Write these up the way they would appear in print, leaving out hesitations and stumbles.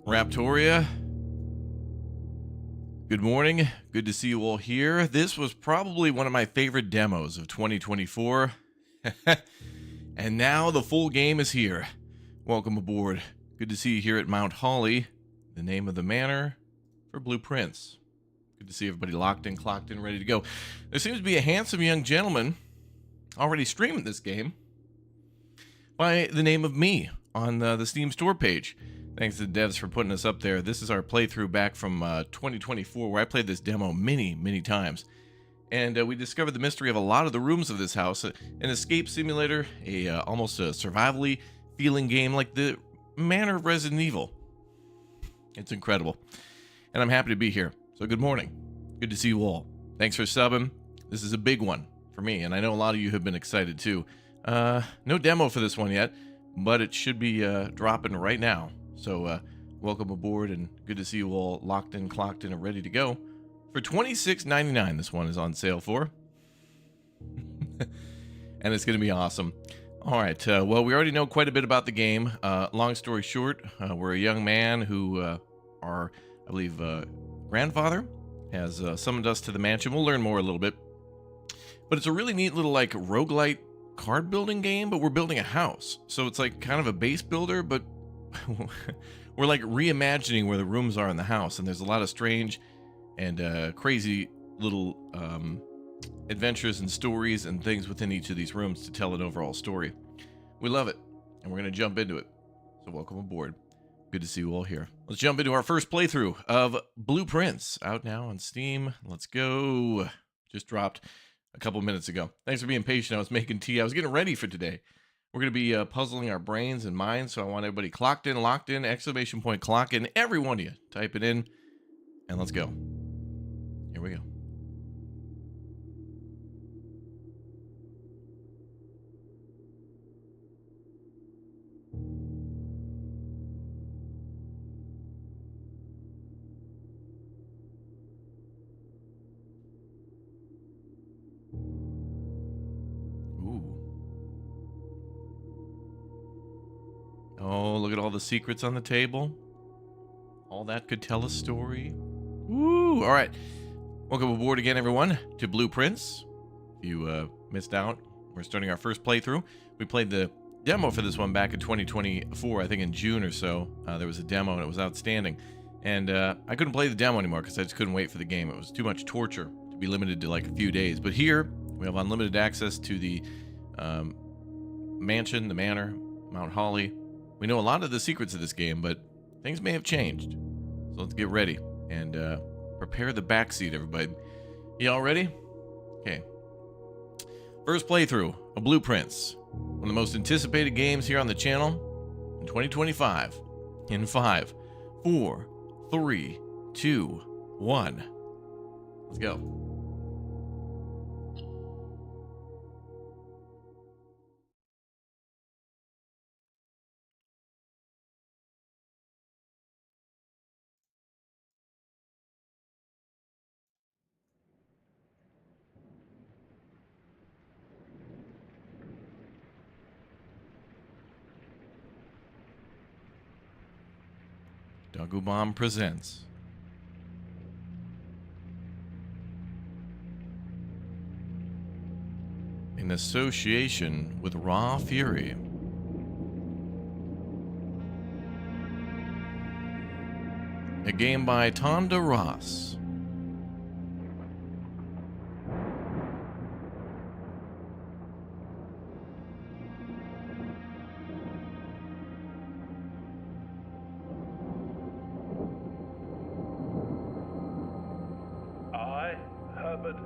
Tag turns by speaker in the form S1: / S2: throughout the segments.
S1: Raptoria, good morning. Good to see you all here. This was probably one of my favorite demos of 2024. And now the full game is here. Welcome aboard. Good to see you here at Mount Holly, the name of the manor for Blueprints. Good to see everybody locked in, clocked in, ready to go. There seems to be a handsome young gentleman already streaming this game by the name of me on the Steam store page. Thanks to the devs for putting us up there. This is our playthrough back from 2024, where I played this demo many times. And we discovered the mystery of a lot of the rooms of this house. An escape simulator, almost a survivally feeling game like the Manor of Resident Evil. It's incredible. And I'm happy to be here. So good morning. Good to see you all. Thanks for subbing. This is a big one for me, and I know a lot of you have been excited too. No demo for this one yet, but it should be dropping right now. So welcome aboard, and good to see you all locked in, clocked in, and ready to go. For $26.99, this one is on sale for. And it's going to be awesome. All right, well, we already know quite a bit about the game. Long story short, we're a young man who our, I believe, grandfather has summoned us to the mansion. We'll learn more a little bit. But it's a really neat little, like, roguelite card building game, but we're building a house. So it's like kind of a base builder, but we're like reimagining where the rooms are in the house, and there's a lot of strange and crazy little adventures and stories and things within each of these rooms to tell an overall story. We love it, and we're going to jump into it. So welcome aboard. Good to see you all here. Let's jump into our first playthrough of Blueprints, out now on Steam. Let's go. Just dropped a couple minutes ago. Thanks for being patient. I was making tea. I was getting ready for today. We're going to be puzzling our brains and minds, so I want everybody clocked in, locked in, exclamation point, clock in. Every one of you, type it in, and let's go. Here we go. Oh, look at all the secrets on the table. All that could tell a story. Woo! All right. Welcome aboard again, everyone, to Blueprints. If you missed out, we're starting our first playthrough. We played the demo for this one back in 2024, I think in June or so. There was a demo, and it was outstanding. And I couldn't play the demo anymore because I just couldn't wait for the game. It was too much torture to be limited to like a few days. But here, we have unlimited access to the mansion, the manor, Mount Holly. We know a lot of the secrets of this game, but things may have changed. So let's get ready and prepare the backseat, everybody. Y'all ready? Okay. First playthrough of Blueprints. One of the most anticipated games here on the channel in 2025. In 5, 4, 3, 2, 1. Let's go. Doggo Bomb presents in association with Raw Fury. A game by Tonda Ross.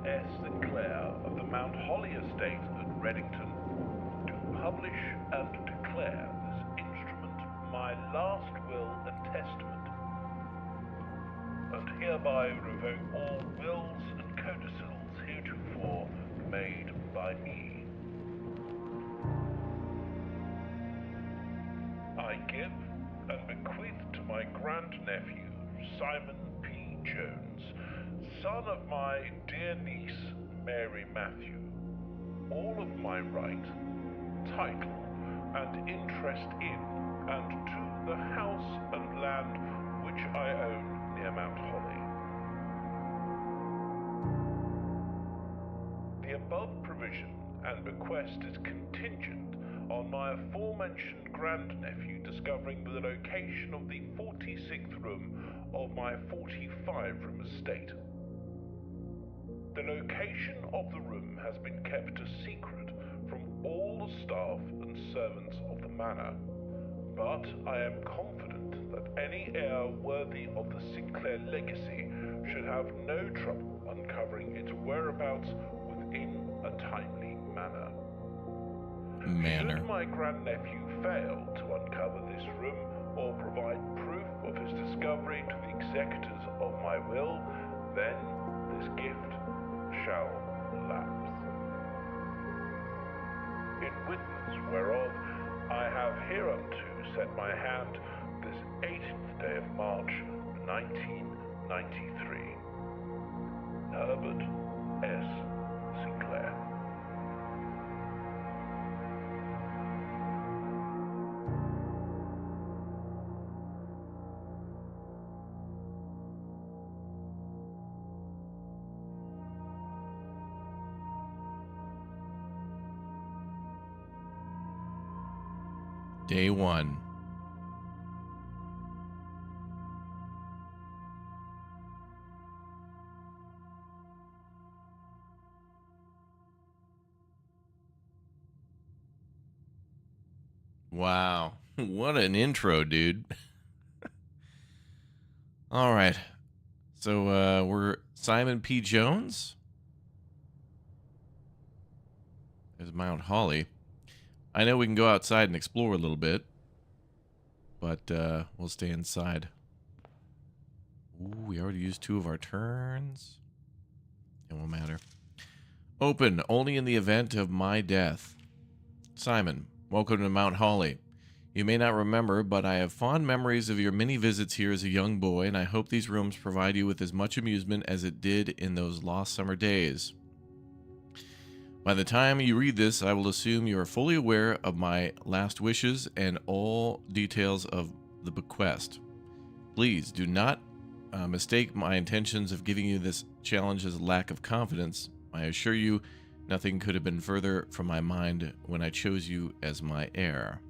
S2: S. Sinclair of the Mount Holly estate at Reddington, do publish and declare this instrument my last will and testament, and hereby revoke all wills and codicils heretofore made by me. I give and bequeath to my grandnephew, Simon P. Jones, son of my dear niece, Mary Matthew, all of my right, title, and interest in, and to the house and land I own near Mount Holly. The above provision and bequest is contingent on my aforementioned grandnephew discovering the location of the 46th room of my 45-room estate. The location of the room has been kept a secret from all the staff and servants of the manor, but I am confident that any heir worthy of the Sinclair legacy should have no trouble uncovering its whereabouts within a timely manner.
S1: Manor.
S2: Should my grandnephew fail to uncover this room or provide proof of his discovery to the executors of my will, then this gift shall lapse. In witness whereof I have hereunto set my hand this 18th day of March, 1993. Herbert S. Sinclair.
S1: Day 1. Wow. What an intro, dude. All right. So we're Simon P. Jones. There's Mount Holly. I know we can go outside and explore a little bit, but we'll stay inside. Ooh, we already used 2 of our turns. It won't matter. Open only in the event of my death. Simon, welcome to Mount Holly. You may not remember, but I have fond memories of your many visits here as a young boy, and I hope these rooms provide you with as much amusement as it did in those lost summer days. By the time you read this, I will assume you are fully aware of my last wishes and all details of the bequest. Please do not mistake my intentions of giving you this challenge as a lack of confidence. I assure you, nothing could have been further from my mind when I chose you as my heir.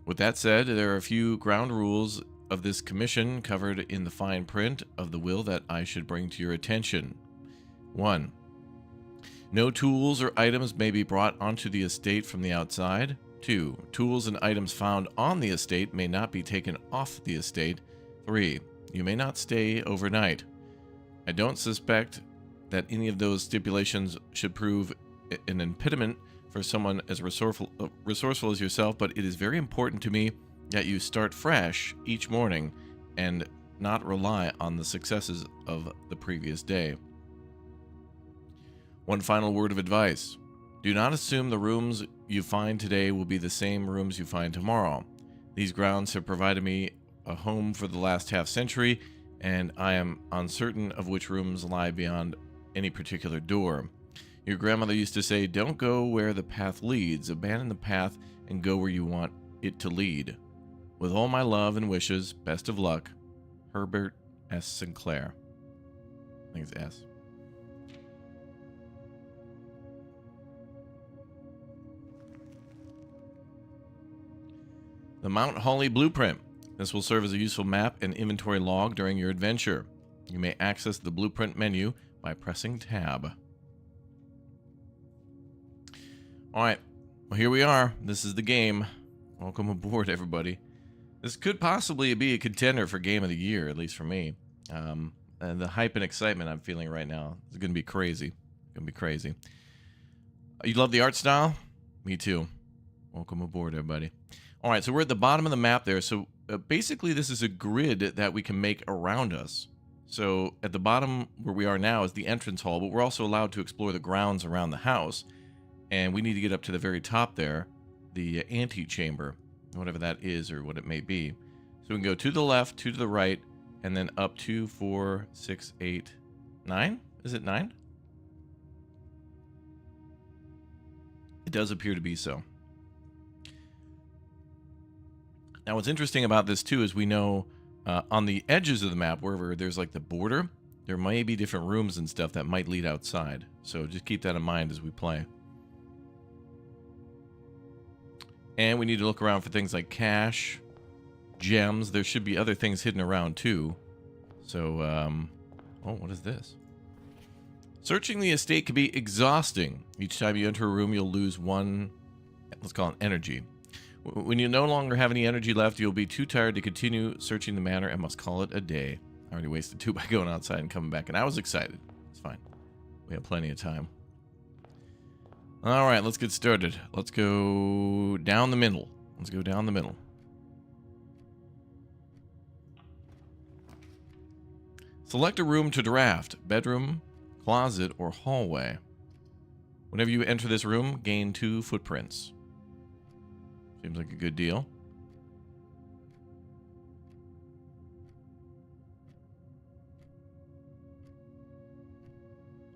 S1: With that said, there are a few ground rules of this commission covered in the fine print of the will that I should bring to your attention. 1. No tools or items may be brought onto the estate from the outside. 2. Tools and items found on the estate may not be taken off the estate. 3. You may not stay overnight. I don't suspect that any of those stipulations should prove an impediment for someone as resourceful as yourself, but it is very important to me that you start fresh each morning and not rely on the successes of the previous day. One final word of advice. Do not assume the rooms you find today will be the same rooms you find tomorrow. These grounds have provided me a home for the last half-century, and I am uncertain of which rooms lie beyond any particular door. Your grandmother used to say, don't go where the path leads, abandon the path and go where you want it to lead. With all my love and wishes, best of luck, Herbert S. Sinclair. I think it's S. The Mount Holly Blueprint. This will serve as a useful map and inventory log during your adventure. You may access the blueprint menu by pressing tab. Alright, well here we are. This is the game. Welcome aboard, everybody. This could possibly be a contender for Game of the Year, at least for me. And the hype and excitement I'm feeling right now is going to be crazy. Going to be crazy. You love the art style? Me too. Welcome aboard, everybody. All right, so we're at the bottom of the map there. So basically, this is a grid that we can make around us. So at the bottom where we are now is the entrance hall, but we're also allowed to explore the grounds around the house. And we need to get up to the very top there, the antechamber, whatever that is or what it may be. So we can go to the left, 2 to the right, and then up 2, 4, 6, 8, 9? Is it 9? It does appear to be so. Now, what's interesting about this, too, is we know On the edges of the map, wherever there's like the border, there may be different rooms and stuff that might lead outside. So just keep that in mind as we play. And we need to look around for things like cash, gems. There should be other things hidden around too. So, oh, what is this? Searching the estate can be exhausting. Each time you enter a room, you'll lose one, let's call it energy. When you no longer have any energy left, you'll be too tired to continue searching the manor and must call it a day. I already wasted 2 by going outside and coming back, and I was excited. It's fine. We have plenty of time. All right, let's get started. Let's go down the middle. Let's go down the middle. Select a room to draft. Bedroom, closet, or hallway. Whenever you enter this room, gain 2 footprints. Seems like a good deal.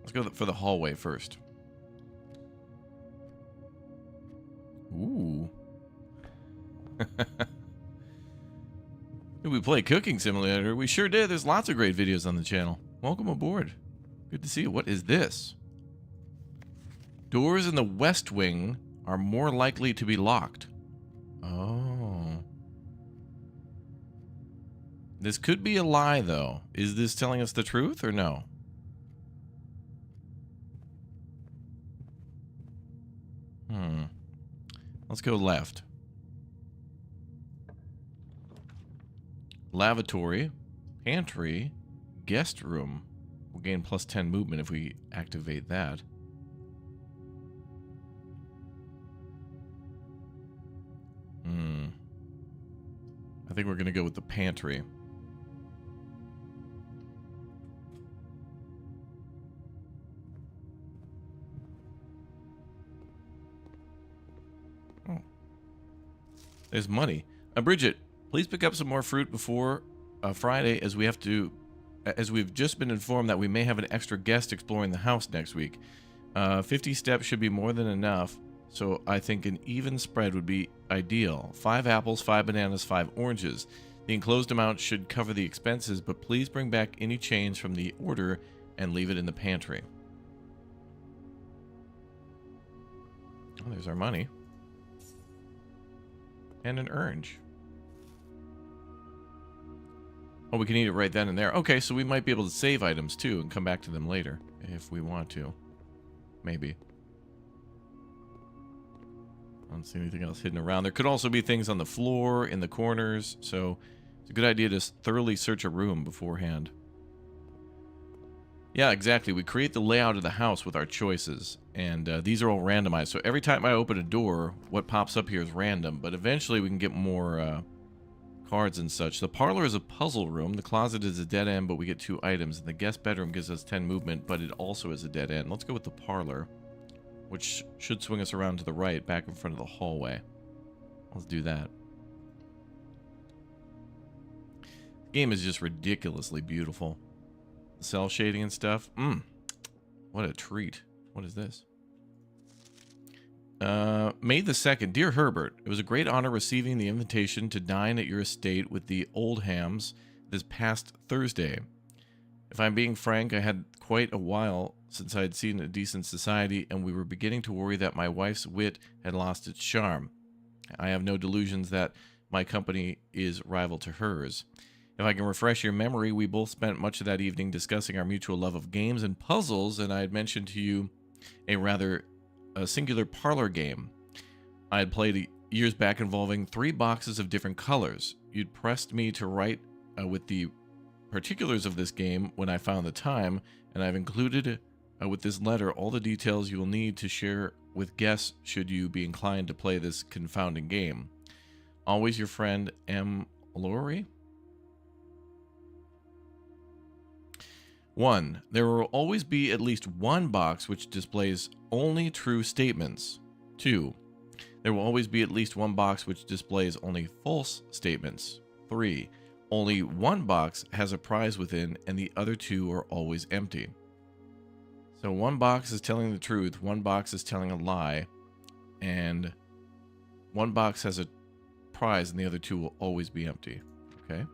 S1: Let's go for the hallway first. Ooh. Did we play Cooking Simulator? We sure did. There's lots of great videos on the channel. Welcome aboard. Good to see you. What is this? Doors in the west wing are more likely to be locked. Oh. This could be a lie, though. Is this telling us the truth or no? Let's go left. Lavatory, pantry, guest room. We'll gain plus 10 movement if we activate that. I think we're going to go with the pantry. Oh. There's money. Bridget, please pick up some more fruit before Friday, as we've just been informed that we may have an extra guest exploring the house next week. 50 steps should be more than enough, so I think an even spread would be ideal. 5 apples, 5 bananas, 5 oranges. The enclosed amount should cover the expenses, but please bring back any change from the order and leave it in the pantry. Oh, there's our money. And an orange. Oh, we can eat it right then and there. Okay, so we might be able to save items too and come back to them later if we want to. Maybe. I don't see anything else hidden around. There could also be things on the floor, in the corners, so it's a good idea to thoroughly search a room beforehand. Yeah, exactly. We create the layout of the house with our choices, and these are all randomized. So every time I open a door, what pops up here is random, but eventually we can get more cards and such. The parlor is a puzzle room. The closet is a dead end, but we get 2 items. And the guest bedroom gives us 10 movement, but it also is a dead end. Let's go with the parlor, which should swing us around to the right, back in front of the hallway. Let's do that. The game is just ridiculously beautiful. The cell shading and stuff. What a treat. What is this? May the 2nd. Dear Herbert, it was a great honor receiving the invitation to dine at your estate with the Oldhams this past Thursday. If I'm being frank, I had quite a while since I had seen a decent society, and we were beginning to worry that my wife's wit had lost its charm. I have no delusions that my company is rival to hers. If I can refresh your memory, we both spent much of that evening discussing our mutual love of games and puzzles, and I had mentioned to you a rather singular parlor game I had played years back involving 3 boxes of different colors. You'd pressed me to write with the particulars of this game when I found the time, and I've included with this letter all the details you will need to share with guests should you be inclined to play this confounding game. Always your friend, M. Laurie. 1. There will always be at least one box which displays only true statements. 2. There will always be at least one box which displays only false statements. 3. Only one box has a prize within, and the other 2 are always empty. So one box is telling the truth, one box is telling a lie, and one box has a prize, and the other 2 will always be empty. Okay?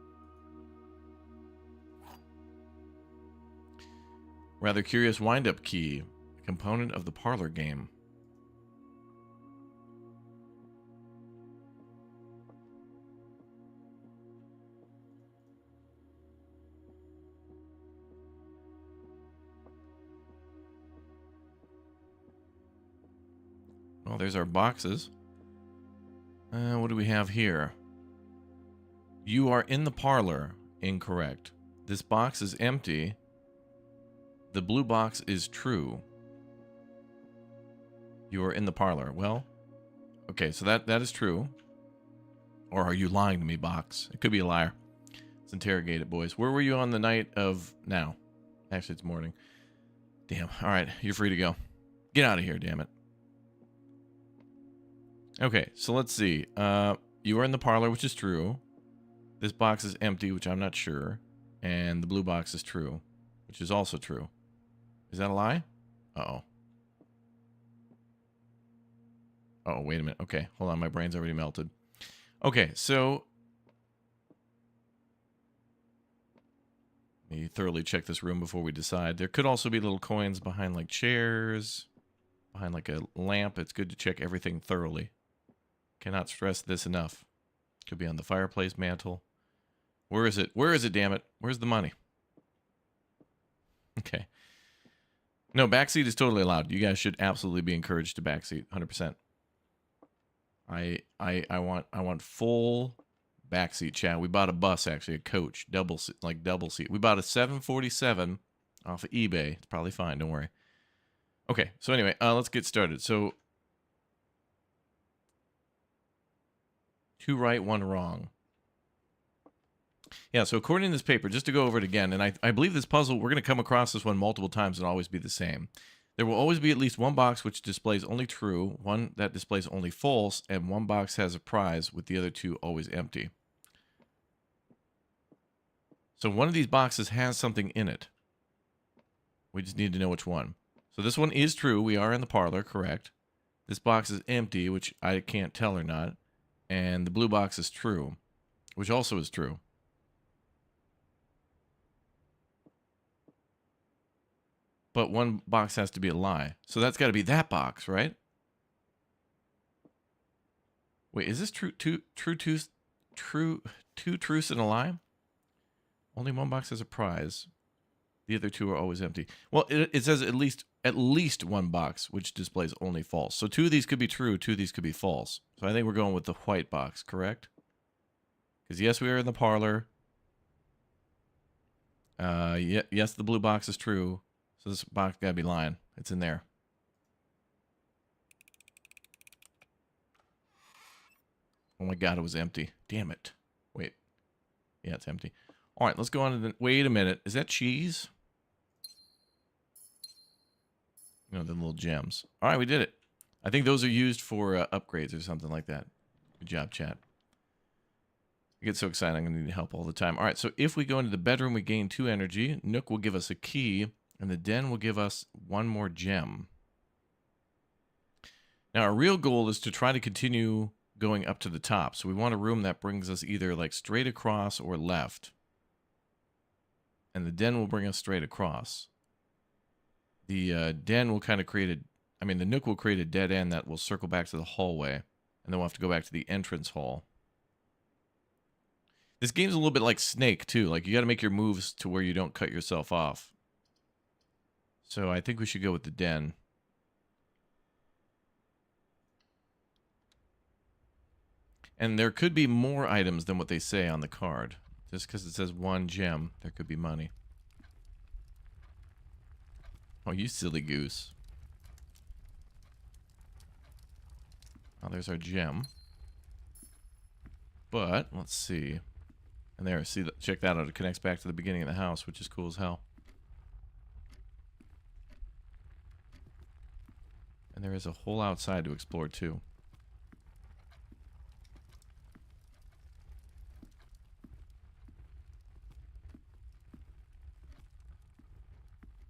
S1: Rather curious wind-up key, a component of the parlor game. Well, there's our boxes. What do we have here? You are in the parlor. Incorrect. This box is empty. The blue box is true. You are in the parlor. Well, okay, so that is true. Or are you lying to me, box? It could be a liar. Let's interrogate it, boys. Where were you on the night of now? Actually, it's morning. Damn. All right, you're free to go. Get out of here, damn it. Okay, so let's see. You are in the parlor, which is true. This box is empty, which I'm not sure. And the blue box is true, which is also true. Is that a lie? Uh-oh. Oh, wait a minute. Okay, hold on. My brain's already melted. Okay, so let me thoroughly check this room before we decide. There could also be little coins behind, like, chairs, behind, like, a lamp. It's good to check everything thoroughly. Cannot stress this enough. Could be on the fireplace mantle. Where is it? Where is it, damn it? Where's the money? Okay. No, backseat is totally allowed. You guys should absolutely be encouraged to backseat, 100%. I want full backseat chat. We bought a bus, actually, a coach, double seat. We bought a 747 off of eBay. It's probably fine, don't worry. Okay, so anyway, let's get started. So 2 right, 1 wrong. Yeah, so according to this paper, just to go over it again, and I believe this puzzle, we're going to come across this one multiple times and always be the same. There will always be at least one box which displays only true, one that displays only false, and one box has a prize with the other 2 always empty. So one of these boxes has something in it. We just need to know which one. So this one is true. We are in the parlor, correct. This box is empty, which I can't tell or not. And the blue box is true, which also is true. But one box has to be a lie. So that's got to be that box, right? Wait, is this two truths and a lie? Only one box has a prize. The other 2 are always empty. Well, it says at least one box which displays only false. So 2 of these could be true, 2 of these could be false. So I think we're going with the white box, correct? Because yes, we are in the parlor. Yes, the blue box is true. So this box gotta be lying. It's in there. Oh my god, it was empty. Damn it. Wait. Yeah, it's empty. All right, let's go on to the... Wait a minute. Is that cheese? You know, the little gems. All right, we did it. I think those are used for upgrades or something like that. Good job, chat. I get so excited. I'm going to need help all the time. All right, so if we go into the bedroom, we gain 2 energy. Nook will give us a key, and the den will give us 1 more gem. Now, our real goal is to try to continue going up to the top. So we want a room that brings us either like straight across or left. And the den will bring us straight across. The den will kind of create the Nook will create a dead end that will circle back to the hallway. And then we'll have to go back to the entrance hall. This game's a little bit like Snake, too. Like, you got to make your moves to where you don't cut yourself off. So I think we should go with the den. And there could be more items than what they say on the card. Just because it says 1 gem, there could be money. Oh, you silly goose. Oh, there's our gem. But, let's see. And there, see, check that out. It connects back to the beginning of the house, which is cool as hell. And there is a whole outside to explore, too.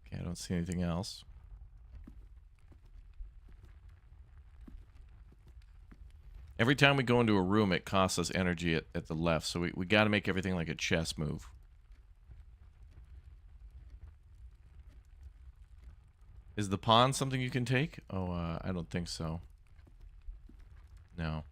S1: Okay, I don't see anything else. Every time we go into a room, it costs us energy at the left, so we got to make everything like a chess move. Is the pond something you can take? Oh, I don't think so. No.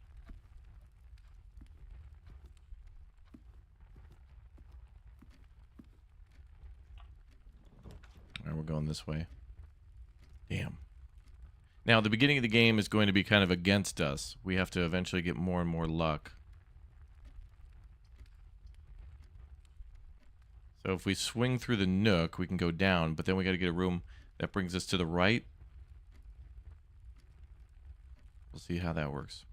S1: Alright, we're going this way. Damn. Now, the beginning of the game is going to be kind of against us. We have to eventually get more and more luck. So if we swing through the nook, we can go down, but then we got to get a room that brings us to the right. We'll see how that works.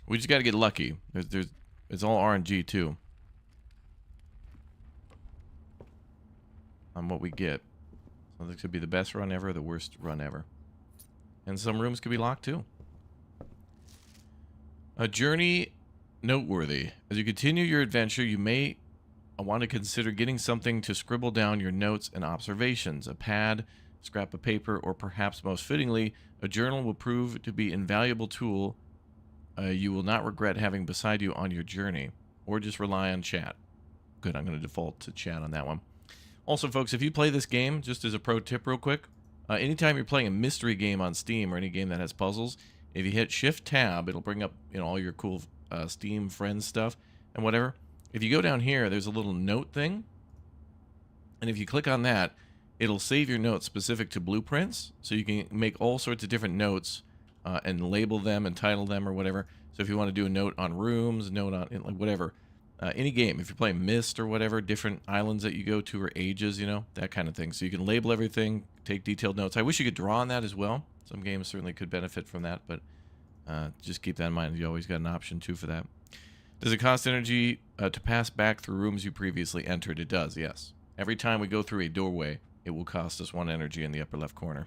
S1: We just got to get lucky. It's all RNG too. On what we get. So this could be the best run ever, the worst run ever. And some rooms could be locked too. A journey noteworthy. As you continue your adventure, you may want to consider getting something to scribble down your notes and observations. A pad, scrap of paper, or perhaps most fittingly, a journal will prove to be an invaluable tool you will not regret having beside you on your journey. Or just rely on chat. Good, I'm going to default to chat on that one. Also, folks, if you play this game, just as a pro tip real quick, anytime you're playing a mystery game on Steam or any game that has puzzles, if you hit Shift-Tab, it'll bring up all your cool Steam friends stuff and whatever. If you go down here, there's a little note thing. And if you click on that, it'll save your notes specific to blueprints. So you can make all sorts of different notes and label them and title them or whatever. So if you want to do a note on rooms, note on like whatever. Any game, if you're playing Myst or whatever, different islands that you go to or ages, that kind of thing. So you can label everything, take detailed notes. I wish you could draw on that as well. Some games certainly could benefit from that, but just keep that in mind. You always got an option too for that. Does it cost energy to pass back through rooms you previously entered? It does, yes. Every time we go through a doorway, it will cost us 1 energy in the upper left corner.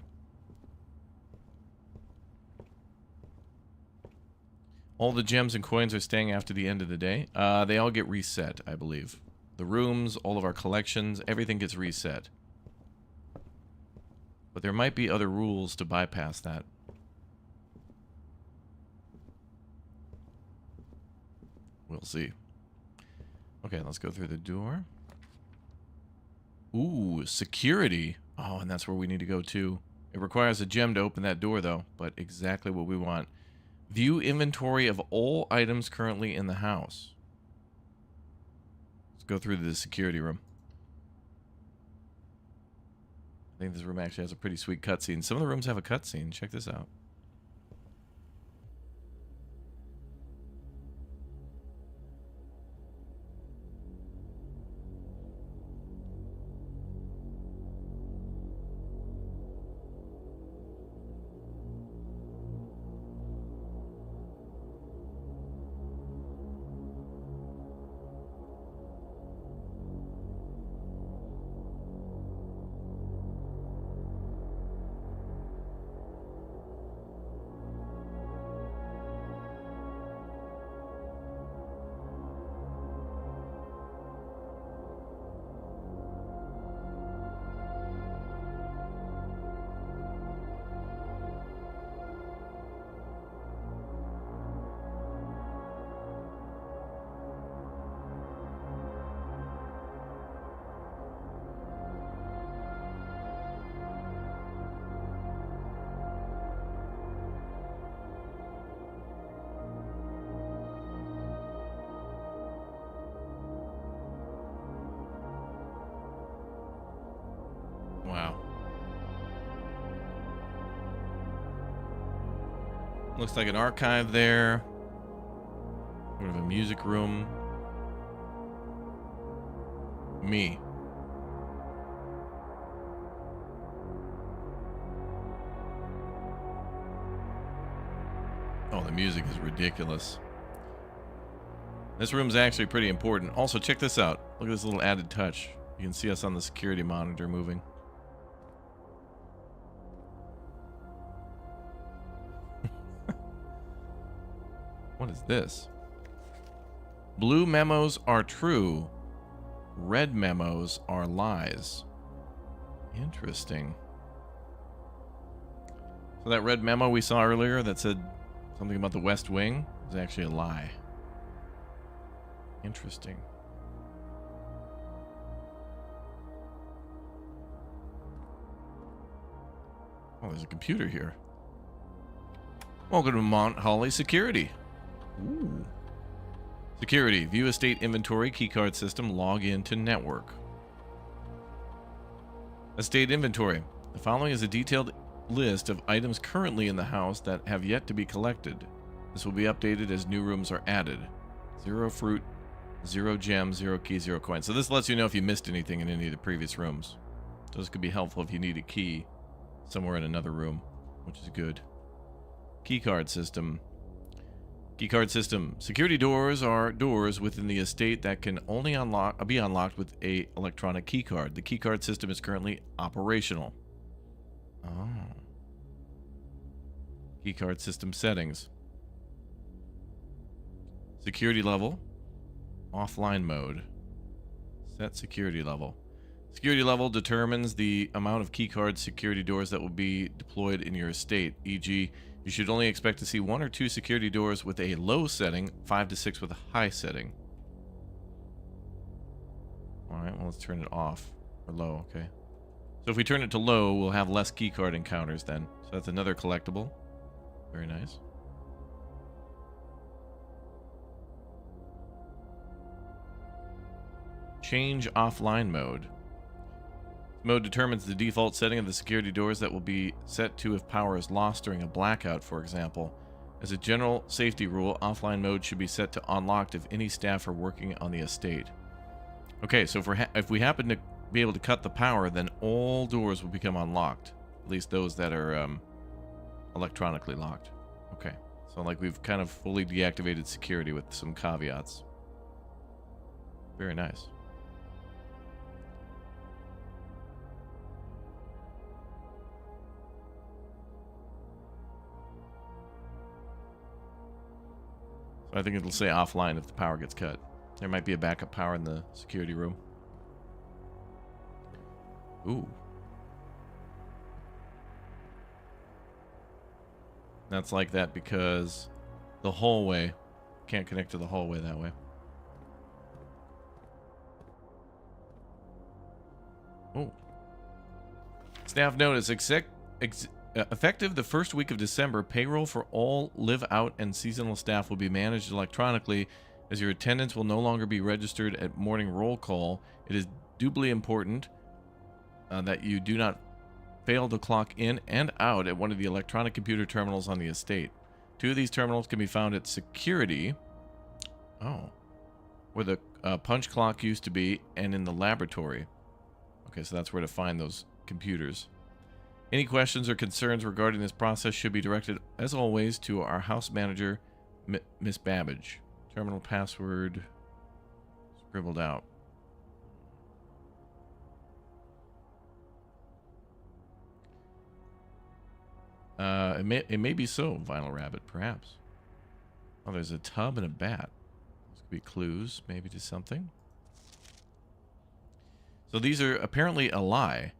S1: All the gems and coins are staying after the end of the day. They all get reset, I believe. The rooms, all of our collections, everything gets reset. But there might be other rules to bypass that. We'll see. Okay, let's go through the door. Ooh, security. Oh, and that's where we need to go too. It requires a gem to open that door though, but exactly what we want. View inventory of all items currently in the house. Let's go through the security room. I think this room actually has a pretty sweet cutscene. Some of the rooms have a cutscene. Check this out. Wow. Looks like an archive there. We have a music room. Me. Oh, the music is ridiculous. This room's actually pretty important. Also, check this out. Look at this little added touch. You can see us on the security monitor moving. What is this? Blue memos are true. Red memos are lies. Interesting. So that red memo we saw earlier that said something about the West Wing is actually a lie. Interesting. Oh, there's a computer here. Welcome to Mount Holly Security. Ooh. Security. View estate inventory, keycard system, log in to network. Estate inventory. The following is a detailed list of items currently in the house that have yet to be collected. This will be updated as new rooms are added. 0 fruit, 0 gem, 0 key, 0 coin. So this lets you know if you missed anything in any of the previous rooms. So this could be helpful if you need a key somewhere in another room, which is good. Keycard system. Keycard system. Security doors are doors within the estate that can only be unlocked with a electronic keycard. The keycard system is currently operational. Oh. Keycard system settings. Security level. Offline mode. Set security level. Security level determines the amount of keycard security doors that will be deployed in your estate. E.g., you should only expect to see 1 or 2 security doors with a low setting, 5 to 6 with a high setting. Alright, well, let's turn it off. Or low, okay. So if we turn it to low, we'll have less keycard encounters then. So that's another collectible. Very nice. Change offline mode. Mode determines the default setting of the security doors that will be set to if power is lost during a blackout, for example. As a general safety rule, offline mode should be set to unlocked if any staff are working on the estate. Okay, so if we happen to be able to cut the power, then all doors will become unlocked. At least those that are electronically locked. Okay, so like we've kind of fully deactivated security with some caveats. Very nice. I think it'll say offline if the power gets cut. There might be a backup power in the security room. Ooh. That's like that because the hallway can't connect to the hallway that way. Oh. Staff notice. Effective the first week of December, payroll for all live-out and seasonal staff will be managed electronically, as your attendance will no longer be registered at morning roll call. It is doubly important that you do not fail to clock in and out at one of the electronic computer terminals on the estate. 2 of these terminals can be found at security, where the punch clock used to be, and in the laboratory. Okay, so that's where to find those computers. Any questions or concerns regarding this process should be directed, as always, to our house manager, Miss Babbage. Terminal password scribbled out. It may be so, Vinyl Rabbit, perhaps. Oh, there's a tub and a bat. Those could be clues, maybe to something. So these are apparently a lie.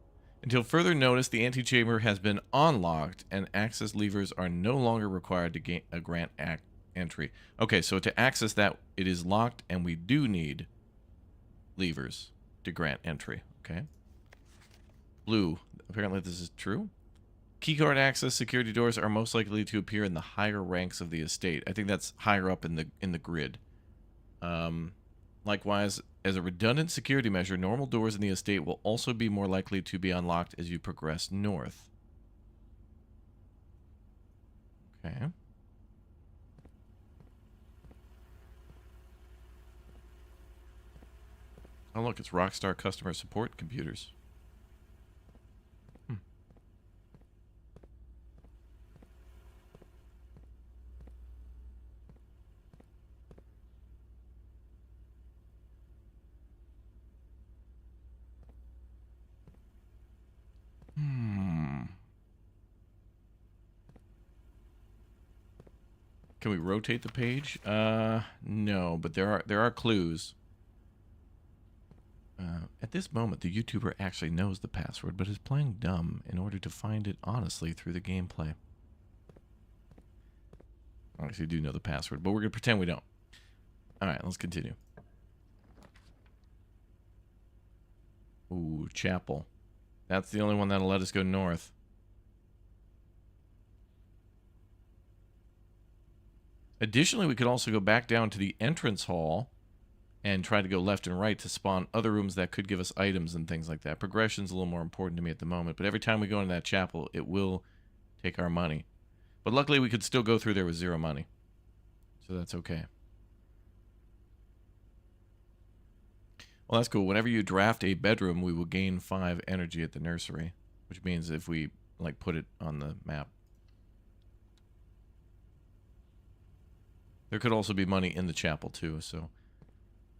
S1: Until further notice, the antechamber has been unlocked, and access levers are no longer required to grant entry. Okay, so to access that, it is locked, and we do need levers to grant entry. Okay. Blue. Apparently this is true. Keycard access security doors are most likely to appear in the higher ranks of the estate. I think that's higher up in the grid. Likewise, as a redundant security measure, normal doors in the estate will also be more likely to be unlocked as you progress north. Okay. Oh, look, it's Rockstar customer support computers. Can we rotate the page? No, but there are clues. At this moment, the YouTuber actually knows the password, but is playing dumb in order to find it honestly through the gameplay. I actually do know the password, but we're going to pretend we don't. Alright, let's continue. Ooh, chapel. That's the only one that'll let us go north. Additionally, we could also go back down to the entrance hall and try to go left and right to spawn other rooms that could give us items and things like that. Progression's a little more important to me at the moment, but every time we go into that chapel, it will take our money. But luckily, we could still go through there with 0 money. So that's okay. Well, that's cool. Whenever you draft a bedroom, we will gain 5 energy at the nursery, which means if we, like, put it on the map. There could also be money in the chapel, too, so...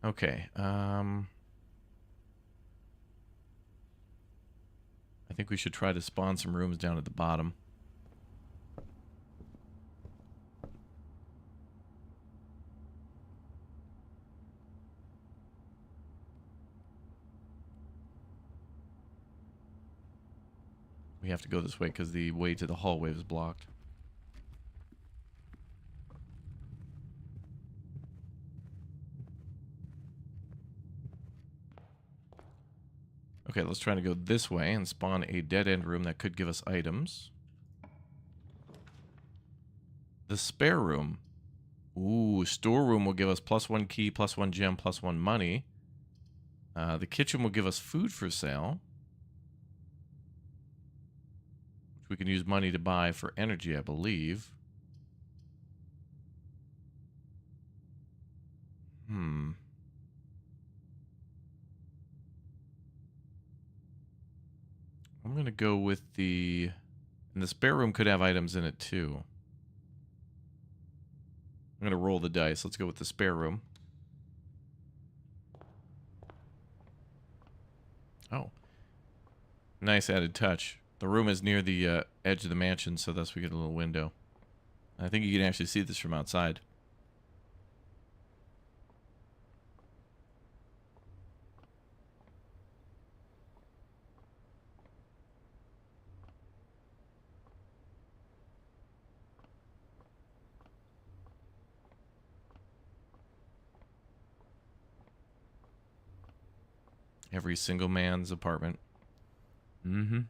S1: Okay, I think we should try to spawn some rooms down at the bottom. We have to go this way because the way to the hallway is blocked. Okay, let's try to go this way and spawn a dead-end room that could give us items. The spare room. Ooh, storeroom will give us +1 key, +1 gem, +1 money. The kitchen will give us food for sale, which we can use money to buy for energy, I believe. I'm going to go with the... And the spare room could have items in it, too. I'm going to roll the dice. Let's go with the spare room. Oh. Nice added touch. The room is near the edge of the mansion, so thus we get a little window. I think you can actually see this from outside. Every single man's apartment. Mm-hmm.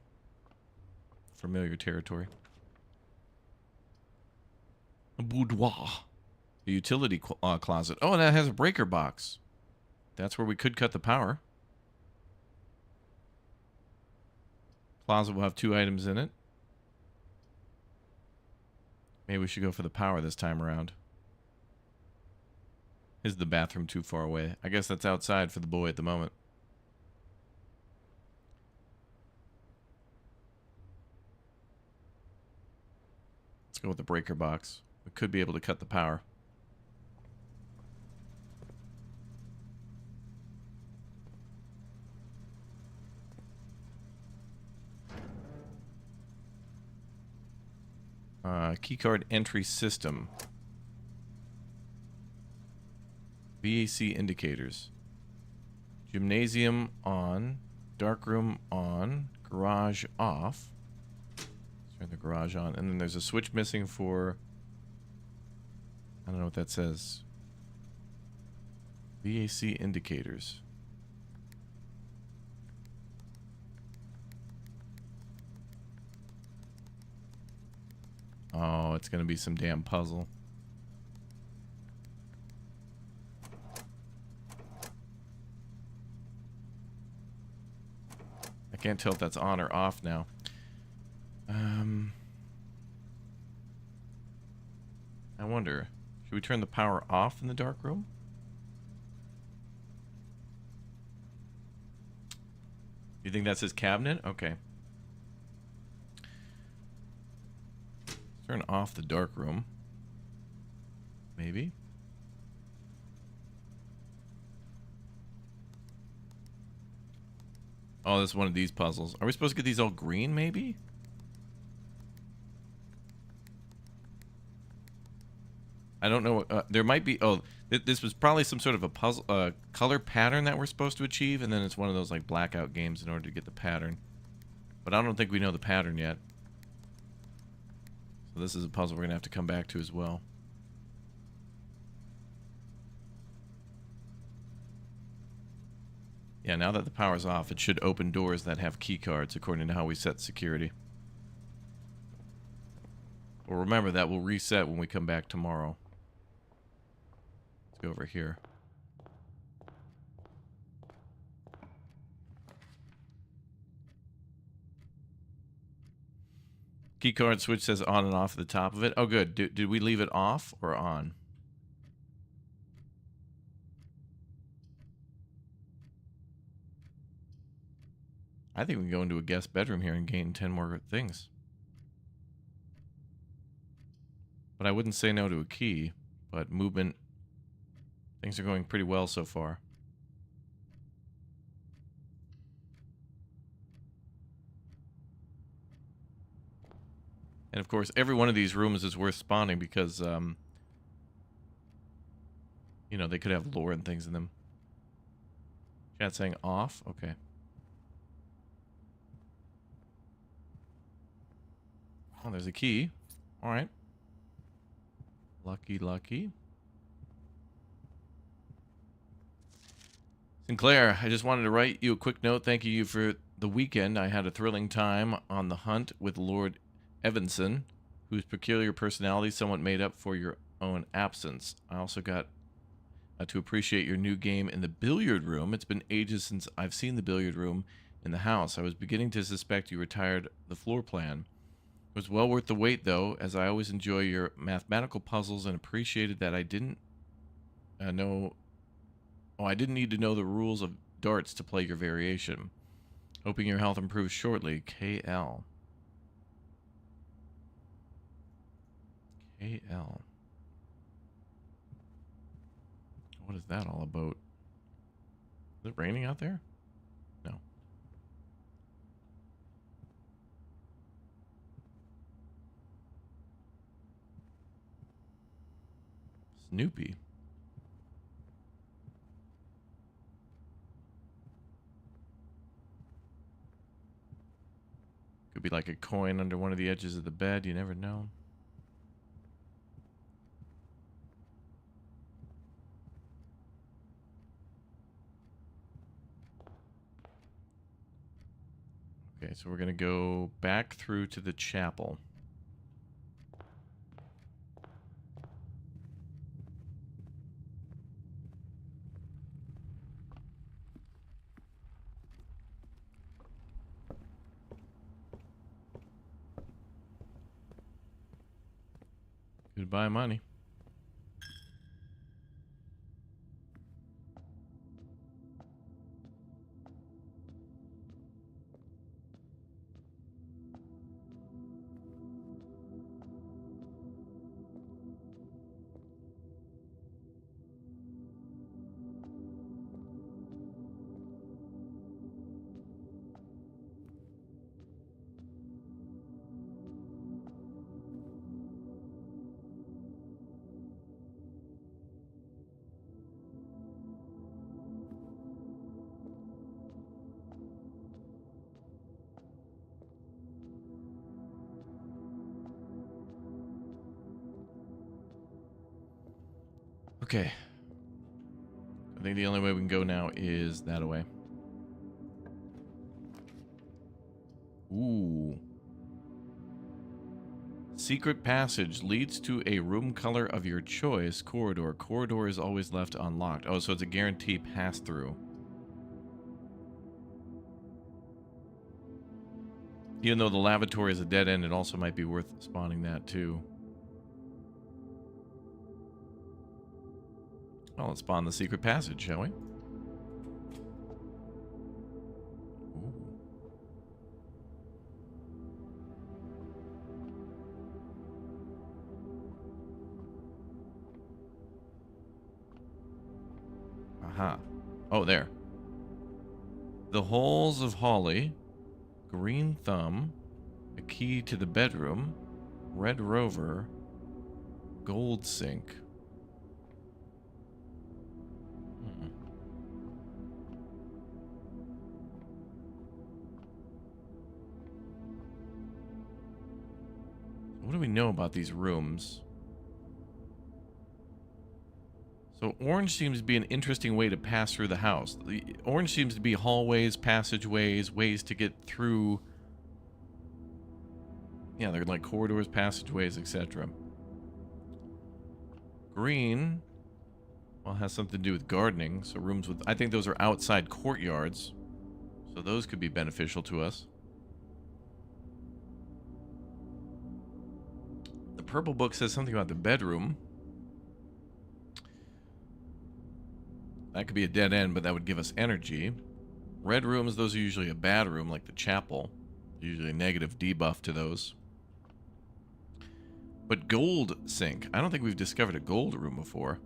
S1: Familiar territory. A boudoir. A utility closet. Oh, and that has a breaker box. That's where we could cut the power. Closet will have 2 items in it. Maybe we should go for the power this time around. Is the bathroom too far away? I guess that's outside for the boy at the moment. Let's go with the breaker box. We could be able to cut the power. Keycard entry system. VAC indicators. Gymnasium on. Darkroom on. Garage off. Turn the garage on. And then there's a switch missing for... I don't know what that says. VAC indicators. Oh, it's going to be some damn puzzle. I can't tell if that's on or off now. I wonder, should we turn the power off in the dark room? You think that's his cabinet? Okay. Turn off the dark room. Maybe. Oh, this is one of these puzzles. Are we supposed to get these all green, maybe? I don't know. There might be... Oh, this was probably some sort of a puzzle, color pattern that we're supposed to achieve, and then it's one of those like blackout games in order to get the pattern. But I don't think we know the pattern yet. So this is a puzzle we're going to have to come back to as well. Yeah, now that the power's off, it should open doors that have key cards according to how we set security. Well, remember, that will reset when we come back tomorrow. go over here. Keycard switch says on and off at the top of it. Oh, good. Did we leave it off or on? I think we can go into a guest bedroom here and gain 10 more things. But I wouldn't say no to a key. But movement, things are going pretty well so far. And of course, every one of these rooms is worth spawning because, you know, they could have lore and things in them. Chat saying off? Okay. Oh, there's a key. All right. Lucky, lucky. Sinclair, I just wanted to write you a quick note. Thank you for the weekend. I had a thrilling time on the hunt with Lord Evanson, whose peculiar personality somewhat made up for your own absence. I also got to appreciate your new game in the billiard room. It's been ages since I've seen the billiard room in the house. I was beginning to suspect you retired the floor plan. It was well worth the wait, though, as I always enjoy your mathematical puzzles and appreciated that I didn't know... Oh, I didn't need to know the rules of darts to play your variation. Hoping your health improves shortly. KL. KL. What is that all about? Is it raining out there? No. Snoopy. Could be like a coin under one of the edges of the bed. You never know. Okay, so we're going to go back through to the chapel. Goodbye, money. Okay. I think the only way we can go now is that way. Ooh. Secret passage leads to a room color of your choice. Corridor. Corridor is always left unlocked. Oh, so it's a guarantee pass-through. Even though the lavatory is a dead end, it also might be worth spawning that too. Well, let's spawn the secret passage, shall we? Ooh. Aha. Oh, there. The Halls of Holly, Green Thumb, a key to the bedroom, Red Rover, Gold Sink. What do we know about these rooms? So orange seems to be an interesting way to pass through the house. The orange seems to be hallways, passageways, ways to get through. Yeah, they're like corridors, passageways, etc. Green Well, it has something to do with gardening. So rooms with, I think those are outside courtyards. So those could be beneficial to us. The purple book says something about the bedroom. That could be a dead end, but that would give us energy. Red rooms, those are usually a bad room, like the chapel. Usually a negative debuff to those. But gold sink. I don't think we've discovered a gold room before.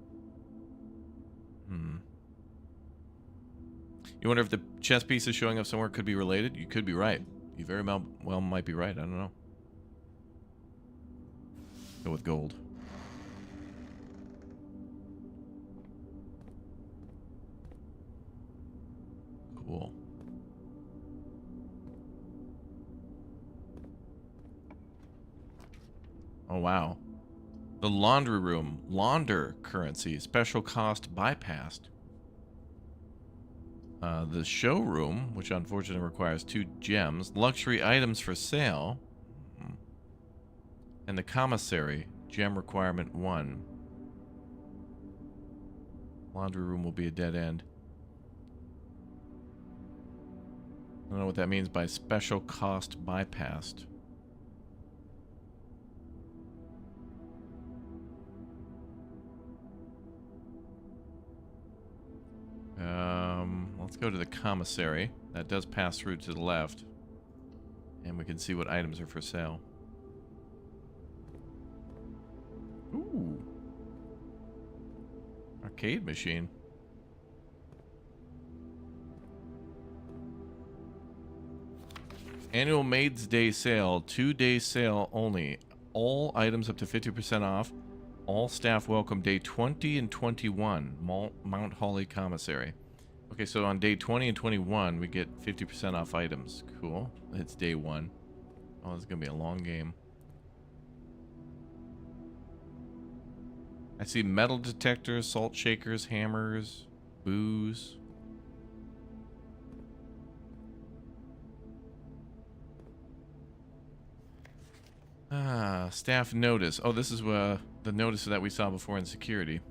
S1: You wonder if the chess pieces showing up somewhere could be related? You could be right. You very well might be right. I don't know. Go with gold. Cool. Oh, wow. The laundry room. Launder currency. Special cost bypassed. The showroom, which unfortunately requires 2 gems. Luxury items for sale. And the commissary. Gem requirement 1. Laundry room will be a dead end. I don't know what that means by special cost bypassed. Let's go to the commissary. That does pass through to the left. And we can see what items are for sale. Ooh. Arcade machine. Annual Maid's Day sale. 2-day sale only. All items up to 50% off. All staff welcome day 20 and 21. Mount Holly Commissary. Okay, so on day 20 and 21, we get 50% off items. Cool. It's day 1. Oh, this is going to be a long game. I see metal detectors, salt shakers, hammers, booze. Staff notice. Oh, this is the notice that we saw before in security.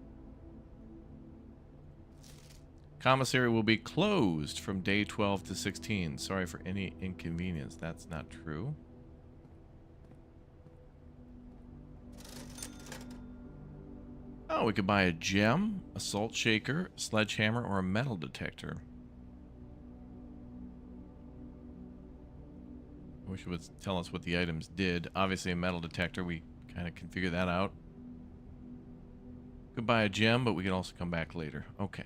S1: Commissary will be closed from day 12 to 16. Sorry for any inconvenience. That's not true. Oh, we could buy a gem, a salt shaker, a sledgehammer, or a metal detector. I wish it would tell us what the items did. Obviously, a metal detector, we kind of can figure that out. Could buy a gem, but we can also come back later. Okay.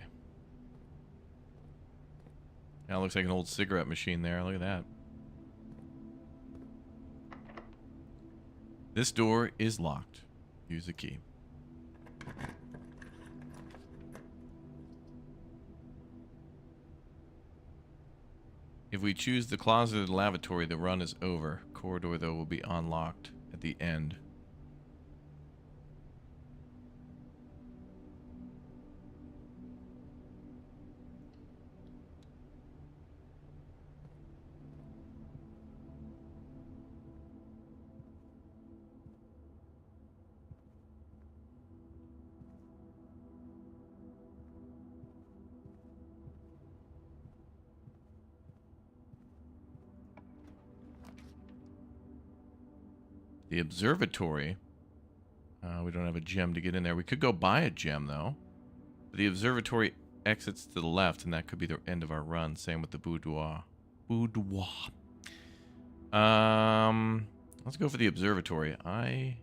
S1: Now it looks like an old cigarette machine there. Look at that. This door is locked. Use the key. If we choose the closet or the lavatory, the run is over. Corridor, though, will be unlocked at the end. The observatory. We don't have a gem to get in there. We could go buy a gem, though. The observatory exits to the left, and that could be the end of our run. Same with the boudoir. Let's go for the observatory. Can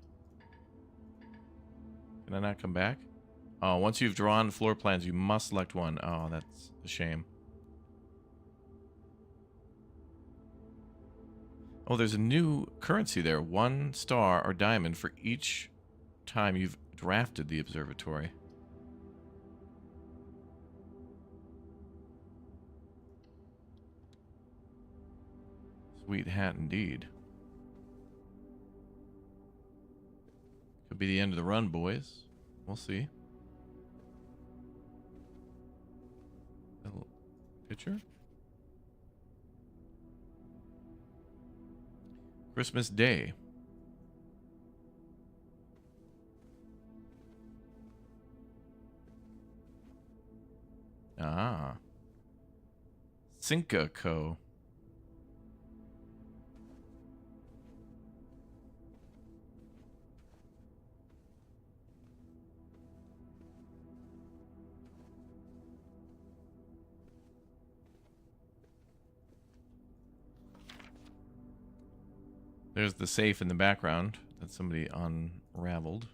S1: I not come back? Oh, once you've drawn floor plans, you must select one. Oh, that's a shame. Oh, there's a new currency there. 1 star or diamond for each time you've drafted the observatory. Sweet hat indeed. Could be the end of the run, boys. We'll see. A little picture. Christmas Day. Ah. Synca Co. There's the safe in the background that somebody unraveled.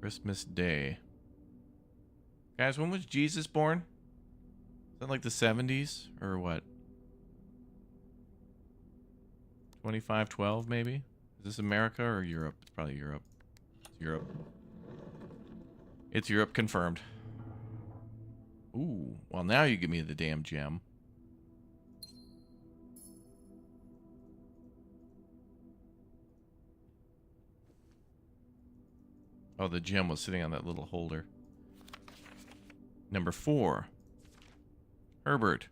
S1: Christmas Day. Guys, when was Jesus born? Is that like the 70s or what? 2512 maybe? Is this America or Europe? It's probably Europe. It's Europe. It's Europe confirmed. Ooh, well now you give me the damn gem. Oh, the gem was sitting on that little holder. Number 4. Herbert.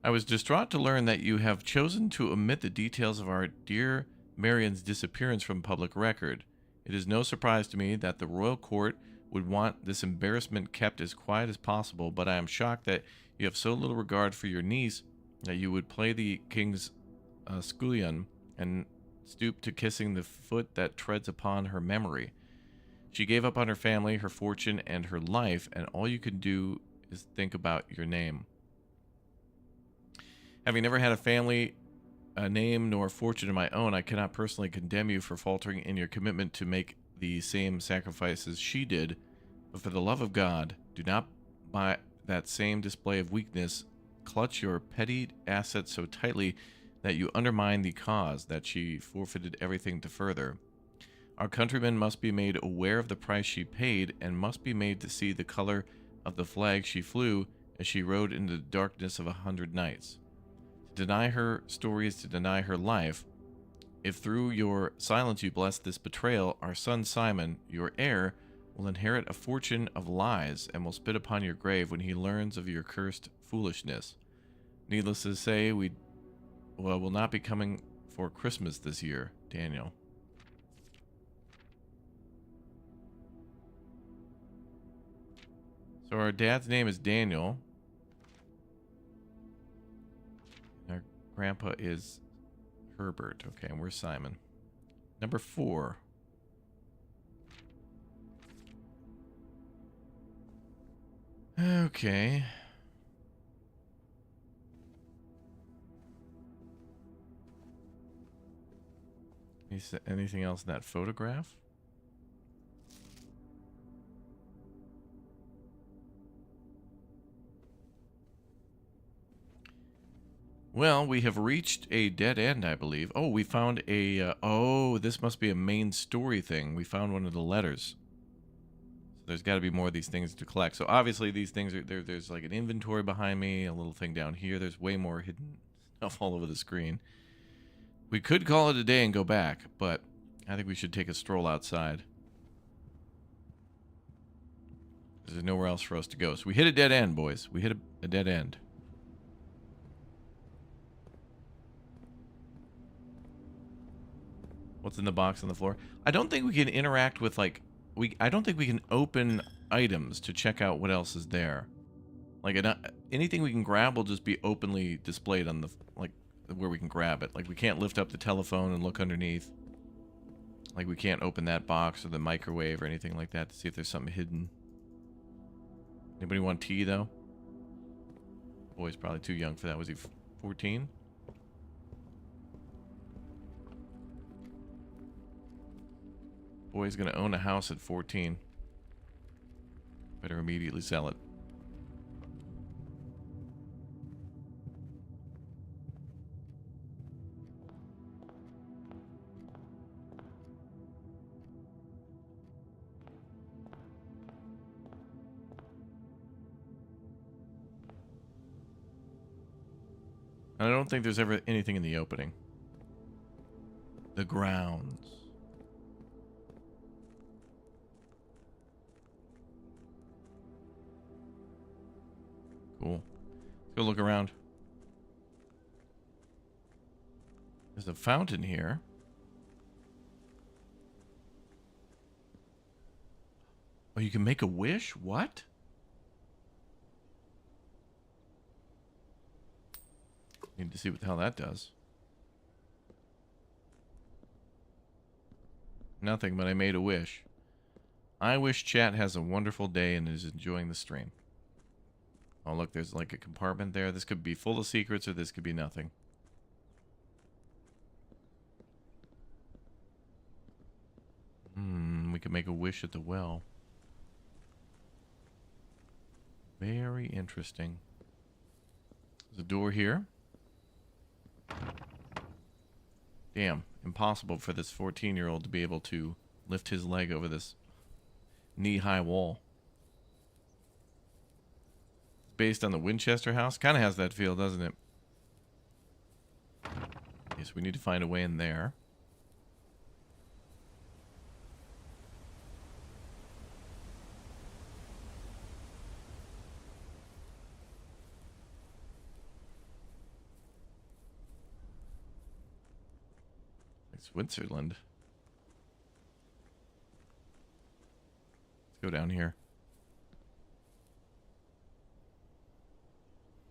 S1: I was distraught to learn that you have chosen to omit the details of our dear Marion's disappearance from public record. It is no surprise to me that the royal court would want this embarrassment kept as quiet as possible, but I am shocked that you have so little regard for your niece that you would play the king's scullion and stoop to kissing the foot that treads upon her memory. She gave up on her family, her fortune, and her life, and all you can do is think about your name. Having never had a family, a name, nor fortune of my own, I cannot personally condemn you for faltering in your commitment to make the same sacrifices she did, but for the love of God, do not, by that same display of weakness, clutch your petty assets so tightly that you undermine the cause that she forfeited everything to further. Our countrymen must be made aware of the price she paid and must be made to see the color of the flag she flew as she rode into the darkness of 100 nights. To deny her story is to deny her life. If through your silence you bless this betrayal, our son Simon, your heir, will inherit a fortune of lies and will spit upon your grave when he learns of your cursed foolishness. Needless to say, we will not be coming for Christmas this year, Daniel. So our dad's name is Daniel. Our grandpa is Herbert. Okay, and we're Simon. Number 4. Okay. Anything else in that photograph? Well, we have reached a dead end, I believe. Oh, we found a... oh, this must be a main story thing. We found one of the letters. So there's got to be more of these things to collect. So obviously these things are... There's like an inventory behind me, a little thing down here. There's way more hidden stuff all over the screen. We could call it a day and go back, but I think we should take a stroll outside. There's nowhere else for us to go. So we hit a dead end, boys. We hit a dead end. What's in the box on the floor? I don't think we can interact with, like... I don't think we can open items to check out what else is there. Like, anything we can grab will just be openly displayed on the... like, where we can grab it. Like, we can't lift up the telephone and look underneath. Like, we can't open that box or the microwave or anything like that to see if there's something hidden. Anybody want tea, though? Boy's probably too young for that. Was he 14? Boy's gonna own a house at 14. Better immediately sell it. I don't think there's ever anything in the opening. The grounds. Cool. Let's go look around. There's a fountain here. Oh, you can make a wish? What? Need to see what the hell that does. Nothing, but I made a wish. I wish chat has a wonderful day and is enjoying the stream. Oh, look, there's like a compartment there. This could be full of secrets or this could be nothing. We could make a wish at the well. Very interesting. There's a door here. Damn, impossible for this 14-year-old to be able to lift his leg over this knee-high wall. Based on the Winchester house. Kind of has that feel, doesn't it? Yes, we need to find a way in there. Switzerland. Let's go down here.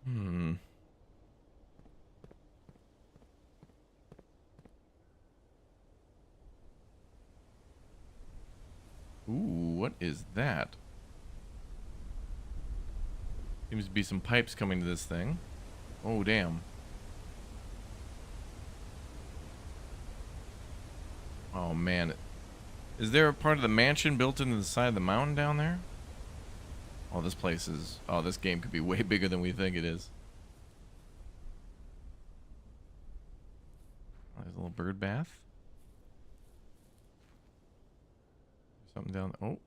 S1: Ooh, what is that? Seems to be some pipes coming to this thing. Oh, damn. Oh, man. Is there a part of the mansion built into the side of the mountain down there? Oh, this place is... Oh, this game could be way bigger than we think it is. Oh, there's a little bird bath. Something down... Oh.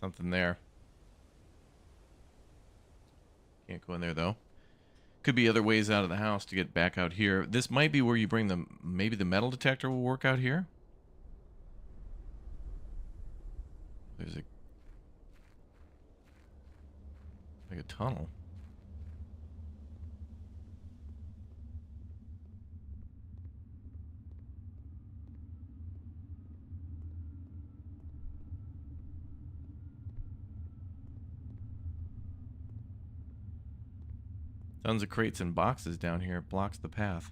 S1: Something there. Can't go in there, though. Could be other ways out of the house to get back out here. This might be where you bring the... Maybe the metal detector will work out here? There's a... Like a tunnel. Tons of crates and boxes down here. It blocks the path.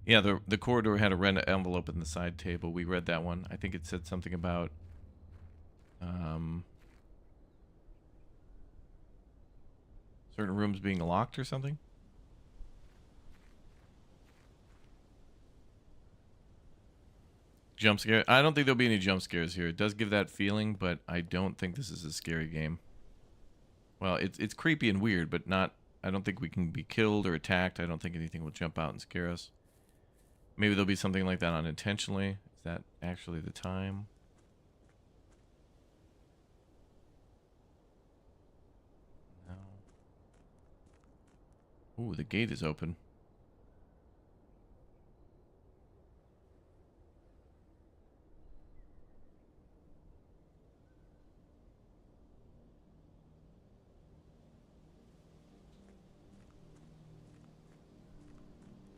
S1: Yeah, the corridor had a red envelope in the side table. We read that one. I think it said something about... certain rooms being locked or something? Jump scare? I don't think there'll be any jump scares here. It does give that feeling, but I don't think this is a scary game. Well, it's creepy and weird, but not... I don't think we can be killed or attacked. I don't think anything will jump out and scare us. Maybe there'll be something like that unintentionally. Is that actually the time? No. Ooh, the gate is open.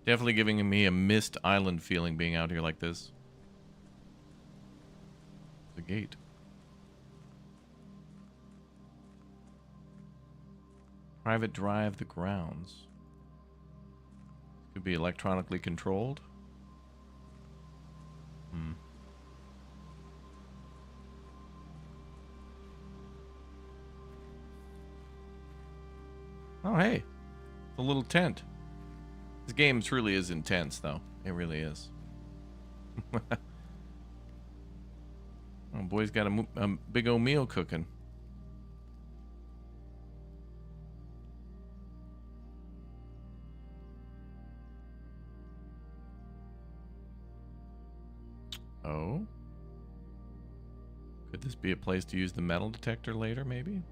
S1: Definitely giving me a mist island feeling being out here like this. The gate. Private drive the grounds. Could be electronically controlled. Oh, hey. It's a little tent. This game truly is intense, though. It really is. Oh, boy's got a big old meal cooking. Oh? Could this be a place to use the metal detector later, maybe?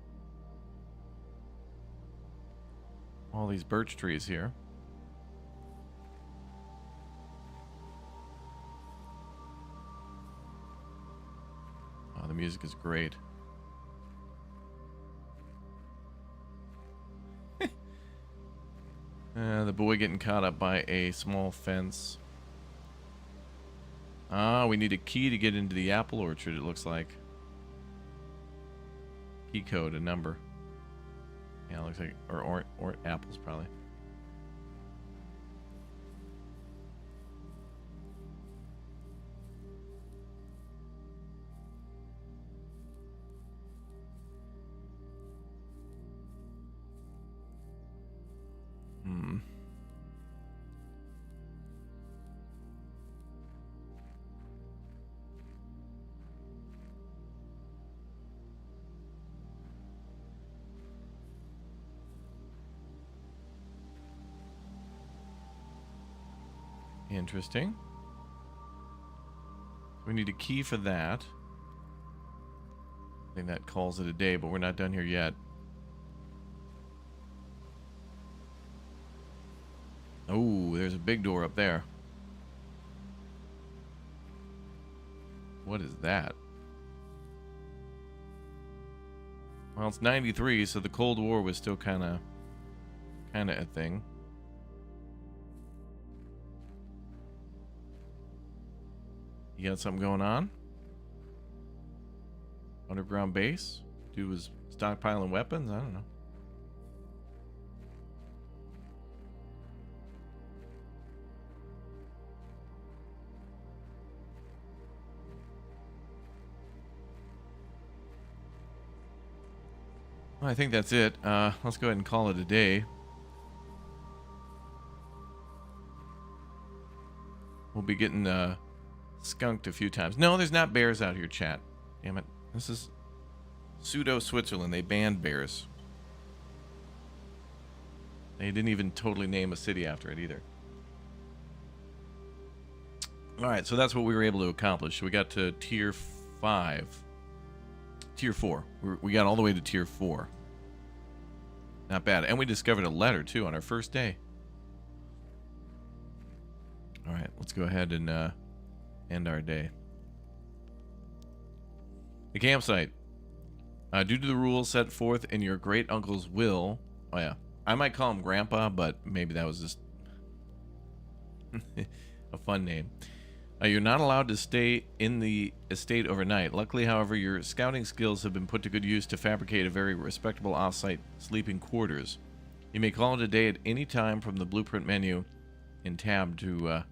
S1: All these birch trees here. Oh, the music is great. The boy getting caught up by a small fence. Ah, we need a key to get into the apple orchard, it looks like. Key code, a number. Yeah, it looks like, or apples probably. Interesting. We need a key for that. I think that calls it a day, but we're not done here yet. Oh, there's a big door up there. What is that? Well, it's 93, so the Cold War was still kind of a thing. You got something going on? Underground base? Dude was stockpiling weapons? I don't know. Well, I think that's it. Let's go ahead and call it a day. We'll be getting skunked a few times. No, there's not bears out here, chat. Damn it. This is pseudo Switzerland. They banned bears. They didn't even totally name a city after it either. Alright, so that's what we were able to accomplish. We got to tier 5. Tier 4. We got all the way to tier 4. Not bad. And we discovered a letter, too, on our first day. Alright, let's go ahead and end our day. The campsite. Due to the rules set forth in your great uncle's will. Oh yeah, I might call him Grandpa, but maybe that was just a fun name. You're not allowed to stay in the estate overnight. Luckily, however, your scouting skills have been put to good use to fabricate a very respectable off-site sleeping quarters. You may call it a day at any time from the blueprint menu in tab to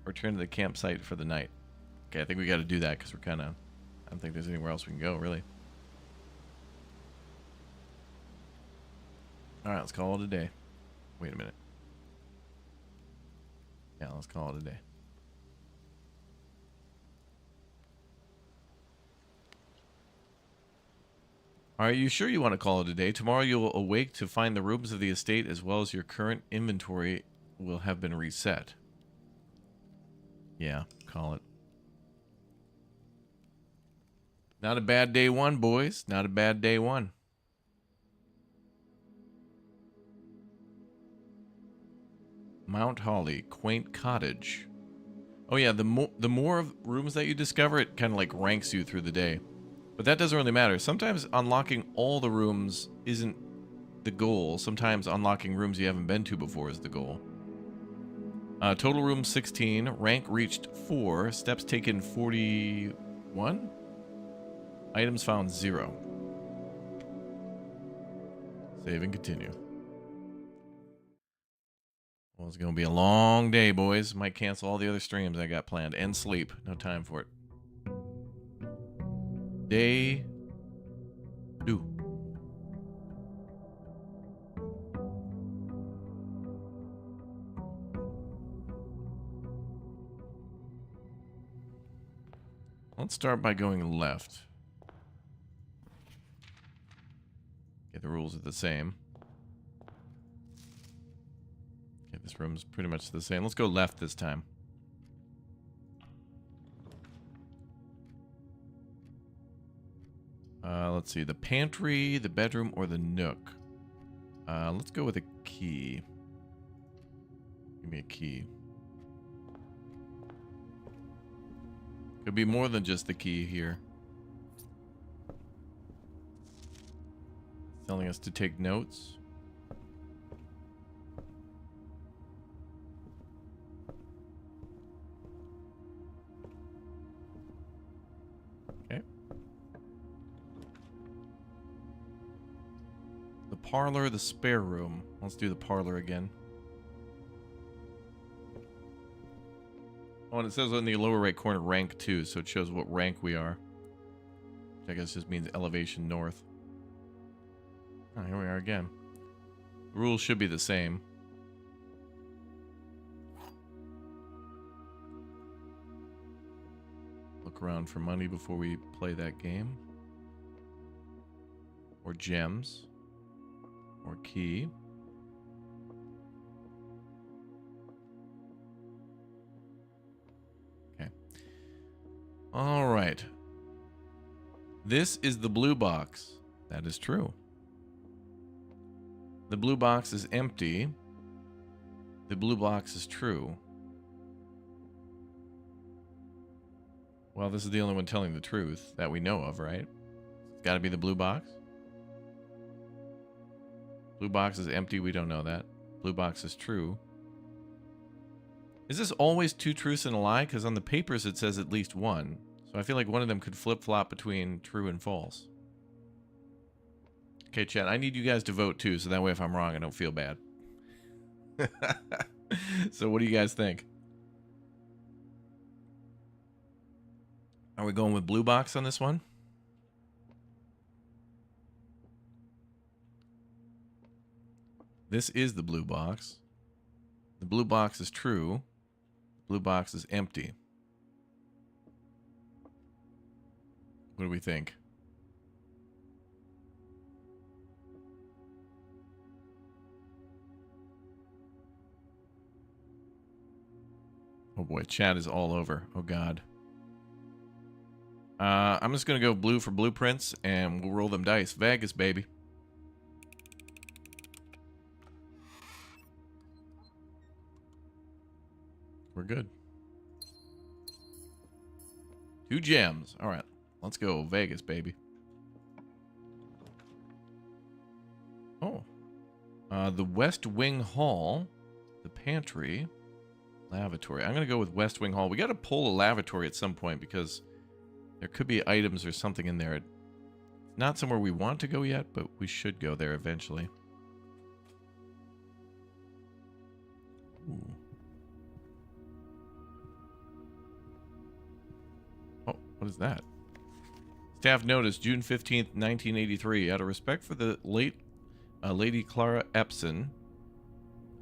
S1: return to the campsite for the night. Okay, I think we got to do that because we're kind of... I don't think there's anywhere else we can go, really. Alright, let's call it a day. Wait a minute. Yeah, let's call it a day. Are you sure you want to call it a day? Tomorrow you'll awake to find the rooms of the estate as well as your current inventory will have been reset. Yeah, call it. Not a bad day one, boys. Not a bad day one. Mount Holly, quaint cottage. Oh yeah, the more rooms that you discover, it kind of like ranks you through the day. But that doesn't really matter. Sometimes unlocking all the rooms isn't the goal. Sometimes unlocking rooms you haven't been to before is the goal. Total room 16, rank reached 4, steps taken 41, items found 0. Save and continue. Well, it's going to be a long day, boys. Might cancel all the other streams I got planned. And sleep. No time for it. Day 2. Let's start by going left. Okay, the rules are the same. Okay, this room's pretty much the same. Let's go left this time. Let's see, the pantry, the bedroom, or the nook. Let's go with a key. Give me a key. Could be more than just the key here. Telling us to take notes. parlor, the spare room. Let's do the parlor again. Oh, and it says in the lower right corner rank 2, so it shows what rank we are. Which I guess just means elevation north. Oh, here we are again. The rules should be the same. Look around for money before we play that game. Or gems. Or key. Okay. All right. This is the blue box. That is true. The blue box is empty. The blue box is true. Well, this is the only one telling the truth that we know of, right? It's got to be the blue box. Blue box is empty. We don't know that. Blue box is true. Is this always two truths and a lie? Because on the papers it says at least one. So I feel like one of them could flip-flop between true and false. Okay, chat, I need you guys to vote too, so that way if I'm wrong, I don't feel bad. So what do you guys think? Are we going with blue box on this one? This is the blue box. The blue box is true. The blue box is empty. What do we think? Oh boy, chat is all over. Oh god. I'm just going to go blue for blueprints, and we'll roll them dice. Vegas, baby. We're good. 2 gems. All right, let's go. Vegas, baby. Oh. The West Wing Hall, the pantry, lavatory. I'm going to go with West Wing Hall. We got to pull a lavatory at some point because there could be items or something in there. It's not somewhere we want to go yet, but we should go there eventually. Ooh. Oh, what is that? Staff notice, June 15th, 1983. Out of respect for the late Lady Clara Epson,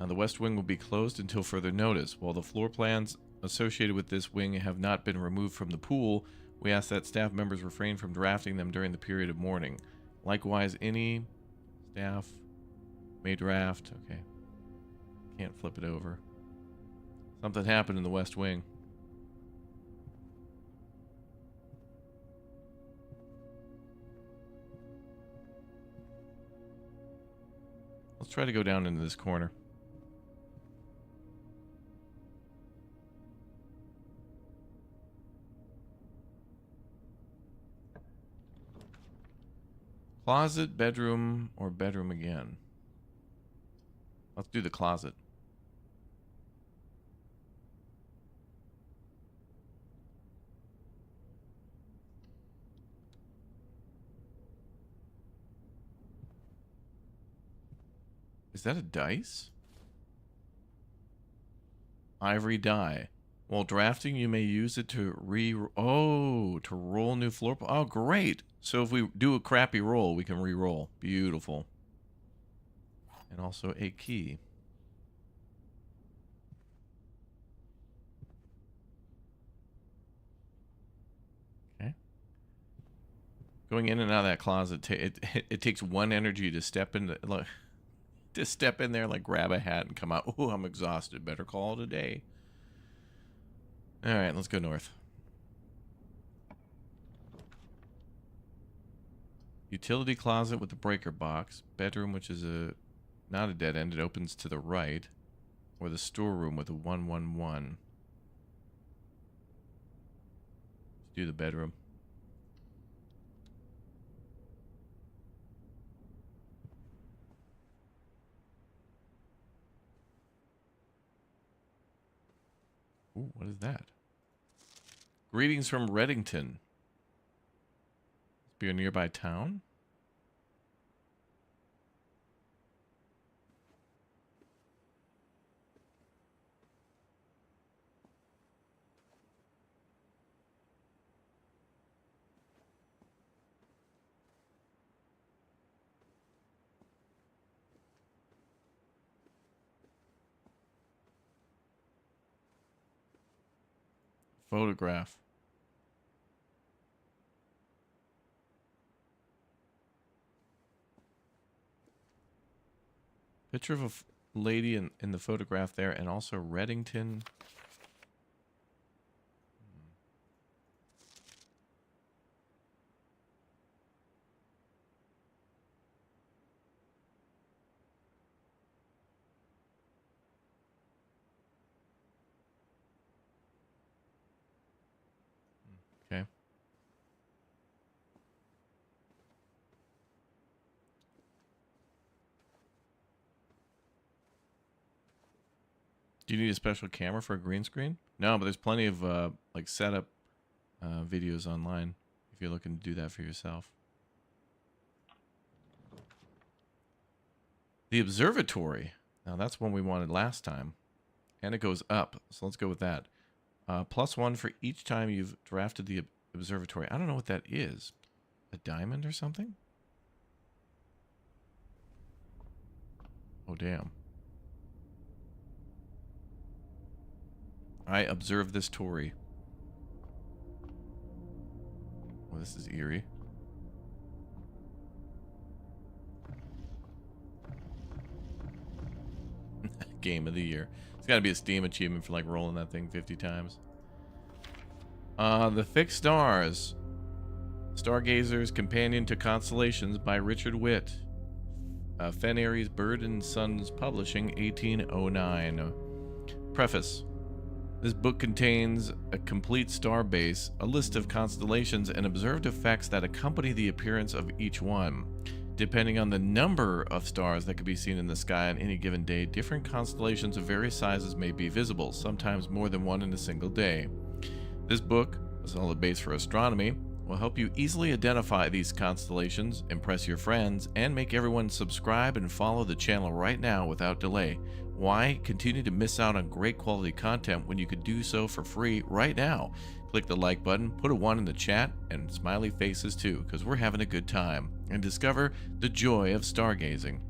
S1: the West Wing will be closed until further notice. While the floor plans associated with this wing have not been removed from the pool, we ask that staff members refrain from drafting them during the period of mourning. Likewise, any staff may draft. Okay. Can't flip it over. Something happened in the West Wing. Let's try to go down into this corner. Closet, bedroom, or bedroom again? Let's do the closet. Is that a dice? Ivory die. While drafting, you may use it to to roll new floor. Oh, great. So if we do a crappy roll, we can re-roll. Beautiful. And also a key. Okay. Going in and out of that closet, it takes 1 energy to step into, like, to step in there, like grab a hat and come out. Oh, I'm exhausted. Better call it a day. All right, let's go north. Utility closet with the breaker box. Bedroom, which is not a dead end. It opens to the right. Or the storeroom with a 111. Let's do the bedroom. Ooh, what is that? Greetings from Reddington. Must be a nearby town. Photograph. Picture of a lady in the photograph there, and also Reddington. Okay. Do you need a special camera for a green screen? No, but there's plenty of like setup videos online if you're looking to do that for yourself. The Observatory. Now that's one we wanted last time, and it goes up. So let's go with that. +1 for each time you've drafted the Observatory. I don't know what that is. A diamond or something? Oh, damn. I observe this Tory. Well, this is eerie. Game of the year. It's got to be a Steam achievement for like rolling that thing 50 times. The Fixed Stars. Stargazer's Companion to Constellations by Richard Witt. Fennery's Bird and Sons Publishing, 1809. Preface. This book contains a complete star base, a list of constellations, and observed effects that accompany the appearance of each one. Depending on the number of stars that can be seen in the sky on any given day, different constellations of various sizes may be visible, sometimes more than one in a single day. This book, a solid base for astronomy, will help you easily identify these constellations, impress your friends, and make everyone subscribe and follow the channel right now without delay. Why continue to miss out on great quality content when you could do so for free right now? Click the like button, put a 1 in the chat, and smiley faces too, because we're having a good time. And discover the joy of stargazing.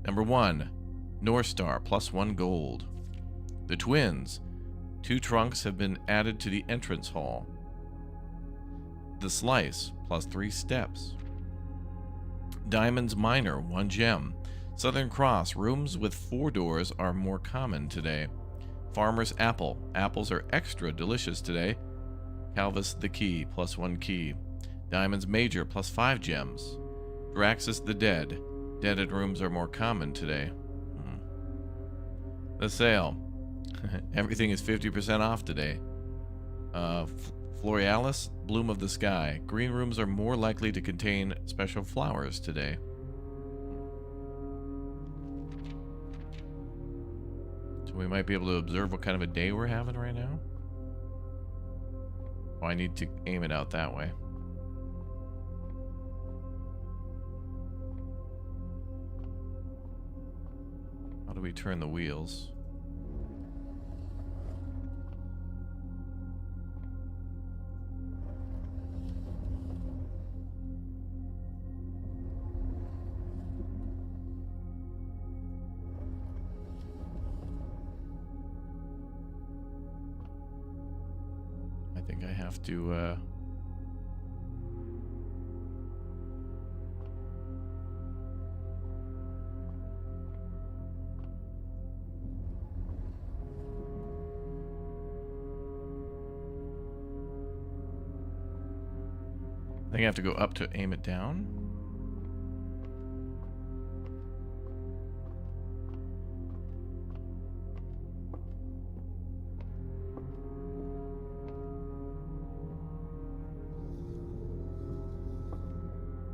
S1: Number 1, North Star, +1 gold. The Twins. 2 trunks have been added to the entrance hall. The Slice, +3 steps. Diamonds Minor, 1 gem. Southern Cross, rooms with 4 doors are more common today. Farmer's Apple, apples are extra delicious today. Calvis the Key, +1 key. Diamonds Major, +5 gems. Draxus the Dead, deaded rooms are more common today. The Sale, everything is 50% off today. Florealis, Bloom of the Sky, green rooms are more likely to contain special flowers today. So we might be able to observe what kind of a day we're having right now. Oh, I need to aim it out that way. How do we turn the wheels? I think I have to, I think I have to go up to aim it down.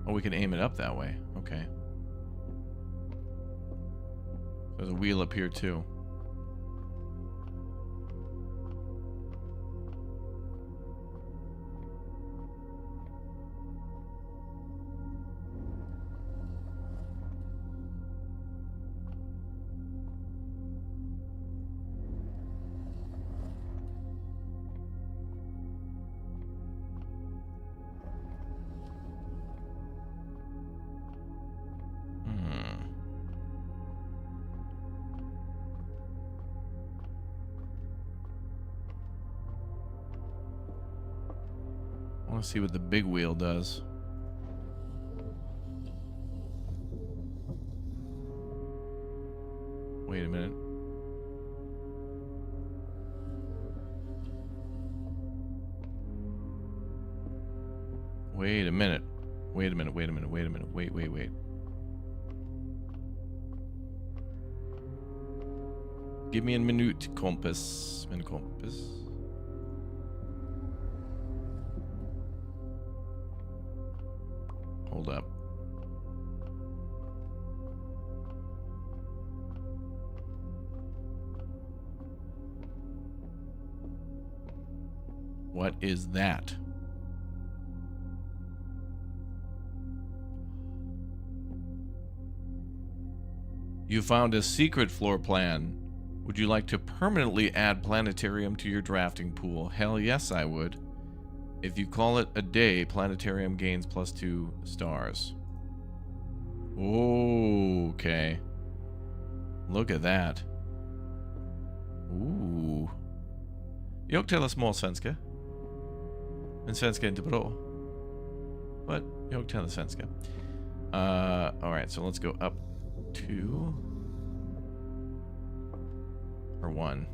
S1: Oh, we can aim it up that way. Okay. There's a wheel up here too. want to see what the big wheel does. Wait a minute. Wait a minute. Wait a minute. Wait a minute. Wait a minute. Wait, wait, wait. Give me a minute, compass. Min compass. Hold up. What is that? You found a secret floor plan. Would you like to permanently add Planetarium to your drafting pool? Hell yes, I would. If you call it a day, Planetarium gains +2 stars. Okay. Look at that. Ooh. Jag talar småsvenska. Men svenska är inte bra. But jag talar svenska. Alright, so let's go up 2. Or 1.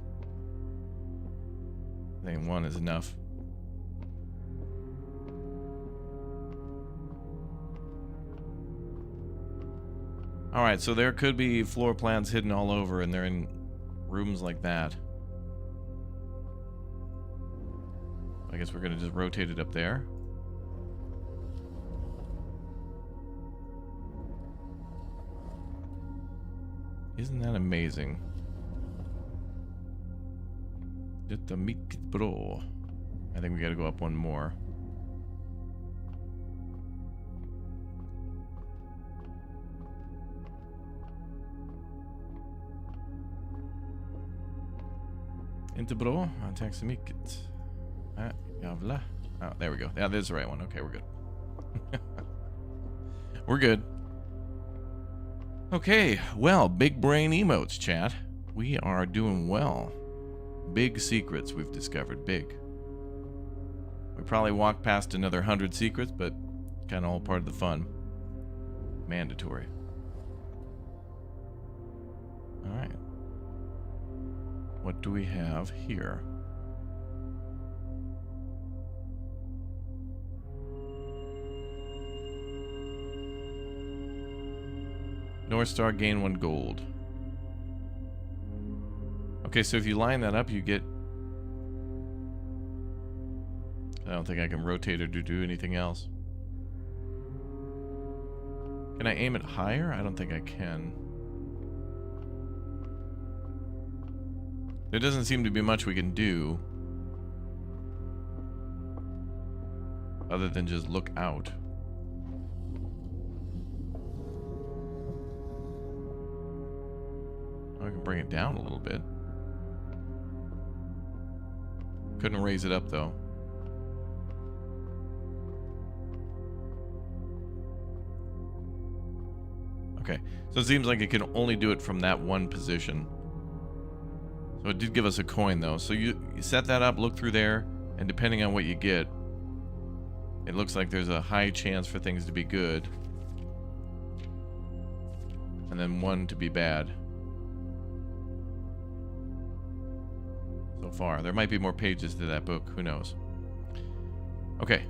S1: I think 1 is enough. Alright, so there could be floor plans hidden all over, and they're in rooms like that. I guess we're going to just rotate it up there. Isn't that amazing? Detta mycket bra. I think we got to go up one more. Inte bra. Tack så mycket. Jävla. Oh, there we go. Yeah, this is the right one. Okay, we're good. We're good. Okay, well, big brain emotes, chat. We are doing well. Big secrets we've discovered. Big. We probably walked past another 100 secrets, but kind of all part of the fun. Mandatory. Alright. What do we have here? North Star gain 1 gold. Okay, so if you line that up, you get... I don't think I can rotate it or do anything else. Can I aim it higher? I don't think I can. There doesn't seem to be much we can do other than just look out. I can bring it down a little bit. Couldn't raise it up though. Okay, so it seems like it can only do it from that one position. So it did give us a coin though. So you set that up, look through there, and depending on what you get, it looks like there's a high chance for things to be good. And then 1 to be bad. So far. There might be more pages to that book. Who knows? Okay.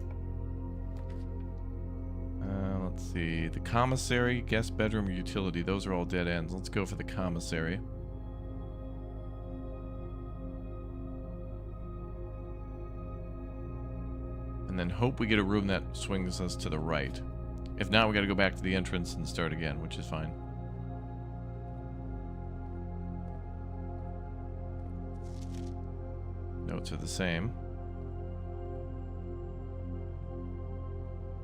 S1: Let's see. The commissary, guest bedroom, utility. Those are all dead ends. Let's go for the commissary. And then hope we get a room that swings us to the right. If not, we got to go back to the entrance and start again, which is fine. Notes are the same.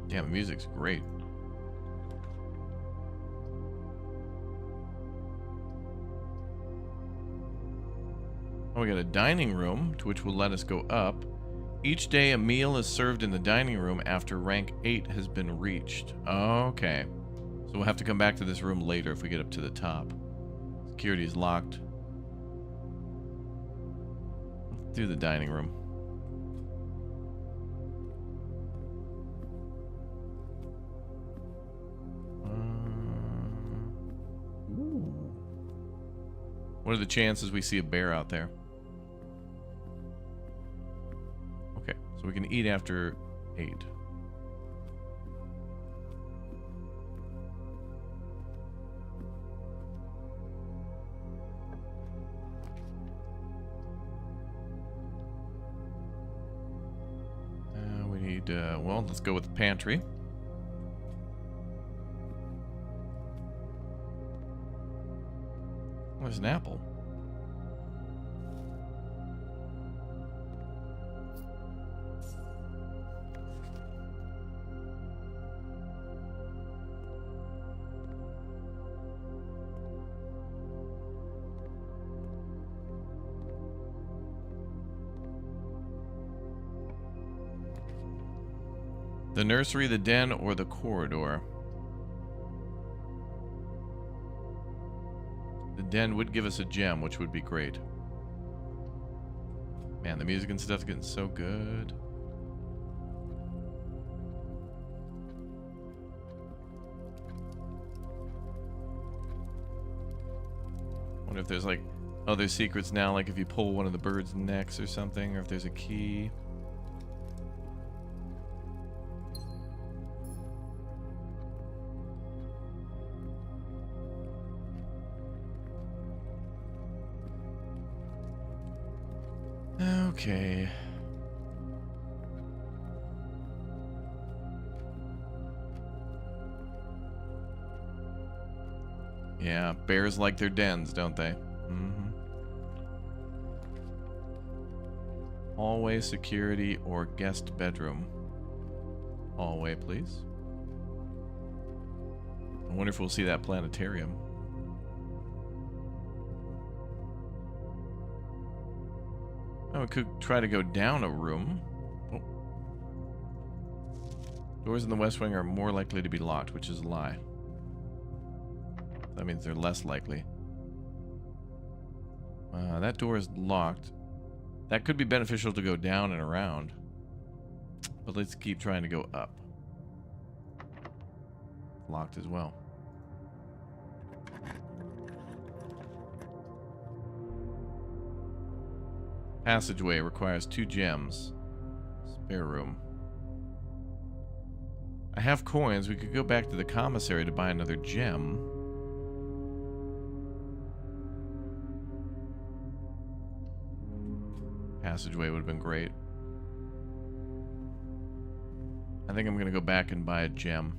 S1: Yeah, the music's great. Oh, we got a dining room, to which will let us go up. Each day a meal is served in the dining room after rank 8 has been reached. Okay. So we'll have to come back to this room later if we get up to the top. Security is locked. Let's do the dining room. What are the chances we see a bear out there? Okay, so we can eat after 8. We need, well, let's go with the pantry. There's an apple. The nursery, the den, or the corridor? The den would give us a gem, which would be great. Man, the music and stuff's getting so good. Wonder if there's like other secrets now, like if you pull one of the birds' necks or something, or if there's a key. Okay. Yeah, bears like their dens, don't they? Mm-hmm. Hallway, security, or guest bedroom. Hallway, please. I wonder if we'll see that planetarium. Oh, we could try to go down a room. Oh. Doors in the west wing are more likely to be locked, which is a lie. That means they're less likely. That door is locked. That could be beneficial to go down and around. But let's keep trying to go up. Locked as well. Passageway requires 2 gems. Spare room. I have coins. We could go back to the commissary to buy another gem. Passageway would have been great. I think I'm going to go back and buy a gem.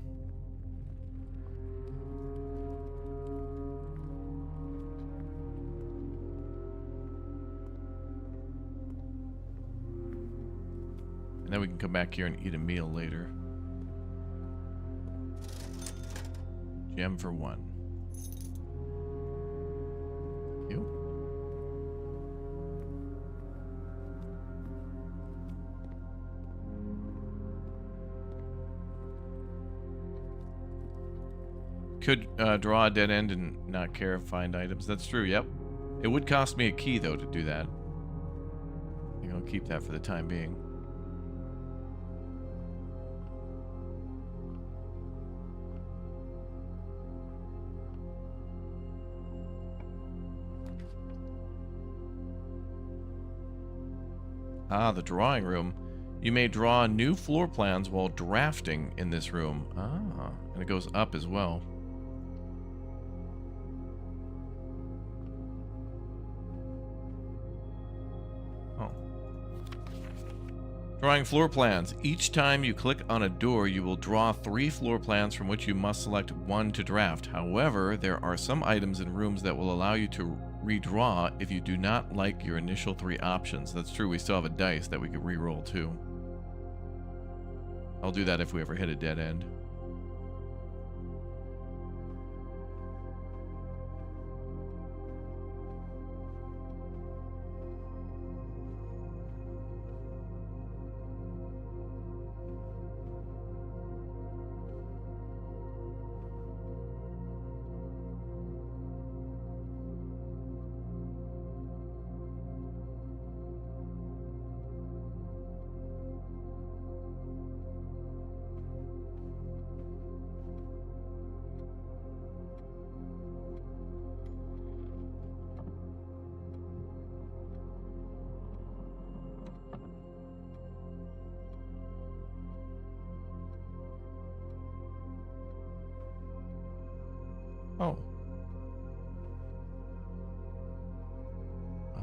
S1: And then we can come back here and eat a meal later. Gem for 1. Thank you. Could draw a dead end and not care if find items. That's true, yep. It would cost me a key, though, to do that. I think I'll keep that for the time being. Ah, the drawing room. You may draw new floor plans while drafting in this room. Ah, and it goes up as well. Oh. Drawing floor plans. Each time you click on a door, you will draw 3 floor plans from which you must select 1 to draft. However, there are some items in rooms that will allow you to redraw if you do not like your initial 3 options. That's true, we still have a dice that we could re-roll too. I'll do that if we ever hit a dead end.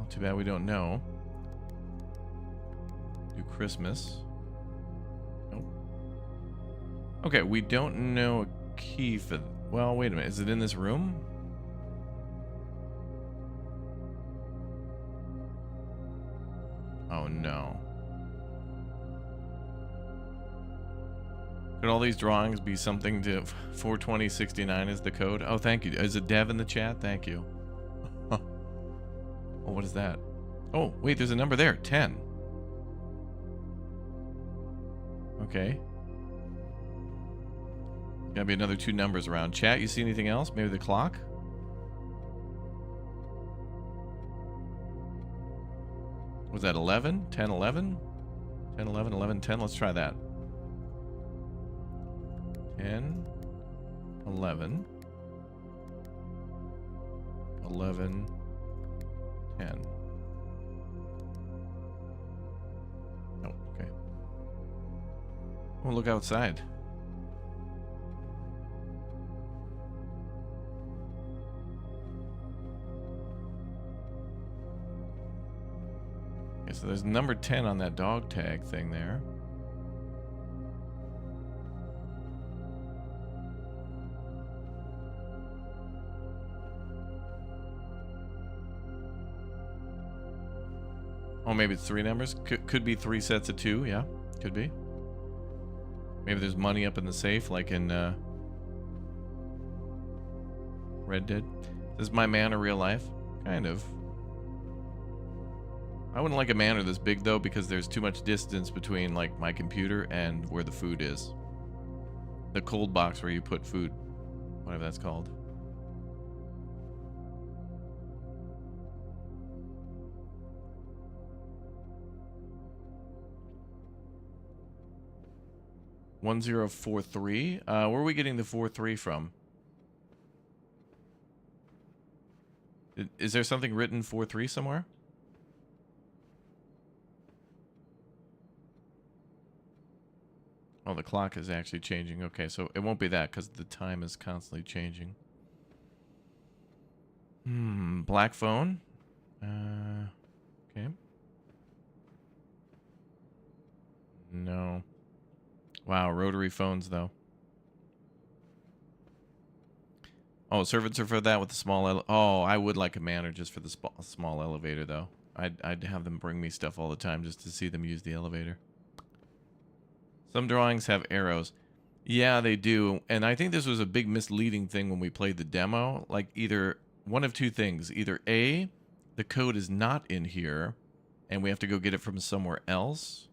S1: Too bad we don't know. Do Christmas. Nope. Okay, we don't know a key for... Well, wait a minute. Is it in this room? Oh, no. Could all these drawings be something to 42069 is the code? Oh, thank you. Is it Dev in the chat? Thank you. Oh, what is that? Oh, wait, there's a number there. 10. Okay. Gotta be another 2 numbers around. Chat, you see anything else? Maybe the clock? Was that 11? 10, 11? 10, 11, 11, 10. Let's try that. 10, 11, 11, 10. Oh, okay. We'll look outside. Okay, so there's number 10 on that dog tag thing there. Oh, maybe it's 3 numbers. Could be 3 sets of 2. Yeah, could be. Maybe there's money up in the safe, like in Red Dead. Is my Manor real life? Kind of. I wouldn't like a Manor this big though, because there's too much distance between like my computer and where the food is. The cold box where you put food, whatever that's called. $1043. Where are we getting the 43 from? Is there something written 43 somewhere? Oh, the clock is actually changing. Okay, so it won't be that because the time is constantly changing. Black phone. Okay. No. Wow, rotary phones though. Oh, servants are for that with the small oh, I would like a Manor just for the small elevator though. I'd have them bring me stuff all the time just to see them use the elevator. Some drawings have arrows. Yeah, they do. And I think this was a big misleading thing when we played the demo. Like either one of 2 things. Either A, the code is not in here and we have to go get it from somewhere else.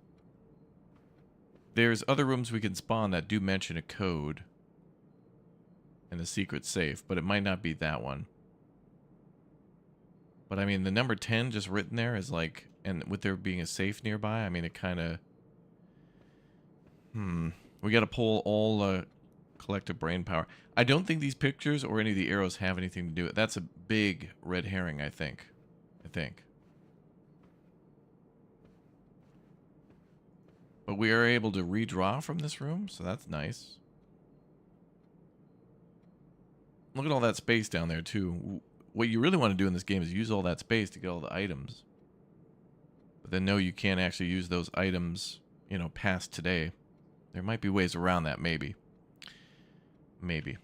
S1: There's other rooms we can spawn that do mention a code and a secret safe, but it might not be that one. But I mean, the number 10 just written there is like, and with there being a safe nearby, I mean, it kind of... We got to pull all collective brain power. I don't think these pictures or any of the arrows have anything to do with it. That's a big red herring, I think. But we are able to redraw from this room, so that's nice. Look at all that space down there, too. What you really want to do in this game is use all that space to get all the items. But then, no, you can't actually use those items, you know, past today. There might be ways around that, maybe. Maybe.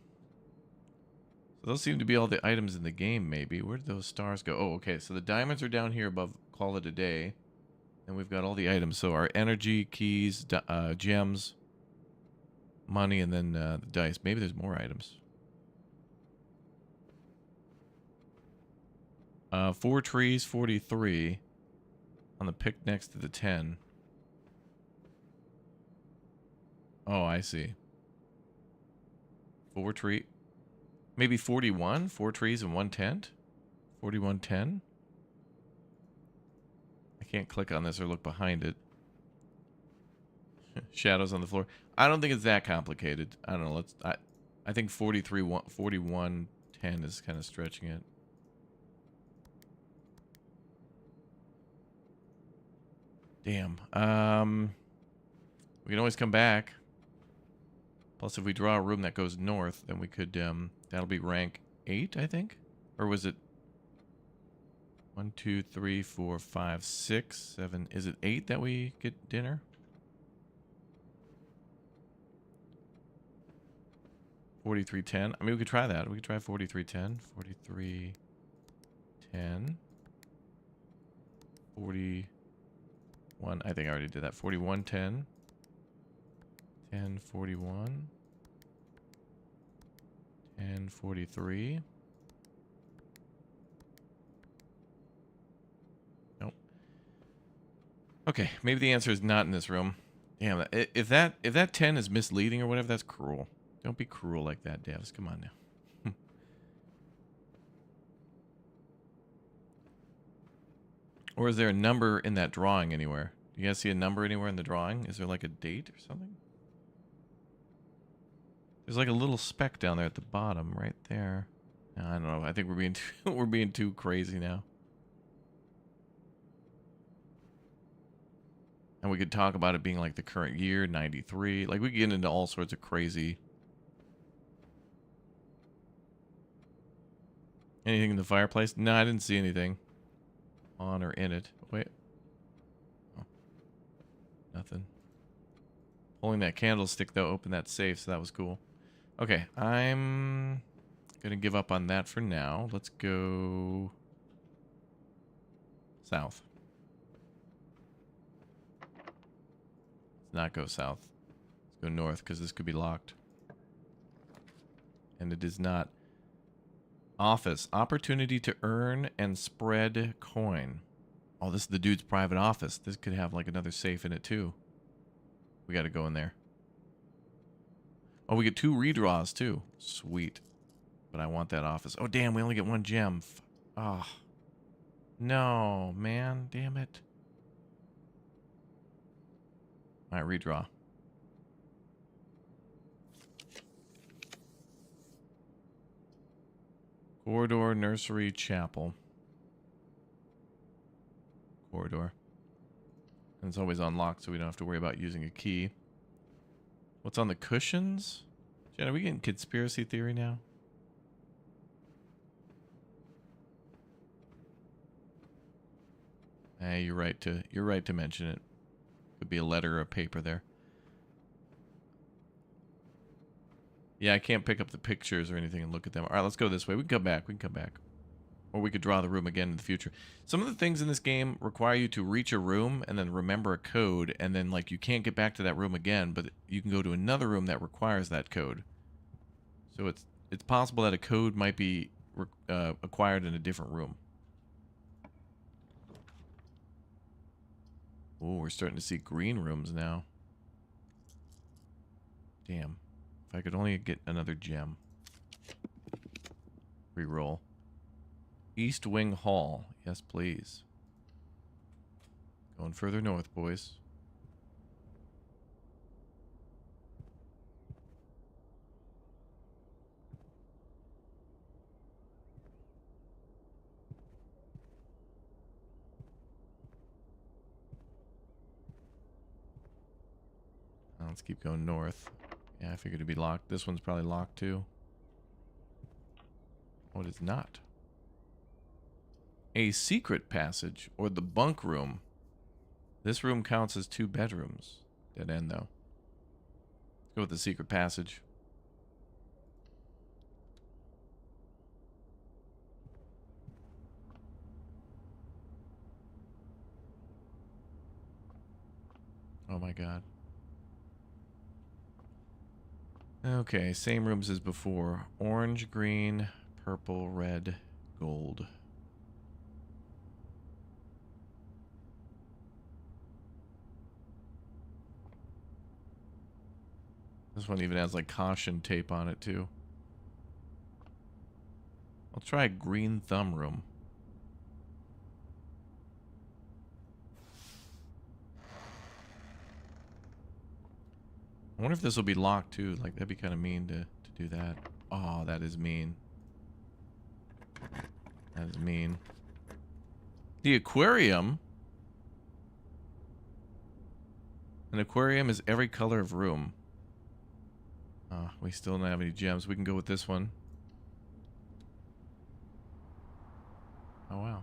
S1: So those seem to be all the items in the game, maybe. Where did those stars go? Oh, okay, so the diamonds are down here above Call It a Day. And we've got all the items. So our energy, keys, gems, money, and then the dice. Maybe there's more items. 4 trees, 43. On the pick next to the 10. Oh, I see. 4 tree. Maybe 41? 4 trees and 1 tent? 4110? I can't click on this or look behind it. Shadows on the floor. I don't think it's that complicated. I don't know. I think 4110 is kind of stretching it. Damn. We can always come back. Plus, if we draw a room that goes north, then we could, that'll be rank 8, I think? Or was it... 1, 2, 3, 4, 5, 6, 7. Is it 8 that we get dinner? $43.10. I mean, we could try that. We could try $43.10. $43.10. 41. I think I already did that. $41.10. 10.41. 10.43. Nope. Okay, maybe the answer is not in this room. Damn, if that 10 is misleading or whatever, that's cruel. Don't be cruel like that, Devs. Come on now. Or is there a number in that drawing anywhere? Do you guys see a number anywhere in the drawing? Is there like a date or something? There's like a little speck down there at the bottom, right there. No, I don't know. I think we're being we're being too crazy now. And we could talk about it being like the current year, 93. Like we could get into all sorts of crazy. Anything in the fireplace? No, I didn't see anything on or in it. Wait. Oh. Nothing. Pulling that candlestick, though, opened that safe, so that was cool. Okay, I'm going to give up on that for now. Let's go south. Let's not go south. Let's go north, because this could be locked. And it is not. Office. Opportunity to earn and spread coin. Oh, this is the dude's private office. This could have like another safe in it too. We got to go in there. Oh, we get 2 redraws too. Sweet. But I want that office. Oh, damn. We only get 1 gem. Oh. No, man. Damn it. All right, redraw. Corridor, nursery, chapel. Corridor. And it's always unlocked, so we don't have to worry about using a key. What's on the cushions? Jen, are we getting conspiracy theory now? Hey, you're right to mention it. Could be a letter or a paper there. Yeah, I can't pick up the pictures or anything and look at them. All right, let's go this way. We can come back. We can come back. Or we could draw the room again in the future. Some of the things in this game require you to reach a room and then remember a code, and then like you can't get back to that room again, but you can go to another room that requires that code. So it's possible that a code might be acquired in a different room. Oh, we're starting to see green rooms now. Damn. If I could only get another gem. Reroll. East Wing Hall. Yes, please. Going further north, boys. Let's keep going north. Yeah, I figured it'd be locked. This one's probably locked too. Oh, it is not. A secret passage, or the bunk room. This room counts as 2 bedrooms. Dead end, though. Let's go with the secret passage. Oh my god. Okay, same rooms as before. Orange, green, purple, red, gold. This one even has like caution tape on it too. I'll try green thumb room. I wonder if this will be locked too. Like that'd be kind of mean to do that. Oh, that is mean. That is mean. The aquarium. An aquarium is every color of room. We still don't have any gems. We can go with this one. Oh, wow.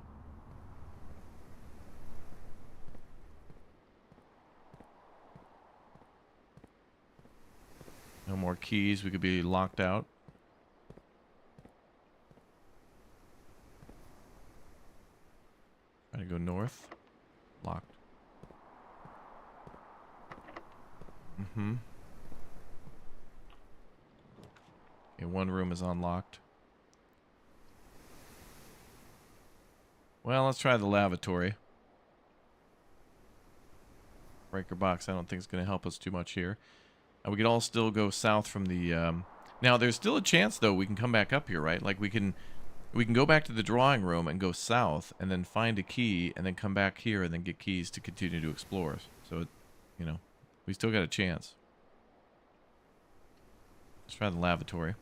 S1: keys. We could be locked out. Trying to go north. Locked. Mm-hmm. Okay, one room is unlocked. Well, let's try the lavatory. Breaker box, I don't think is going to help us too much here. We could all still go south from the... Now, there's still a chance, though, we can come back up here, right? Like, we can go back to the drawing room and go south, and then find a key, and then come back here, and then get keys to continue to explore. So, you know, we still got a chance. Let's try the lavatory.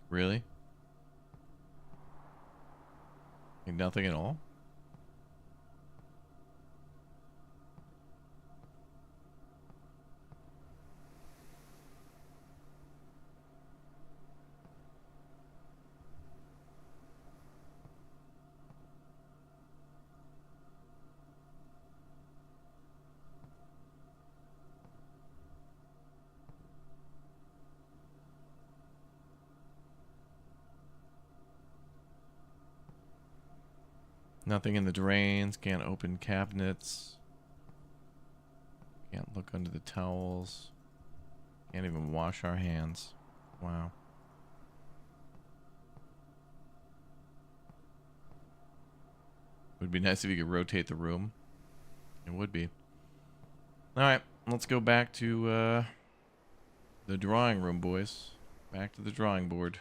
S1: Really? Like nothing at all? Nothing in the drains. Can't open cabinets. Can't look under the towels. Can't even wash our hands. Wow. Would be nice if you could rotate the room. It would be. Alright, let's go back to the drawing room, boys. Back to the drawing board.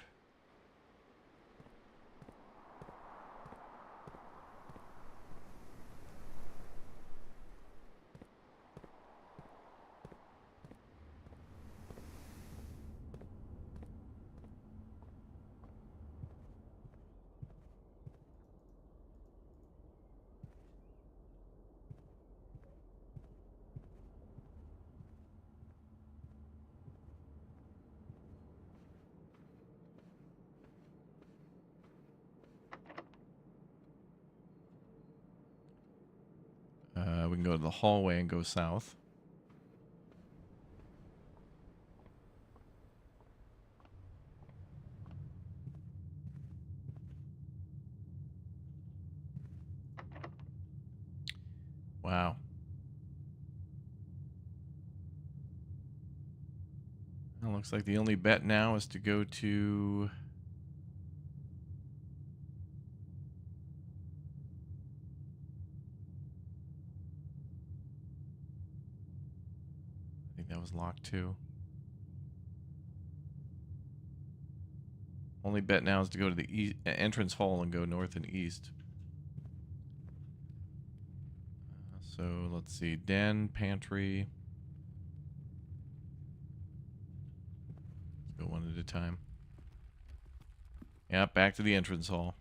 S1: We can go to the hallway and go south. Wow. Well, looks like the only bet now is to go to... I think that was locked too. Only bet now is to go to the entrance hall and go north and east. So let's see, den, pantry. Let's go one at a time. Yeah, back to the entrance hall.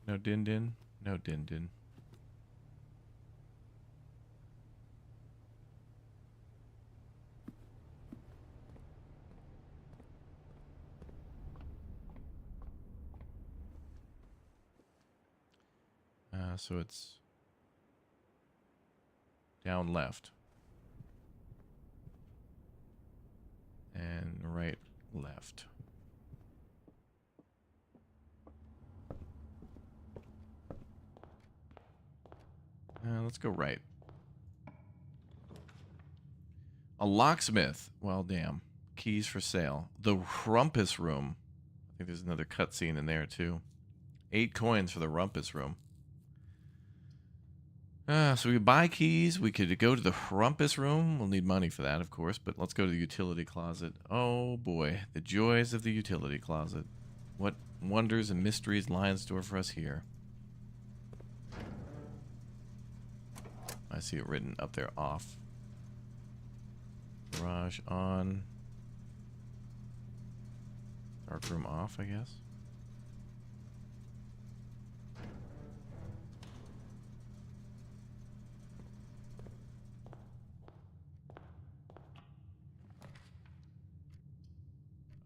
S1: No din-din, no din-din. So it's down left and right left. Let's go right. A locksmith. Well, damn. Keys for sale. The rumpus room. I think there's another cutscene in there too. 8 coins for the rumpus room. So we could buy keys. We could go to the rumpus room. We'll need money for that, of course. But let's go to the utility closet. Oh boy, the joys of the utility closet. What wonders and mysteries lie in store for us here. I see it written up there, off. Garage on. Darkroom off, I guess.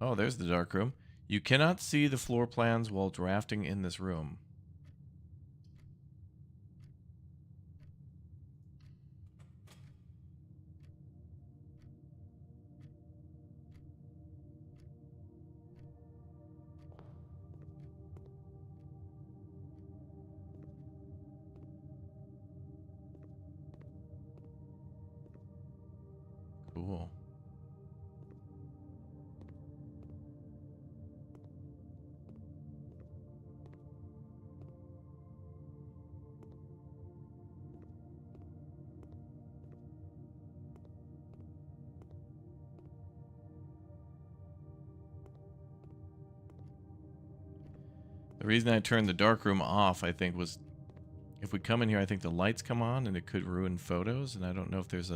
S1: Oh, there's the darkroom. You cannot see the floor plans while drafting in this room. Cool. The reason I turned the darkroom off, I think, was if we come in here, I think the lights come on and it could ruin photos, and I don't know if there's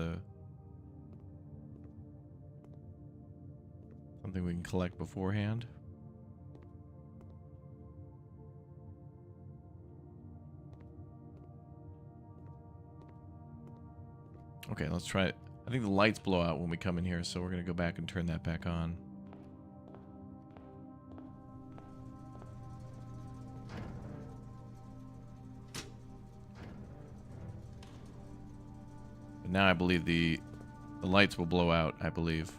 S1: something we can collect beforehand. Okay, let's try it. I think the lights blow out when we come in here, so we're going to go back and turn that back on. But now I believe the lights will blow out, I believe.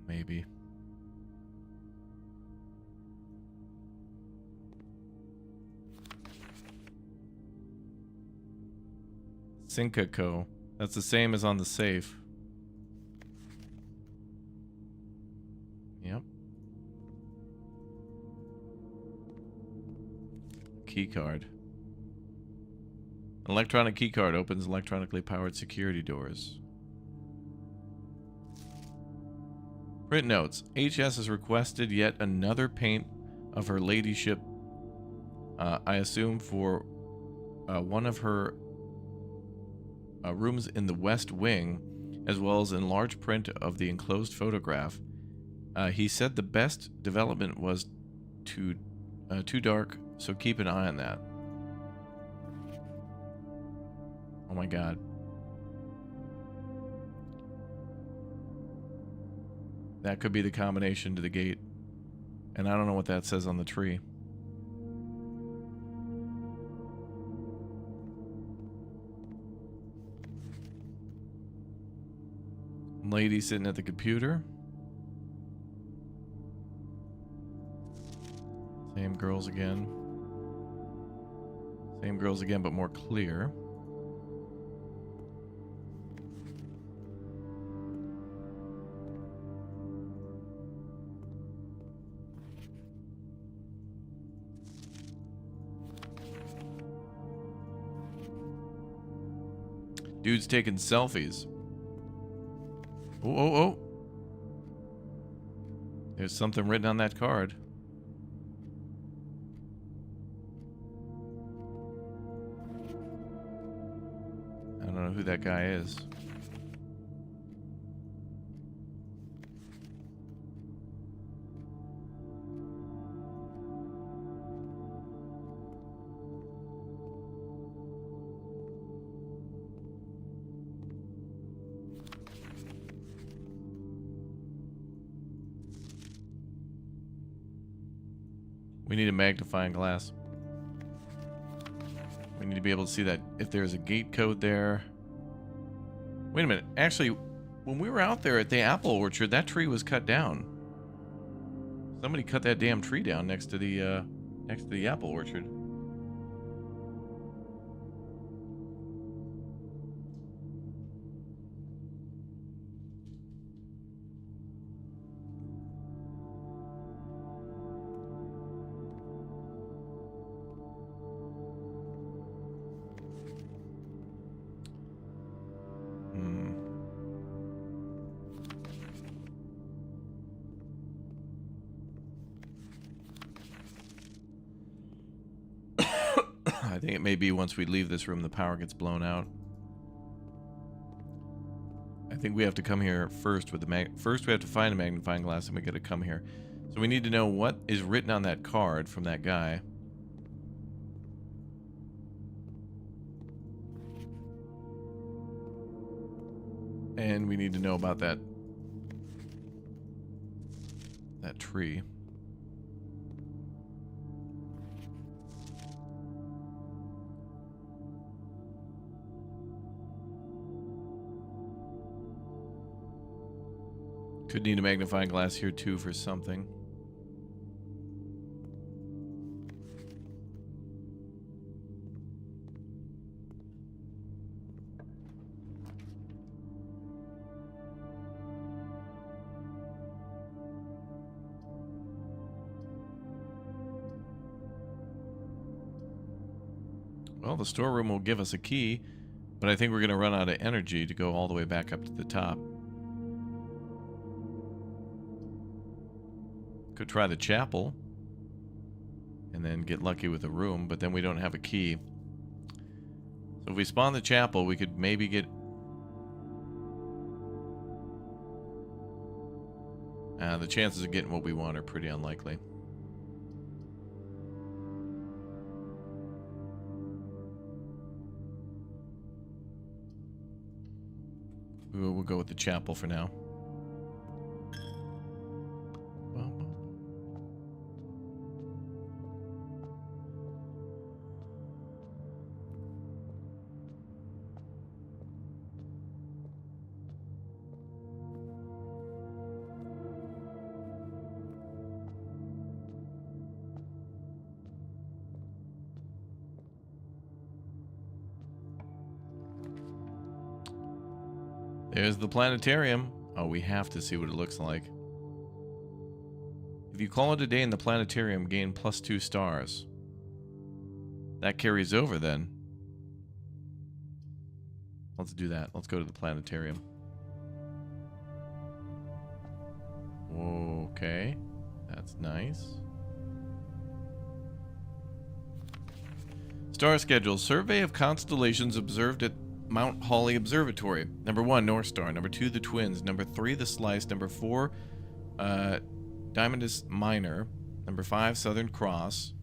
S1: Maybe. Synca Co. That's the same as on the safe. Yep. Keycard. An electronic keycard opens electronically powered security doors. Print notes. HS has requested yet another paint of her ladyship, I assume for one of her rooms in the West Wing, as well as in large print of the enclosed photograph. He said the best development was too dark, so keep an eye on that. Oh my god. That could be the combination to the gate. And I don't know what that says on the tree. Lady sitting at the computer. Same girls again. Same girls again, but more clear. Dude's taking selfies. Oh, oh, oh. There's something written on that card. I don't know who that guy is. We need a magnifying glass. We need to be able to see that if there's a gate code there. Wait a minute. Actually, when we were out there at the apple orchard, that tree was cut down. Somebody cut that damn tree down next to the apple orchard. think it may be once we leave this room, the power gets blown out. I think we have to come here first with the first we have to find a magnifying glass, and we got to come here. So we need to know what is written on that card from that guy. And we need to know about that tree. Could need a magnifying glass here too for something. Well, the storeroom will give us a key, but I think we're going to run out of energy to go all the way back up to the top. Could try the chapel and then get lucky with a room, but then we don't have a key. So if we spawn the chapel, we could maybe get... the chances of getting what we want are pretty unlikely. We'll go with the chapel for now. There's the planetarium. Oh, we have to see what it looks like. If you call it a day in the planetarium, gain +2 stars. That carries over then. Let's do that. Let's go to the planetarium. Okay. That's nice. Star schedule. Survey of constellations observed at Mount Holly Observatory. Number 1, North Star. Number 2, the Twins. Number 3, the Slice. Number 4, Diamondus Minor. Number 5, Southern Cross.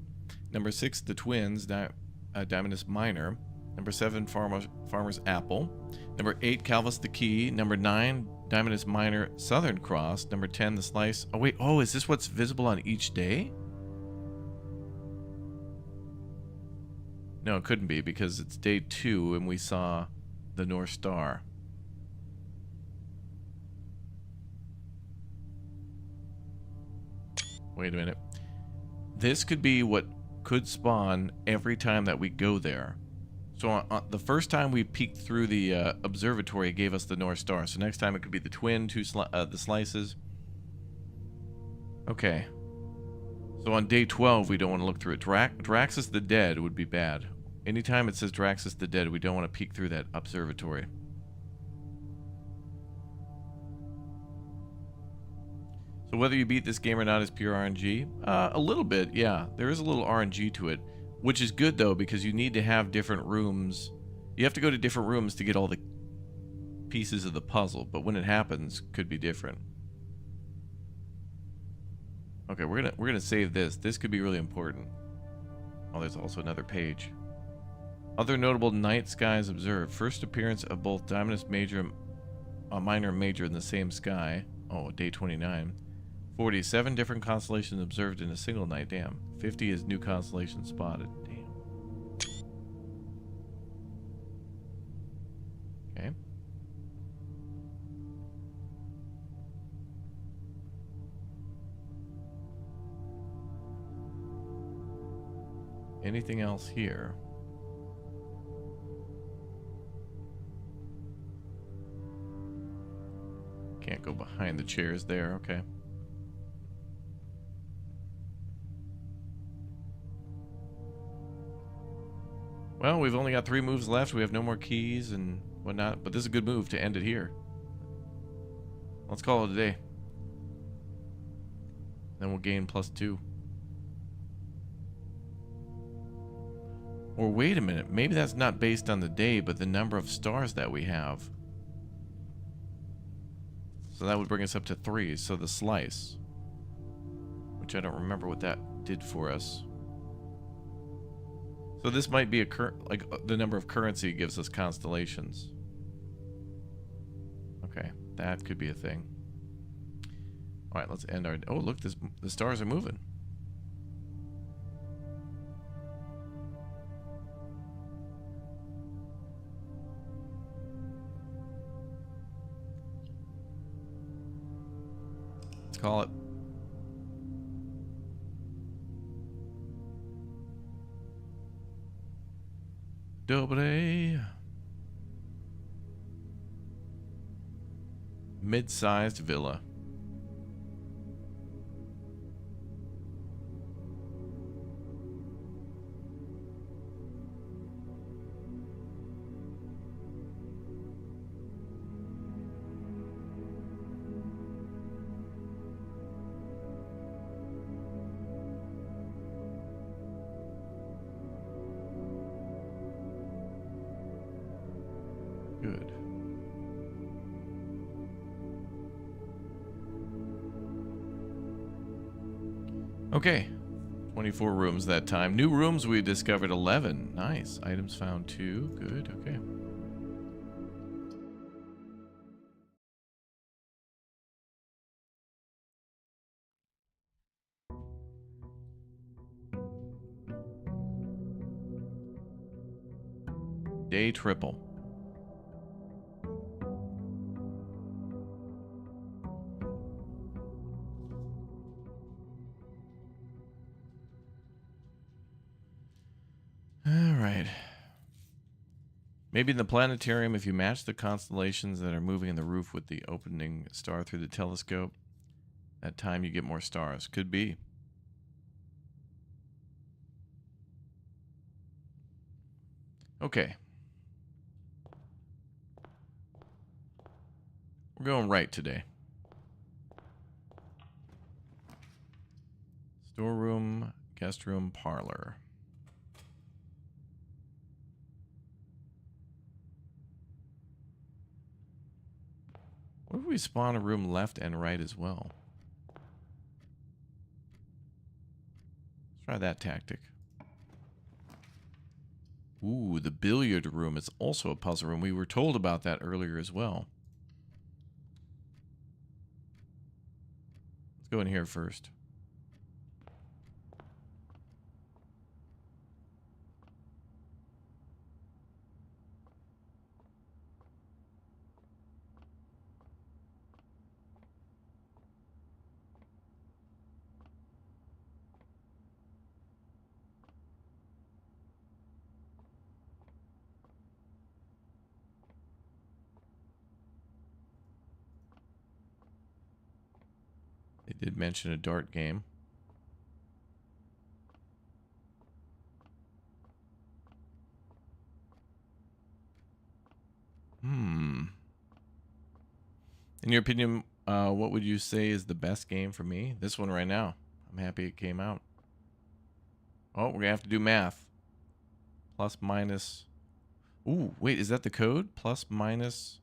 S1: Number 6, the Twins. Diamondus Minor. Number 7, Farmer's Apple. Number 8, Calvus the Key. Number 9, Diamondus Minor, Southern Cross. Number 10, the Slice. Oh wait, oh, is this what's visible on each day? No, it couldn't be because it's day 2 and we saw the North Star. Wait a minute. This could be what could spawn every time that we go there. So the first time we peeked through the observatory, it gave us the North Star. So next time it could be the Twin, the Slices. Okay. So on day 12, we don't want to look through it. Draxus the Dead would be bad. Anytime it says Draxus the Dead, we don't want to peek through that observatory. So whether you beat this game or not is pure RNG? A little bit, yeah. There is a little RNG to it. Which is good, though, because you need to have different rooms. You have to go to different rooms to get all the pieces of the puzzle. But when it happens, could be different. Okay, we're gonna save this. This could be really important. Oh, there's also another page. Other notable night skies observed. First appearance of both Diamondus Minor and Major in the same sky. Oh, day 29. 47 different constellations observed in a single night. Damn. 50 is new constellations spotted. Damn. Okay. Anything else here? Can't go behind the chairs there. Okay. Well, we've only got 3 moves left. We have no more keys and whatnot, but this is a good move to end it here. Let's call it a day. Then we'll gain +2. Or wait a minute, maybe that's not based on the day, but the number of stars that we have. So that would bring us up to 3. So the slice, which I don't remember what that did for us. So this might be like the number of currency gives us constellations. Okay, that could be a thing. All right, let's end our... Oh, look, the stars are moving. Let's call it. Dobre. Mid-sized villa. Good. Okay. 24 rooms that time. New rooms, we discovered 11. Nice. Items found 2. Good. Okay. Day triple. Alright. Maybe in the planetarium, if you match the constellations that are moving in the roof with the opening star through the telescope, that time you get more stars. Could be. Okay. We're going right today. Storeroom, guest room, parlor. What if we spawn a room left and right as well? Let's try that tactic. Ooh, the billiard room is also a puzzle room. We were told about that earlier as well. Let's go in here first. They did mention a dart game. In your opinion, what would you say is the best game for me? This one right now. I'm happy it came out. Oh, we're going to have to do math. Plus, minus. Ooh, wait, is that the code? Plus, minus,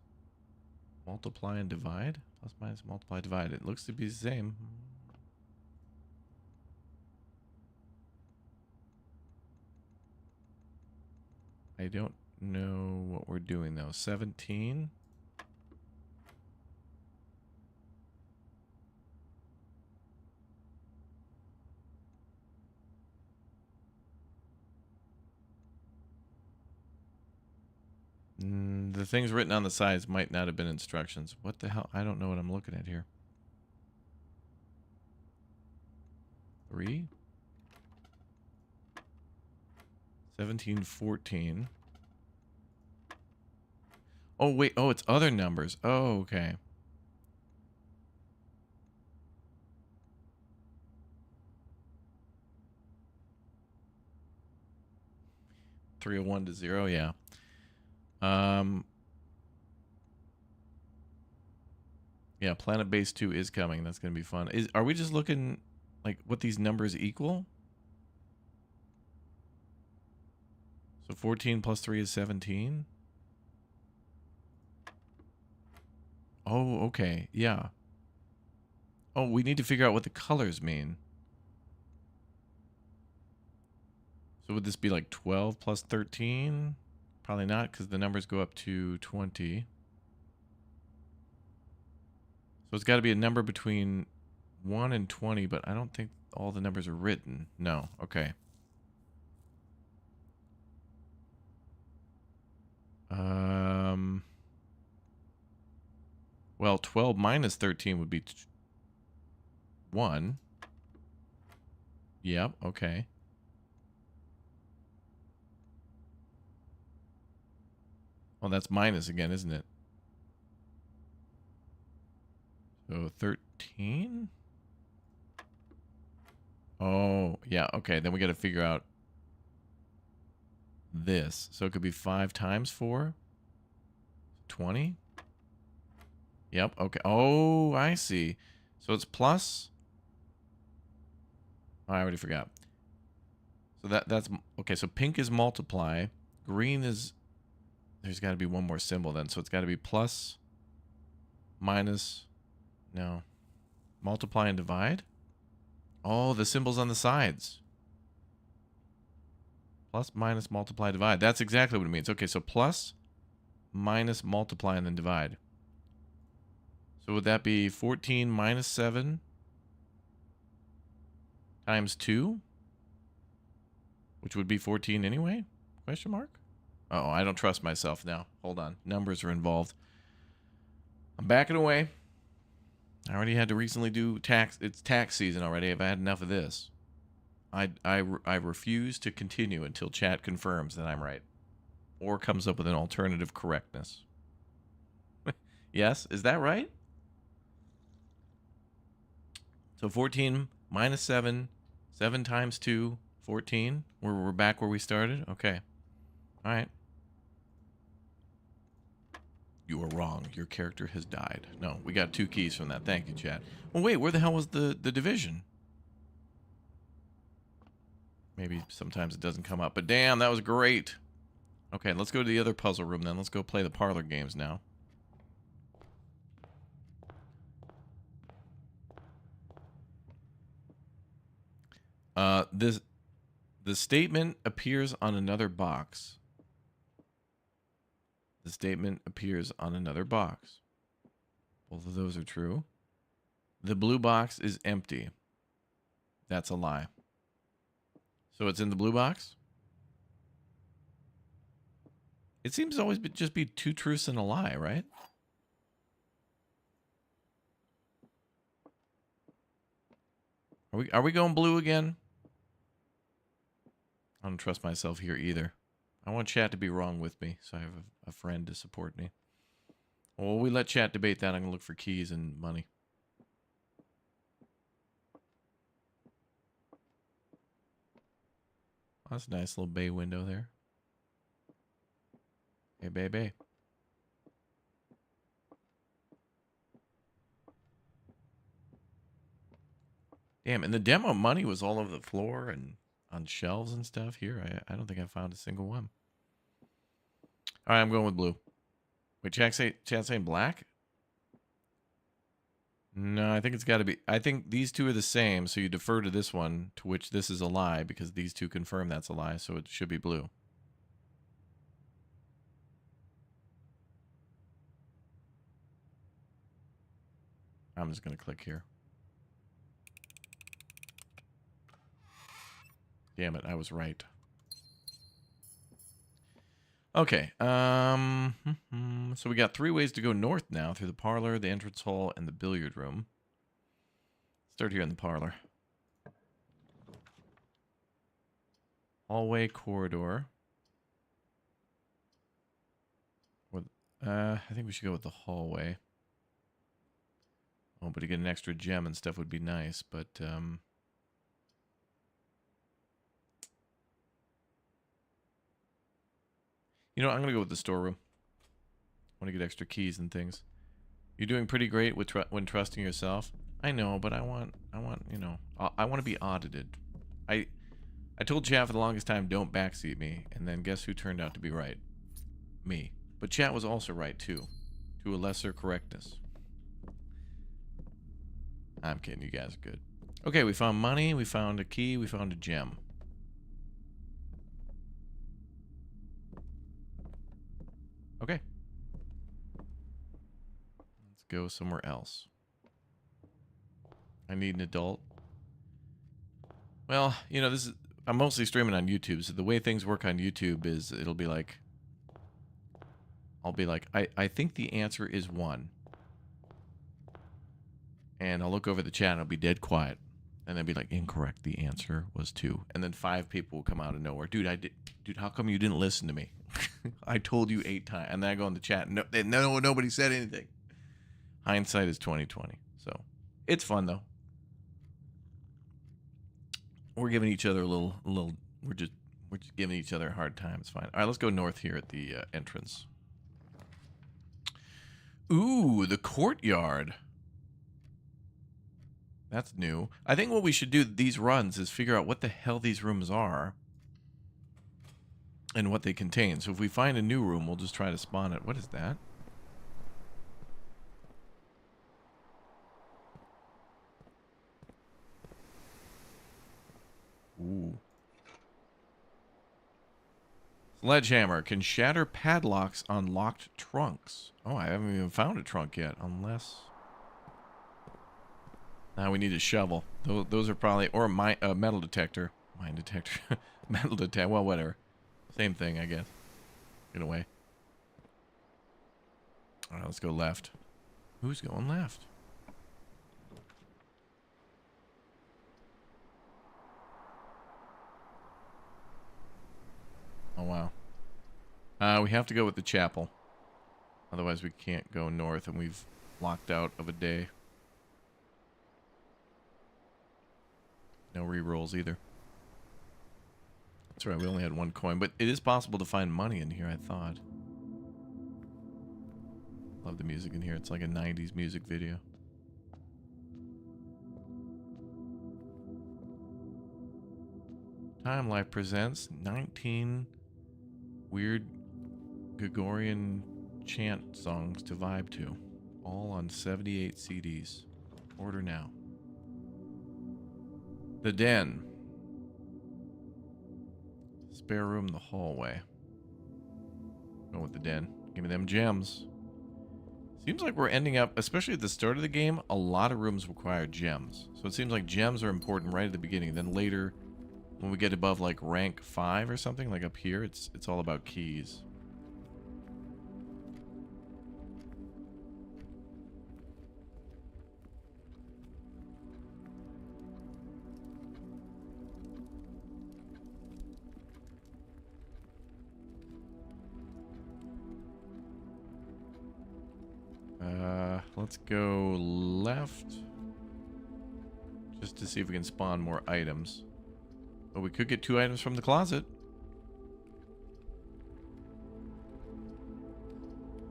S1: multiply, and divide? Plus, minus, multiply, divide. It looks to be the same. I don't know what we're doing, though. 17. The things written on the sides might not have been instructions. What the hell? I don't know what I'm looking at here. 3. 17, 14. Oh, wait. Oh, it's other numbers. Oh, okay. Three of 1 to 0, yeah. Yeah, Planet Base 2 is coming. That's going to be fun. Are we just looking like what these numbers equal? So 14 plus 3 is 17. Oh, okay. Yeah. Oh, we need to figure out what the colors mean. So would this be like 12 plus 13? Probably not, because the numbers go up to 20. So it's got to be a number between 1 and 20, but I don't think all the numbers are written. No. Okay. Well, 12 minus 13 would be 1. Yep, okay. Well, that's minus again, isn't it? So 13? Oh, yeah, okay. Then we got to figure out this. So it could be 5 times 4. 20? Yep, okay. Oh, I see. So it's plus. Oh, I already forgot. So that's okay. So pink is multiply. Green is. There's got to be one more symbol then. So it's got to be plus, minus. No. Multiply and divide. Oh, the symbols on the sides. Plus, minus, multiply, divide. That's exactly what it means. Okay, so plus, minus, multiply, and then divide. So would that be 14 minus 7 times 2? Which would be 14 anyway? Question mark? Oh, I don't trust myself now. Hold on. Numbers are involved. I'm backing away. I already had to recently do tax. It's tax season already. I've had enough of this. I refuse to continue until chat confirms that I'm right. Or comes up with an alternative correctness. Yes? Is that right? So 14 minus 7. 7 times 2. 14. We're back where we started? Okay. All right. You are wrong. Your character has died. No, we got 2 keys from that. Thank you, chat. Well, wait. Where the hell was the division? Maybe sometimes it doesn't come up. But damn, that was great. Okay, let's go to the other puzzle room then. Let's go play the parlor games now. The statement appears on another box. The statement appears on another box. Both of those are true. The blue box is empty. That's a lie. So it's in the blue box? It seems to always just be 2 truths and a lie, right? Are we going blue again? I don't trust myself here either. I want chat to be wrong with me, so I have a friend to support me. Well, we let chat debate that. I'm going to look for keys and money. Oh, that's a nice little bay window there. Hey, bay, bay. Damn, and the demo money was all over the floor and on shelves and stuff. Here, I don't think I found a single one. All right, I'm going with blue. Wait, chat saying black? No, I think it's got to be. I think these 2 are the same, so you defer to this one, to which this is a lie, because these 2 confirm that's a lie, so it should be blue. I'm just going to click here. Damn it, I was right. Okay, so we got 3 ways to go north now, through the parlor, the entrance hall, and the billiard room. Start here in the parlor. Hallway, corridor. I think we should go with the hallway. Oh, but to get an extra gem and stuff would be nice, but, you know, I'm going to go with the storeroom. I want to get extra keys and things. You're doing pretty great with when trusting yourself. I know, but I want, you know, I want to be audited. I told chat for the longest time, don't backseat me, and then guess who turned out to be right? Me. But chat was also right, too. To a lesser correctness. I'm kidding, you guys are good. Okay, we found money, we found a key, we found a gem. Okay. Let's go somewhere else. I need an adult. Well, you know, I'm mostly streaming on YouTube, so the way things work on YouTube is it'll be like, I'll be like, I think the answer is 1. And I'll look over the chat and it'll be dead quiet. And then be like, incorrect, the answer was 2. And then 5 people will come out of nowhere. Dude, how come you didn't listen to me? I told you 8 times. And then I go in the chat and nobody said anything. Hindsight is 20/20. So it's fun though. We're giving each other a little we're just giving each other a hard time. It's fine. All right, let's go north here at the entrance. Ooh, the courtyard. That's new. I think what we should do these runs is figure out what the hell these rooms are and what they contain. So if we find a new room, we'll just try to spawn it. What is that? Ooh. Sledgehammer can shatter padlocks on locked trunks. Oh, I haven't even found a trunk yet, unless... Now we need a shovel. Those are probably... Or a metal detector. Mine detector. Metal detector. Well, whatever. Same thing, I guess. Get away. Alright, let's go left. Who's going left? Oh, wow. We have to go with the chapel. Otherwise, we can't go north, and we've locked out of a day. No rerolls either. That's right, we only had 1 coin, but it is possible to find money in here, I thought. Love the music in here. It's like a 90s music video. Time Life presents 19 weird Gregorian chant songs to vibe to. All on 78 CDs. Order now. The den. Spare room, the hallway. Go with the den. Give me them gems. Seems like we're ending up, especially at the start of the game, a lot of rooms require gems. So it seems like gems are important right at the beginning. Then later, when we get above like rank 5 or something, like up here, it's all about keys. Let's go left. Just to see if we can spawn more items. But we could get 2 items from the closet.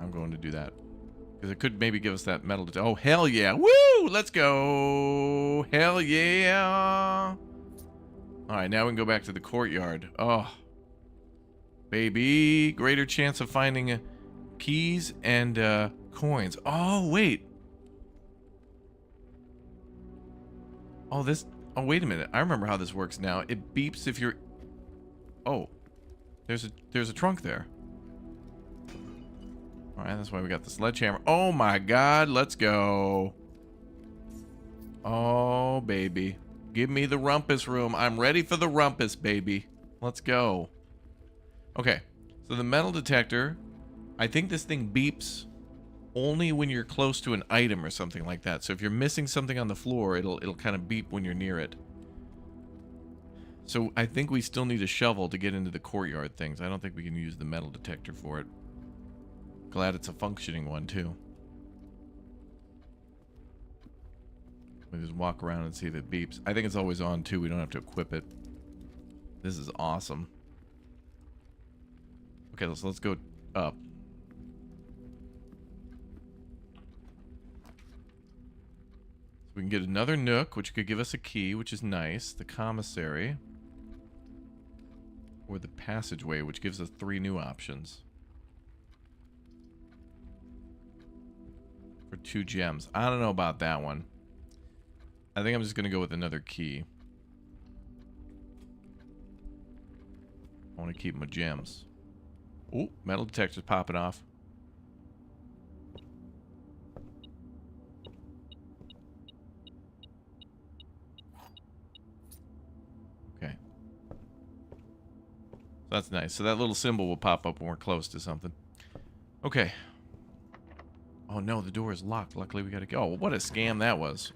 S1: I'm going to do that. Because it could maybe give us that metal detector. Oh, hell yeah. Woo! Let's go. Hell yeah. Alright, now we can go back to the courtyard. Oh. Baby. Greater chance of finding keys and coins. Oh, wait. Oh, oh, wait a minute. I remember how this works now. It beeps if you're... Oh. There's a trunk there. Alright, that's why we got the sledgehammer. Oh my god, let's go. Oh, baby. Give me the rumpus room. I'm ready for the rumpus, baby. Let's go. Okay, so the metal detector... I think this thing beeps only when you're close to an item or something like that. So if you're missing something on the floor, it'll kind of beep when you're near it. So I think we still need a shovel to get into the courtyard things. I don't think we can use the metal detector for it. Glad it's a functioning one too. We just walk around and see if it beeps. I think it's always on too. We don't have to equip it. This is awesome. Okay, so let's go up. We can get another nook, which could give us a key, which is nice. The commissary. or the passageway, which gives us 3 new options. For 2 gems. I don't know about that one. I think I'm just going to go with another key. I want to keep my gems. Oh, metal detector's popping off. Okay. So that's nice. So that little symbol will pop up when we're close to something. Okay. Oh no, the door is locked. Luckily we gotta go. Oh, what a scam that was.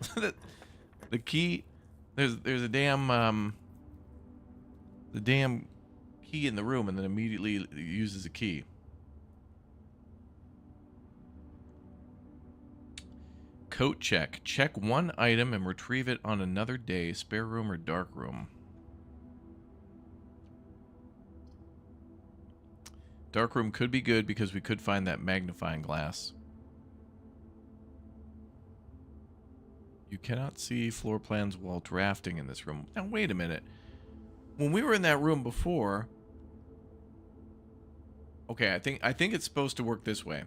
S1: The key, there's a damn the damn key in the room, and then immediately uses a key. Coat check. Check 1 item and retrieve it on another day. Spare room or dark room. Dark room could be good because we could find that magnifying glass. You cannot see floor plans while drafting in this room. Now, wait a minute. When we were in that room before... Okay, I think it's supposed to work this way.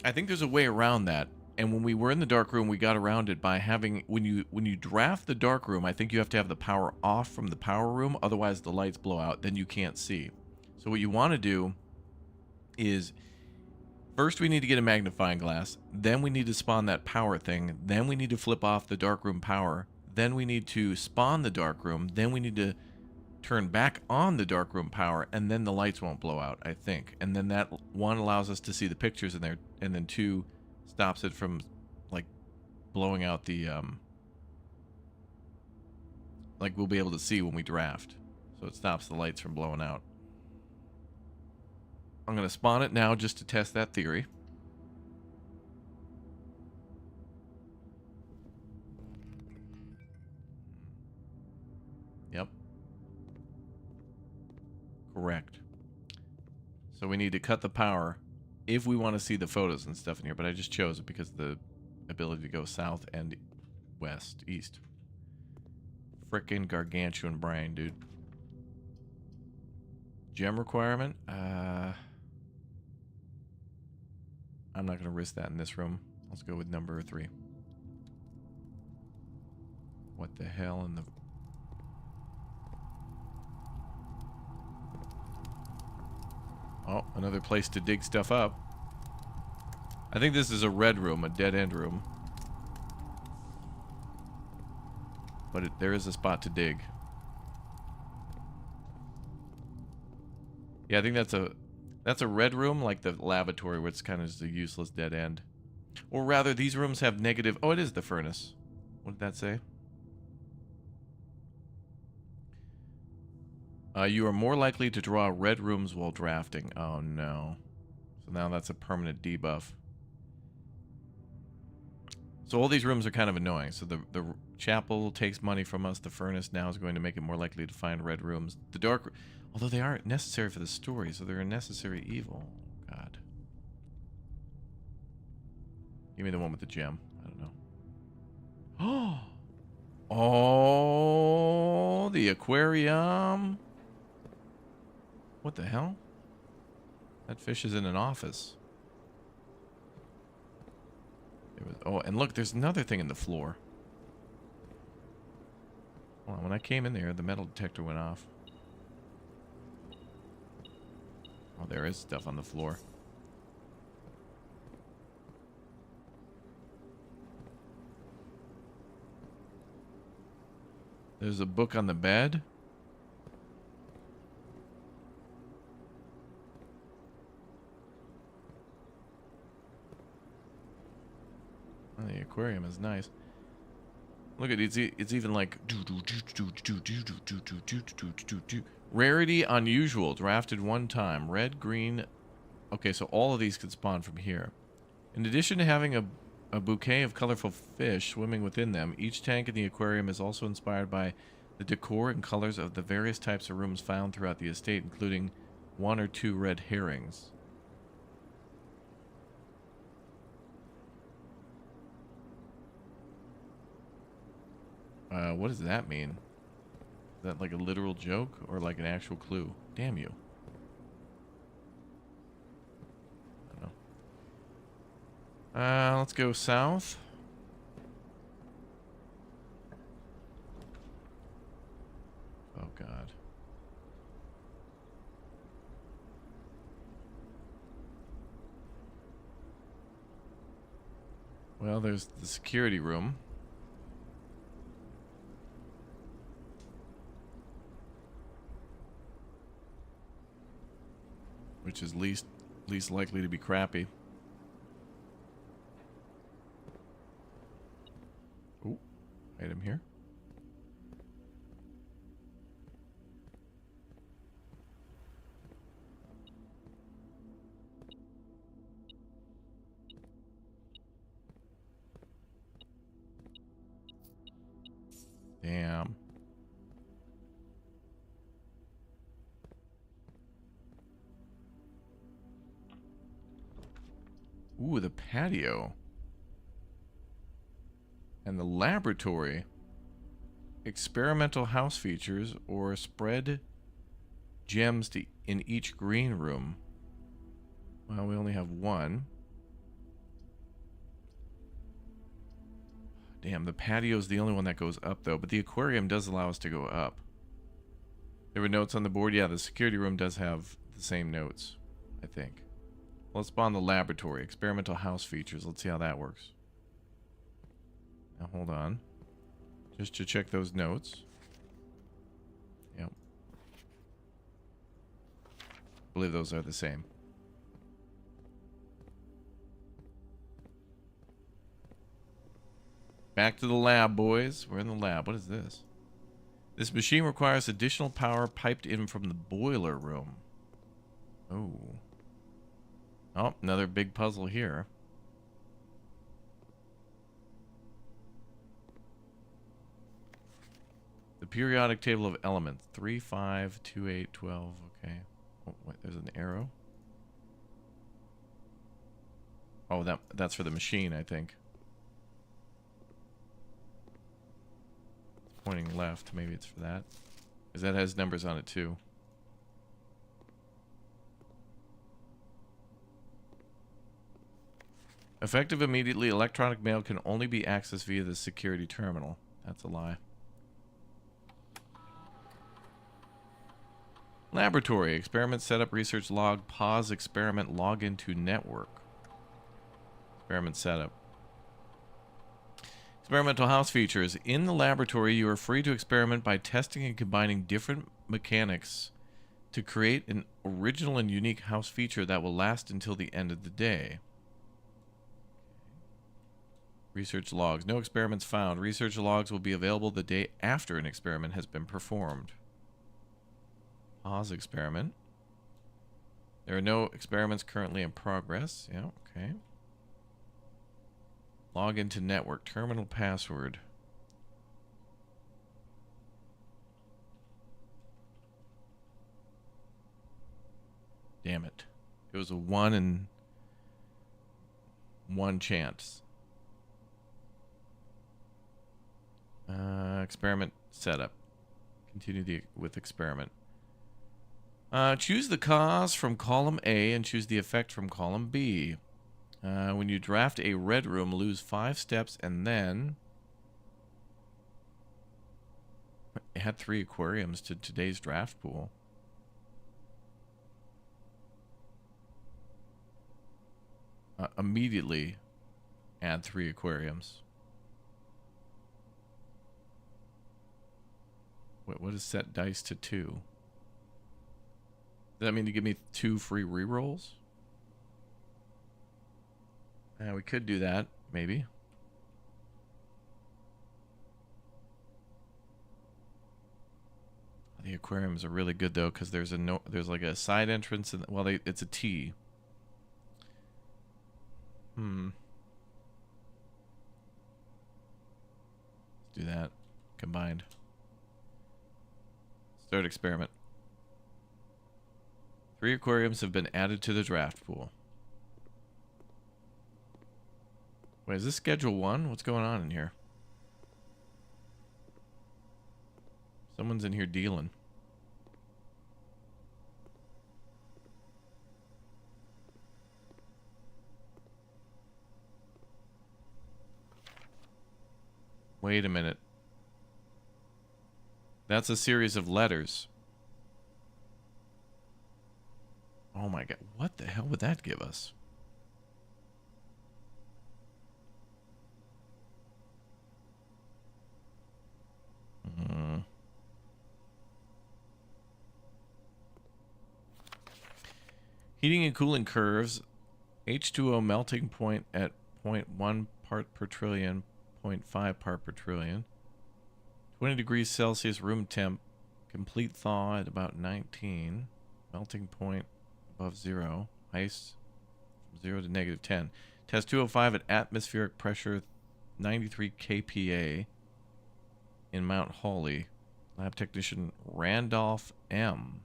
S1: I think there's a way around that. And when we were in the dark room, we got around it by having... When you draft the dark room, I think you have to have the power off from the power room. Otherwise, the lights blow out. Then you can't see. So what you want to do is... First, we need to get a magnifying glass. Then we need to spawn that power thing. Then we need to flip off the darkroom power. Then we need to spawn the darkroom. Then we need to turn back on the darkroom power, and then the lights won't blow out, I think. And then that 1 allows us to see the pictures in there, and then 2 stops it from, like, blowing out the, like, we'll be able to see when we draft. So it stops the lights from blowing out. I'm going to spawn it now just to test that theory. Yep. Correct. So we need to cut the power if we want to see the photos and stuff in here, but I just chose it because of the ability to go south and west, east. Frickin' gargantuan brain, dude. Gem requirement? I'm not going to risk that in this room. Let's go with number 3. What the hell in the... Oh, another place to dig stuff up. I think this is a red room, a dead-end room. But there is a spot to dig. Yeah, I think that's a red room, like the lavatory, where it's kind of just a useless dead end. Or rather, these rooms have negative... Oh, it is the furnace. What did that say? You are more likely to draw red rooms while drafting. Oh, no. So now that's a permanent debuff. So all these rooms are kind of annoying. So the chapel takes money from us. The furnace now is going to make it more likely to find red rooms. The dark... Although they aren't necessary for the story, so they're a necessary evil. God. Give me the one with the gem. I don't know. Oh, the aquarium. What the hell? That fish is in an office. Oh, and look, there's another thing in the floor. Hold on, when I came in there, the metal detector went off. Oh, there is stuff on the floor. There's a book on the bed. Oh, the aquarium is nice. Look at it, it's even like rarity unusual, drafted 1 time, red, green. Okay, so all of these could spawn from here. In addition to having a bouquet of colorful fish swimming within them, each tank in the aquarium is also inspired by the decor and colors of the various types of rooms found throughout the estate, including 1 or 2 red herrings. What does that mean? that like a literal joke or like an actual clue? Damn you. I don't know. Let's go south. Oh, God. Well, there's the security room. Which is least likely to be crappy. Ooh, item here. Damn. Ooh, the patio. And the laboratory. Experimental house features or spread gems in each green room. Well, we only have one. Damn, the patio is the only one that goes up, though. But the aquarium does allow us to go up. There were notes on the board. Yeah, the security room does have the same notes, I think. Let's spawn the laboratory. Experimental house features. Let's see how that works. Now, hold on. Just to check those notes. Yep. I believe those are the same. Back to the lab, boys. We're in the lab. What is this? This machine requires additional power piped in from the boiler room. Oh. Oh, another big puzzle here. The periodic table of elements. 3, 5, 2, 8, 12. Okay. Oh, wait, there's an arrow. Oh, that's for the machine, I think. It's pointing left. Maybe it's for that. Because that has numbers on it, too. Effective immediately, electronic mail can only be accessed via the security terminal. That's a lie. Laboratory. Experiment setup, research log, pause experiment, log into network. Experiment setup. Experimental house features. In the laboratory, you are free to experiment by testing and combining different mechanics to create an original and unique house feature that will last until the end of the day. Research logs. No experiments found. Research logs will be available the day after an experiment has been performed. Pause experiment. There are no experiments currently in progress. Yeah, okay. Log into network. Terminal password. Damn it. It was a 1 in 1 chance. Experiment setup. Continue with experiment. Choose the cause from column A and choose the effect from column B. When you draft a red room, lose 5 steps and then add 3 aquariums to today's draft pool. Immediately add 3 aquariums. What is set dice to 2? Does that mean to give me 2 free rerolls? We could do that, maybe. The aquariums are really good though, because there's there's like a side entrance, and well, it's a T. Let's do that. Combined. Start experiment. 3 aquariums have been added to the draft pool. Wait, is this schedule 1? What's going on in here? Someone's in here dealing. Wait a minute. That's a series of letters. Oh my god. What the hell would that give us? Heating and cooling curves. H2O melting point at 0.1 part per trillion, 0.5 part per trillion. 20 degrees Celsius room temp. Complete thaw at about 19. Melting point above 0. Ice from 0 to negative 10. Test 205 at atmospheric pressure 93 kPa in Mount Hawley. Lab technician Randolph M.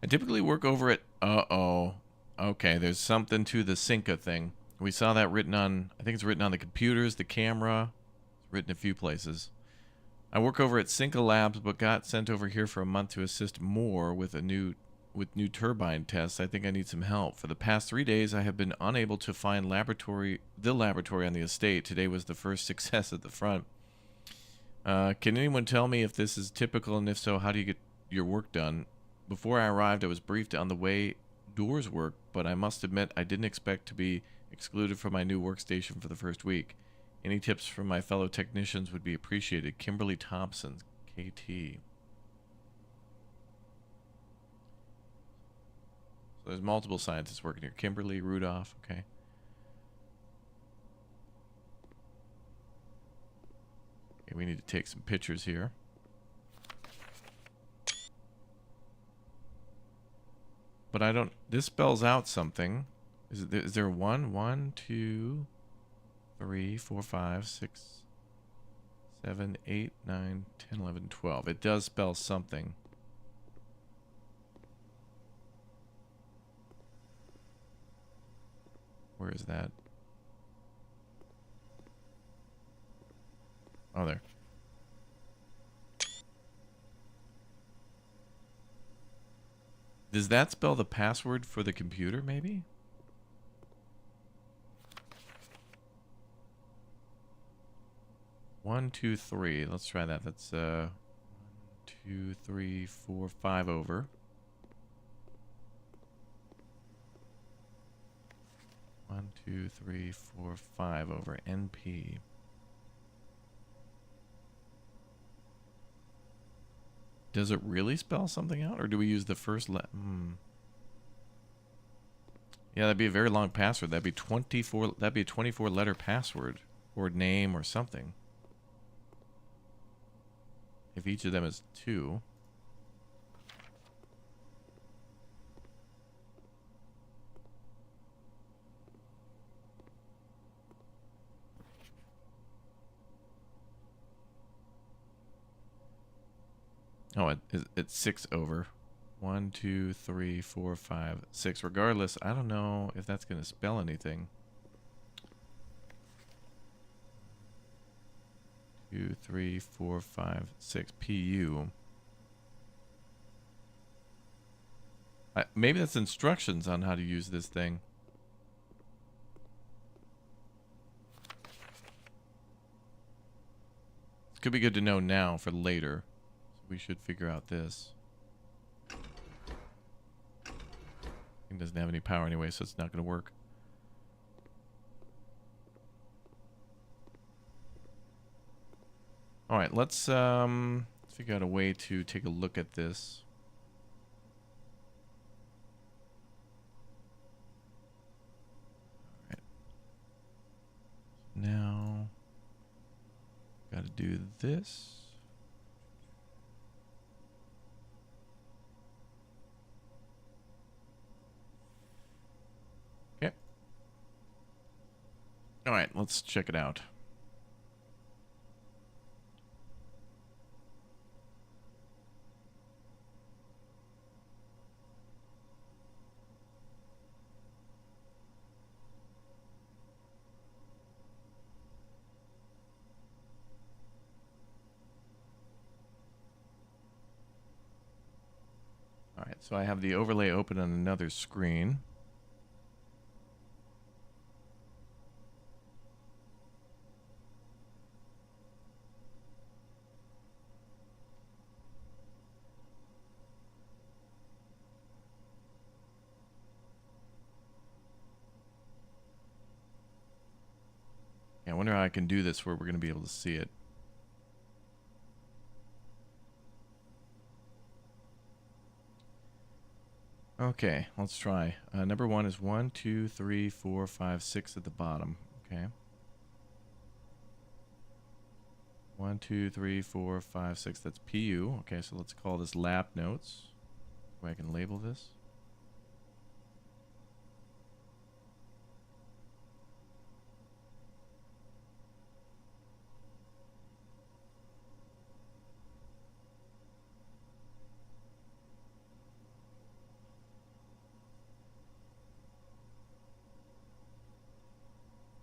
S1: I typically work over at... Uh-oh. Okay, there's something to the Synca thing. We saw that written on... I think it's written on the computers, the camera. It's written a few places. I work over at Synca Labs, but got sent over here for a month to assist more with new turbine tests. I think I need some help. For the past 3 days, I have been unable to find the laboratory on the estate. Today was the first success at the front. Can anyone tell me if this is typical, and if so, how do you get your work done? Before I arrived, I was briefed on the way doors work, but I must admit I didn't expect to be excluded from my new workstation for the first week. Any tips from my fellow technicians would be appreciated. Kimberly Thompson, KT. So there's multiple scientists working here. Kimberly, Rudolph, okay. Okay, we need to take some pictures here. But I don't... This spells out something. Is there 1, 2, 3, 4, 5, 6, 7, 8, 9, 10, 11, 12. It does spell something. Where is that? Oh, there. Does that spell the password for the computer, maybe? One, 2, 3. Let's try that. That's 1, 2, 3, 4, 5 over. 1, 2, 3, 4, 5 over NP. Does it really spell something out, or do we use the first letter? Yeah, that'd be a very long password. That'd be 24. That'd be a 24-letter password, or name, or something. If each of them is 2. Oh, it's 6 over. 1, 2, 3, 4, 5, 6. Regardless, I don't know if that's going to spell anything. 2, 3, 4, 5, 6. PU. Maybe that's instructions on how to use this thing. It could be good to know now for later. So we should figure out this. It doesn't have any power anyway, so it's not going to work. All right, let's figure out a way to take a look at this. All right. Now, got to do this. Okay. All right, let's check it out. So I have the overlay open on another screen. I wonder how I can do this where we're going to be able to see it. Okay, let's try. Number 1 is 1, 2, 3, 4, 5, 6 at the bottom. Okay. 1, 2, 3, 4, 5, 6. That's PU. Okay, so let's call this lap notes. I can label this.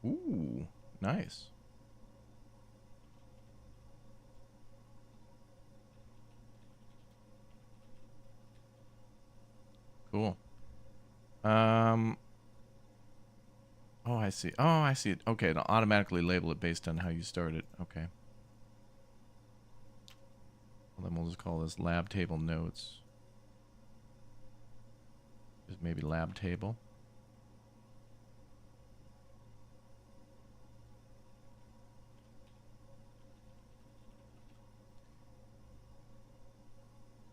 S1: Ooh, nice. Cool. Oh, I see. Oh, I see it. Okay, it'll automatically label it based on how you start it. Okay. Well, then we'll just call this lab table notes. Just maybe lab table.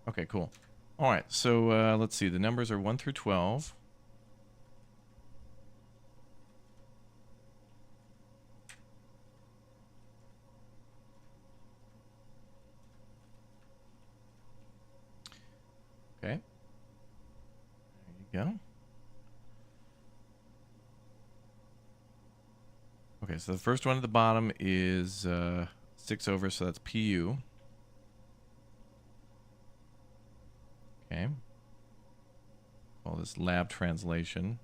S1: Okay, cool. All right, so let's see. The numbers are 1 through 12. Okay. There you go. Okay, so the first one at the bottom is 6 over, so that's PU. Okay. Call this lab translation.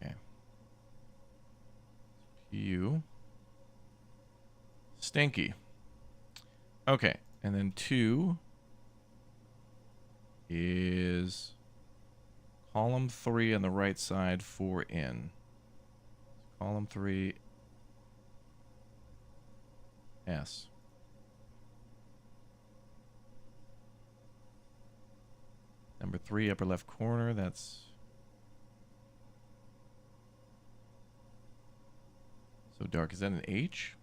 S1: Okay. PU. Stinky. Okay, and then 2 is column 3 on the right side, 4 in. Column 3 S. Number 3, upper left corner, that's so dark. Is that an H?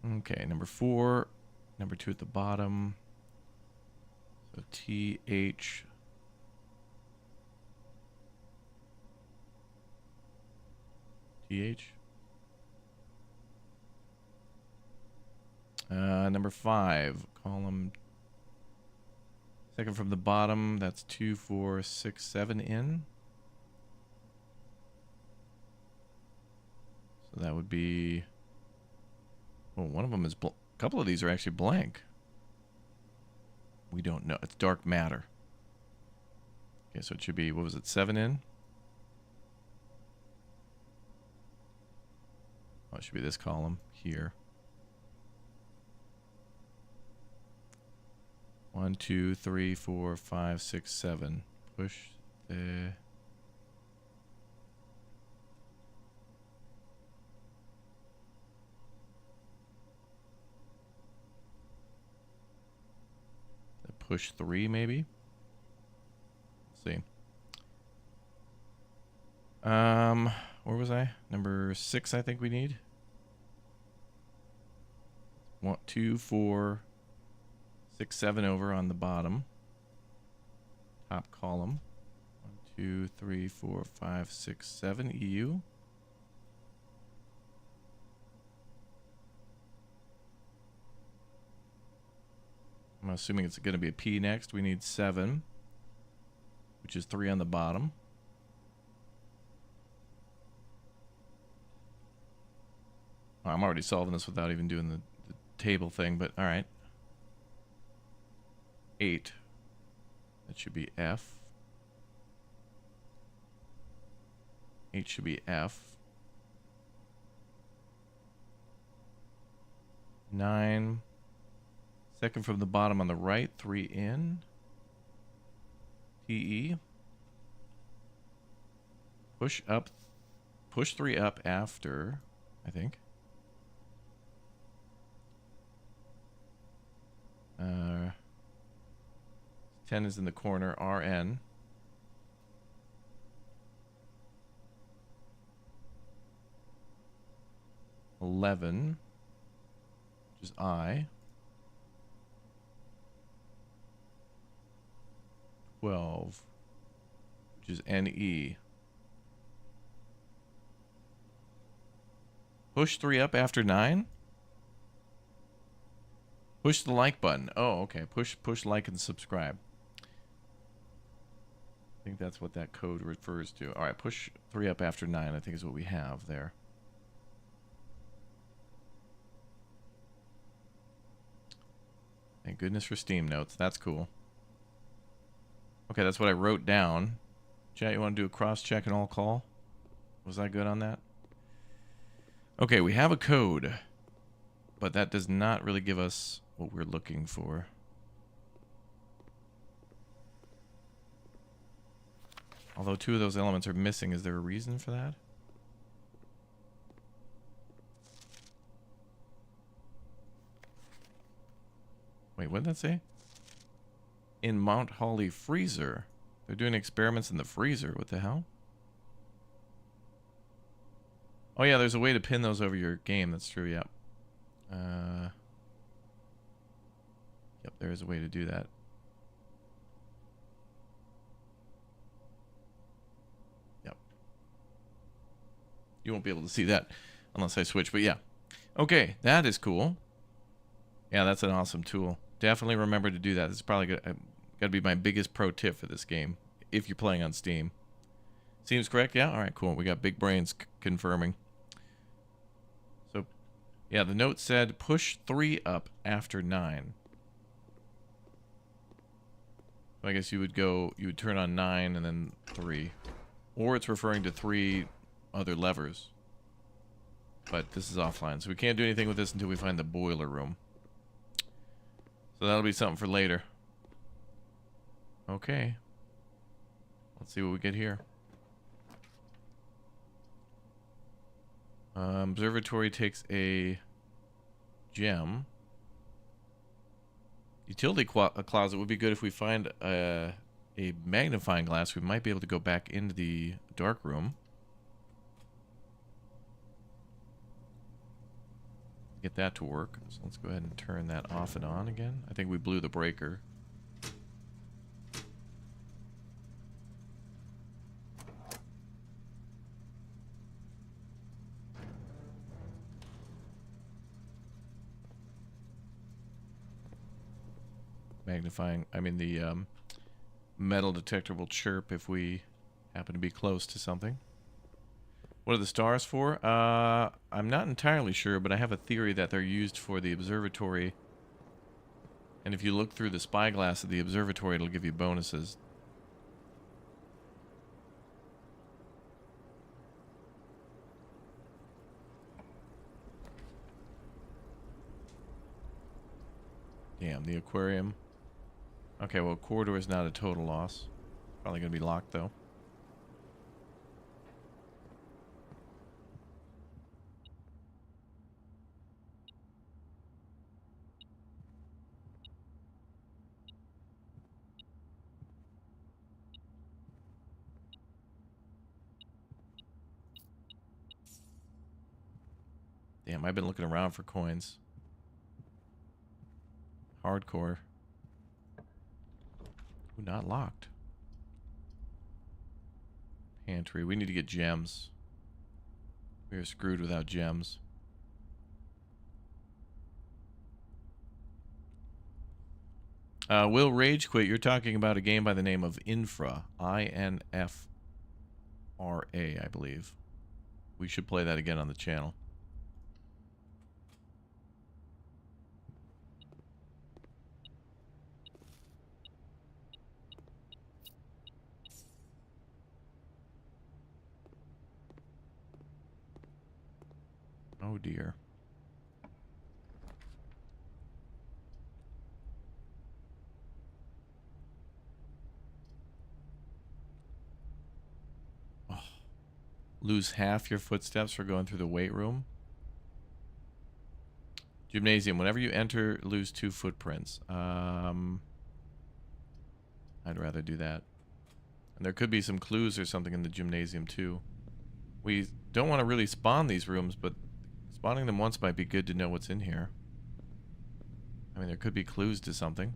S1: Okay, number 4, number 2 at the bottom. So TH. TH. Number 5, column second from the bottom, that's 2, 4, 6, 7 in. So that would be, oh, one of them is, a couple of these are actually blank. We don't know. It's dark matter. Okay, so it should be, what was it, 7 in? Oh, it should be this column here. 1, 2, 3, 4, 5, 6, 7. Push the... Push 3, maybe? Let's see. Where was I? Number 6, I think we need. 1, 2, 4, 6, 7 over on the bottom. Top column. 1, 2, 3, 4, 5, 6, 7 EU. I'm assuming it's going to be a P next. We need 7, which is 3 on the bottom. Oh, I'm already solving this without even doing the table thing, but all right. 8. That should be F. H should be F. 9. Second from the bottom on the right. 3 in. TE. Push up. Push 3 up after, I think. 10 is in the corner. RN. $11, which is I. 12, which is NE. Push 3 up after 9? Push the like button. Oh, okay. Push like and subscribe. I think that's what that code refers to. All right, push 3 up after 9, I think is what we have there. Thank goodness for Steam notes. That's cool. Okay, that's what I wrote down. Chat, you want to do a cross-check and all call? Was I good on that? Okay, we have a code, but that does not really give us what we're looking for. Although 2 of those elements are missing, is there a reason for that? Wait, what did that say? In Mount Holly freezer. They're doing experiments in the freezer. What the hell? Oh yeah, there's a way to pin those over your game. That's true, yep. Yep, there is a way to do that. Yep. You won't be able to see that unless I switch, but yeah. Okay, that is cool. Yeah, that's an awesome tool. Definitely remember to do that. This is probably got to be my biggest pro tip for this game, if you're playing on Steam. Seems correct? Yeah? All right, cool. We got big brains confirming. So, yeah, the note said push 3 up after 9. So I guess you would turn on 9 and then 3. Or it's referring to 3 other levers. But this is offline, so we can't do anything with this until we find the boiler room. So that'll be something for later. Okay. Let's see what we get here. Observatory takes a gem. Utility closet would be good if we find a magnifying glass. We might be able to go back into the dark room. Get that to work. So let's go ahead and turn that off and on again. I think we blew the breaker. The metal detector will chirp if we happen to be close to something. What are the stars for? I'm not entirely sure, but I have a theory that they're used for the observatory. And if you look through the spyglass of the observatory, it'll give you bonuses. Damn, the aquarium. Okay, well, corridor is not a total loss. Probably going to be locked, though. Damn, I've been looking around for coins. Hardcore. Ooh, not locked. Pantry. We need to get gems. We are screwed without gems. Will Rage Quit, you're talking about a game by the name of Infra. I-N-F-R-A, I believe. We should play that again on the channel. Oh dear. Oh. Lose half your footsteps for going through the weight room. Gymnasium. Whenever you enter, lose 2 footprints. I'd rather do that. And there could be some clues or something in the gymnasium too. We don't want to really spawn these rooms, but spawning them once might be good to know what's in here. I mean, there could be clues to something.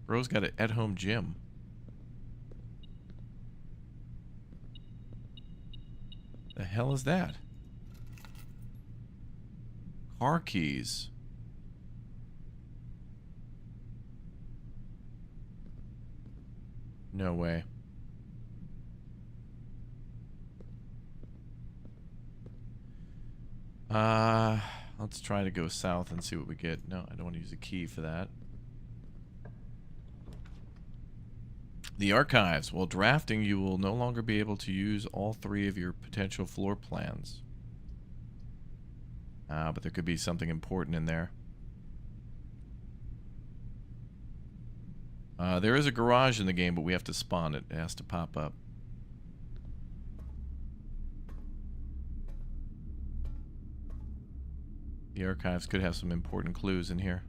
S1: Bro's got an at-home gym. The hell is that? Car keys. No way. Let's try to go south and see what we get. No, I don't want to use a key for that. The archives. While drafting, you will no longer be able to use all 3 of your potential floor plans. But there could be something important in there. There is a garage in the game, but we have to spawn it. It has to pop up. The archives could have some important clues in here.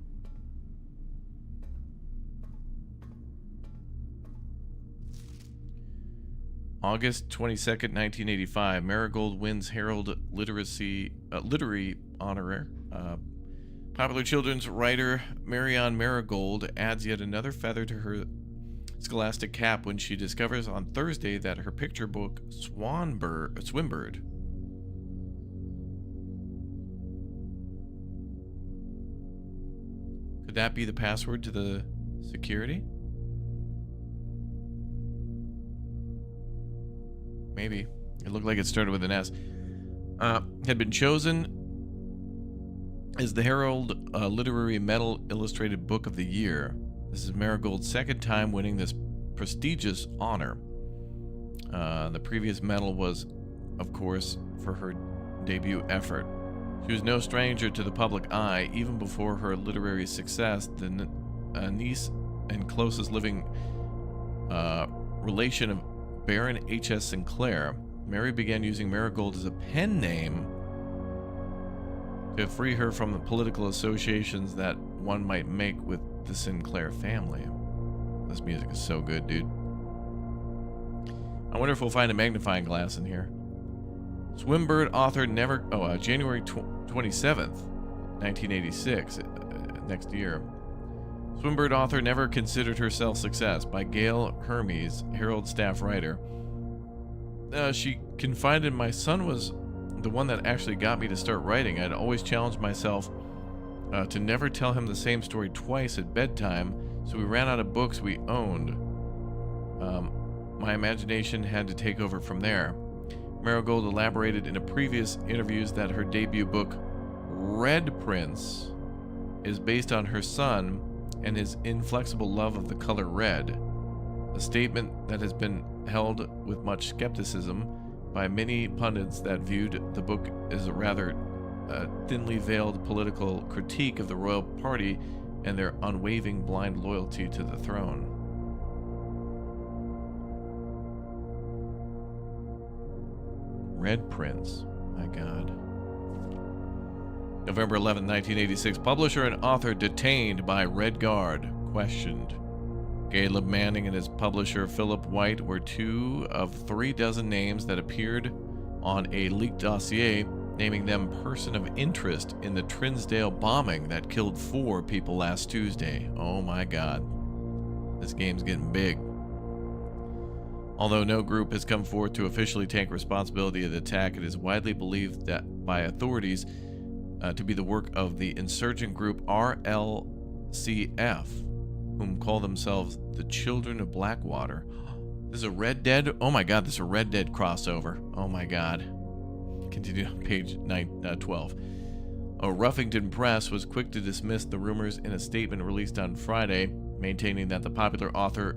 S1: August 22nd, 1985. Marigold wins Herald Literary Honor. Popular children's writer Marianne Marigold adds yet another feather to her scholastic cap when she discovers on Thursday that her picture book, Swimbird, could that be the password to the security? Maybe. It looked like it started with an S. Had been chosen as the Herald Literary Medal Illustrated Book of the Year. This is Marigold's 2nd time winning this prestigious honor. The previous medal was, of course, for her debut effort. She was no stranger to the public eye. Even before her literary success, the niece and closest living relation of Baron H.S. Sinclair, Mary began using Marigold as a pen name to free her from the political associations that one might make with the Sinclair family. This music is so good, dude. I wonder if we'll find a magnifying glass in here. Swimbird author never... January 27th, 1986, next year. Swimbird author never considered herself success, by Gail Hermes, Herald staff writer. She confided, my son was the one that actually got me to start writing. I'd always challenged myself to never tell him the same story twice at bedtime, so we ran out of books we owned. My imagination had to take over from there. Marigold elaborated in a previous interviews that her debut book, Red Prince, is based on her son and his inflexible love of the color red, a statement that has been held with much skepticism by many pundits that viewed the book as a rather thinly veiled political critique of the royal party and their unwavering blind loyalty to the throne. Red Prince, my God. November 11, 1986. Publisher and author detained by Red Guard. Questioned. Caleb Manning and his publisher Philip White were 2 of 3 dozen names that appeared on a leaked dossier naming them person of interest in the Trinsdale bombing that killed 4 people last Tuesday. Oh my God. This game's getting big. Although no group has come forth to officially take responsibility of the attack, it is widely believed that by authorities to be the work of the insurgent group RLCF, whom call themselves the Children of Blackwater. This is a Red Dead? Oh my God, this is a Red Dead crossover. Oh my God. Continue on page 12. Ruffington Press was quick to dismiss the rumors in a statement released on Friday, maintaining that the popular author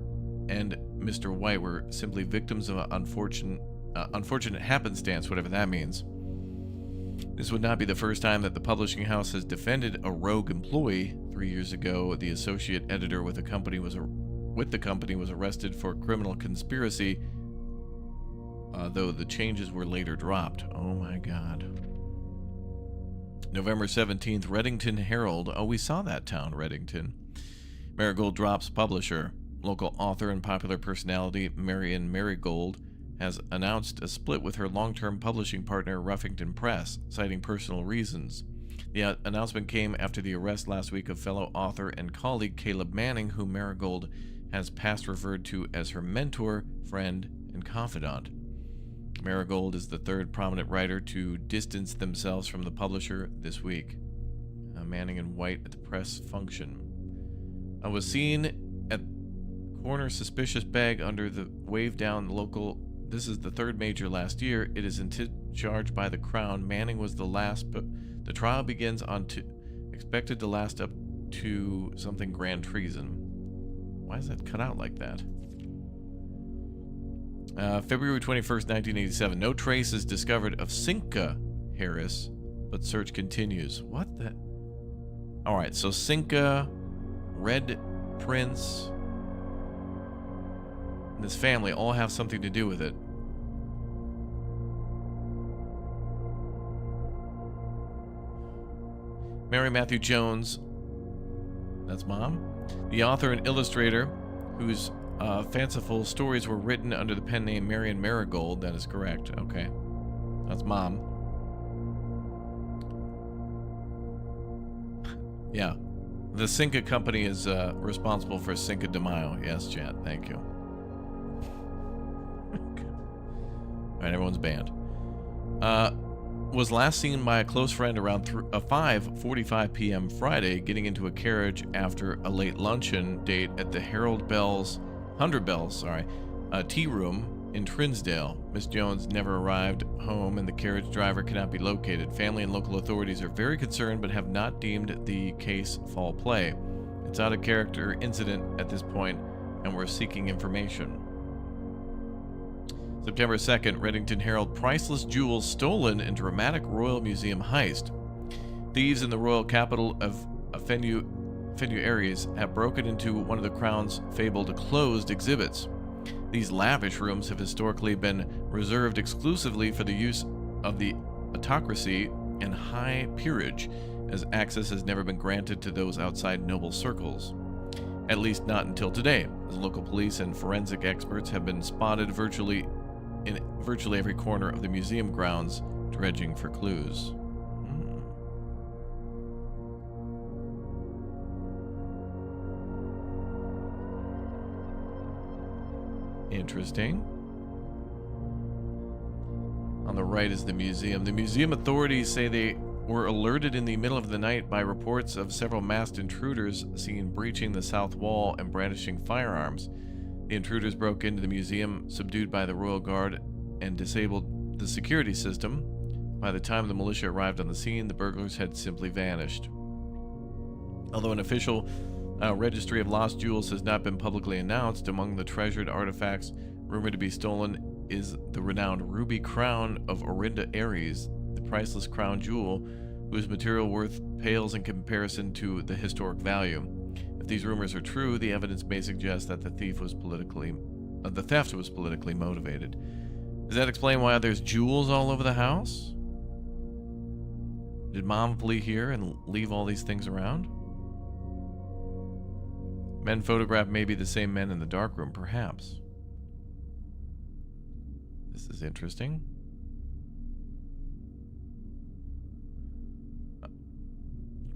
S1: and Mr. White were simply victims of an unfortunate happenstance, whatever that means. This would not be the first time that the publishing house has defended a rogue employee. 3 years ago, the associate editor with the company was arrested for criminal conspiracy, though the changes were later dropped. Oh my God. November 17th, Reddington Herald. Oh, we saw that town, Reddington. Marigold drops publisher. Local author and popular personality Marion Marigold has announced a split with her long-term publishing partner Ruffington Press, citing personal reasons. The announcement came after the arrest last week of fellow author and colleague Caleb Manning, whom Marigold has past referred to as her mentor, friend, and confidant. Marigold is the third prominent writer to distance themselves from the publisher this week. Manning in white at the press function. I was seen at corner suspicious bag under the wave down local. This is the third major last year. It is charged by the Crown. Manning was the last, but the trial begins on expected to last up to something grand treason. Why is that cut out like that? February 21st, 1987. No trace is discovered of Synca Harris, but search continues. What the? Alright, so Synca, Red Prince, and his family all have something to do with it. Mary Matthew Jones, that's mom, the author and illustrator whose fanciful stories were written under the pen name Marion Marigold. That is correct. Okay. That's mom. Yeah. The Synca company is responsible for Cinco de Mayo. Yes, chat. Thank you. Alright, everyone's banned. Was last seen by a close friend around 5:45 p.m. Friday, getting into a carriage after a late luncheon date at the Hundred Bells, tea room in Trinsdale. Miss Jones never arrived home and the carriage driver cannot be located. Family and local authorities are very concerned but have not deemed the case foul play. It's out of character incident at this point and we're seeking information. September 2nd, Reddington Herald. Priceless jewels stolen in dramatic Royal Museum heist. Thieves in the royal capital of Fendu Aries have broken into one of the Crown's fabled closed exhibits. These lavish rooms have historically been reserved exclusively for the use of the autocracy and high peerage, as access has never been granted to those outside noble circles. At least not until today, as local police and forensic experts have been spotted in virtually every corner of the museum grounds, dredging for clues. Interesting. On the right is the museum. The museum authorities say they were alerted in the middle of the night by reports of several masked intruders seen breaching the south wall and brandishing firearms. The intruders broke into the museum, subdued by the Royal Guard, and disabled the security system. By the time the militia arrived on the scene, the burglars had simply vanished. Although an official registry of lost jewels has not been publicly announced, among the treasured artifacts rumored to be stolen is the renowned ruby crown of Orinda Aries, the priceless crown jewel whose material worth pales in comparison to the historic value. If these rumors are true, the evidence may suggest that the theft was politically motivated. Does that explain why there's jewels all over the house? Did mom flee here and leave all these things around? Men photographed may be the same men in the darkroom, perhaps. This is interesting.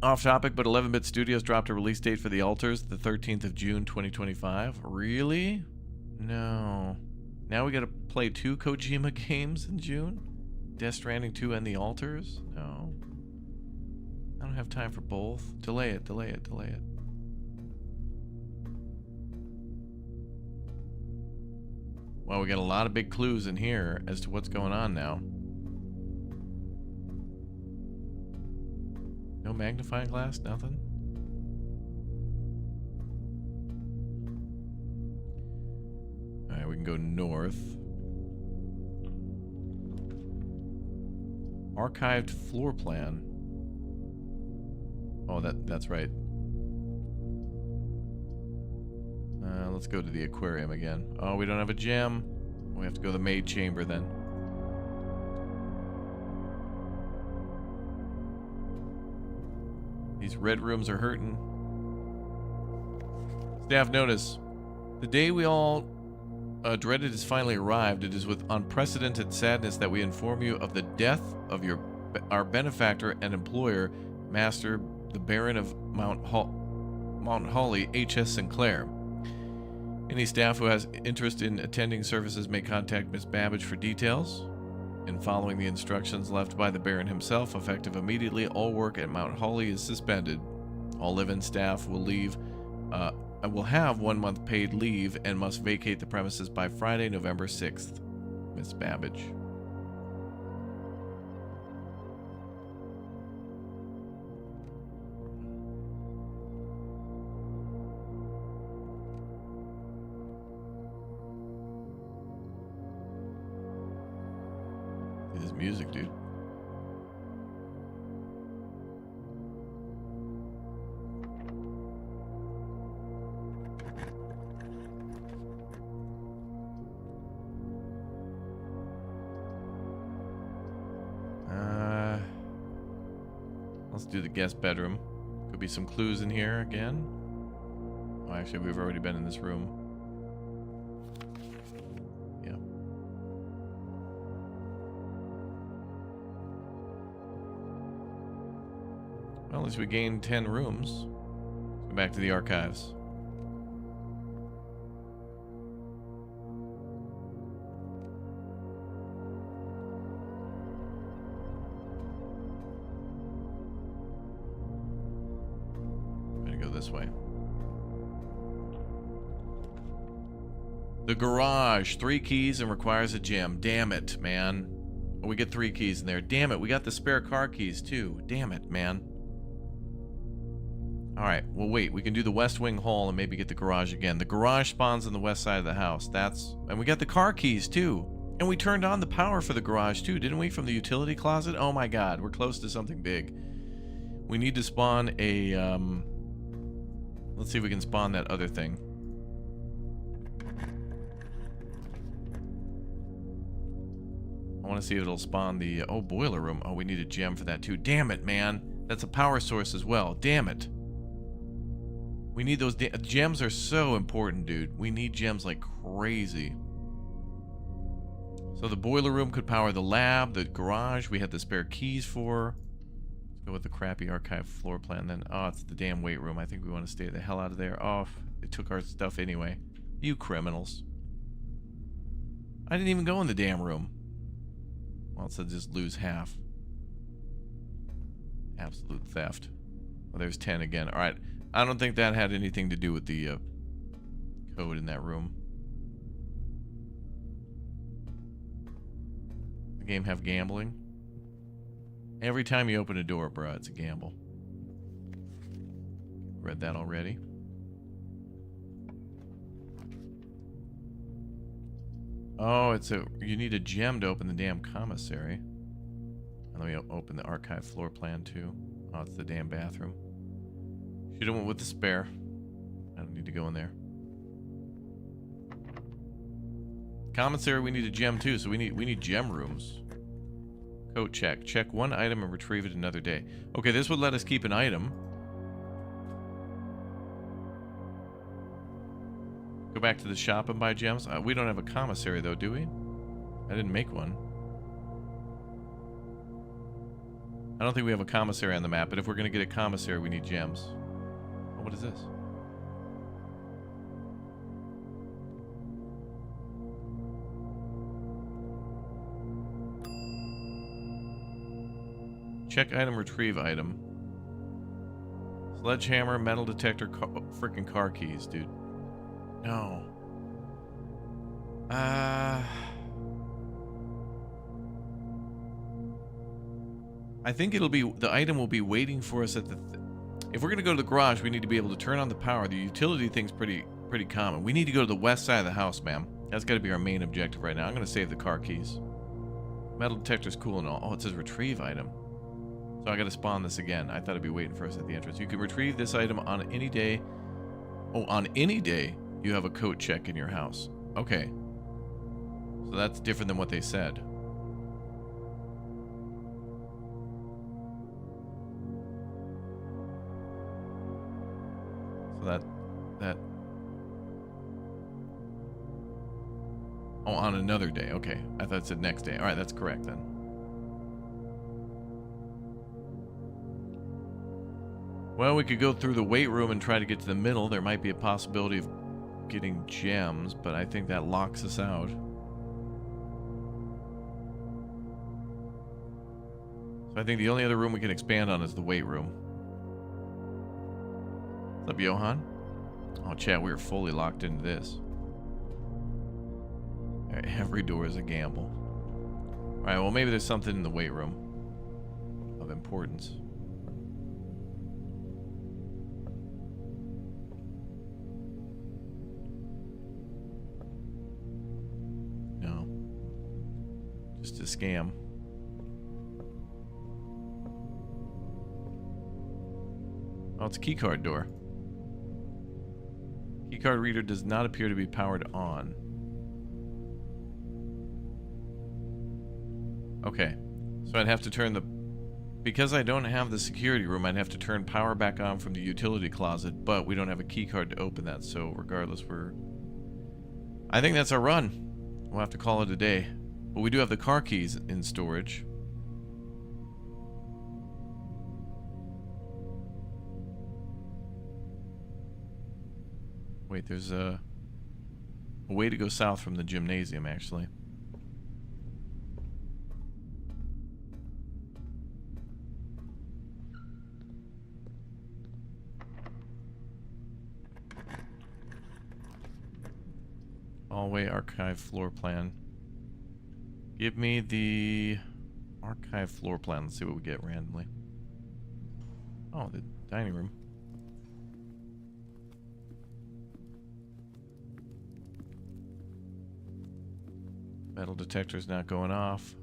S1: Off topic, but 11-Bit Studios dropped a release date for The Alters, the 13th of June, 2025. Really? No. Now we gotta play 2 Kojima games in June? Death Stranding 2 and The Alters? No. I don't have time for both. Delay it, delay it, delay it. Well, we got a lot of big clues in here as to what's going on now. No magnifying glass? Nothing? Alright, we can go north. Archived floor plan. Oh, that's right. Let's go to the aquarium again. Oh, we don't have a gem. We have to go to the maid chamber then. These red rooms are hurting. Staff notice. The day we all dreaded has finally arrived. It is with unprecedented sadness that we inform you of the death of our benefactor and employer, Master, the Baron of Mount Holly, H.S. Sinclair. Any staff who has interest in attending services may contact Miss Babbage for details. In following the instructions left by the Baron himself, effective immediately, all work at Mount Holly is suspended. All live-in staff will have 1 month paid leave and must vacate the premises by Friday, November 6th. Miss Babbage. This music, dude. Let's do the guest bedroom. Could be some clues in here again. Oh, actually, we've already been in this room. Yeah. Well, at least we gained 10 rooms. Let's go back to the archives. This way. The garage, 3 keys and requires a gem. Damn it, man. Oh, we get 3 keys in there. Damn it, we got the spare car keys too. Damn it, man. Alright, well wait, we can do the west wing hall and maybe get the garage again. The garage spawns on the west side of the house. And we got the car keys too. And we turned on the power for the garage too, didn't we? From the utility closet? Oh my god, we're close to something big. We need to spawn a, let's see if we can spawn that other thing. I want to see if it'll spawn the... Oh, boiler room. Oh, we need a gem for that too. Damn it, man. That's a power source as well. Damn it. We need those... Gems are so important, dude. We need gems like crazy. So the boiler room could power the lab, the garage. We had the spare keys for... Go with the crappy archive floor plan then. Oh, it's the damn weight room. I think we want to stay the hell out of there. Oh, it took our stuff anyway. You criminals. I didn't even go in the damn room. Well, it said just lose half. Absolute theft. Well, there's 10 again. Alright, I don't think that had anything to do with the code in that room. The game have gambling? Every time you open a door, bruh, it's a gamble. Read that already. Oh, you need a gem to open the damn commissary. And let me open the archive floor plan too. Oh, it's the damn bathroom. Should have went with the spare. I don't need to go in there. Commissary, we need a gem too, so we need gem rooms. Code check. Check 1 item and retrieve it another day. Okay, this would let us keep an item. Go back to the shop and buy gems. We don't have a commissary though, do we? I didn't make one. I don't think we have a commissary on the map, but if we're going to get a commissary, we need gems. Oh, what is this? Check item, retrieve item. Sledgehammer, metal detector, freaking car keys, dude. No. I think it'll be, the item will be waiting for us at the... If we're going to go to the garage, we need to be able to turn on the power. The utility thing's pretty common. We need to go to the west side of the house, ma'am. That's got to be our main objective right now. I'm going to save the car keys. Metal detector's cool and all. Oh, it says retrieve item. So I gotta spawn this again. I thought it'd be waiting for us at the entrance. You can retrieve this item on any day. Oh, on any day you have a coat check in your house. Okay. So that's different than what they said. So that... Oh, on another day. Okay. I thought it said next day. Alright, that's correct then. Well, we could go through the weight room and try to get to the middle. There might be a possibility of getting gems, but I think that locks us out. So I think the only other room we can expand on is the weight room. What's up, Johan? Oh, chat, we are fully locked into this. Alright, every door is a gamble. Alright, well, maybe there's something in the weight room of importance. No. Just a scam. Oh, it's a keycard door. Keycard reader does not appear to be powered on. Okay. So I'd have to turn the... Because I don't have the security room, I'd have to turn power back on from the utility closet, but we don't have a keycard to open that, so regardless, we're... I think that's our run. We'll have to call it a day. But we do have the car keys in storage. Wait, there's a way to go south from the gymnasium, actually. Hallway archive floor plan. Give me the archive floor plan. Let's see what we get randomly. Oh, the dining room. Metal detector's not going off.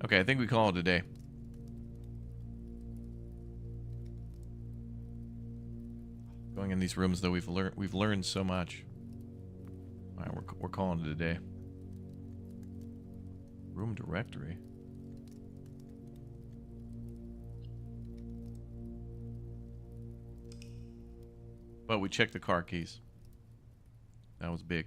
S1: Okay, I think we call it a day. Going in these rooms, though, we've learned so much. All right, we're calling it a day. Room directory. But we checked the car keys. That was big.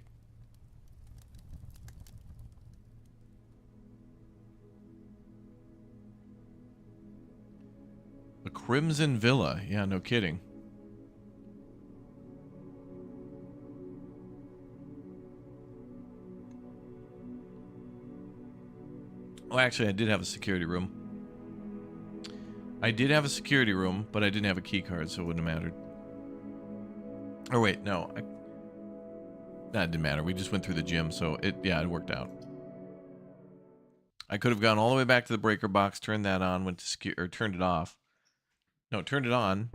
S1: The Crimson Villa. Yeah, no kidding. Oh, actually, I did have a security room. I did have a security room, but I didn't have a key card, so it wouldn't have mattered. Or wait, no. That didn't matter. We just went through the gym, so it worked out. I could have gone all the way back to the breaker box, turned that on, went to or turned it off. No, turned it on,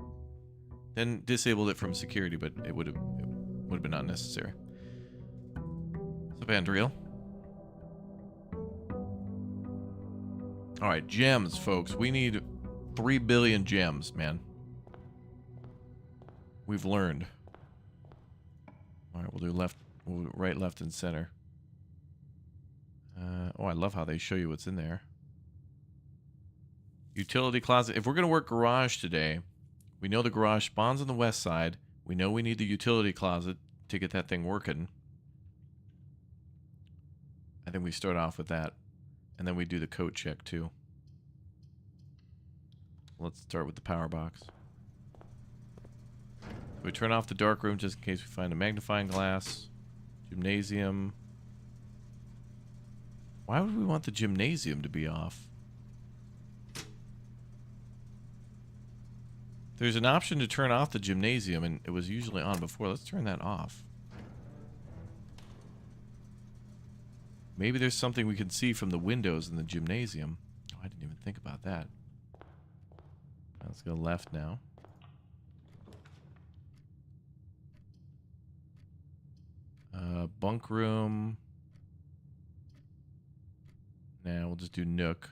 S1: then disabled it from security, but it would have been unnecessary. What's up, Andriel? All right, gems, folks. We need 3 billion gems, man. We've learned. All right, we'll do right, left, and center. Oh, I love how they show you what's in there. Utility closet. If we're going to work garage today, we know the garage spawns on the west side. We know we need the utility closet to get that thing working. I think we start off with that. And then we do the coat check, too. Let's start with the power box. We turn off the dark room just in case we find a magnifying glass. Gymnasium. Why would we want the gymnasium to be off? There's an option to turn off the gymnasium, and it was usually on before. Let's turn that off. Maybe there's something we can see from the windows in the gymnasium. Oh, I didn't even think about that. Let's go left now. Bunk room. Nah, we'll just do Nook.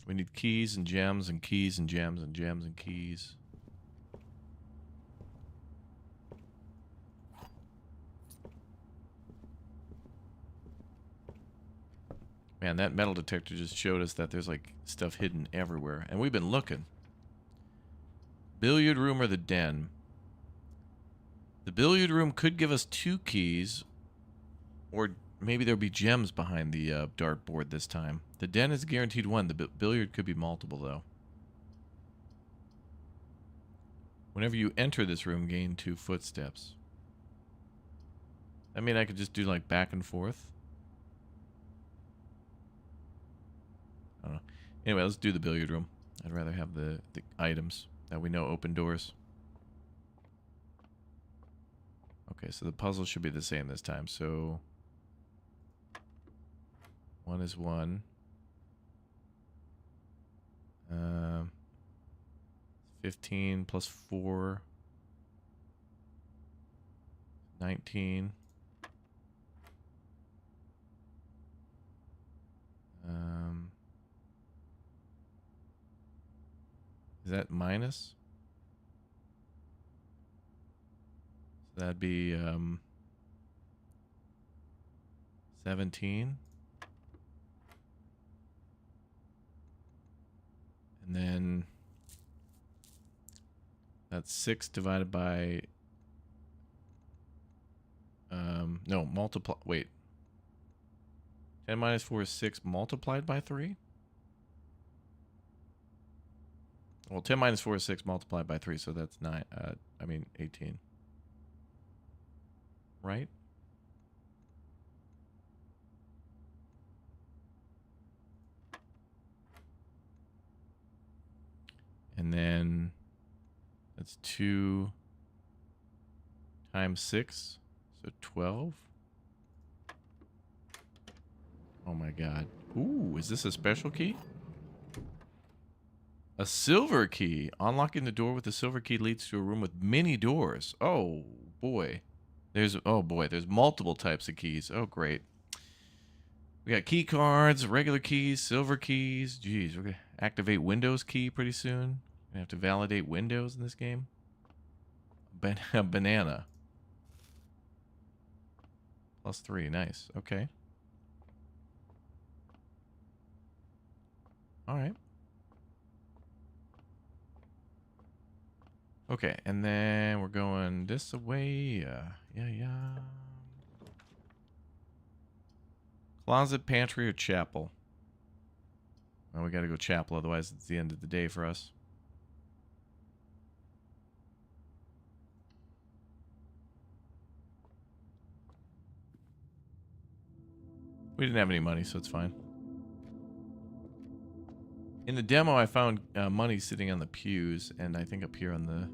S1: We need keys and gems and keys and gems and gems and keys. Man, that metal detector just showed us that there's like stuff hidden everywhere. And we've been looking. Billiard room or the den? The billiard room could give us 2 keys. Or maybe there'll be gems behind the dartboard this time. The den is guaranteed 1. The billiard could be multiple, though. Whenever you enter this room, gain 2 footsteps. I mean, I could just do like back and forth. I don't know. Anyway, let's do the billiard room. I'd rather have the items that we know open doors. Okay, so the puzzle should be the same this time. So 1 is 1. 15 plus 4. 19. Is that minus? So that'd be 17. And then that's 6 divided by no, multiply, wait. 10 minus 4 is 6 multiplied by 3? Well, 10 minus 4 is 6 multiplied by 3, so that's 9. 18. Right? And then that's 2 times 6, so 12. Oh my god. Ooh, is this a special key? A silver key. Unlocking the door with the silver key leads to a room with many doors. Oh boy. There's multiple types of keys. Oh great. We got key cards, regular keys, silver keys. Jeez, we're gonna activate Windows key pretty soon. We have to validate Windows in this game. A banana. +3, nice. Okay. Alright. Okay, and then we're going this way. Yeah. Closet, pantry, or chapel? Well, we gotta go chapel, otherwise it's the end of the day for us. We didn't have any money, so it's fine. In the demo, I found money sitting on the pews, and I think up here on the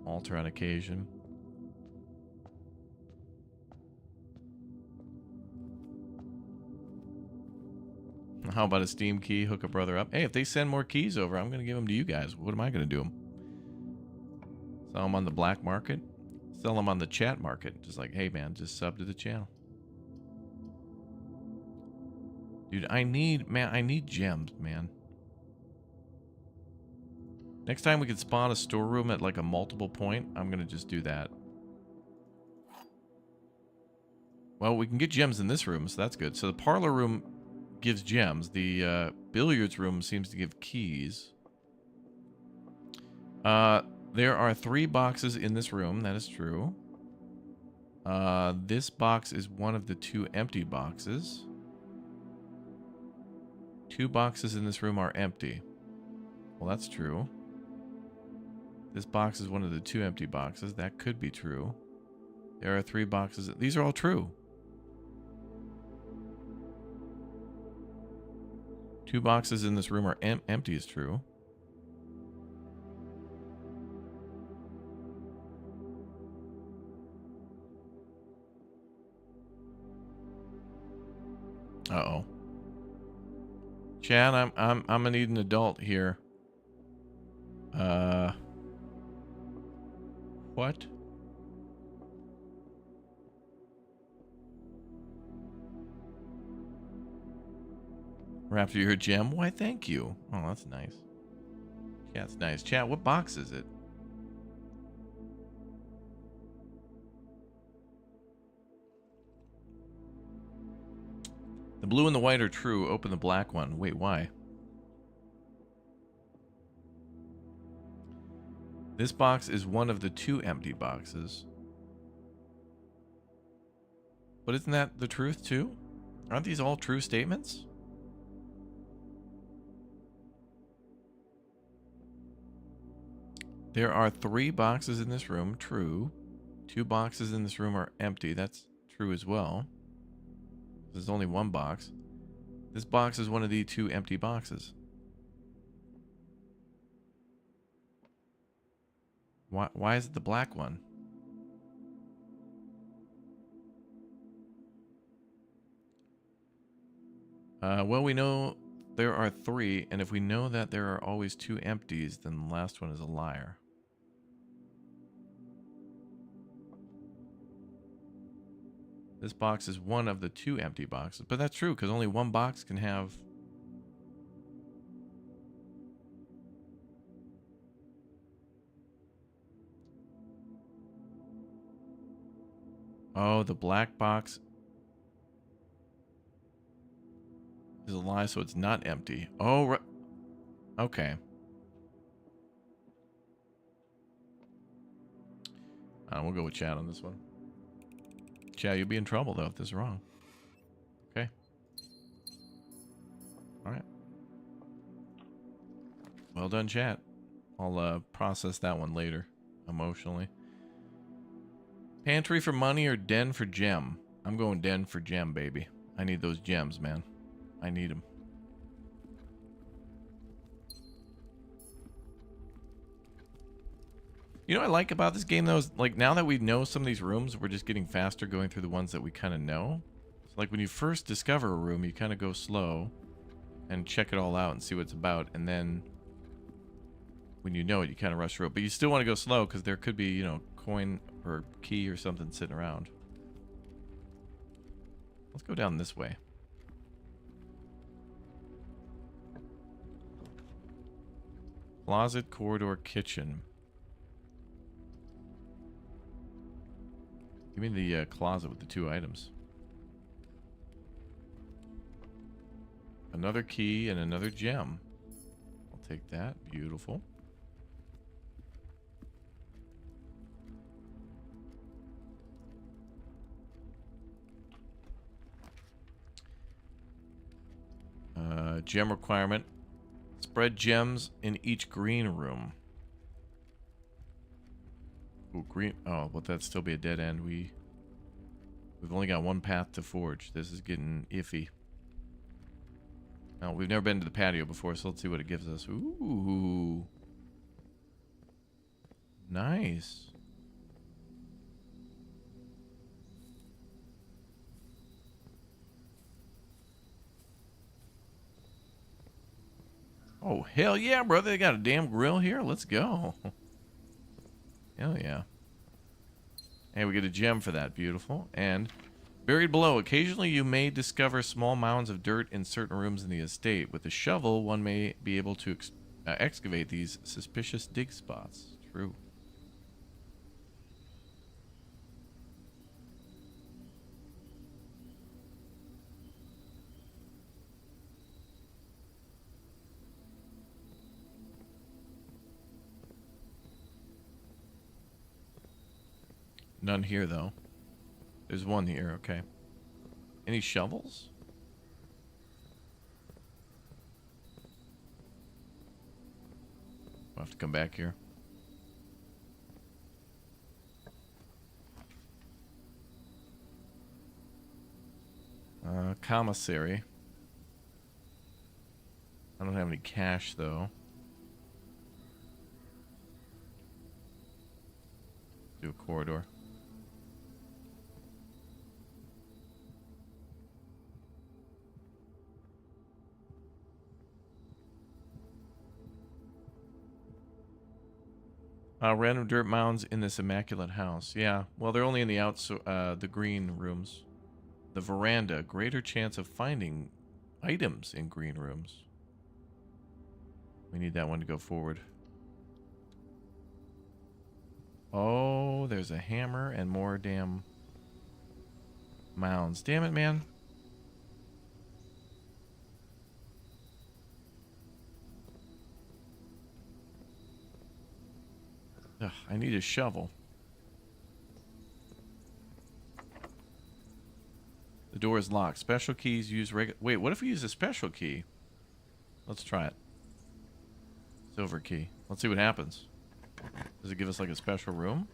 S1: altar on occasion. How about a Steam key? Hook a brother up. Hey, if they send more keys over, I'm going to give them to you guys. What am I going to do them? Sell them on the black market? Sell them on the chat market. Just like, hey, man, just sub to the channel. Dude, I need gems, man. Next time we can spawn a storeroom at like a multiple point, I'm going to just do that. Well, we can get gems in this room, so that's good. So the parlor room gives gems. The billiards room seems to give keys. There are 3 boxes in this room. That is true. This box is one of the 2 empty boxes. 2 boxes in this room are empty. Well, that's true. This box is one of the 2 empty boxes. That could be true. There are 3 boxes. These are all true. 2 boxes in this room are empty is true. Uh-oh. Chad, I'm gonna need an adult here. What? Raptor, you're a gem. Why, thank you. Oh, that's nice. Chat's nice. Chat, what box is it? The blue and the white are true. Open the black one. Wait, why? This box is one of the 2 empty boxes. But isn't that the truth, too? Aren't these all true statements? There are 3 boxes in this room. True. 2 boxes in this room are empty. That's true as well. There's only 1 box. This box is one of the 2 empty boxes. Why is it the black one? Well, we know there are 3, and if we know that there are always 2 empties, then the last one is a liar. This box is one of the 2 empty boxes, but that's true because only 1 box can have... Oh, the black box is a lie, so it's not empty. Oh, right. Okay. We'll go with chat on this one. Chat, you'll be in trouble, though, if this is wrong. Okay. All right. Well done, chat. I'll process that one later, emotionally. Pantry for money or den for gem? I'm going den for gem, baby. I need those gems, man. I need them. You know what I like about this game, though, is like now that we know some of these rooms, we're just getting faster going through the ones that we kind of know. So like when you first discover a room, you kind of go slow and check it all out and see what it's about. And then when you know it, you kind of rush through it. But you still want to go slow because there could be, you know, coin or key or something sitting around. Let's go down this way. Closet, corridor, kitchen. Give me the closet with the 2 items. Another key and another gem. I'll take that. Beautiful. Gem requirement. Spread gems in each green room. Ooh, green. Oh, but that'd still be a dead end. We've only got 1 path to forge. This is getting iffy. Now, we've never been to the patio before, so let's see what it gives us. Ooh. Nice. Oh, hell yeah, brother. They got a damn grill here. Let's go. Hell yeah. And we get a gem for that. Beautiful. And buried below, occasionally you may discover small mounds of dirt in certain rooms in the estate. With a shovel, one may be able to excavate these suspicious dig spots. True. None here, though. There's one here, okay. Any shovels? We'll have to come back here. Commissary. I don't have any cash, though. Do a corridor. Random dirt mounds in this immaculate house. Yeah, well, they're only in the the green rooms. The veranda. Greater chance of finding items in green rooms. We need that one to go forward. Oh, there's a hammer and more damn mounds. Damn it, man. Ugh, I need a shovel. The door is locked. Special keys use regular... Wait, what if we use a special key? Let's try it. Silver key. Let's see what happens. Does it give us like a special room?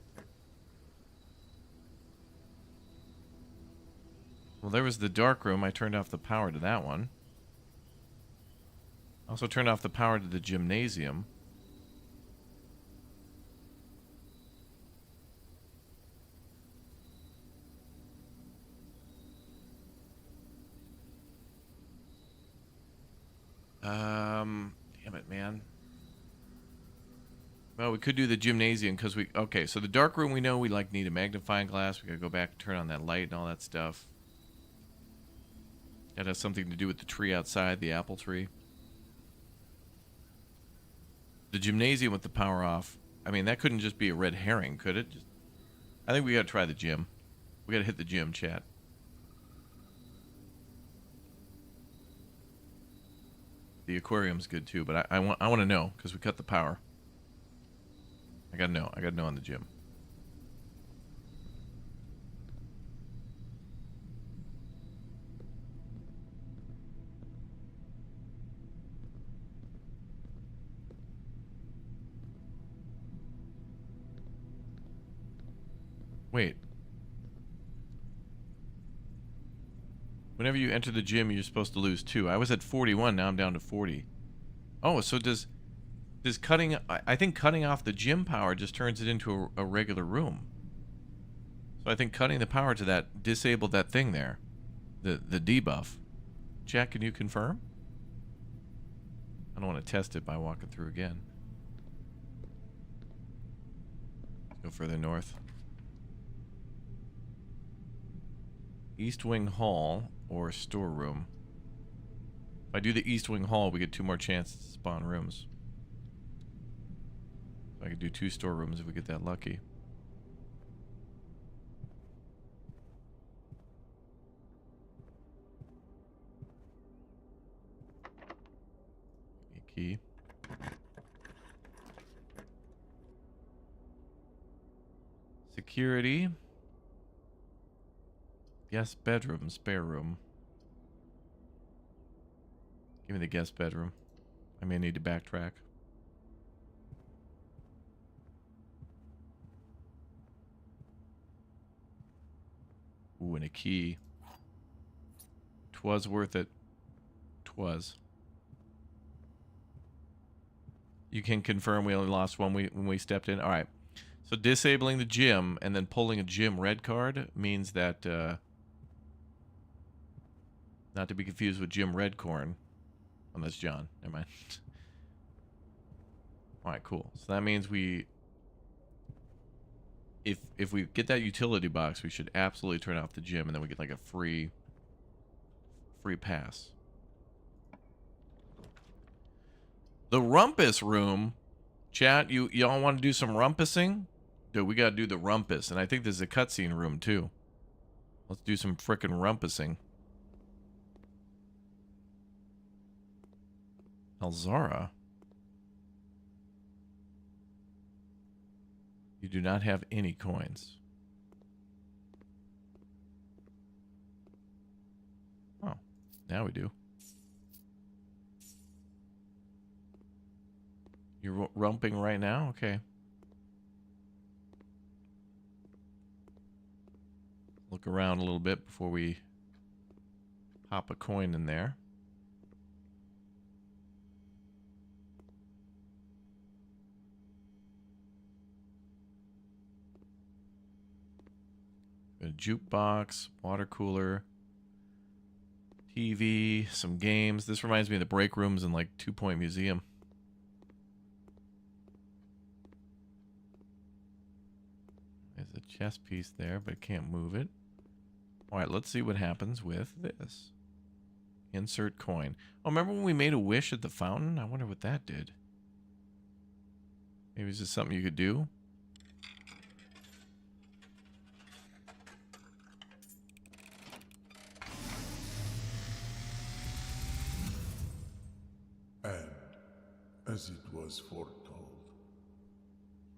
S1: Well, there was the dark room. I turned off the power to that one. Also turned off the power to the gymnasium. Damn it, man. Well, we could do the gymnasium because we... Okay, so the dark room we know we like need a magnifying glass. We gotta go back and turn on that light and all that stuff. That has something to do with the tree outside, the apple tree. The gymnasium with the power off. I mean, that couldn't just be a red herring, could it? I think we gotta try the gym. We gotta hit the gym, chat. The aquarium's good too, but I want to know because we cut the power. I gotta know. I gotta know on the gym. Wait. Whenever you enter the gym, you're supposed to lose 2. I was at 41, now I'm down to 40. Oh, so does cutting... I think cutting off the gym power just turns it into a regular room. So I think cutting the power to that disabled that thing there. The debuff. Jack, can you confirm? I don't want to test it by walking through again. Let's go further north. East Wing Hall or storeroom. If I do the East Wing Hall, we get 2 more chances to spawn rooms. So I could do 2 storerooms if we get that lucky. A key. Security. Guest bedroom, spare room. Give me the guest bedroom. I may need to backtrack. Ooh, and a key. 'Twas worth it. 'Twas. You can confirm we only lost one when we stepped in. All right. So disabling the gym and then pulling a gym red card means that... not to be confused with Jim Redcorn. Oh, that's John. Never mind. Alright, cool. So that means we... If we get that utility box, we should absolutely turn off the gym, and then we get like a free pass. The rumpus room. Chat, y'all want to do some rumpusing? Dude, we gotta do the rumpus, and I think there's a cutscene room too. Let's do some frickin' rumpusing. Alzara. You do not have any coins. Oh, now we do. You're rumping right now? Okay. Look around a little bit before we pop a coin in there. A jukebox, water cooler, TV, some games. This reminds me of the break rooms in like 2 Point Museum. There's a chess piece there, but I can't move it. All right, let's see what happens with this. Insert coin. Oh, remember when we made a wish at the fountain? I wonder what that did. Maybe it's just something you could do.
S3: And, as it was foretold,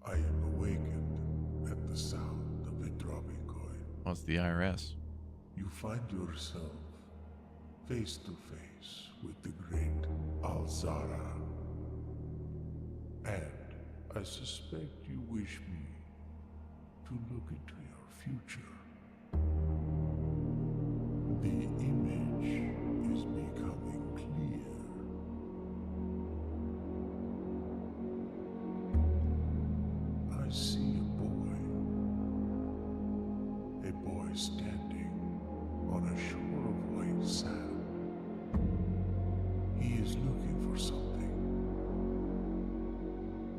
S3: I am awakened at the sound of a dropping coin.
S1: Oh, it's the IRS.
S3: You find yourself face to face with the great Alzara. And I suspect you wish me to look into your future. The image is becoming clear. I see a boy standing on a shore of white sand. He is looking for something.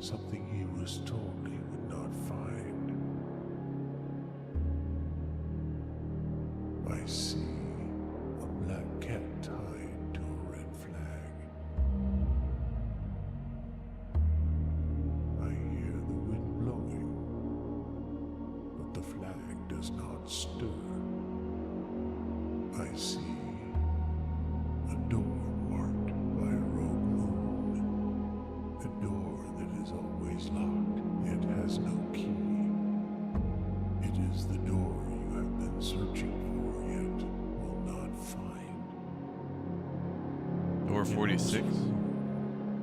S3: Something he was told he would not find. I see a black cat tied to a red flag. I hear the wind blowing, but the flag does not stir. I see a door marked by a rogue moon. A door that is always locked, yet has no key. It is the door you have been searching for, yet will not find.
S1: Door 46.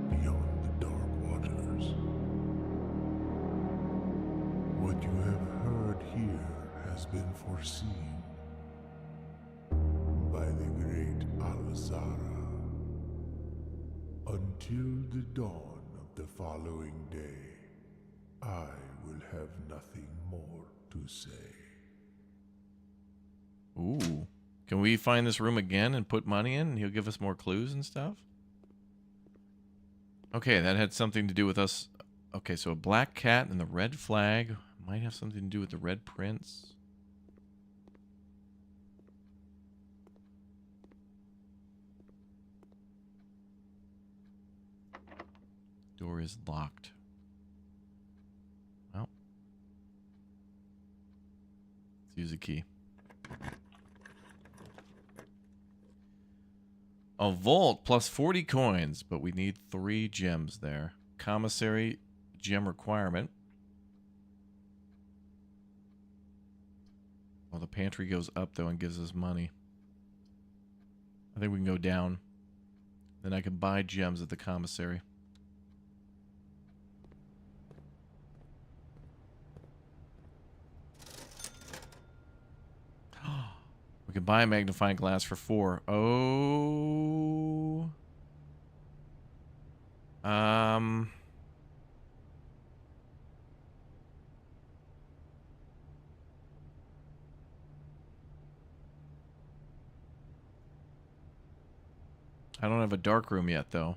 S3: Beyond the dark waters. What you have heard here has been foreseen by the great Alzara. Until the dawn of the following day, I will have nothing more to say.
S1: Ooh. Can we find this room again and put money in and he'll give us more clues and stuff? Okay, that had something to do with us. Okay, so a black cat and the red flag might have something to do with the red prince. Door is locked. Well, let's use a key. A vault plus 40 coins, but we need 3 gems there. Commissary gem requirement. Well, the pantry goes up, though, and gives us money. I think we can go down. Then I can buy gems at the commissary. We can buy a magnifying glass for 4. Oh. I don't have a dark room yet, though.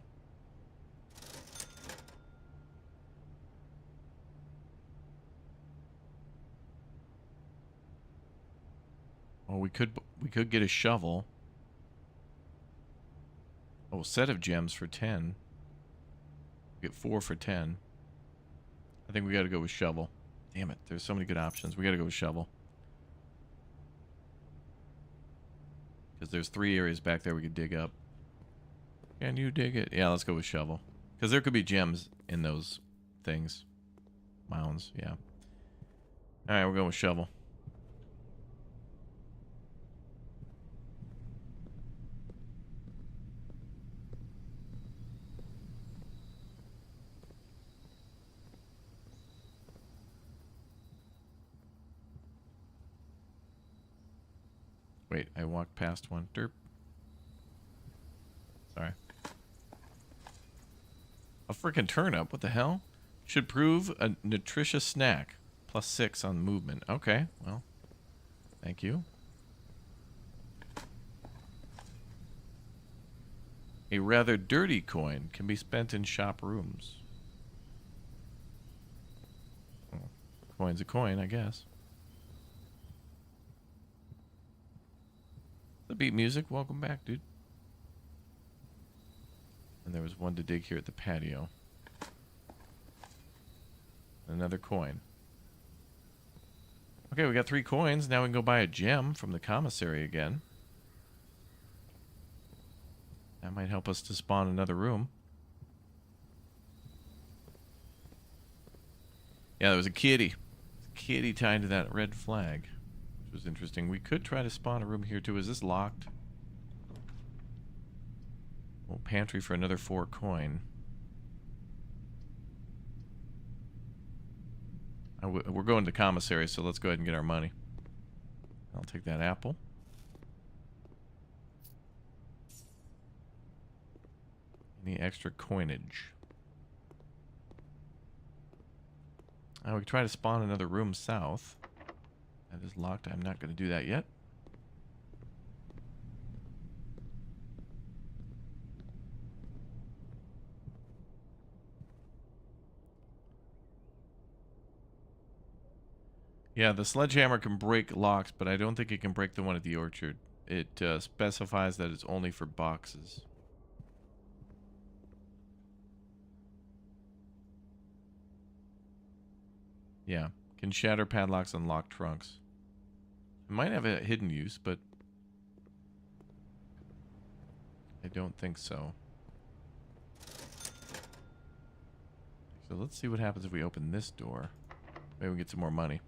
S1: Well, we could get a shovel. Oh, set of gems for 10. Get 4 for 10. I think we got to go with shovel. Damn it, there's so many good options. We got to go with shovel. Because there's 3 areas back there we could dig up. Can you dig it? Yeah, let's go with shovel. Because there could be gems in those things. Mounds, yeah. Alright, we're going with shovel. Wait, I walked past one. Derp. Sorry. A freaking turnip. What the hell? Should prove a nutritious snack. Plus 6 on movement. Okay, well. Thank you. A rather dirty coin can be spent in shop rooms. Well, coin's a coin, I guess. The beat music, welcome back, dude. And there was one to dig here at the patio. Another coin. Okay, we got 3 coins. Now we can go buy a gem from the commissary again. That might help us to spawn another room. Yeah, there was a kitty. A kitty tied to that red flag, which was interesting. We could try to spawn a room here too. Is this locked? Oh, pantry for another 4 coin. We're going to commissary, so let's go ahead and get our money. I'll take that apple. Any extra coinage? We can try to spawn another room south. That is locked. I'm not going to do that yet. Yeah, the sledgehammer can break locks, but I don't think it can break the one at the orchard. It specifies that it's only for boxes. Yeah, can shatter padlocks and lock trunks. It might have a hidden use, but I don't think so. So let's see what happens if we open this door. Maybe we can get some more money.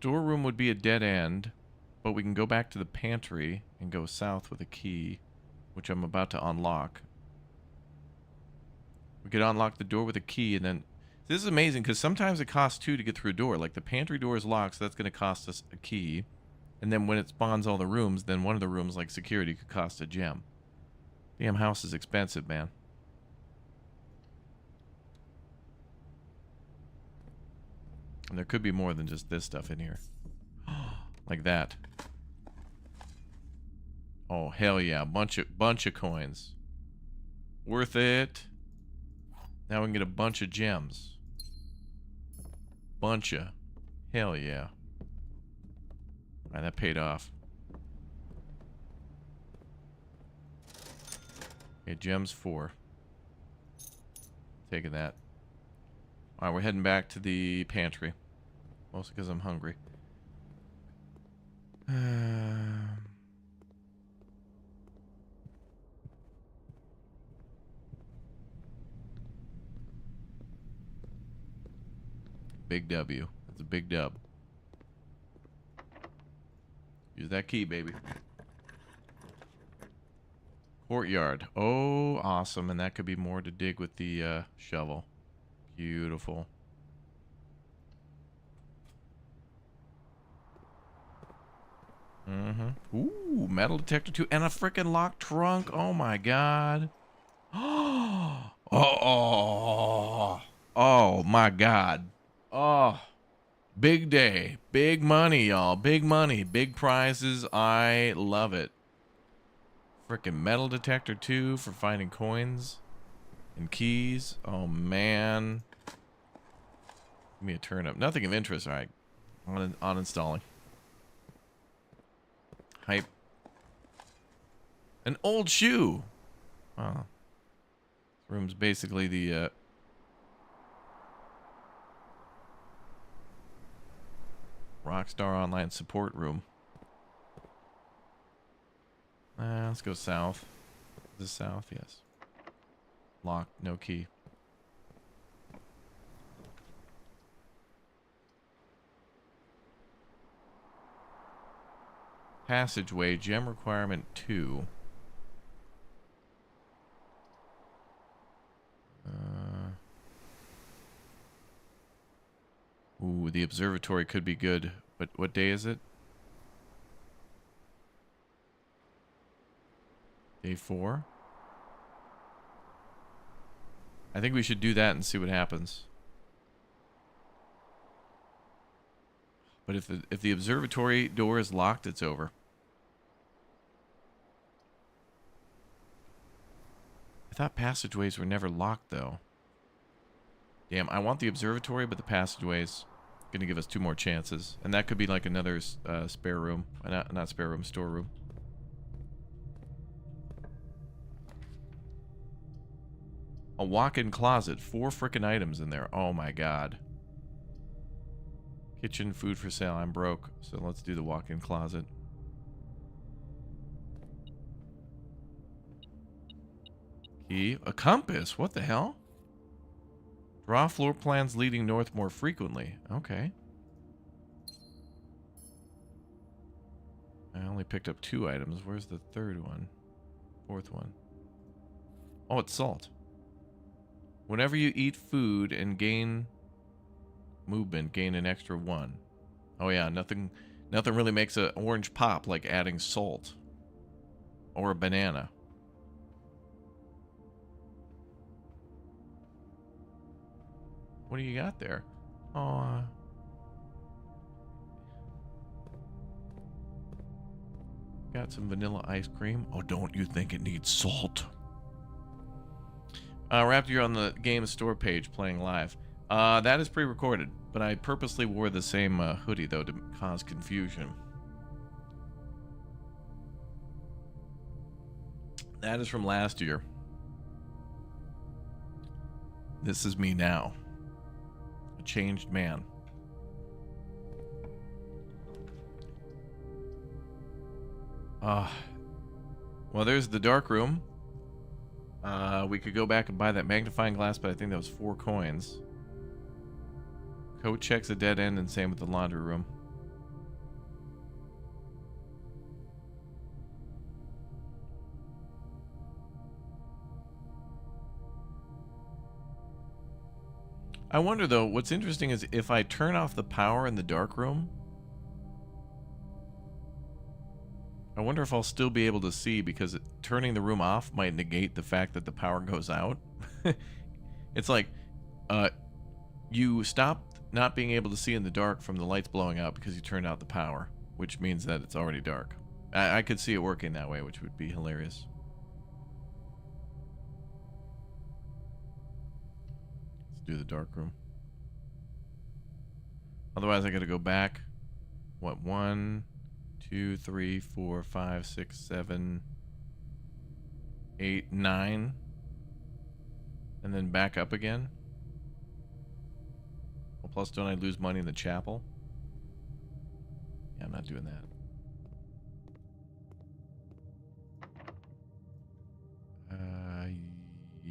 S1: Storeroom would be a dead end, but we can go back to the pantry and go south with a key, which I'm about to unlock. We could unlock the door with a key, and then... This is amazing, because sometimes it costs 2 to get through a door. Like, the pantry door is locked, so that's going to cost us a key. And then when it spawns all the rooms, then one of the rooms, like security, could cost a gem. Damn house is expensive, man. And there could be more than just this stuff in here. Like that. Oh, hell yeah. Bunch of coins. Worth it. Now we can get a bunch of gems. Bunch of. Hell yeah. Alright, that paid off. Okay, gems 4. Taking that. Alright, we're heading back to the pantry. Mostly because I'm hungry. Big W. That's a big dub. Use that key, baby. Courtyard. Oh, awesome. And that could be more to dig with the shovel. Beautiful. Ooh, metal detector 2 and a freaking locked trunk. Oh my god. Oh my god. Oh, big day, big money, y'all. Big money, big prizes. I love it. Freaking metal detector 2 for finding coins and keys. Oh man. Give me a turnip. Nothing of interest. All right, on installing. Hype. An old shoe. Wow. This room's basically the Rockstar Online support room. Let's go south. Is this south? Yes. Locked. No key. Passageway, gem requirement 2. Ooh, the observatory could be good. But what day is it? Day 4? I think we should do that and see what happens. But if the observatory door is locked, it's over. I thought passageways were never locked, though. Damn, I want the observatory, but the passageway's gonna give us 2 more chances. And that could be like another spare room. Not spare room, storeroom. A walk-in closet. 4 frickin' items in there. Oh my god. Kitchen, food for sale. I'm broke. So let's do the walk-in closet. Key. A compass. What the hell? Draw floor plans leading north more frequently. Okay. I only picked up 2 items. Where's the 3rd one? 4th one. Oh, it's salt. Whenever you eat food and gain movement, gain an extra 1. Oh yeah, nothing really makes an orange pop like adding salt. Or a banana. What do you got there? Oh, got some vanilla ice cream. Oh, don't you think it needs salt? Raptor, you're on the game store page playing live. That is pre-recorded, but I purposely wore the same hoodie, though, to cause confusion. That is from last year. This is me now. A changed man. Well, there's the dark room. We could go back and buy that magnifying glass, but I think that was 4 coins. Code checks a dead end, and same with the laundry room. I wonder, though, what's interesting is if I turn off the power in the dark room, I wonder if I'll still be able to see, because turning the room off might negate the fact that the power goes out. It's like, you stop not being able to see in the dark from the lights blowing out because you turned out the power, which means that it's already dark. I could see it working that way, which would be hilarious. Let's do the dark room. Otherwise, I gotta go back. What, 1, 2, 3, 4, 5, 6, 7, 8, 9, and then back up again. Well, plus, don't I lose money in the chapel? Yeah, I'm not doing that.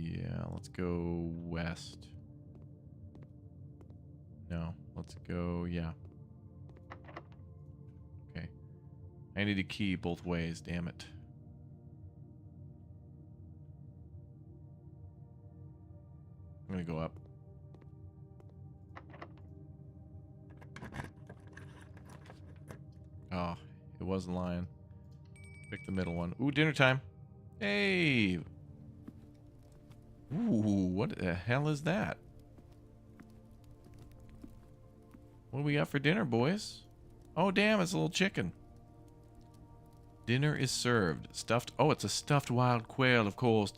S1: Yeah, let's go west. No, let's go, yeah. Okay. I need a key both ways, damn it. I'm gonna go up. Oh, it wasn't lying. Pick the middle one. Ooh, dinner time. Hey! Ooh, what the hell is that? What do we got for dinner, boys? Oh, damn, it's a little chicken. Dinner is served. Stuffed... Oh, it's a stuffed wild quail, of course.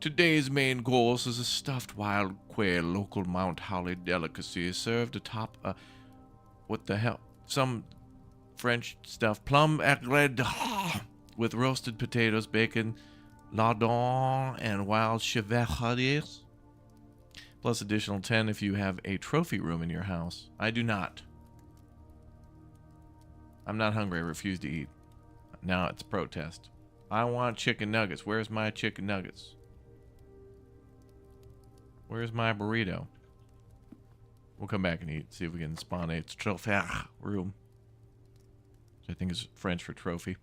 S1: Today's main course is a stuffed wild quail, local Mount Holly delicacy, served atop a... What the hell? Some French stuffed plum aigrette with roasted potatoes, bacon, lardons, and wild chevaliers. Plus additional 10 if you have a trophy room in your house. I do not. I'm not hungry. I refuse to eat. Now it's a protest. I want chicken nuggets. Where's my chicken nuggets? Where's my burrito? We'll come back and eat. See if we can spawn a trophy room. Which I think is French for trophy.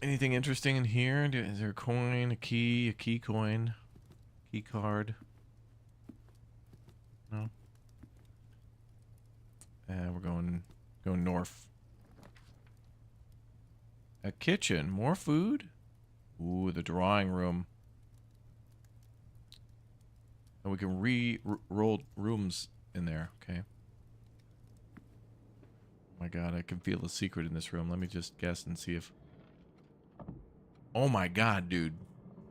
S1: Anything interesting in here? Is there a coin, a key coin, key card? No. We're going north. A kitchen, more food. Ooh, the drawing room. And we can roll rooms in there. Okay. Oh my God, I can feel a secret in this room. Let me just guess and see if... Oh my God, dude.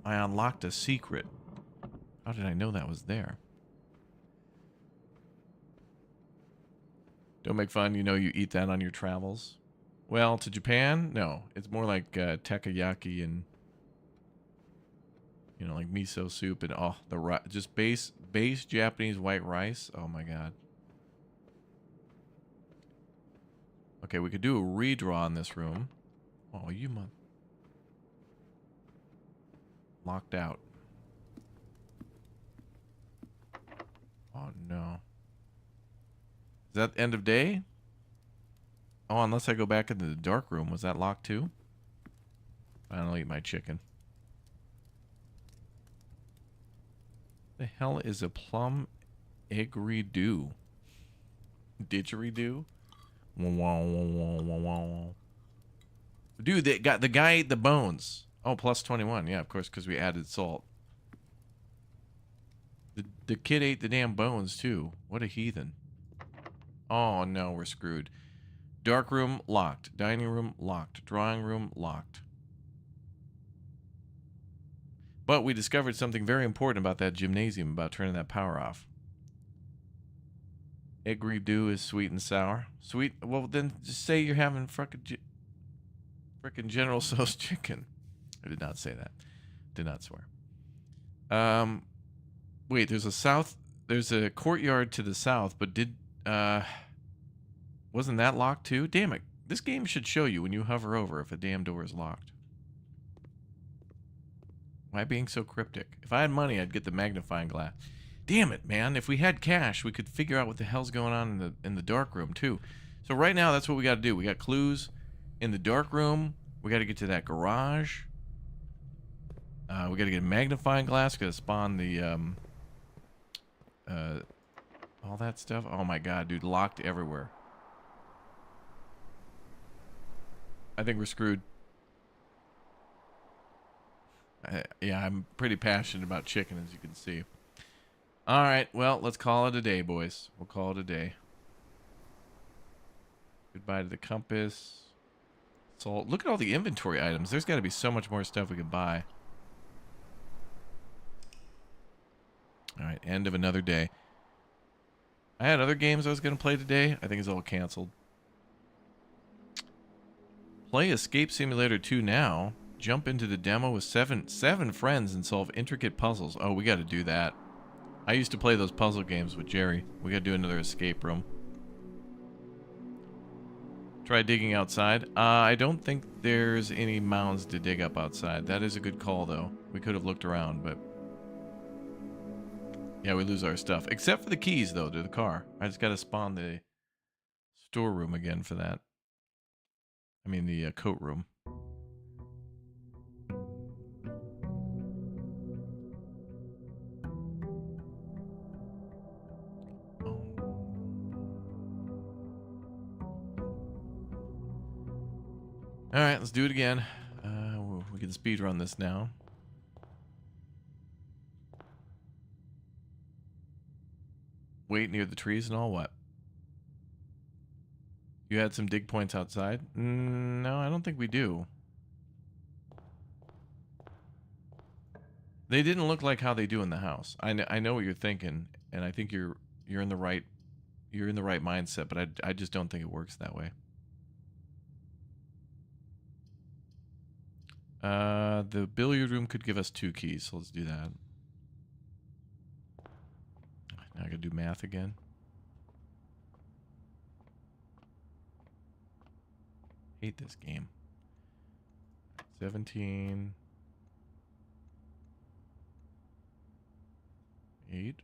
S1: I unlocked a secret. How did I know that was there? Don't make fun, you know you eat that on your travels. Well, to Japan? No. It's more like takoyaki and, you know, like miso soup and, oh, just base Japanese white rice. Oh, my God. Okay, we could do a redraw in this room. Oh, you month. Locked out. Oh, no. Is that end of day? Oh, unless I go back into the dark room. Was that locked too? I'll eat my chicken. The hell is a plum egg-redo? Didgeridoo? Dude, they got the guy ate the bones. Oh, plus 21. Yeah, of course, because we added salt. The kid ate the damn bones too. What a heathen. Oh no, we're screwed. Dark room locked. Dining room locked. Drawing room locked. But we discovered something very important about that gymnasium, about turning that power off. Egg-redo is sweet and sour. Sweet? Well, then just say you're having frickin' General Tso's chicken. I did not say that. Did not swear. Wait, there's a courtyard to the south, but wasn't that locked too? Damn it. This game should show you when you hover over if a damn door is locked. Why being so cryptic? If I had money, I'd get the magnifying glass. Damn it, man. If we had cash, we could figure out what the hell's going on in the dark room too. So right now, that's what we got to do. We got clues in the dark room. We got to get to that garage. We got to get a magnifying glass. Got to spawn the all that stuff. Oh my god, dude, locked everywhere. I think we're screwed. Yeah, I'm pretty passionate about chicken, as you can see. All right, well, let's call it a day, boys. We'll call it a day. Goodbye to the compass. Salt. Look at all the inventory items. There's got to be so much more stuff we can buy. All right, end of another day. I had other games I was going to play today. I think it's all canceled. Play Escape Simulator 2 now. Jump into the demo with seven friends and solve intricate puzzles. Oh, we got to do that. I used to play those puzzle games with Jerry. We got to do another escape room. Try digging outside. I don't think there's any mounds to dig up outside. That is a good call, though. We could have looked around, but... yeah, we lose our stuff. Except for the keys, though, to the car. I just got to spawn the storeroom again for that. I mean, the coat room. All right, let's do it again. We can speed run this now. Wait near the trees and all. What? You had some dig points outside? No, I don't think we do. They didn't look like how they do in the house. I know what you're thinking, and I think you're in the right mindset, but I just don't think it works that way. The billiard room could give us 2 keys, so let's do that. Now I gotta do math again. Hate this game. 17. 8.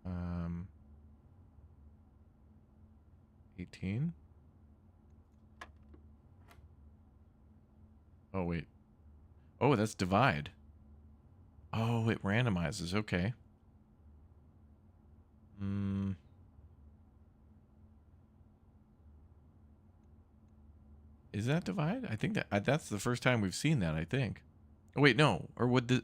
S1: Um. 18. Oh, wait. Oh, that's divide. Oh, it randomizes. Okay. Is that divide? I think that's the first time we've seen that, I think. Oh, wait, no. Or would the...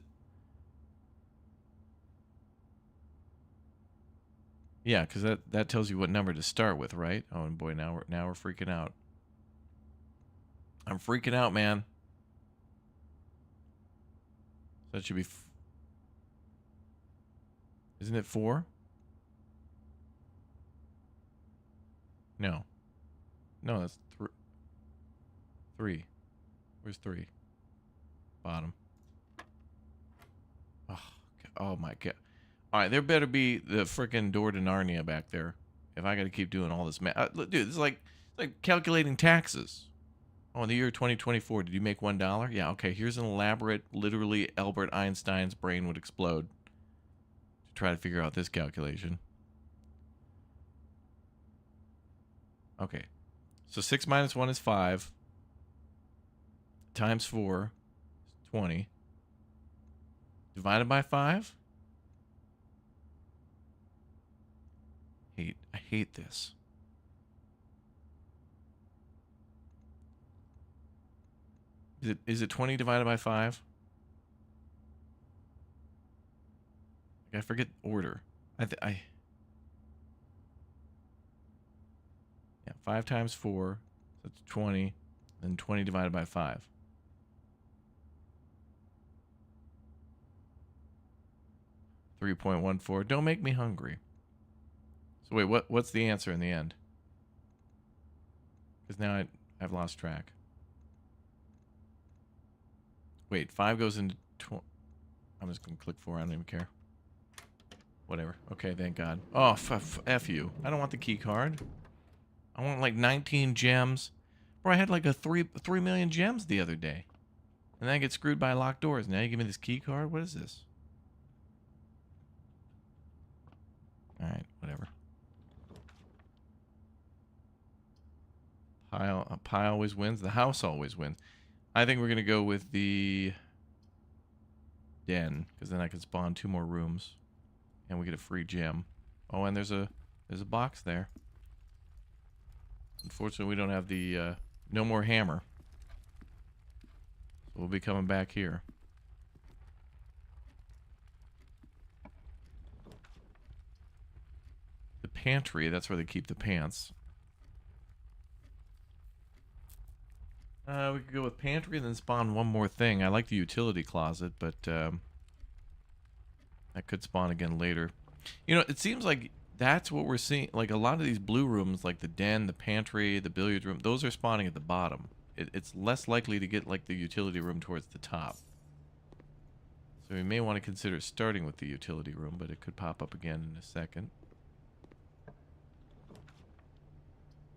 S1: yeah, because that tells you what number to start with, right? Oh, and boy, now we're freaking out. I'm freaking out, man. That should be... Isn't it 4? No. No, that's 3. Where's 3? Bottom. Oh my god. Alright, there better be the frickin' door to Narnia back there. If I gotta keep doing all this math. Dude, this is like calculating taxes. Oh, in the year 2024, did you make $1? Yeah, okay, here's an elaborate, literally Albert Einstein's brain would explode to try to figure out this calculation. Okay, so 6 minus 1 is 5. Times 4 is 20. Divided by 5? I hate this. Is it 20 divided by 5? I forget order. Yeah, 5 times 4, so that's 20, and 20 divided by 5. $3.14. Don't make me hungry. So wait, what's the answer in the end? Because now I've lost track. Wait, 5 goes into 20. I'm just going to click 4. I don't even care. Whatever. Okay, thank God. Oh, F you. I don't want the key card. I want like 19 gems. Bro, I had like a 3 million gems the other day. And then I get screwed by locked doors. Now you give me this key card? What is this? Alright, whatever. Pie always wins. The house always wins. I think we're going to go with the den, because then I can spawn 2 more rooms. And we get a free gem. Oh, and there's a box there. Unfortunately, we don't have the no more hammer. So we'll be coming back here. The pantry, that's where they keep the pants. We could go with pantry and then spawn 1 more thing. I like the utility closet, but that could spawn again later. You know, it seems like that's what we're seeing. Like a lot of these blue rooms, like the den, the pantry, the billiard room, those are spawning at the bottom. It's less likely to get like the utility room towards the top. So we may want to consider starting with the utility room, but it could pop up again in a second.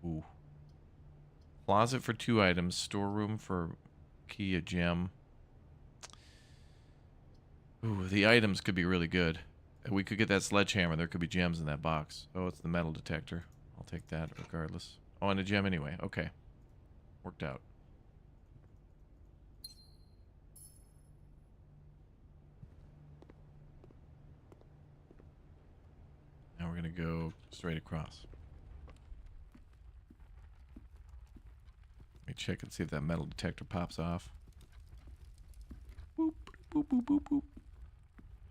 S1: Ooh. Closet for 2 items. Storeroom for key, a gem. Ooh, the items could be really good. We could get that sledgehammer. There could be gems in that box. Oh, it's the metal detector. I'll take that regardless. Oh, and a gem anyway. Okay. Worked out. Now we're going to go straight across. Let me check and see if that metal detector pops off. Boop, boop, boop, boop, boop.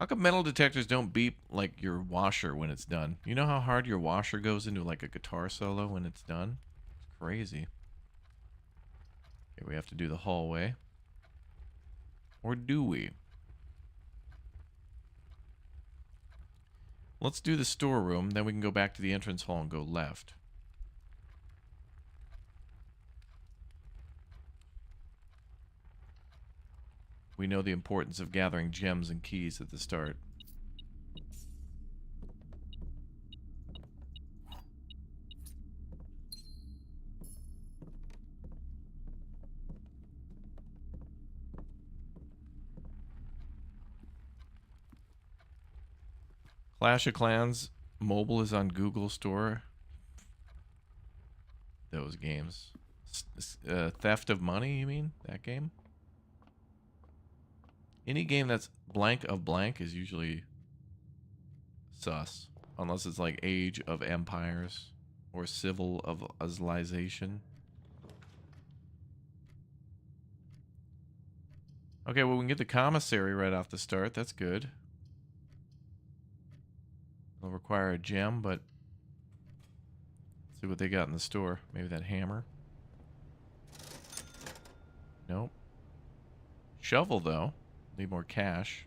S1: How come metal detectors don't beep like your washer when it's done? You know how hard your washer goes into like a guitar solo when it's done? It's crazy. Okay, we have to do the hallway. Or do we? Let's do the storeroom, then we can go back to the entrance hall and go left. We know the importance of gathering gems and keys at the start. Clash of Clans mobile is on Google Store. Those games. Theft of Money, you mean? That game? Any game that's blank of blank is usually sus. Unless it's like Age of Empires or Civil of Civilization. Okay, well, we can get the commissary right off the start. That's good. It'll require a gem, but let's see what they got in the store. Maybe that hammer. Nope. Shovel, though. Need more cash.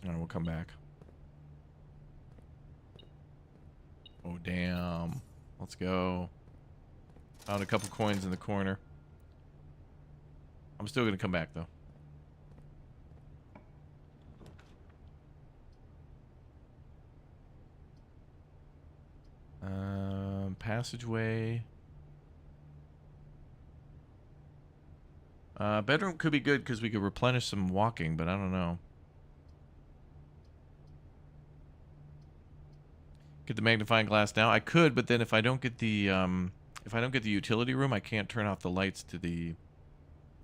S1: Alright, we'll come back. Oh, damn. Let's go. Found a couple coins in the corner. I'm still going to come back, though. Passageway. Bedroom could be good because we could replenish some walking, but I don't know. Get the magnifying glass now. I could, but then if I don't get the utility room, I can't turn off the lights to the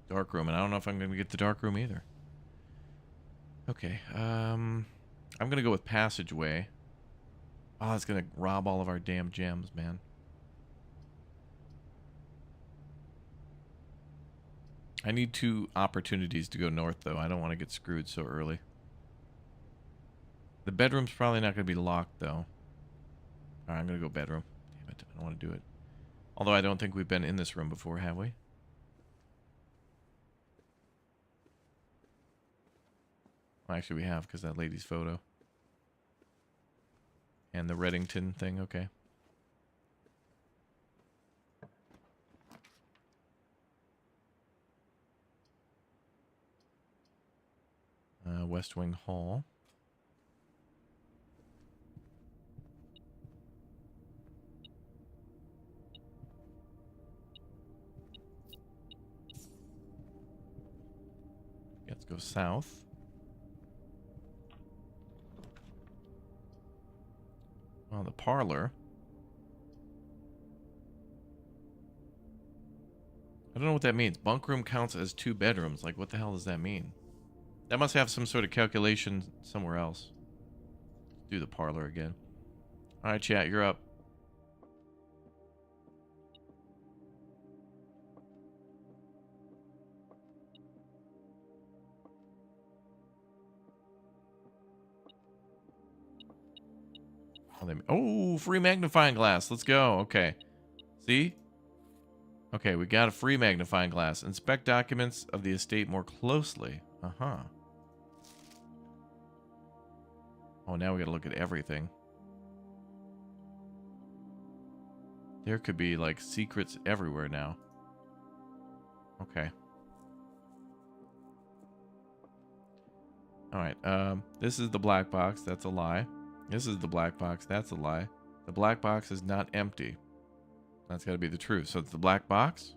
S1: dark room, and I don't know if I'm going to get the dark room either. Okay, I'm going to go with passageway. Oh, it's going to rob all of our damn gems, man. I need 2 opportunities to go north, though. I don't want to get screwed so early. The bedroom's probably not going to be locked, though. Alright, I'm going to go bedroom. Damn it, I don't want to do it. Although I don't think we've been in this room before, have we? Well, actually, we have, because that lady's photo. And the Reddington thing, okay. West Wing Hall. Let's go south. Oh, the parlor. I don't know what that means. Bunk room counts as 2 bedrooms. Like, what the hell does that mean? That must have some sort of calculation somewhere else. Let's do the parlor again. Alright, chat, you're up. Oh, free magnifying glass. Let's go. Okay. See? Okay, we got a free magnifying glass. Inspect documents of the estate more closely. Uh-huh. Oh, now we gotta look at everything. There could be, like, secrets everywhere now. Okay. Alright, this is the black box. That's a lie. This is the black box. That's a lie. The black box is not empty. That's gotta be the truth. So it's the black box?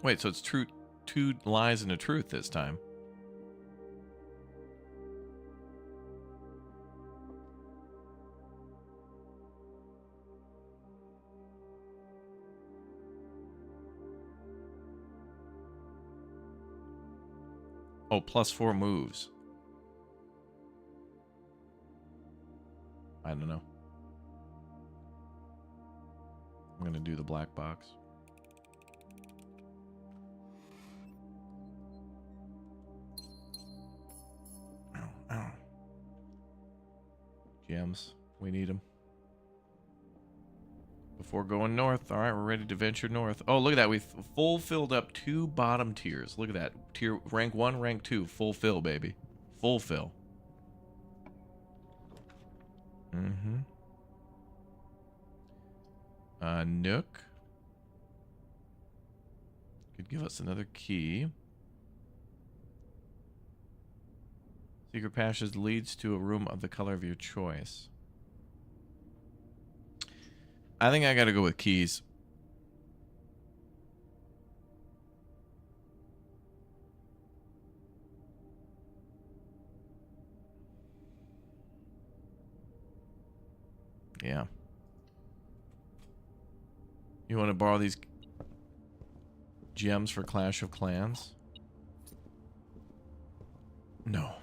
S1: Wait, so it's true. 2 lies and a truth this time. Oh, +4 moves. I don't know. I'm gonna do the black box. Ow. Gems. We need them. Before going north. Alright, we're ready to venture north. Oh, look at that. We've full filled up 2 bottom tiers. Look at that. Tier rank 1, rank 2. Full fill, baby. Full fill. Mm-hmm. Nook. Could give us another key. Secret passage leads to a room of the color of your choice. I think I gotta go with keys. Yeah. You want to borrow these gems for Clash of Clans? No.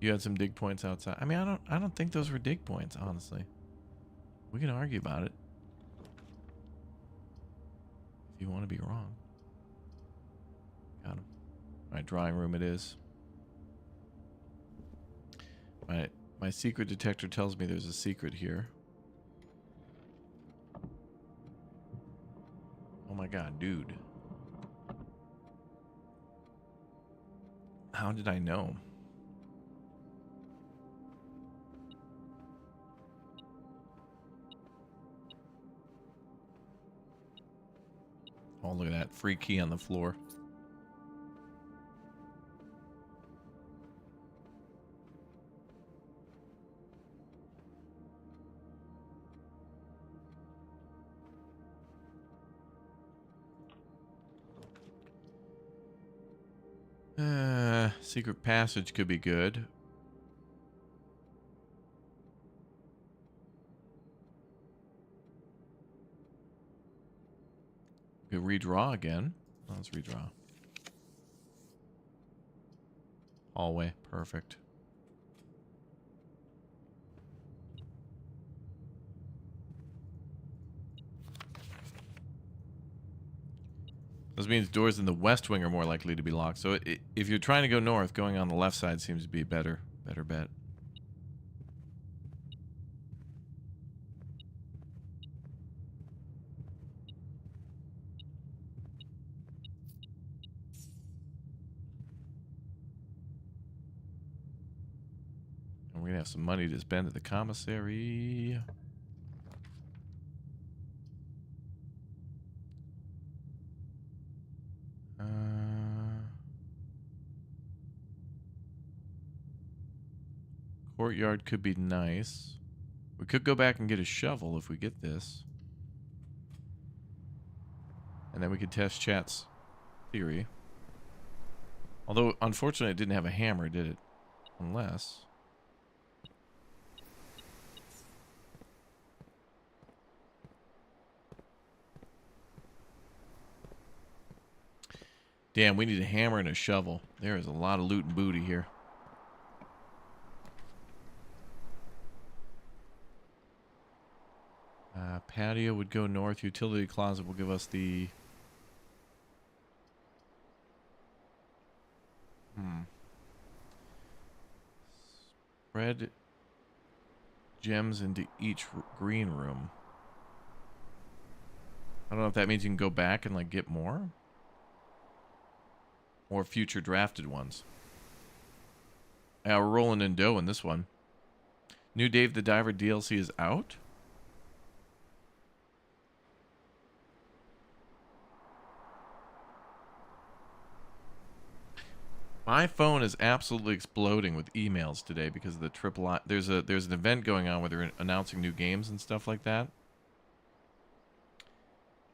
S1: You had some dig points outside. I mean, I don't think those were dig points, honestly. We can argue about it. If you want to be wrong. Got him. My drawing room it is. My secret detector tells me there's a secret here. Oh my god, dude. How did I know? Oh, look at that. Free key on the floor. Secret passage could be good. Could redraw again. Let's redraw. Hallway. Perfect. This means doors in the west wing are more likely to be locked. So if you're trying to go north, going on the left side seems to be a better bet. And we're gonna have some money to spend at the commissary. Courtyard could be nice. We could go back and get a shovel if we get this. And then we could test Chat's theory. Although, unfortunately, it didn't have a hammer, did it? Unless... Damn, we need a hammer and a shovel. There is a lot of loot and booty here. Patio would go north. Utility closet will give us the... Spread gems into each green room. I don't know if that means you can go back and, like, get more. Or future drafted ones. Yeah, we're rolling in dough in this one. New Dave the Diver DLC is out? My phone is absolutely exploding with emails today because of the triple I. There's an event going on where they're announcing new games and stuff like that.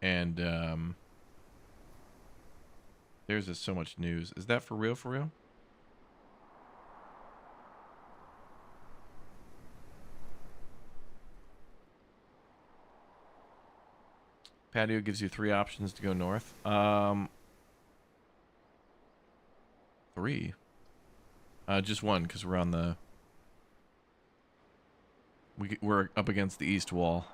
S1: And there's just so much news. Is that for real? For real? Patio gives you 3 options to go north. 3. Just 1 because we're on the. We're up against the east wall.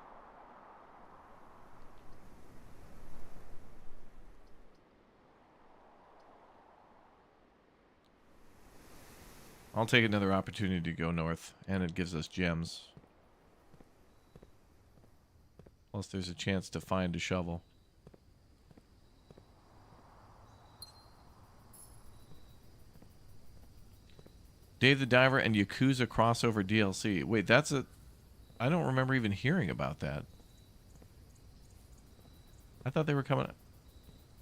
S1: I'll take another opportunity to go north, and it gives us gems. Plus, there's a chance to find a shovel. Dave the Diver and Yakuza crossover DLC. Wait, that's a... I don't remember even hearing about that. I thought they were coming...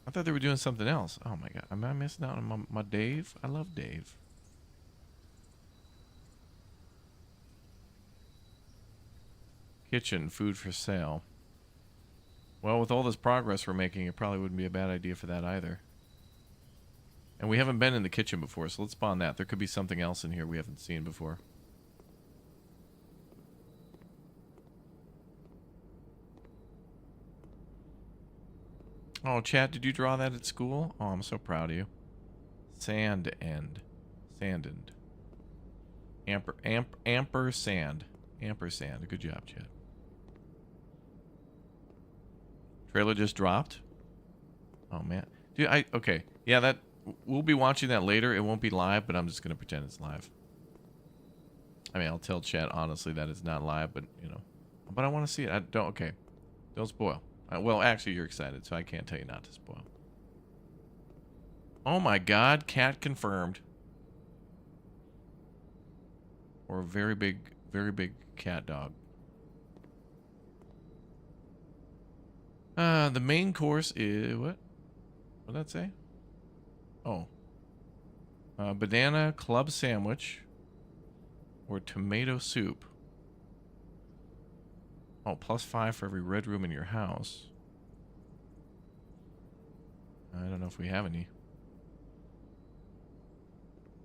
S1: I thought they were doing something else. Oh my god. Am I missing out on my Dave? I love Dave. Kitchen, food for sale. Well, with all this progress we're making, it probably wouldn't be a bad idea for that either. And we haven't been in the kitchen before, so let's spawn that. There could be something else in here we haven't seen before. Oh, chat, did you draw that at school? Oh, I'm so proud of you. Sand end. Sandend. Ampersand. Ampersand. Good job, chat. Trailer just dropped? Oh, man. Dude, okay. Yeah, We'll be watching that later. It won't be live, but I'm just going to pretend it's live. I mean, I'll tell chat honestly that it's not live, but, you know. But I want to see it. I don't, okay. Don't spoil. Well, actually, you're excited, so I can't tell you not to spoil. Oh my god, cat confirmed. Or a very big cat dog. The main course is, what? What did that say? Oh. Banana club sandwich. Or tomato soup. Oh, +5 for every red room in your house. I don't know if we have any.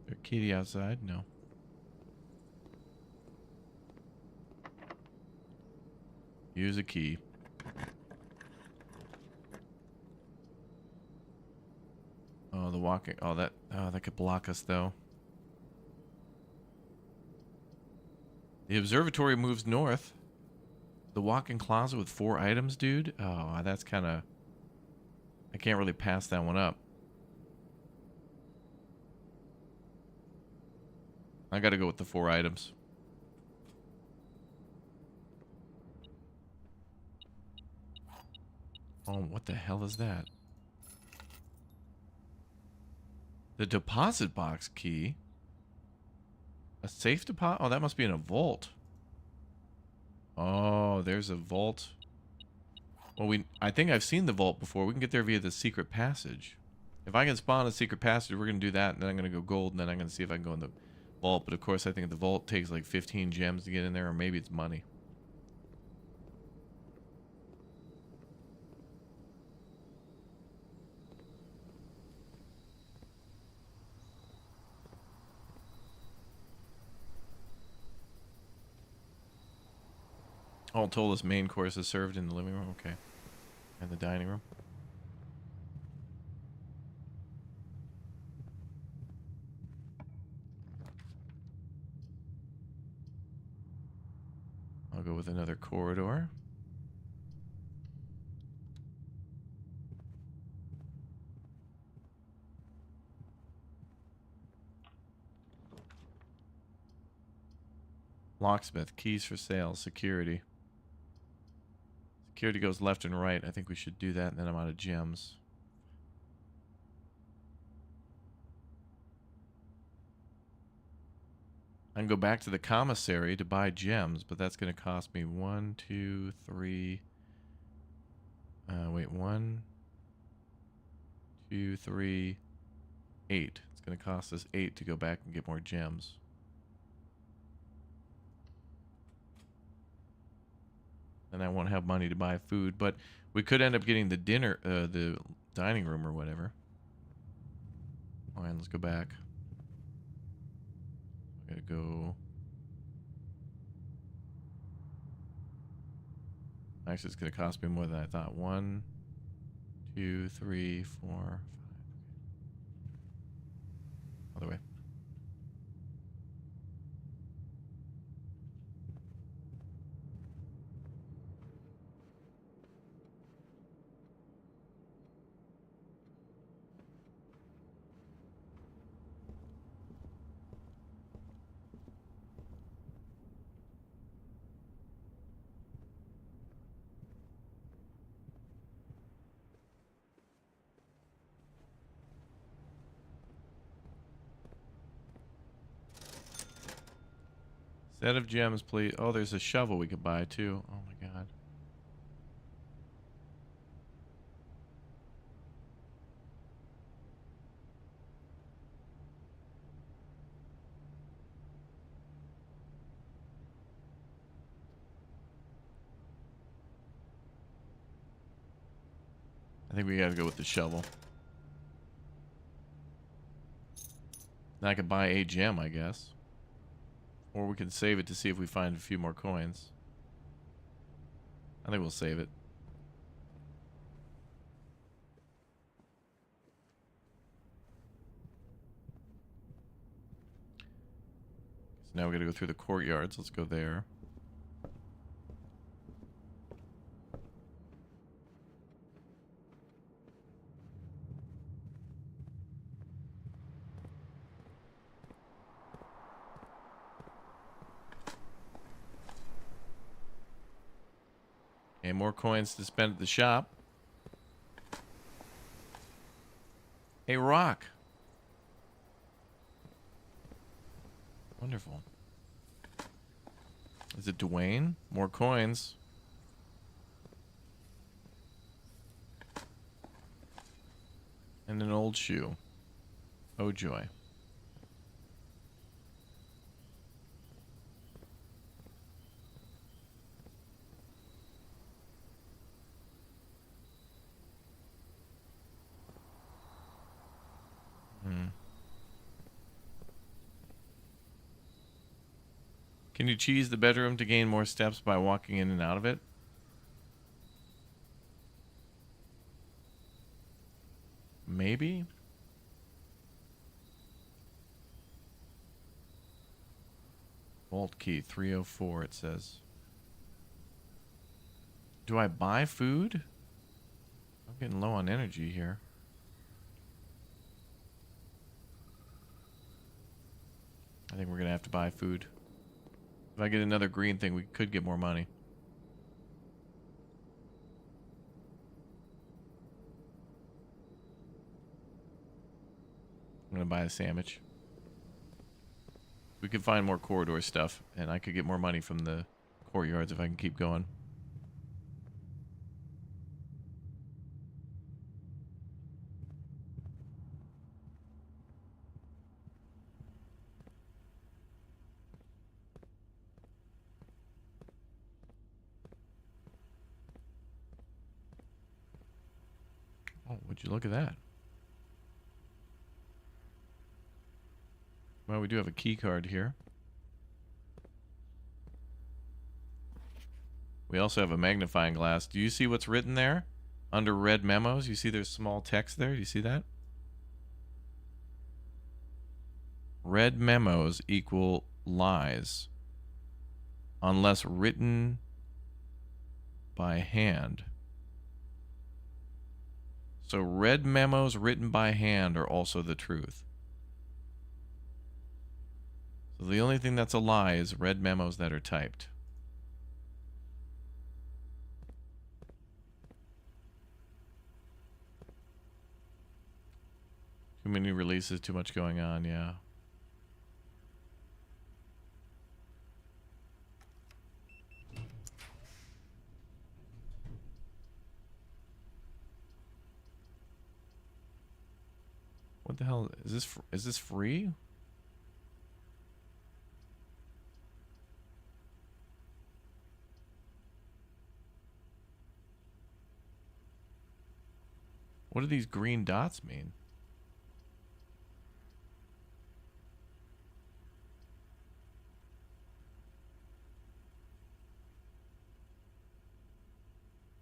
S1: Is there a kitty outside? No. Use a key. Oh, the walking. Oh, that could block us though. The observatory moves north. The walk-in closet with 4 items, dude. Oh, that's kind of. I can't really pass that one up. I got to go with the 4 items. Oh, what the hell is that? The deposit box key. A safe deposit? Oh, that must be in a vault. Oh, there's a vault. Well, I think I've seen the vault before. We can get there via the secret passage. If I can spawn a secret passage, we're going to do that. And then I'm going to go gold. And then I'm going to see if I can go in the vault. But of course, I think the vault takes like 15 gems to get in there. Or maybe it's money. All told, this main course is served in the living room. Okay. And the dining room. I'll go with another corridor. Locksmith, keys for sale, security. Security goes left and right. I think we should do that, and then I'm out of gems. I can go back to the commissary to buy gems, but that's going to cost me 1, 2, 3. Wait, 1, 2, 3, 8. It's going to cost us 8 to go back and get more gems. And I won't have money to buy food, but we could end up getting the dinner, the dining room or whatever. All right, let's go back. I gotta go. Actually, it's gonna cost me more than I thought. 1, 2, 3, 4, 5. Other way. Set of gems, please. Oh, there's a shovel we could buy, too. Oh, my God. I think we gotta go with the shovel. Now I could buy a gem, I guess. Or we can save it to see if we find a few more coins. I think we'll save it. So now we gotta go through the courtyards. Let's go there. And more coins to spend at the shop. A rock. Wonderful. Is it Dwayne? More coins. And an old shoe. Oh joy. Can you cheese the bedroom to gain more steps by walking in and out of it? Maybe? Vault key 304, it says. Do I buy food? I'm getting low on energy here. I think we're going to have to buy food. If I get another green thing, we could get more money. I'm going to buy a sandwich. We could find more corridor stuff, and I could get more money from the courtyards if I can keep going. Oh, would you look at that? Well, we do have a key card here. We also have a magnifying glass. Do you see what's written there? Under red memos, you see there's small text there? Do you see that? Red memos equal lies. Unless written by hand. So red memos written by hand are also the truth. So the only thing that's a lie is red memos that are typed. Too many releases, too much going on, yeah. What the hell is this? Is this free? What do these green dots mean?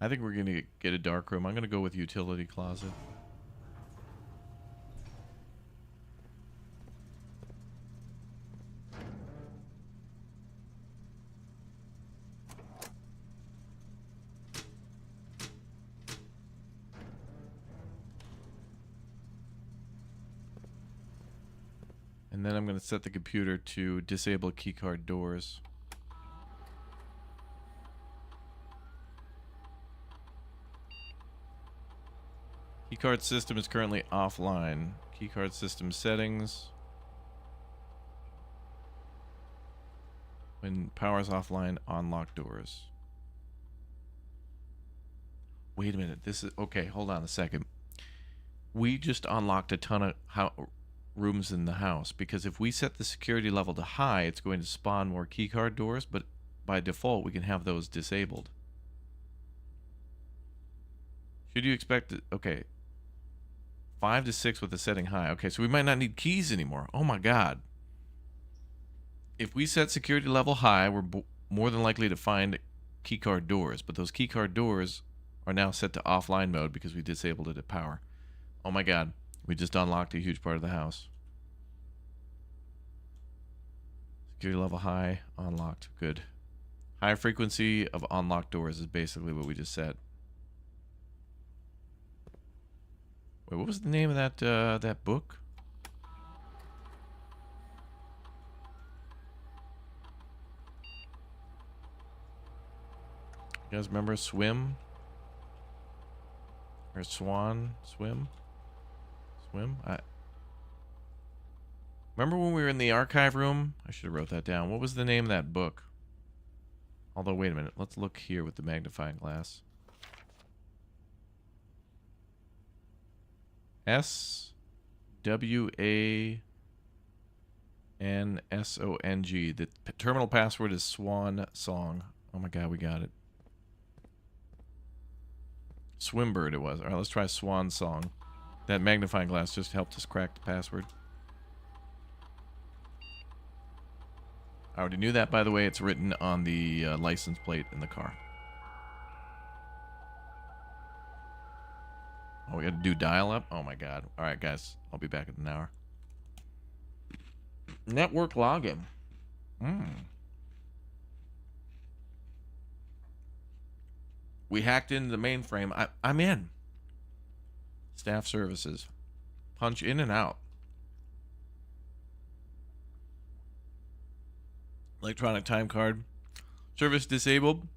S1: I think we're going to get a dark room. I'm going to go with utility closet. And then I'm going to set the computer to disable keycard doors. Keycard system is currently offline. Keycard system settings. When power's offline, unlock doors. Wait a minute. This is okay. Hold on a second. We just unlocked a ton of rooms in the house, because if we set the security level to high, it's going to spawn more keycard doors, but by default we can have those disabled. Should you expect it? Okay, 5 to 6 with the setting high. Okay, so we might not need keys anymore. Oh my god. If we set security level high, we're more than likely to find keycard doors, but those keycard doors are now set to offline mode because we disabled it at power. Oh my god. We just unlocked a huge part of the house. Security level high, unlocked. Good. High frequency of unlocked doors is basically what we just set. Wait, what was the name of that book? You guys remember swim? Or swan? Swim? Swim? Remember when we were in the archive room? I should have wrote that down. What was the name of that book? Although, wait a minute. Let's look here with the magnifying glass. SWANSONG. The terminal password is Swan Song. Oh my god, we got it. Swimbird it was. Alright, let's try Swan Song. That magnifying glass just helped us crack the password. I already knew that, by the way. It's written on the license plate in the car. Oh, we got to do dial-up? Oh, my God. All right, guys. I'll be back in an hour. Network login. We hacked into the mainframe. I'm in. Staff services. Punch in and out. Electronic time card. Service disabled.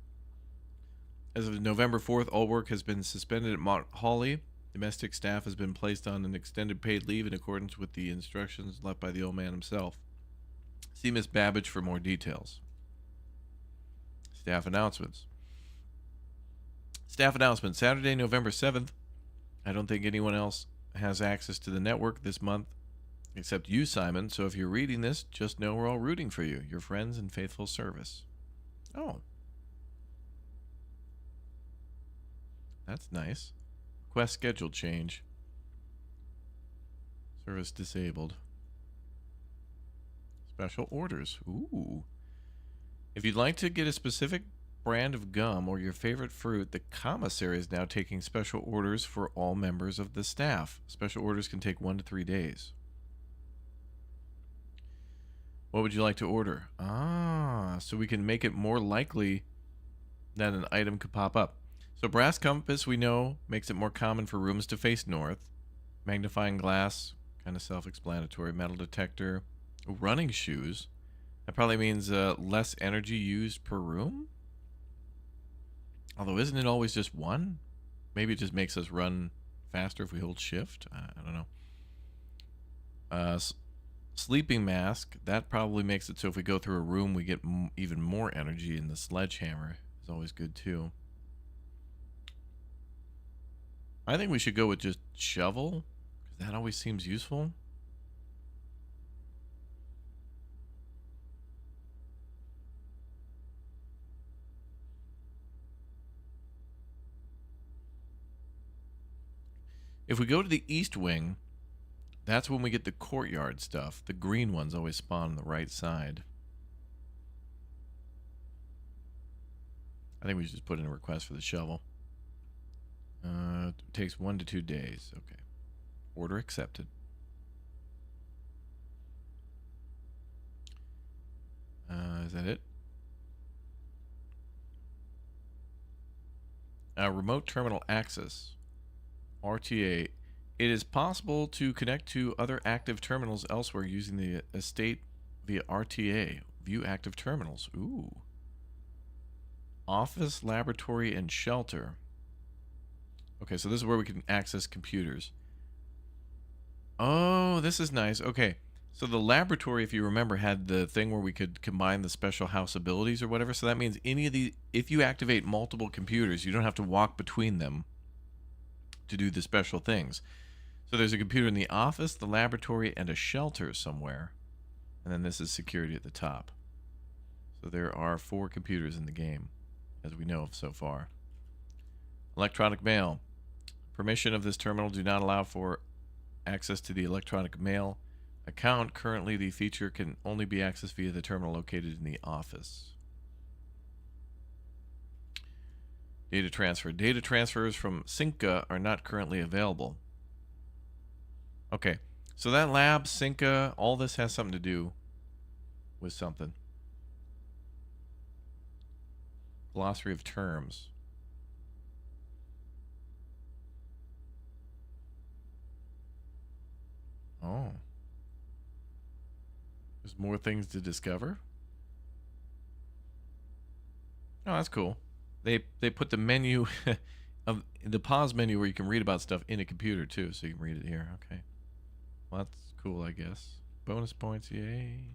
S1: As of November 4th, all work has been suspended at Mount Holly. Domestic staff has been placed on an extended paid leave in accordance with the instructions left by the old man himself. See Miss Babbage for more details. Staff announcements. Staff announcement. Saturday, November 7th. I don't think anyone else has access to the network this month except you, Simon. So if you're reading this, just know we're all rooting for you. Your friends and faithful service. Oh. That's nice. Quest schedule change. Service disabled. Special orders. Ooh. If you'd like to get a specific brand of gum or your favorite fruit, the commissary is now taking special orders for all members of the staff. Special orders can take 1 to 3 days. What would you like to order? Ah, so we can make it more likely that an item could pop up. So brass compass, we know, makes it more common for rooms to face north. Magnifying glass, kind of self-explanatory. Metal detector. Running shoes. That probably means less energy used per room? Although, isn't it always just one? Maybe it just makes us run faster if we hold shift? I don't know. Sleeping mask. That probably makes it so if we go through a room, we get even more energy, and the sledgehammer is always good, too. I think we should go with just shovel, because that always seems useful. If we go to the east wing, that's when we get the courtyard stuff. The green ones always spawn on the right side. I think we should just put in a request for the shovel. It takes 1 to 2 days. Okay. Order accepted. Is that it? Remote terminal access. RTA. It is possible to connect to other active terminals elsewhere using the estate via RTA. View active terminals. Ooh. Office, laboratory, and shelter. Okay, so this is where we can access computers. Oh, this is nice. Okay, so the laboratory, if you remember, had the thing where we could combine the special house abilities or whatever. So that means any of these, if you activate multiple computers, you don't have to walk between them to do the special things. So there's a computer in the office, the laboratory, and a shelter somewhere. And then this is security at the top. So there are 4 computers in the game, as we know of so far. Electronic mail. Permission of this terminal do not allow for access to the electronic mail account. Currently, the feature can only be accessed via the terminal located in the office. Data transfer. Data transfers from Synca are not currently available. Okay, so that lab, Synca, all this has something to do with something. Glossary of terms. Oh. There's more things to discover? Oh, that's cool. They put the menu of the pause menu where you can read about stuff in a computer too, so you can read it here. Okay, well that's cool, I guess. Bonus points, yay!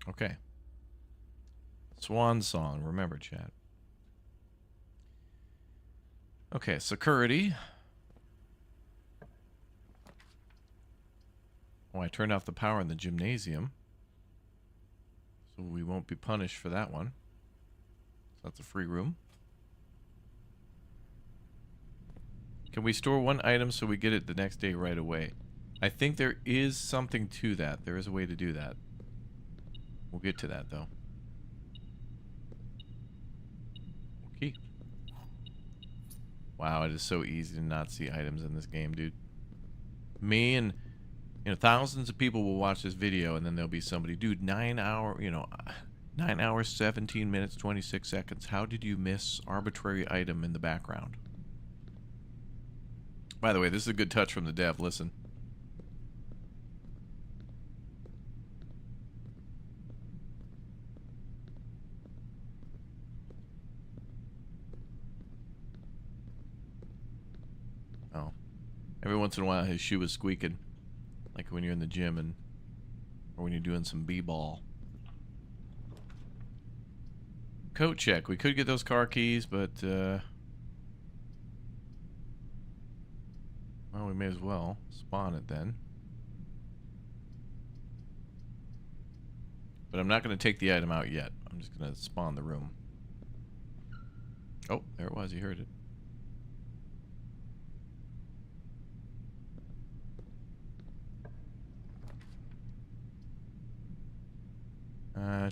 S1: Okay. Swan song. Remember, chat. Okay, security. Oh, I turned off the power in the gymnasium, so we won't be punished for that one. So that's a free room. Can we store one item so we get it the next day right away? I think there is something to that. There is a way to do that. We'll get to that, though. Okay. Wow, it is so easy to not see items in this game, dude. Me and, thousands of people will watch this video, and then there'll be somebody, dude, 9 hours, 17 minutes, 26 seconds. How did you miss arbitrary item in the background? By the way, this is a good touch from the dev. Listen. Oh. Every once in a while, his shoe is squeaking. Like when you're in the gym or when you're doing some b-ball. Coat check. We could get those car keys, but, well, we may as well spawn it then. But I'm not going to take the item out yet. I'm just going to spawn the room. Oh, there it was. You heard it.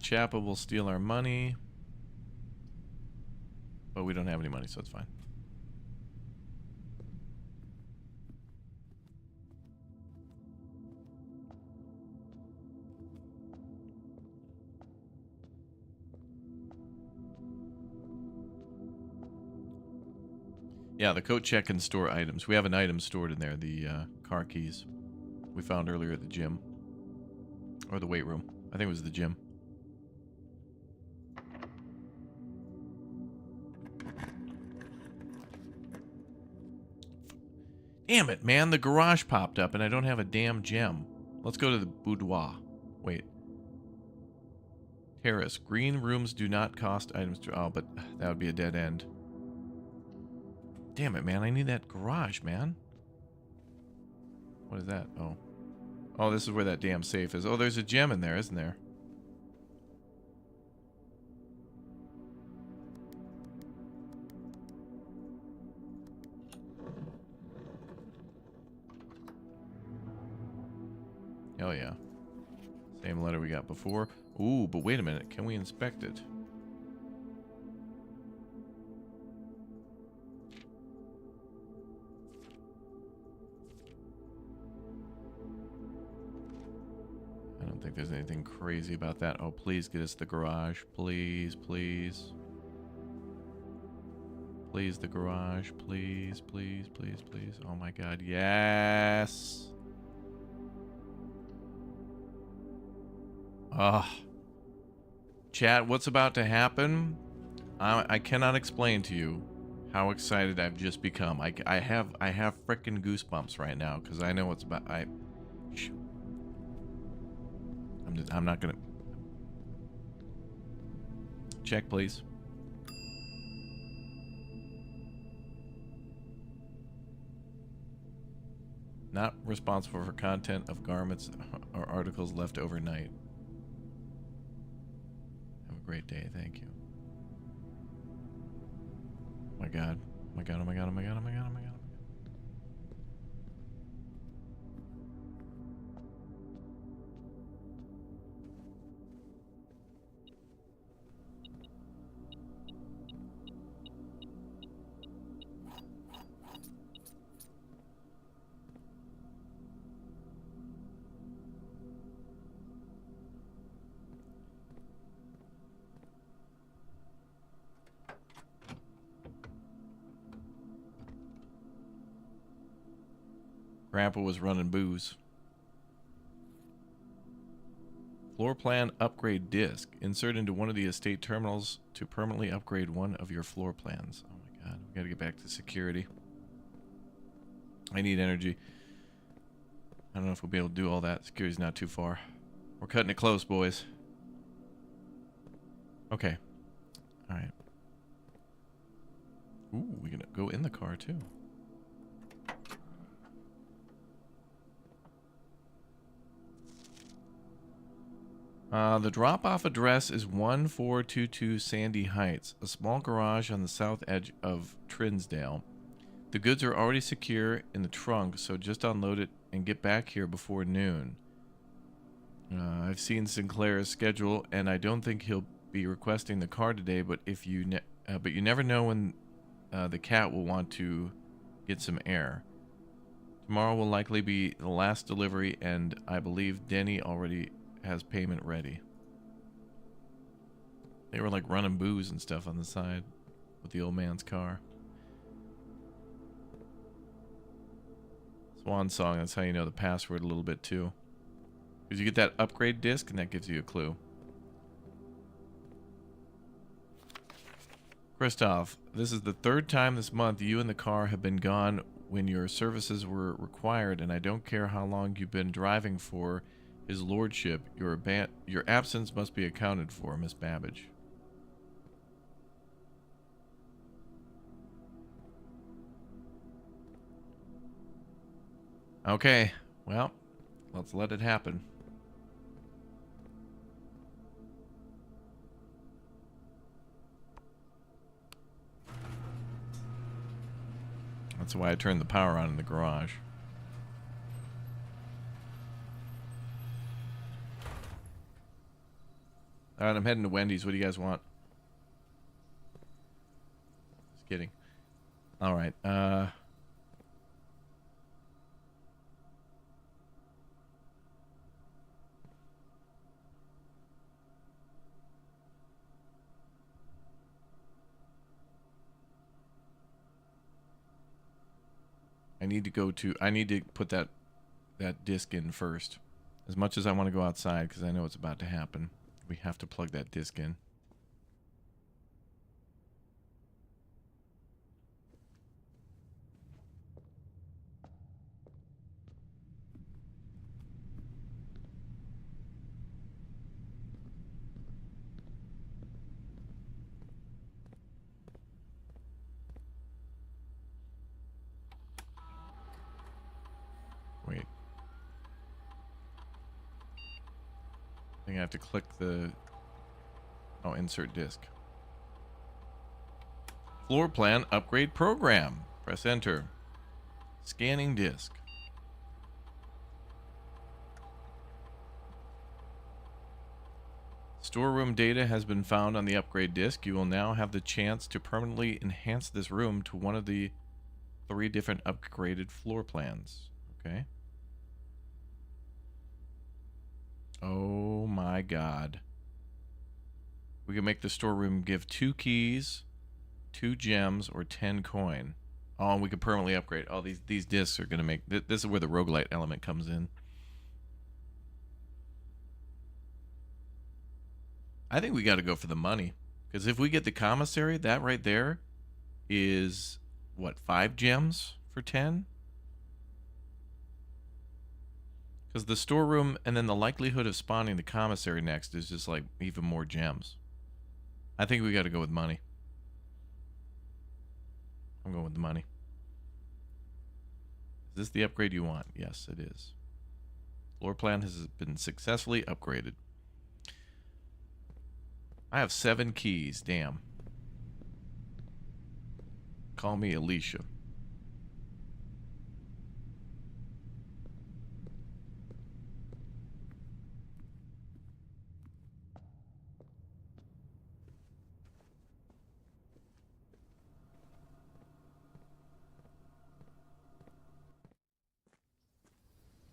S1: Chapel will steal our money. But we don't have any money, so it's fine. Yeah, the coat check can store items. We have an item stored in there, the car keys we found earlier at the gym. Or the weight room. I think it was the gym. Damn it, man. The garage popped up and I don't have a damn gem. Let's go to the boudoir. Wait. Terrace. Green rooms do not cost items to... Oh, but that would be a dead end. Damn it, man. I need that garage, man. What is that? Oh. Oh, this is where that damn safe is. Oh, there's a gem in there, isn't there? Hell yeah. Same letter we got before. Ooh, but wait a minute. Can we inspect it? I don't think there's anything crazy about that. Oh, please get us the garage. Please, please. Please, the garage. Please, please, please, please. Oh my god, yes! Chat, what's about to happen? I cannot explain to you how excited I've just become. I have frickin' goosebumps right now because I know what's about. I'm not gonna check, please. Not responsible for content of garments or articles left overnight. Great day, thank you. Oh my god. Oh my god, oh my god, oh my god, oh my god, oh my god. Grandpa was running booze. Floor plan upgrade disc. Insert into one of the estate terminals to permanently upgrade one of your floor plans. Oh my god, we gotta get back to security. I need energy. I don't know if we'll be able to do all that. Security's not too far. We're cutting it close, boys. Okay. Alright. Ooh, we're gonna go in the car too. The drop-off address is 1422 Sandy Heights, a small garage on the south edge of Trinsdale. The goods are already secure in the trunk, so just unload it and get back here before noon. I've seen Sinclair's schedule, and I don't think he'll be requesting the car today. But you never know when the cat will want to get some air. Tomorrow will likely be the last delivery, and I believe Denny already has payment ready. They were like running booze and stuff on the side with the old man's car. Swan song, that's how you know the password a little bit too. Because you get that upgrade disc and that gives you a clue. Christoph, this is the third time this month you and the car have been gone when your services were required, and I don't care how long you've been driving for his lordship. Your absence must be accounted for, Miss Babbage. Okay, well, let's let it happen. That's why I turned the power on in the garage. Alright, I'm heading to Wendy's. What do you guys want? Just kidding. Alright, I need to put that disc in first. As much as I want to go outside, because I know it's about to happen, we have to plug that disc in. Wait. I think I have to click the... Oh, insert disc. Floor plan upgrade program. Press enter. Scanning disc. Storeroom data has been found on the upgrade disc. You will now have the chance to permanently enhance this room to one of the 3 different upgraded floor plans. Okay. Oh my god. We can make the storeroom give 2 keys, 2 gems, or 10 coin. Oh, and we can permanently upgrade. Oh, these discs are going to make... This is where the roguelite element comes in. I think we got to go for the money. Because if we get the commissary, that right there is, what, 5 gems for 10? Because the storeroom and then the likelihood of spawning the commissary next is just like even more gems. I think we got to go with money. I'm going with the money. Is this the upgrade you want? Yes, it is. Floor plan has been successfully upgraded. I have 7 keys. Damn. Call me Alicia.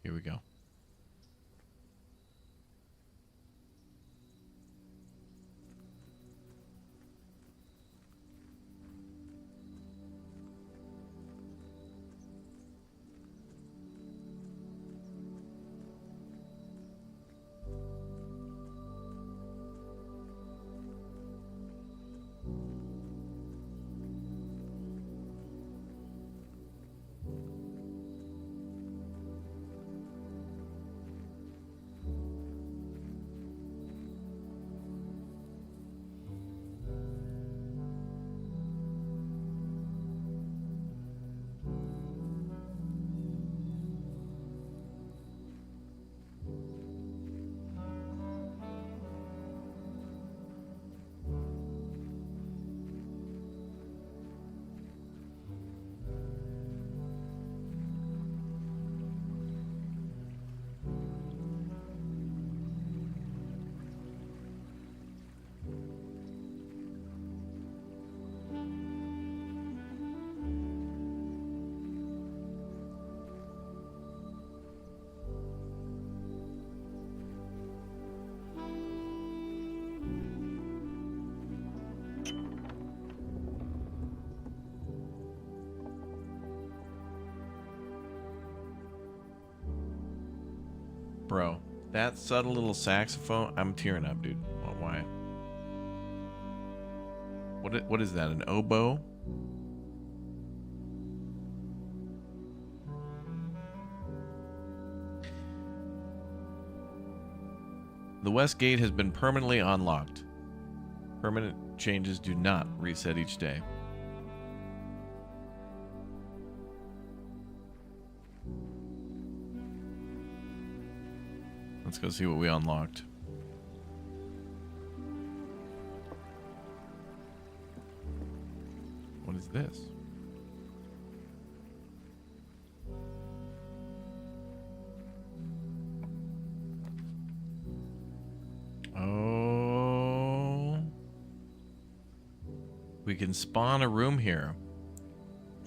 S1: Here we go. Bro, that subtle little saxophone, I'm tearing up, dude. Oh, why? What is that, an oboe? The west gate has been permanently unlocked. Permanent changes do not reset each day. Let's go see what we unlocked. What is this? Oh. We can spawn a room here.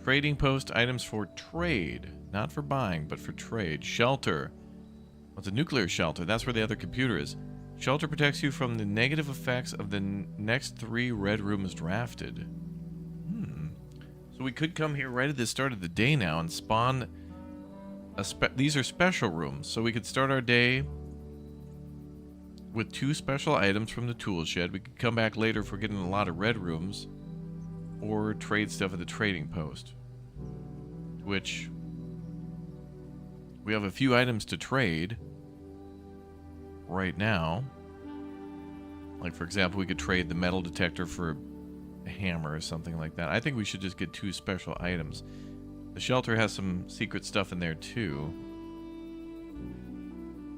S1: Trading post items for trade. Not for buying, but for trade. Shelter. It's a nuclear shelter. That's where the other computer is. Shelter protects you from the negative effects of the next 3 red rooms drafted. So we could come here right at the start of the day now and spawn these are special rooms. So we could start our day with 2 special items from the tool shed. We could come back later if we're getting a lot of red rooms, or trade stuff at the trading post, which we have a few items to trade right now. Like, for example, we could trade the metal detector for a hammer or something like that. I think we should just get 2 special items. The shelter has some secret stuff in there too,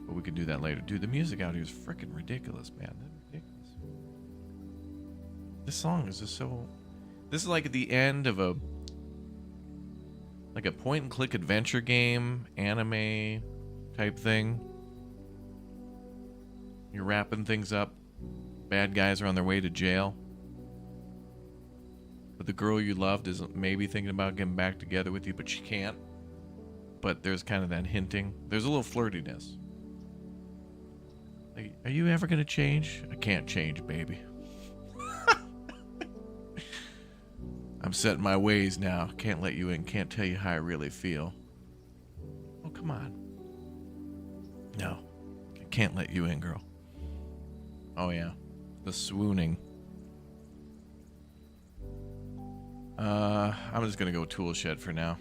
S1: but we can do that later. Dude, the music out here is freaking ridiculous, man. That's ridiculous. This song is just so... This is like at the end of a point and click adventure game, anime type thing. You're wrapping things up. Bad guys are on their way to jail. But the girl you loved is maybe thinking about getting back together with you, but she can't. But there's kind of that hinting. There's a little flirtiness. Like, are you ever going to change? I can't change, baby. I'm set in my ways now. Can't let you in. Can't tell you how I really feel. Oh, come on. No. I can't let you in, girl. Oh, yeah. The swooning. I'm just going to go tool shed for now.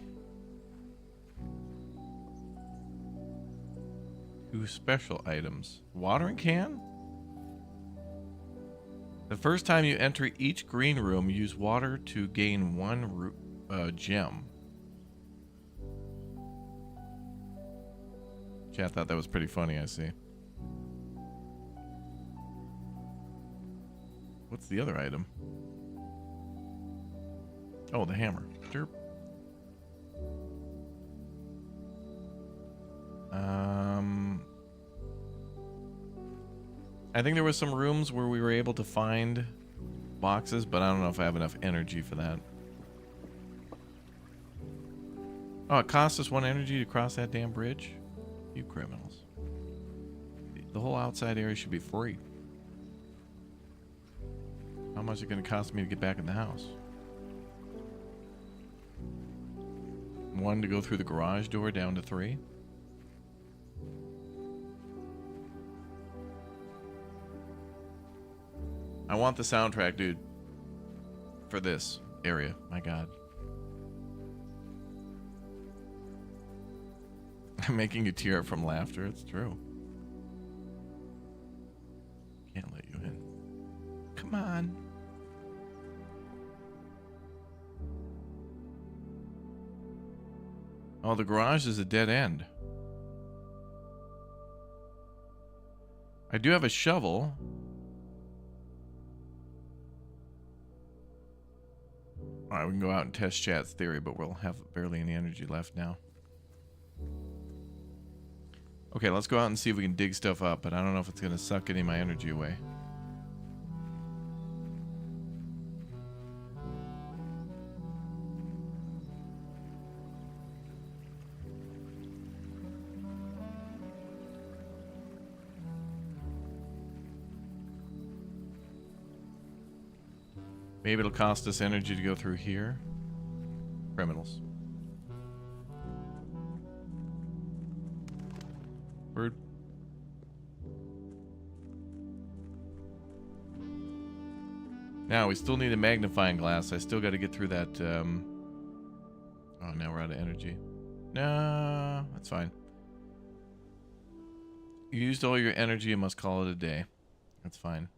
S1: 2 special items. Watering can? The first time you enter each green room, use water to gain 1 gem. Chat thought that was pretty funny, I see. What's the other item? Oh, the hammer. Derp. I think there were some rooms where we were able to find boxes, but I don't know if I have enough energy for that. Oh, it cost us 1 energy to cross that damn bridge? You criminals. The whole outside area should be free. How much is it going to cost me to get back in the house? 1 to go through the garage door down to 3? I want the soundtrack, dude. For this area. My God. I'm making you tear up from laughter. It's true. Can't let you in. Come on. Oh, the garage is a dead end. I do have a shovel. Alright, we can go out and test chat's theory, but we'll have barely any energy left now. Okay, let's go out and see if we can dig stuff up, but I don't know if it's going to suck any of my energy away. Maybe it'll cost us energy to go through here. Criminals. Bird. Now, we still need a magnifying glass. I still got to get through that, Oh, now we're out of energy. No, that's fine. You used all your energy and must call it a day. That's fine.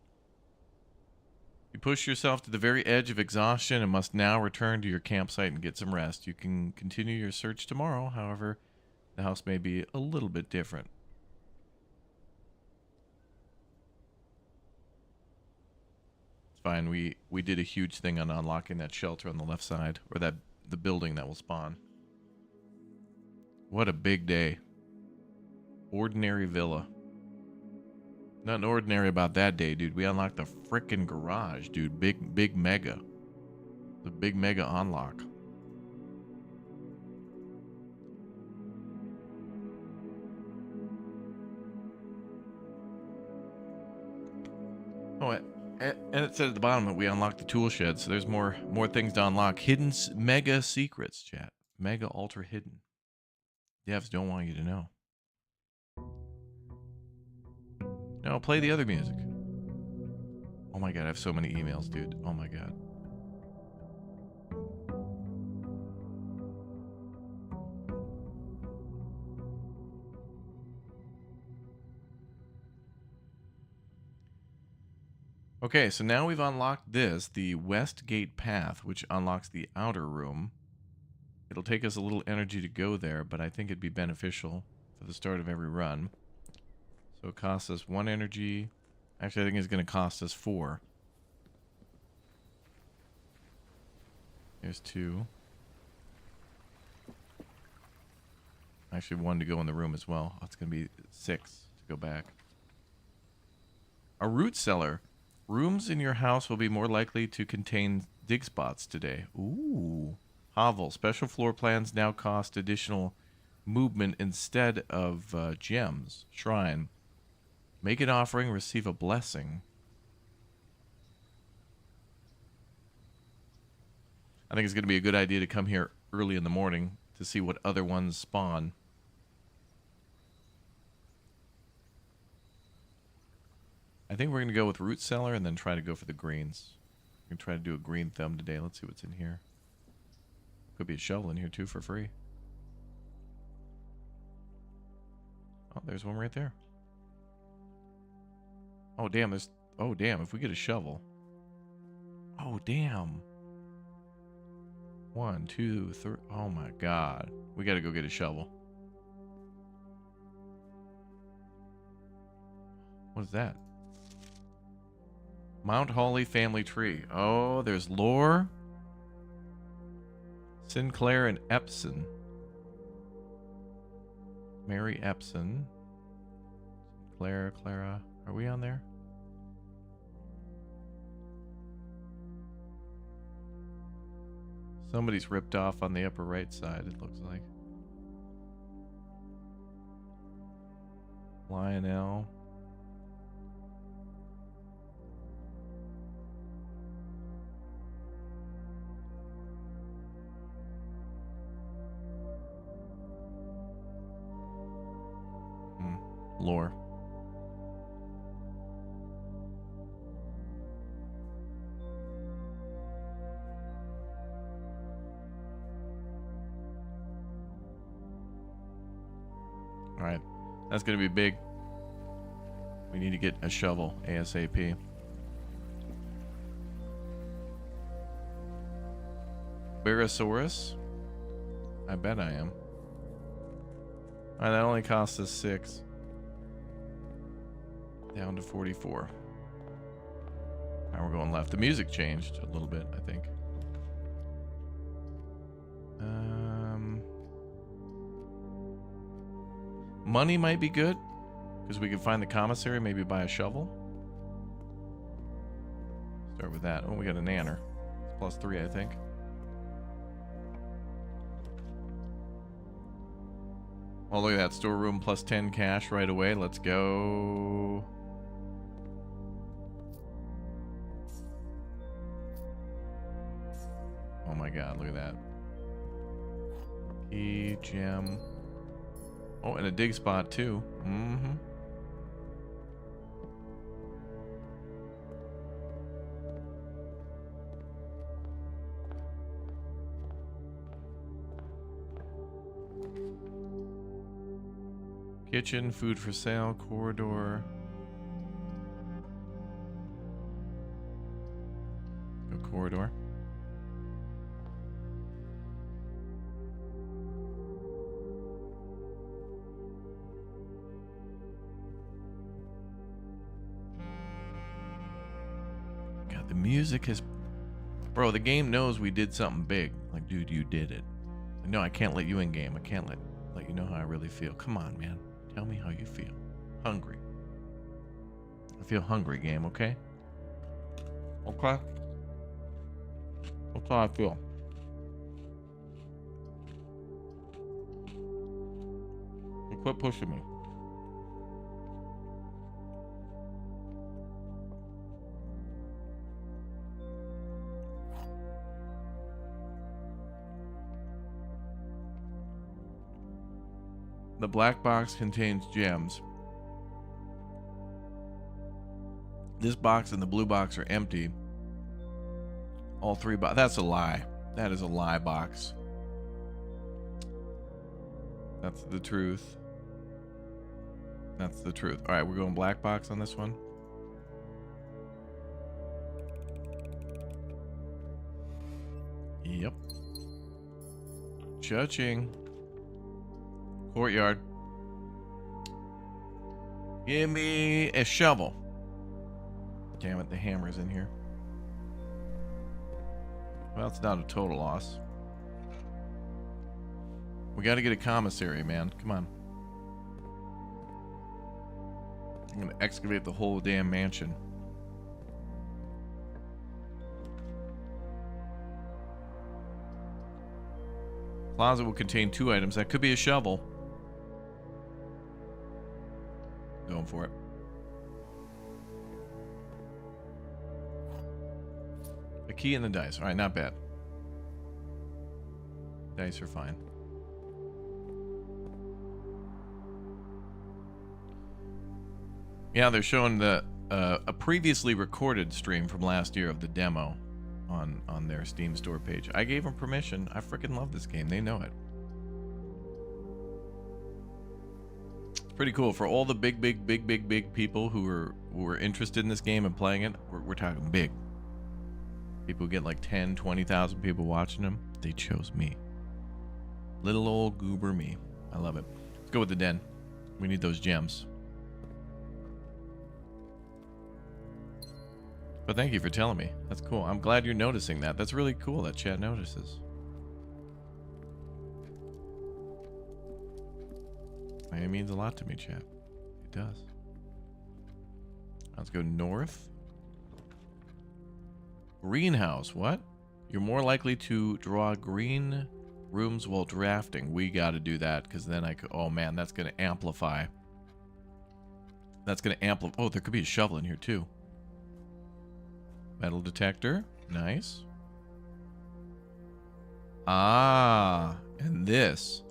S1: You push yourself to the very edge of exhaustion and must now return to your campsite and get some rest. You can continue your search tomorrow. However, the house may be a little bit different. It's fine. We did a huge thing on unlocking that shelter on the left side, or the building that will spawn. What a big day. Ordinary villa. Nothing ordinary about that day, dude. We unlocked the frickin' garage, dude. Big mega. The big mega unlock. Oh, and it said at the bottom that we unlocked the tool shed, so there's more things to unlock. Hidden mega secrets, chat. Mega ultra hidden. Devs don't want you to know. No, play the other music. Oh my god, I have so many emails, dude. Oh my god. Okay, so now we've unlocked this, the West Gate Path, which unlocks the outer room. It'll take us a little energy to go there, but I think it'd be beneficial for the start of every run. So it costs us 1 energy. Actually, I think it's going to cost us 4. There's 2. Actually, 1 to go in the room as well. Oh, it's going to be 6 to go back. A root cellar. Rooms in your house will be more likely to contain dig spots today. Ooh. Hovel. Special floor plans now cost additional movement instead of gems. Shrine. Make an offering, receive a blessing. I think it's going to be a good idea to come here early in the morning to see what other ones spawn. I think we're going to go with root cellar and then try to go for the greens. We're going to try to do a green thumb today. Let's see what's in here. Could be a shovel in here too for free. Oh, there's one right there. Oh, damn, there's... Oh, damn, if we get a shovel. Oh, damn. 1, 2, 3... Oh, my God. We gotta go get a shovel. What is that? Mount Holly family tree. Oh, there's Lore, Sinclair, and Epson. Mary Epson. Clara. Are we on there? Somebody's ripped off on the upper right side, it looks like. Lionel. Lore. Alright, that's going to be big. We need to get a shovel ASAP. Barosaurus? I bet I am. Alright, that only cost us 6. Down to 44. Now we're going left. The music changed a little bit, I think. Money might be good, because we can find the commissary, maybe buy a shovel. Start with that. Oh, we got a nanner. It's +3, I think. Oh, look at that. Storeroom +10 cash right away. Let's go. Oh my god, look at that. Key, gem. Oh, and a dig spot too. Mm-hmm. Kitchen, food for sale, corridor. Go corridor. God, the music is... Bro, the game knows we did something big. Like, dude, you did it. No, I can't let you in game. I can't let you know how I really feel. Come on, man. Tell me how you feel. Hungry. I feel hungry, game, okay? Okay? That's how I feel. You quit pushing me. The black box contains gems. This box and the blue box are empty. All three boxes. That's a lie. That is a lie box. That's the truth. That's the truth. All right, we're going black box on this one. Yep. Cha-ching. Courtyard. Give me a shovel. Damn it, the hammer's in here. Well, it's not a total loss. We got to get a commissary, man. Come on. I'm going to excavate the whole damn mansion. Closet will contain 2 items. That could be a shovel. Going for it. A key and the dice. All right, not bad. Dice are fine. Yeah, they're showing the a previously recorded stream from last year of the demo on their Steam store page. I gave them permission. I freaking love this game. They know it. It's pretty cool for all the big people who were interested in this game and playing it. We're talking big. People get like 10, 20,000 people watching them. They chose me. Little old goober me. I love it. Let's go with the den. We need those gems. But thank you for telling me. That's cool. I'm glad you're noticing that. That's really cool that chat notices. It means a lot to me, chat. It does. Let's go north. Greenhouse. What? You're more likely to draw green rooms while drafting. We got to do that because then I could... Oh, man, that's going to amplify. That's going to amplify... Oh, there could be a shovel in here, too. Metal detector. Nice. Ah, and this.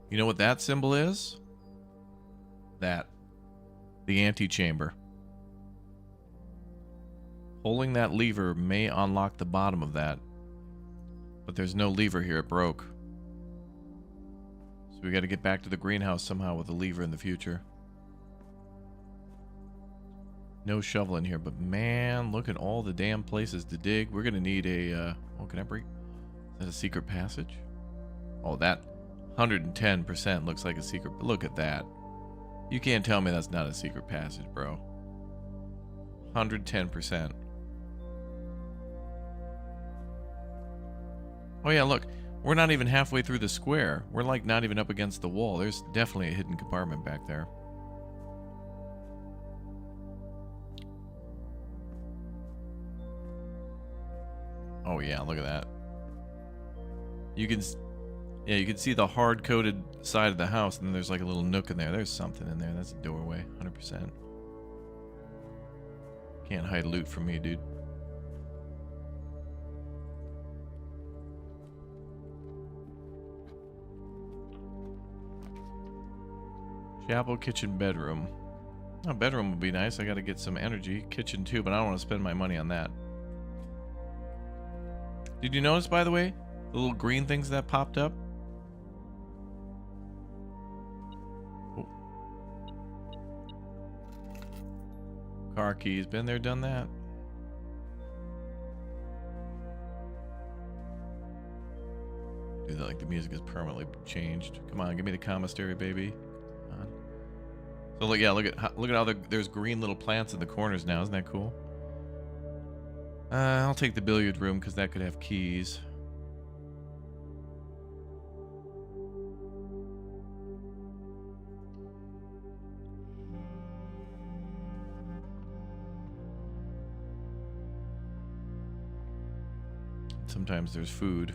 S1: You know what that symbol is? That. The antechamber. Pulling that lever may unlock the bottom of that. But there's no lever here. It broke. So we got to get back to the greenhouse somehow with a lever in the future. No shovel in here, but man, look at all the damn places to dig. We're going to need a... oh, can I break... Is that a secret passage? Oh, that 110% looks like a secret... Look at that. You can't tell me that's not a secret passage, bro. 110%. Oh, yeah, look. We're not even halfway through the square. We're, like, not even up against the wall. There's definitely a hidden compartment back there. Oh yeah, look at that. You can, yeah, you can see the hard-coated side of the house, and then there's like a little nook in there. There's something in there. That's a doorway, 100%. Can't hide loot from me, dude. Chapel, kitchen, bedroom. Oh, bedroom would be nice. I got to get some energy. Kitchen too, but I don't want to spend my money on that. Did you notice, by the way, the little green things that popped up? Oh. Car keys. Been there, done that. Do that like the music is permanently changed. Come on, give me the commissary, baby. Come on. So look, yeah, look at how there's green little plants in the corners now. Isn't that cool? I'll take the billiard room because that could have keys. Sometimes there's food.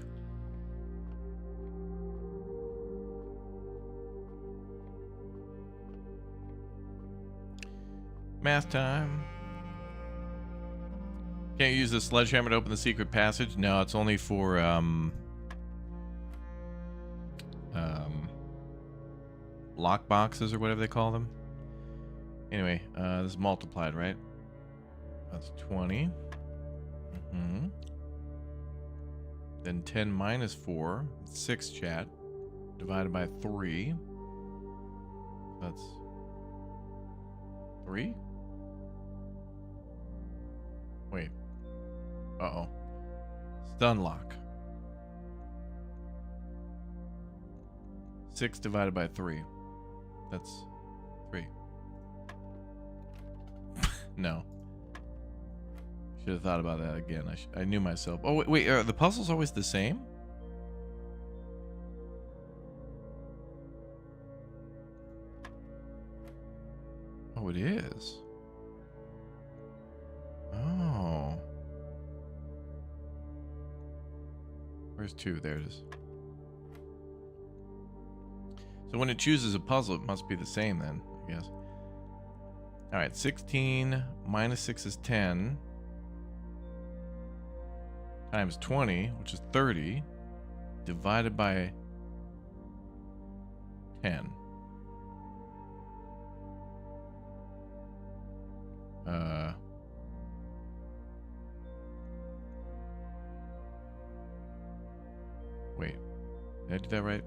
S1: Math time. Can't use the sledgehammer to open the secret passage. No, it's only for lock boxes or whatever they call them. Anyway, this is multiplied, right? That's 20. Mm-hmm. Then 10 minus 4, 6 chat, divided by 3. That's 3? Wait. Uh-oh. Stun lock. 6 divided by 3. That's 3. No. Should have thought about that again. I knew myself. Oh, wait, are the puzzles always the same? Oh, it is. Oh. Where's 2? There it is. So when it chooses a puzzle, it must be the same then, I guess. Alright, 16 minus 6 is 10. Times 20, which is 30, divided by 10. Wait, did I do that right?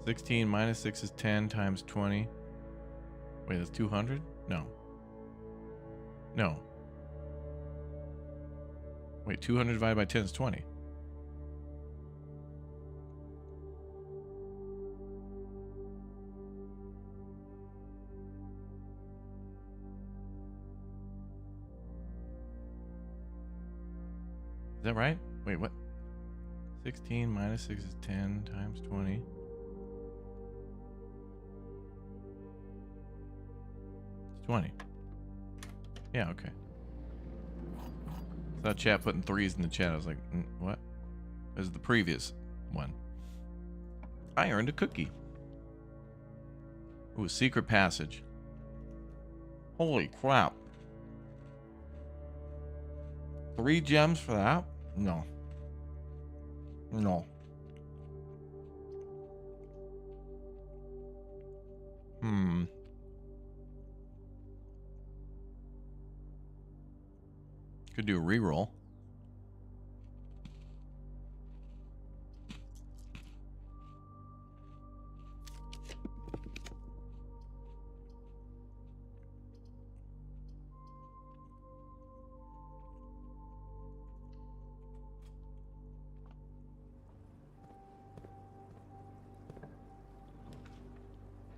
S1: 16 minus 6 is 10 times 20. Wait, that's 200? No. No. Wait, 200 divided by 10 is 20. Is that right? Wait, what? 16 minus 6 is 10 times 20. It's 20. Yeah, okay. I saw chat putting 3s in the chat. I was like, what? This is the previous one. I earned a cookie. Ooh, secret passage. Holy crap. 3 gems for that? No. No. Could do a reroll.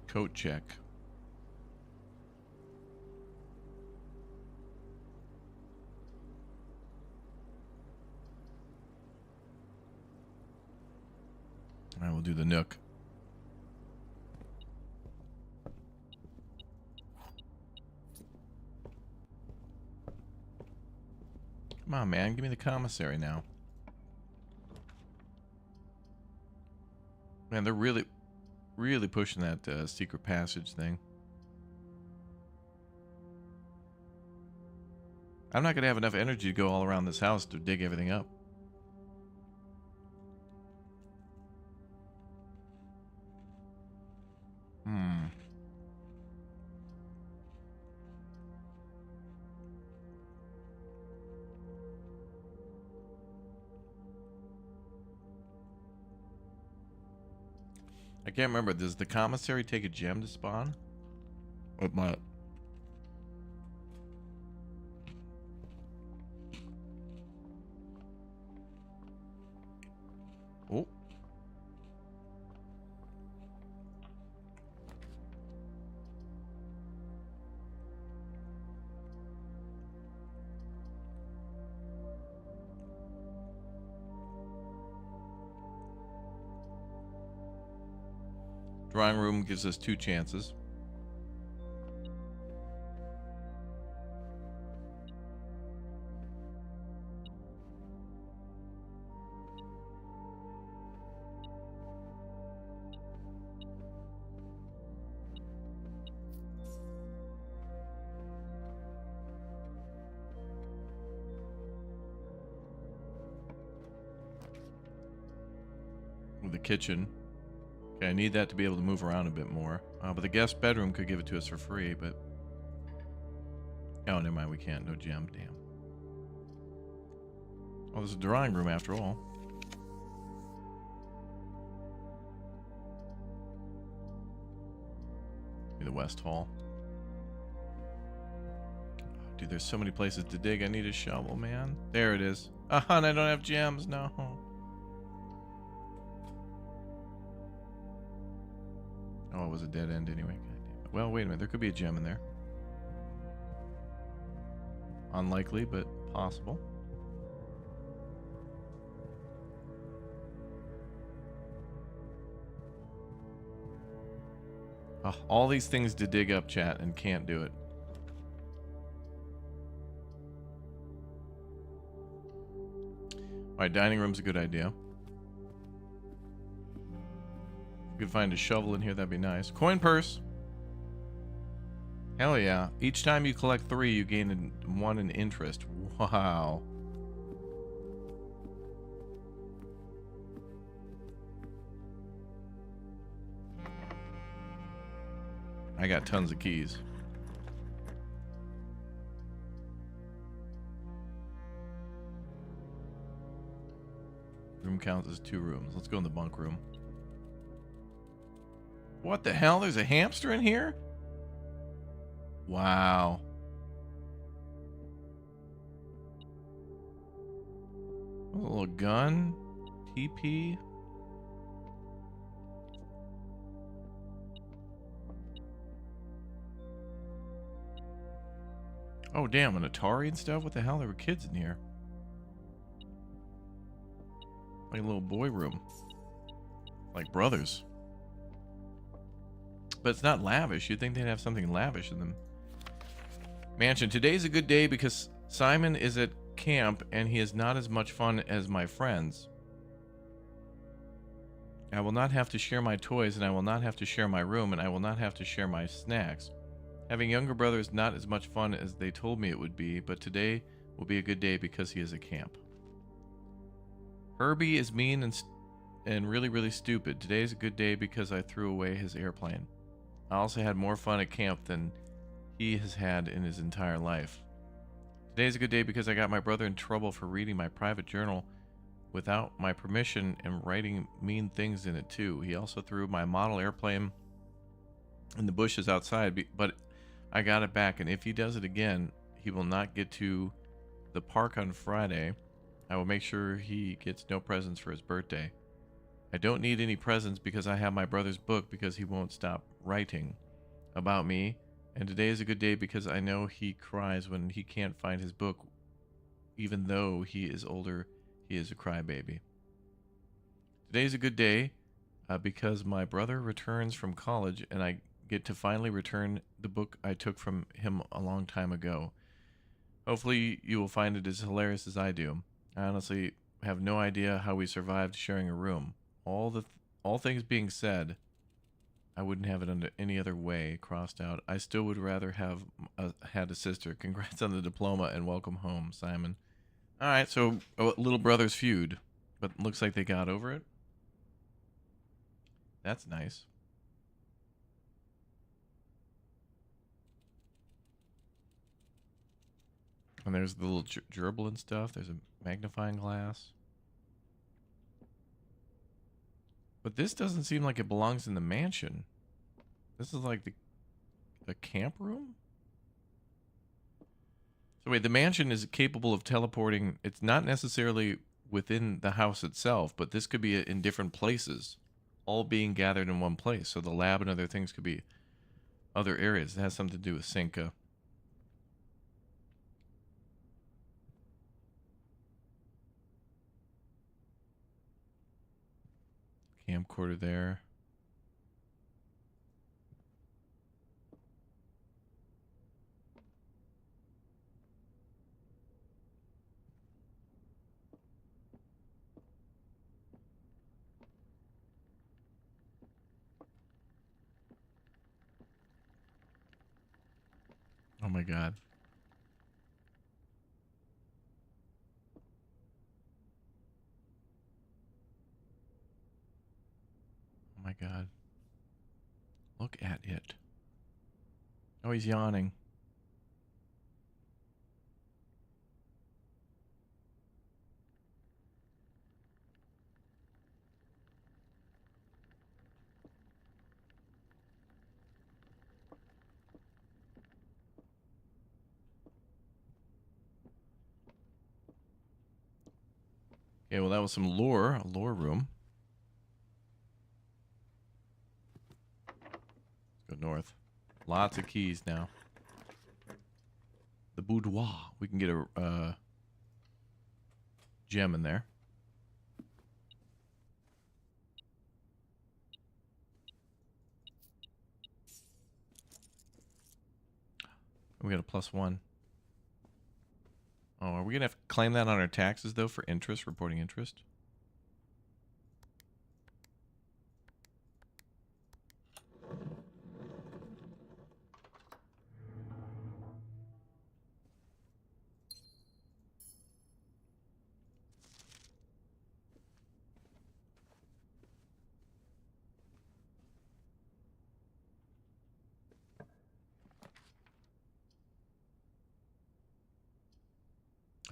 S1: Coat check. I will do the Nook. Come on, man. Give me the commissary now. Man, they're really pushing that secret passage thing. I'm not going to have enough energy to go all around this house to dig everything up. I can't remember. Does the commissary take a gem to spawn? What? Drawing room gives us 2 chances. With the kitchen. Okay, I need that to be able to move around a bit more. But the guest bedroom could give it to us for free, but... Oh, never mind, we can't. No gem, damn. Oh, there's a drawing room after all. The West Hall. Dude, there's so many places to dig. I need a shovel, man. There it is. And I don't have gems. No. Oh, it was a dead end anyway. Well, wait a minute. There could be a gem in there. Unlikely, but possible. Oh, all these things to dig up, chat, and can't do it. Alright, dining room's a good idea. If we could find a shovel in here, that'd be nice. Coin purse. Hell yeah. Each time you collect 3, you gain 1 in interest. Wow. I got tons of keys. Room counts as 2 rooms. Let's go in the bunk room. What the hell? There's a hamster in here? Wow. A little gun. TP. Oh, damn, an Atari and stuff? What the hell? There were kids in here. Like a little boy room. Like brothers. But it's not lavish. You'd think they'd have something lavish in them. Mansion. Today's a good day because Simon is at camp and he is not as much fun as my friends. I will not have to share my toys and I will not have to share my room and I will not have to share my snacks. Having younger brother is not as much fun as they told me it would be, but today will be a good day because he is at camp. Herbie is mean and really, really stupid. Today is a good day because I threw away his airplane. I also had more fun at camp than he has had in his entire life. Today is a good day because I got my brother in trouble for reading my private journal without my permission and writing mean things in it too. He also threw my model airplane in the bushes outside, but I got it back, and if he does it again, he will not get to the park on Friday. I will make sure he gets no presents for his birthday. I don't need any presents because I have my brother's book because he won't stop writing about me. And today is a good day because I know he cries when he can't find his book. Even though he is older, he is a crybaby. Today is a good day because my brother returns from college and I get to finally return the book I took from him a long time ago. Hopefully you will find it as hilarious as I do. I honestly have no idea how we survived sharing a room. All things being said, I wouldn't have it under any other way crossed out. I still would rather have had a sister. Congrats on the diploma and welcome home, Simon. All right, so little brothers feud, but looks like they got over it. That's nice. And there's the little gerbil and stuff. There's a magnifying glass. But this doesn't seem like it belongs in the mansion. This is like the camp room? So wait, the mansion is capable of teleporting. It's not necessarily within the house itself, but this could be in different places, all being gathered in one place. So the lab and other things could be other areas. It has something to do with Synca. Camcorder there. my god. Oh my god. Look at it. Oh, he's yawning. Okay, well, that was some lore, a lore room. Let's go north. Lots of keys now. The boudoir. We can get a gem in there. We got a +1. Oh, are we gonna have to claim that on our taxes though for interest, reporting interest?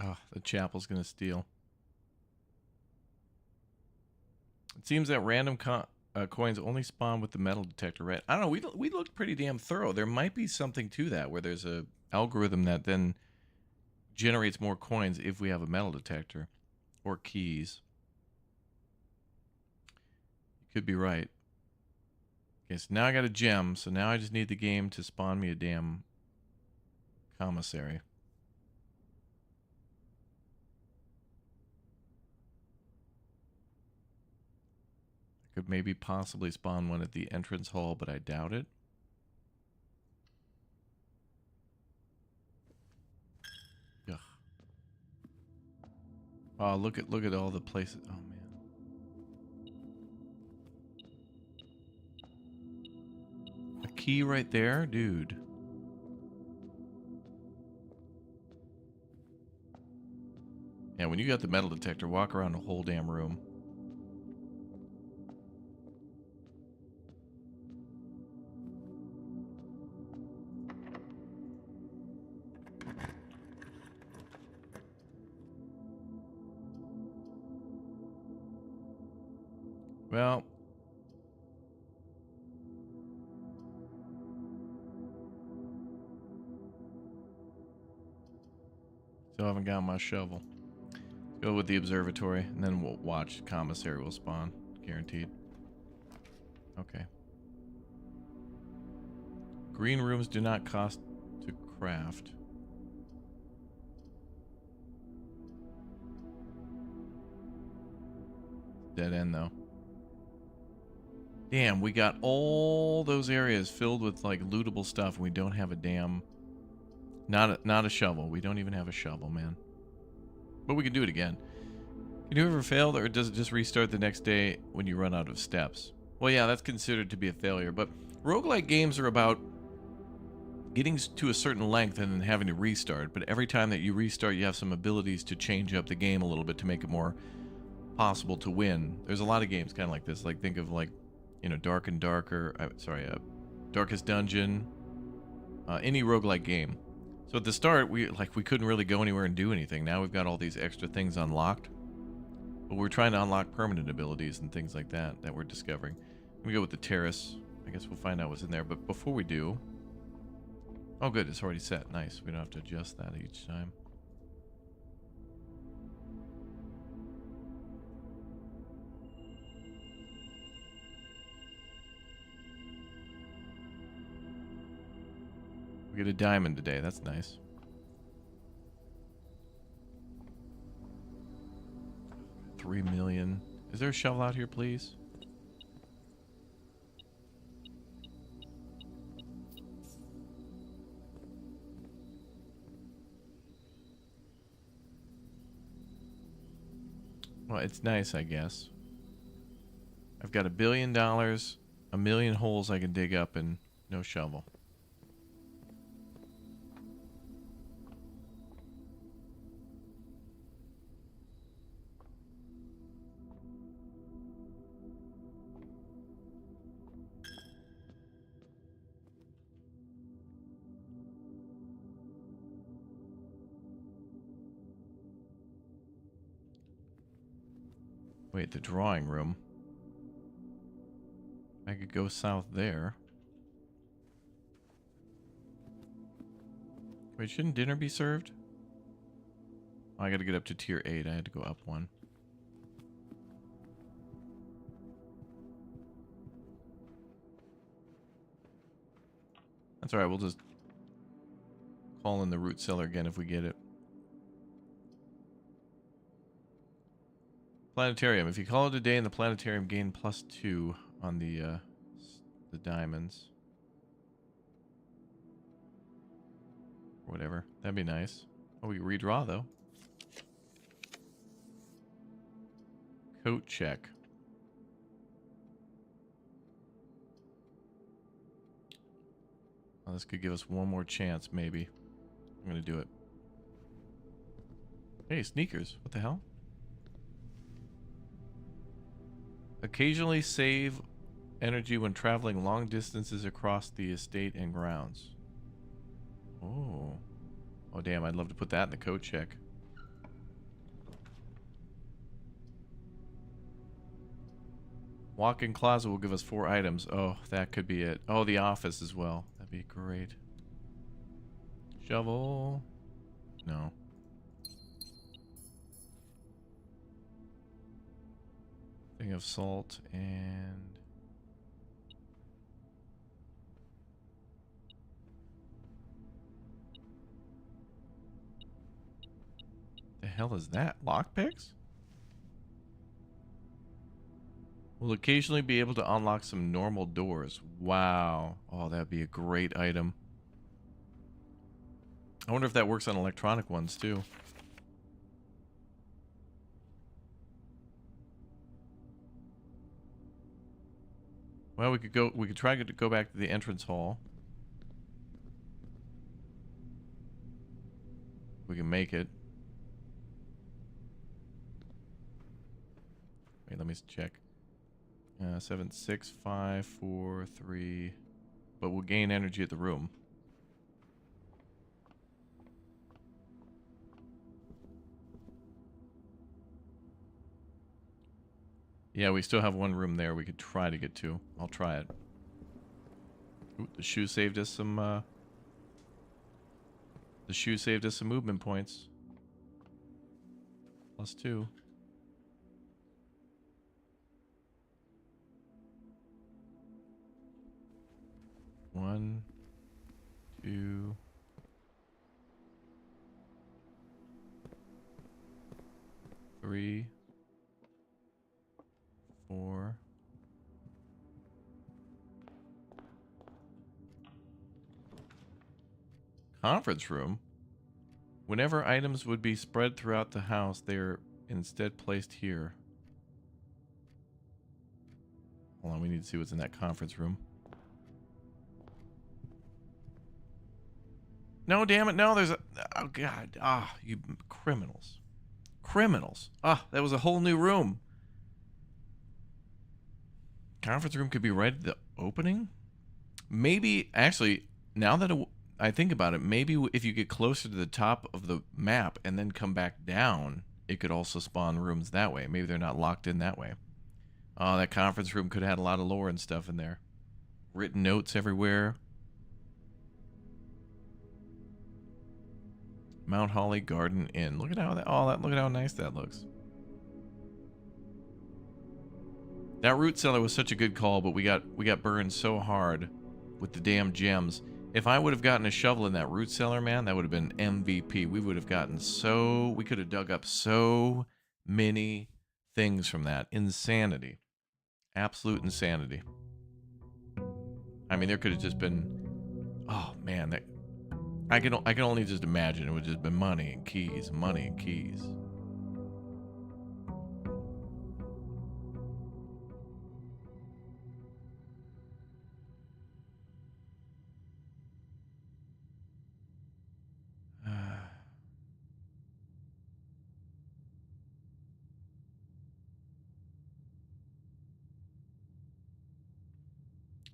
S1: Oh, the chapel's gonna steal. It seems that random coins only spawn with the metal detector, right? I don't know. We looked pretty damn thorough. There might be something to that, where there's a algorithm that then generates more coins if we have a metal detector or keys. You could be right. Okay, so now I got a gem. So now I just need the game to spawn me a damn commissary. Could maybe possibly spawn one at the entrance hall, but I doubt it. Ugh. Oh, look at all the places. Oh man. A key right there, dude. Yeah, when you got the metal detector, walk around the whole damn room. Well, still haven't got my shovel. Go with the observatory, and then we'll watch commissary will spawn. Guaranteed. Okay. Green rooms do not cost to craft. Dead end, though. Damn, we got all those areas filled with, like, lootable stuff, and we don't have a damn... Not a shovel. We don't even have a shovel, man. But we can do it again. Can you ever fail, or does it just restart the next day when you run out of steps? Well, yeah, that's considered to be a failure, but roguelike games are about getting to a certain length and then having to restart, but every time that you restart, you have some abilities to change up the game a little bit to make it more possible to win. There's a lot of games kind of like this. Like, think of, like, you know, Dark and Darker, Darkest Dungeon, any roguelike game. So at the start, we couldn't really go anywhere and do anything. Now we've got all these extra things unlocked. But we're trying to unlock permanent abilities and things like that we're discovering. We go with the terrace. I guess we'll find out what's in there. But before we do... Oh, good. It's already set. Nice. We don't have to adjust that each time. We get a diamond today. That's nice. $3 million. Is there a shovel out here, please? Well, it's nice, I guess. I've got $1 billion, 1 million holes I can dig up, and no shovel. Wait, the drawing room. I could go south there. Wait, shouldn't dinner be served? Oh, I gotta get up to tier 8. I had to go up one. That's alright, we'll just call in the root cellar again if we get it. Planetarium. If you call it a day in the planetarium, gain +2 on the diamonds. Whatever. That'd be nice. Oh, we redraw though. Coat check. Oh, this could give us one more chance, maybe. I'm gonna do it. Hey, sneakers. What the hell? Occasionally save energy when traveling long distances across the estate and grounds. Oh. Oh, damn. I'd love to put that in the code check. Walk-in closet will give us 4 items. Oh, that could be it. Oh, the office as well. That'd be great. Shovel. No. Thing of salt and... The hell is that? Lockpicks? We'll occasionally be able to unlock some normal doors. Wow. Oh, that'd be a great item. I wonder if that works on electronic ones too. Well, we could try to go back to the entrance hall. We can make it. Wait, let me check. 7, 6, 5, 4, 3. But we'll gain energy at the room. Yeah, we still have one room there we could try to get to. I'll try it. Ooh, the shoe saved us some movement points. +2. 1, 2, 3, 4. Conference room. Whenever items would be spread throughout the house, they are instead placed here. Hold on, we need to see what's in that conference room. No, damn it, no, there's a... Oh, God. Ah, you criminals. Criminals. Ah, that was a whole new room. Conference room could be right at the opening? Maybe, actually, now that I think about it, maybe if you get closer to the top of the map and then come back down, it could also spawn rooms that way. Maybe they're not locked in that way. Oh, that conference room could have had a lot of lore and stuff in there. Written notes everywhere. Mount Holly Garden Inn. Look at how that. Oh, look at how nice that looks. That root cellar was such a good call, but we got burned so hard with the damn gems. If I would have gotten a shovel in that root cellar, man, that would have been MVP. We would have gotten so... We could have dug up so many things from that. Insanity. Absolute insanity. I mean, there could have just been... Oh, man, that... I can only just imagine it would have just been money and keys, money and keys.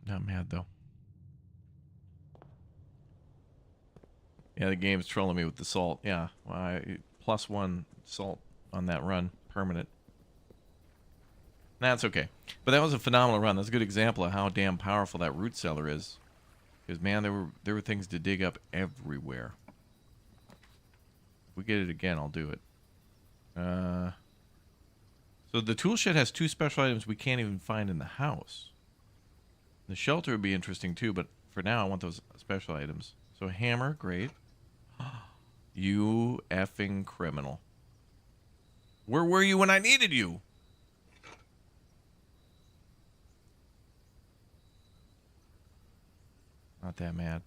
S1: Not mad though. Yeah, the game's trolling me with the salt. Yeah, well, +1 salt on that run, permanent. That's okay. But that was a phenomenal run. That's a good example of how damn powerful that root cellar is. Because, man, there were things to dig up everywhere. If we get it again, I'll do it. So the tool shed has 2 special items we can't even find in the house. The shelter would be interesting, too, but for now, I want those special items. So hammer, great. You effing criminal. Where were you when I needed you? Not that mad.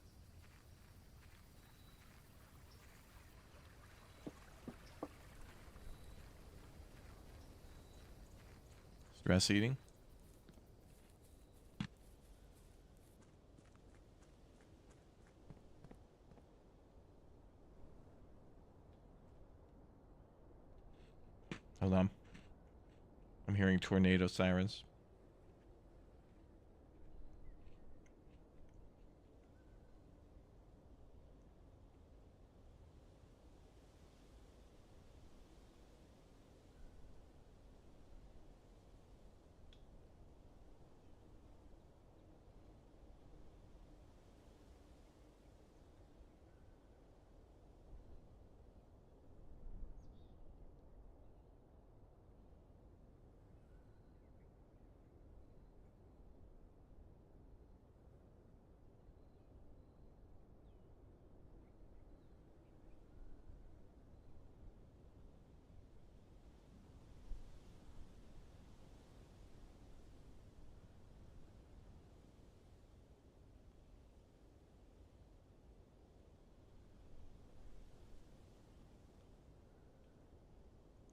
S1: Stress eating. Hold on. I'm hearing tornado sirens.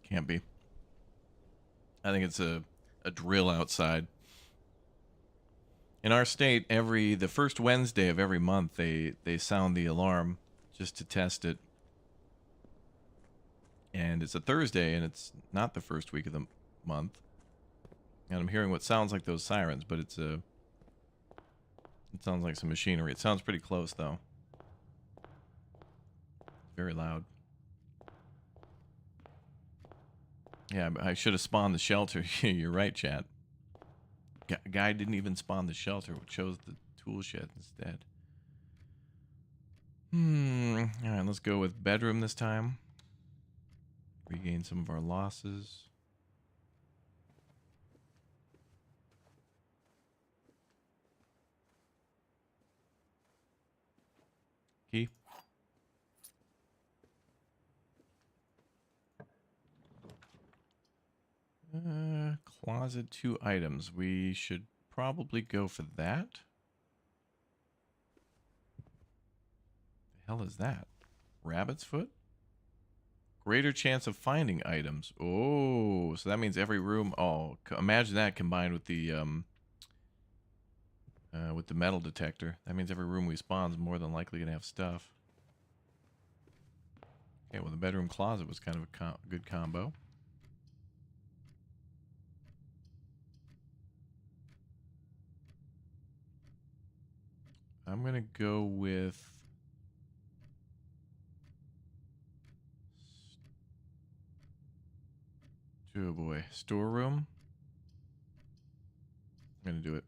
S1: Can't be. I think it's a drill outside. In our state, the first Wednesday of every month, they sound the alarm just to test it. And it's a Thursday, and it's not the first week of the month. And I'm hearing what sounds like those sirens, but it sounds like some machinery. It sounds pretty close, though. Very loud. Yeah, I should have spawned the shelter. You're right, chat. Guy didn't even spawn the shelter. Chose the tool shed instead. Alright, let's go with bedroom this time. Regain some of our losses. Key. Closet 2 items. We should probably go for that. The hell is that? Rabbit's foot? Greater chance of finding items. Oh, so that means every room. Oh, imagine that combined with the metal detector. That means every room we spawn is more than likely gonna have stuff. Okay, well the bedroom closet was kind of a good combo. I'm gonna go with oh boy, storeroom. I'm gonna do it.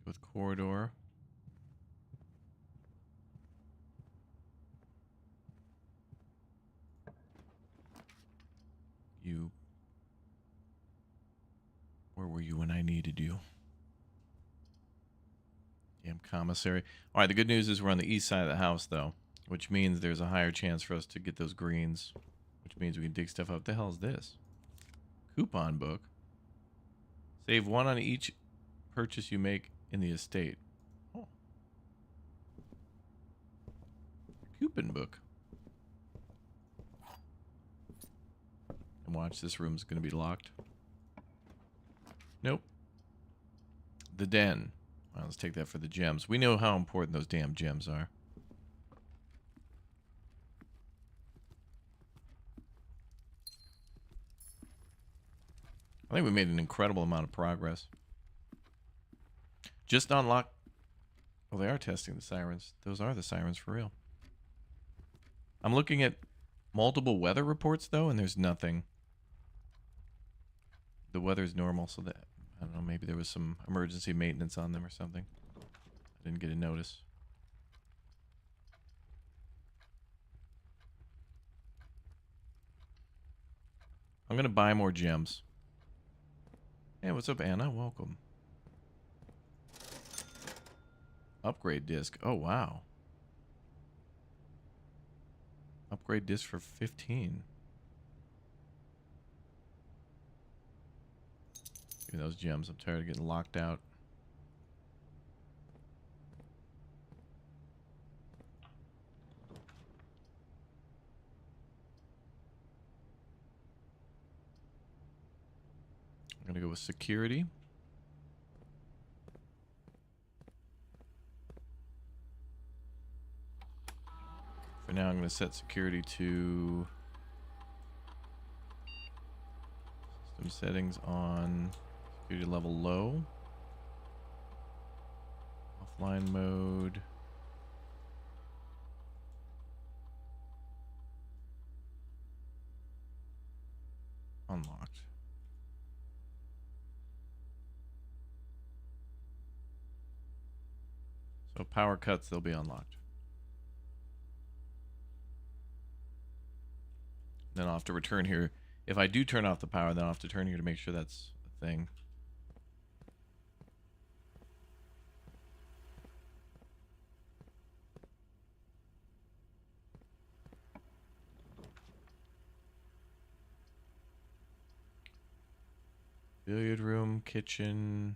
S1: With corridor. You. Where were you when I needed you? Damn commissary. All right, the good news is we're on the east side of the house, though, which means there's a higher chance for us to get those greens, which means we can dig stuff up. What the hell is this? Coupon book. Save 1 on each purchase you make in the estate. Oh. Coupon book. And watch, this room's going to be locked. Nope. The den. Well, let's take that for the gems. We know how important those damn gems are. I think we made an incredible amount of progress. Just unlock. Well, they are testing the sirens. Those are the sirens for real. I'm looking at multiple weather reports, though, and there's nothing. The weather's normal, so that, I don't know, maybe there was some emergency maintenance on them or something. I didn't get a notice. I'm going to buy more gems. Hey, what's up, Anna? Welcome. Upgrade disc. Oh, wow. Upgrade disc for 15. Give me those gems. I'm tired of getting locked out. I'm going to go with security. For now, I'm going to set security to system settings on security level low. Offline mode. Unlocked. So power cuts, they'll be unlocked. Then I'll have to return here. If I do turn off the power, then I'll have to turn here to make sure that's a thing. Billiard room, kitchen.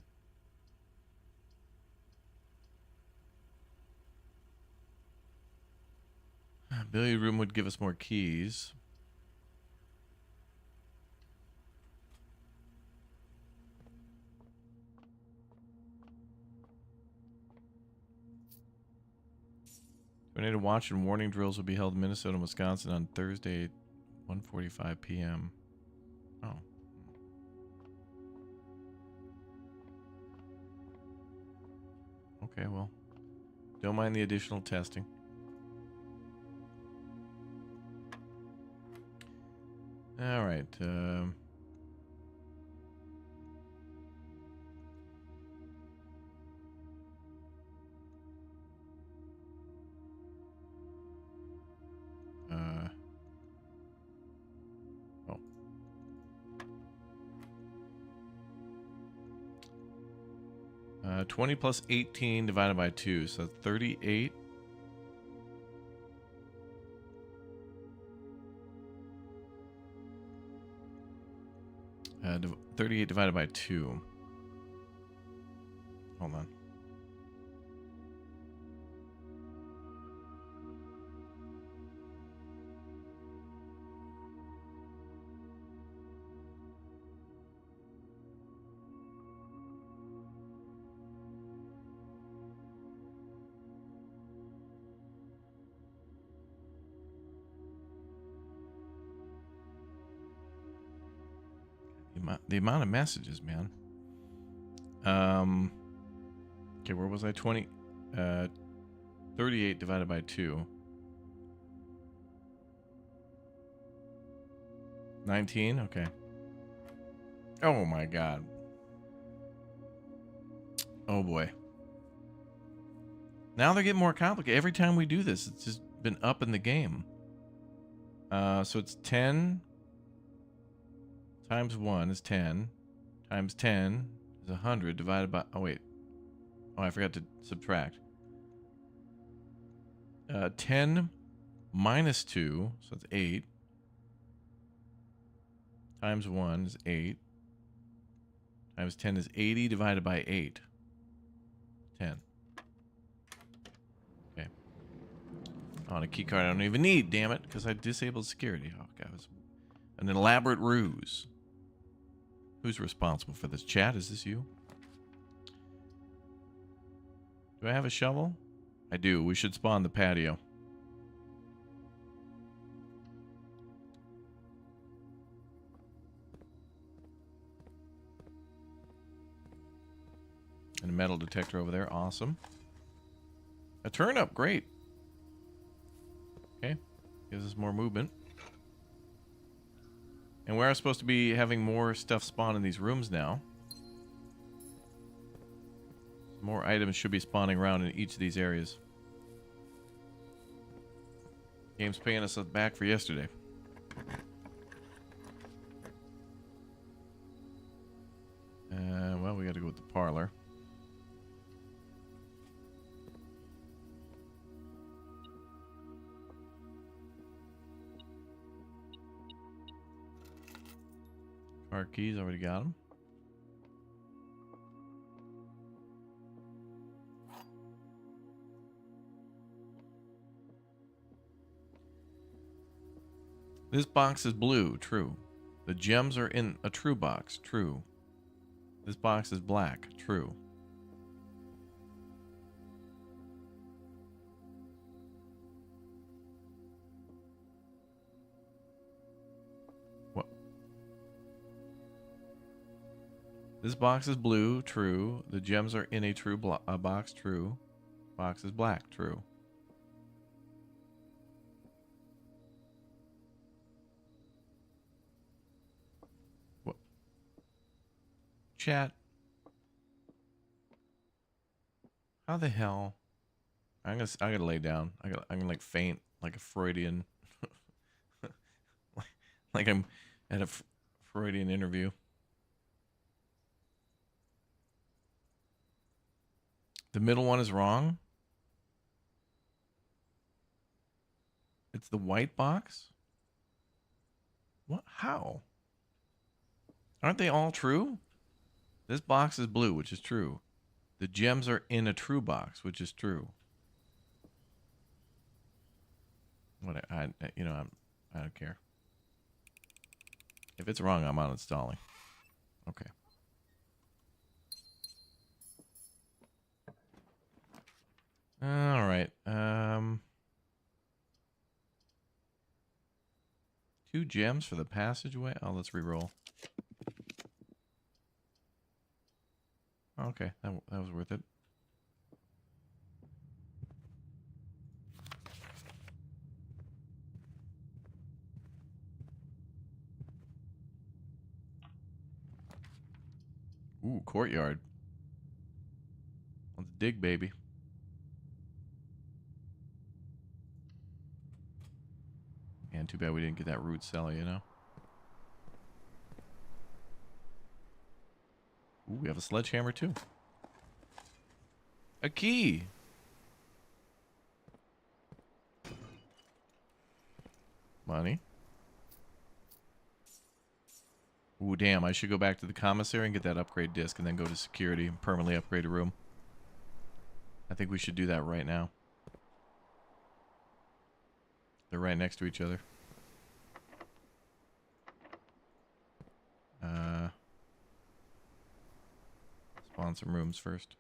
S1: Billiard room would give us more keys. Tornado watch and warning drills will be held in Minnesota and Wisconsin on Thursday, 1:45 p.m. Oh. Okay, well, don't mind the additional testing. All right. Oh. 20 plus 18 divided by 2, so 38. 38 divided by 2. Hold on. The amount of messages, man. Okay, where was I? 38 divided by 2. 19? Okay. Oh my god. Oh boy. Now they're getting more complicated. Every time we do this, it's just been up in the game. So it's 10 times 1 is 10. Times 10 is 100 divided by... Oh, wait. Oh, I forgot to subtract. 10 minus 2, so that's 8. Times 1 is 8. Times 10 is 80 divided by 8. 10. Okay. Oh, and a key card I don't even need, damn it, because I disabled security. Oh, God, it was an elaborate ruse. Who's responsible for this? Chat, is this you? Do I have a shovel? I do. We should spawn the patio. And a metal detector over there. Awesome. A turnip. Great. Okay. Gives us more movement. And we're supposed to be having more stuff spawn in these rooms now. More items should be spawning around in each of these areas. Game's paying us back for yesterday. Well, we got to go with the parlor. Car keys, already got them. This box is blue, true. The gems are in a true box, true. This box is black, true. What? This box is blue, true. The gems are in a true box, true. Box is black, true. Chat. How the hell? I gotta lay down. I'm gonna like faint like a Freudian, like I'm at a Freudian interview. The middle one is wrong. It's the white box. What? How? Aren't they all true? This box is blue, which is true. The gems are in a true box, which is true. What I don't care. If it's wrong, I'm uninstalling. Okay. All right. 2 gems for the passageway. Oh, let's re-roll. Okay, that was worth it. Ooh, courtyard. Let's dig, baby. And too bad we didn't get that root cellar, you know? Ooh, we have a sledgehammer too. A key. Money. Ooh, damn. I should go back to the commissary and get that upgrade disc and then go to security and permanently upgrade a room. I think we should do that right now. They're right next to each other. Spawn some rooms first.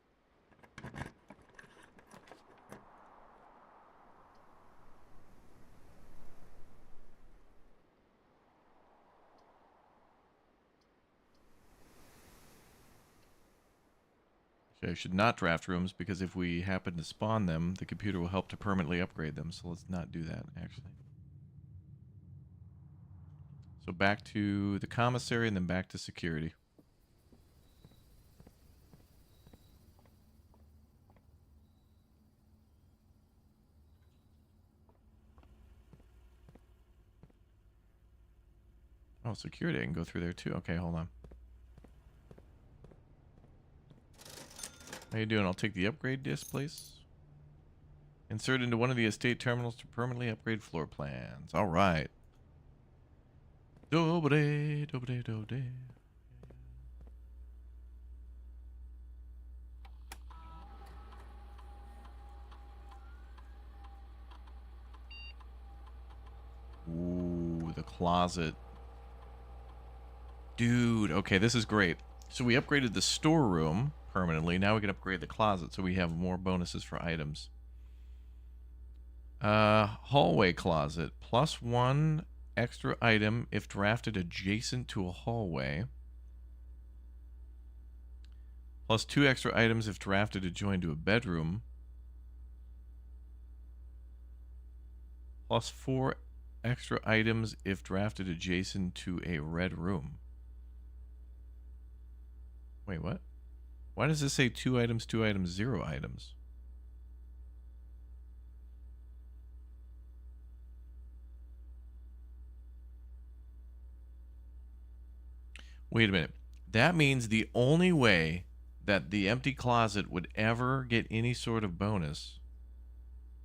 S1: I should not draft rooms because if we happen to spawn them, the computer will help to permanently upgrade them. So let's not do that, actually. So back to the commissary and then back to security. Oh, security, I can go through there too. Okay, hold on. How you doing? I'll take the upgrade disc, please. Insert into one of the estate terminals to permanently upgrade floor plans. All right. Do-ba-day, do-ba-day, do-ba-day. Ooh, the closet. Dude, okay, this is great. So we upgraded the storeroom. permanently. Now we can upgrade the closet so we have more bonuses for items. Hallway closet. +1 extra item if drafted adjacent to a hallway. +2 extra items if drafted adjoined to a bedroom. +4 extra items if drafted adjacent to a red room. Wait, what? Why does this say 2 items, 2 items, 0 items? Wait a minute. That means the only way that the empty closet would ever get any sort of bonus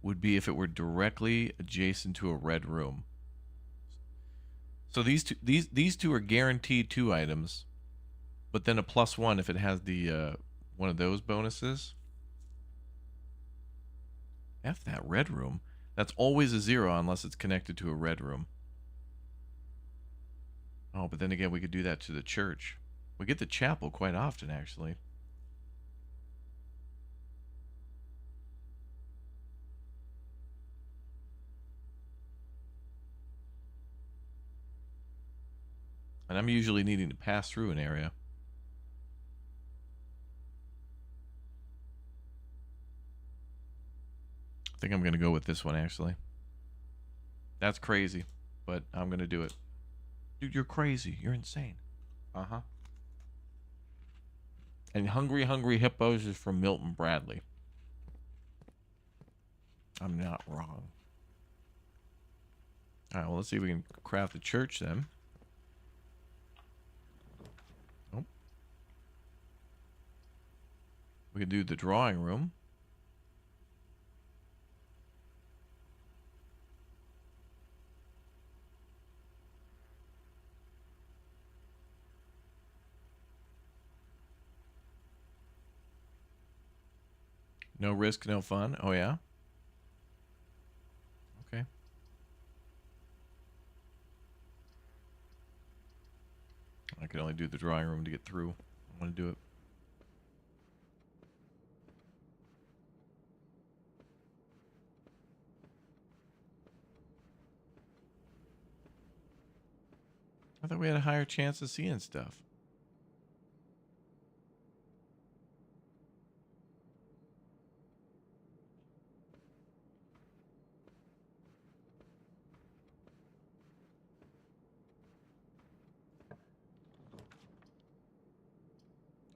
S1: would be if it were directly adjacent to a red room. So these two are guaranteed 2 items, but then a +1 if it has the one of those bonuses. F that red room. That's always a 0 unless it's connected to a red room. Oh, but then again, we could do that to the church. We get the chapel quite often, actually. And I'm usually needing to pass through an area. I think I'm going to go with this one, actually. That's crazy, but I'm going to do it. Dude, you're crazy. You're insane. Uh-huh. And Hungry Hungry Hippos is from Milton Bradley. I'm not wrong. All right, well, let's see if we can craft a church then. Oh. We can do the drawing room. No risk, no fun. Oh, yeah? Okay. I can only do the drawing room to get through. I want to do it. I thought we had a higher chance of seeing stuff.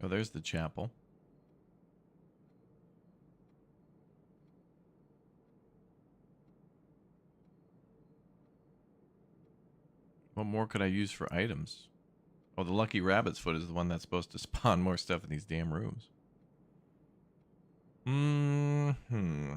S1: Oh, there's the chapel. What more could I use for items? Oh, the lucky rabbit's foot is the one that's supposed to spawn more stuff in these damn rooms. Mm-hmm.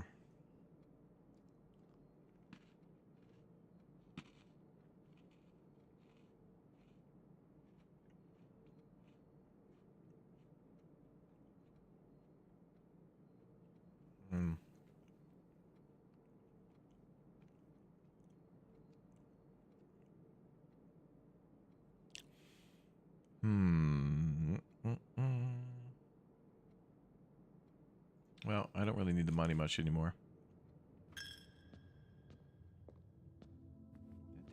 S1: Well, I don't really need the money much anymore.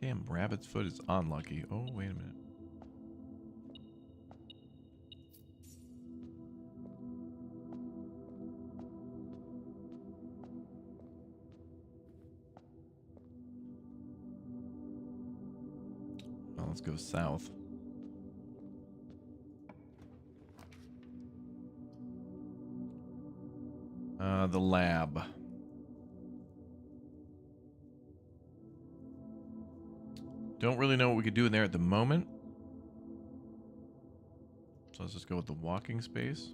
S1: That damn rabbit's foot is unlucky. Oh, wait a minute. Well, let's go south. The lab. Don't really know what we could do in there at the moment. So let's just go with the walking space.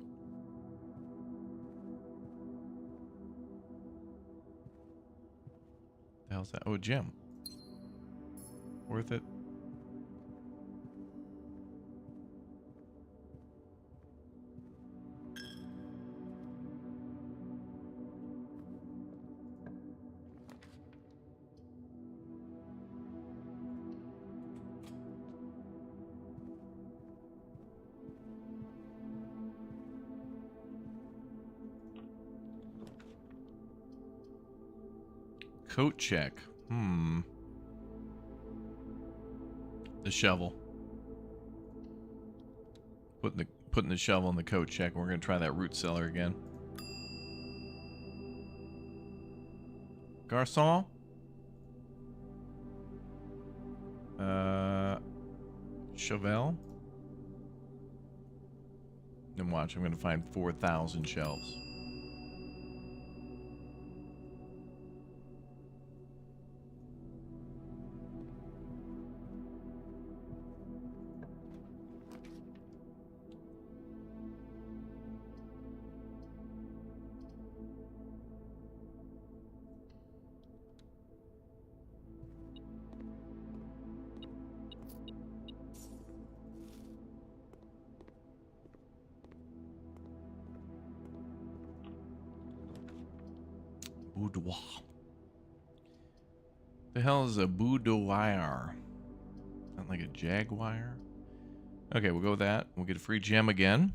S1: The hell's that? Oh, a gym. Worth it. coat check. The shovel. Putting the shovel in the coat check. We're gonna try that root cellar again. Garçon? Chauvel? Then watch, I'm gonna find 4,000 shelves. Boudoir. The hell is a boudoir? Not like a jaguar? Okay, we'll go with that. We'll get a free gem again.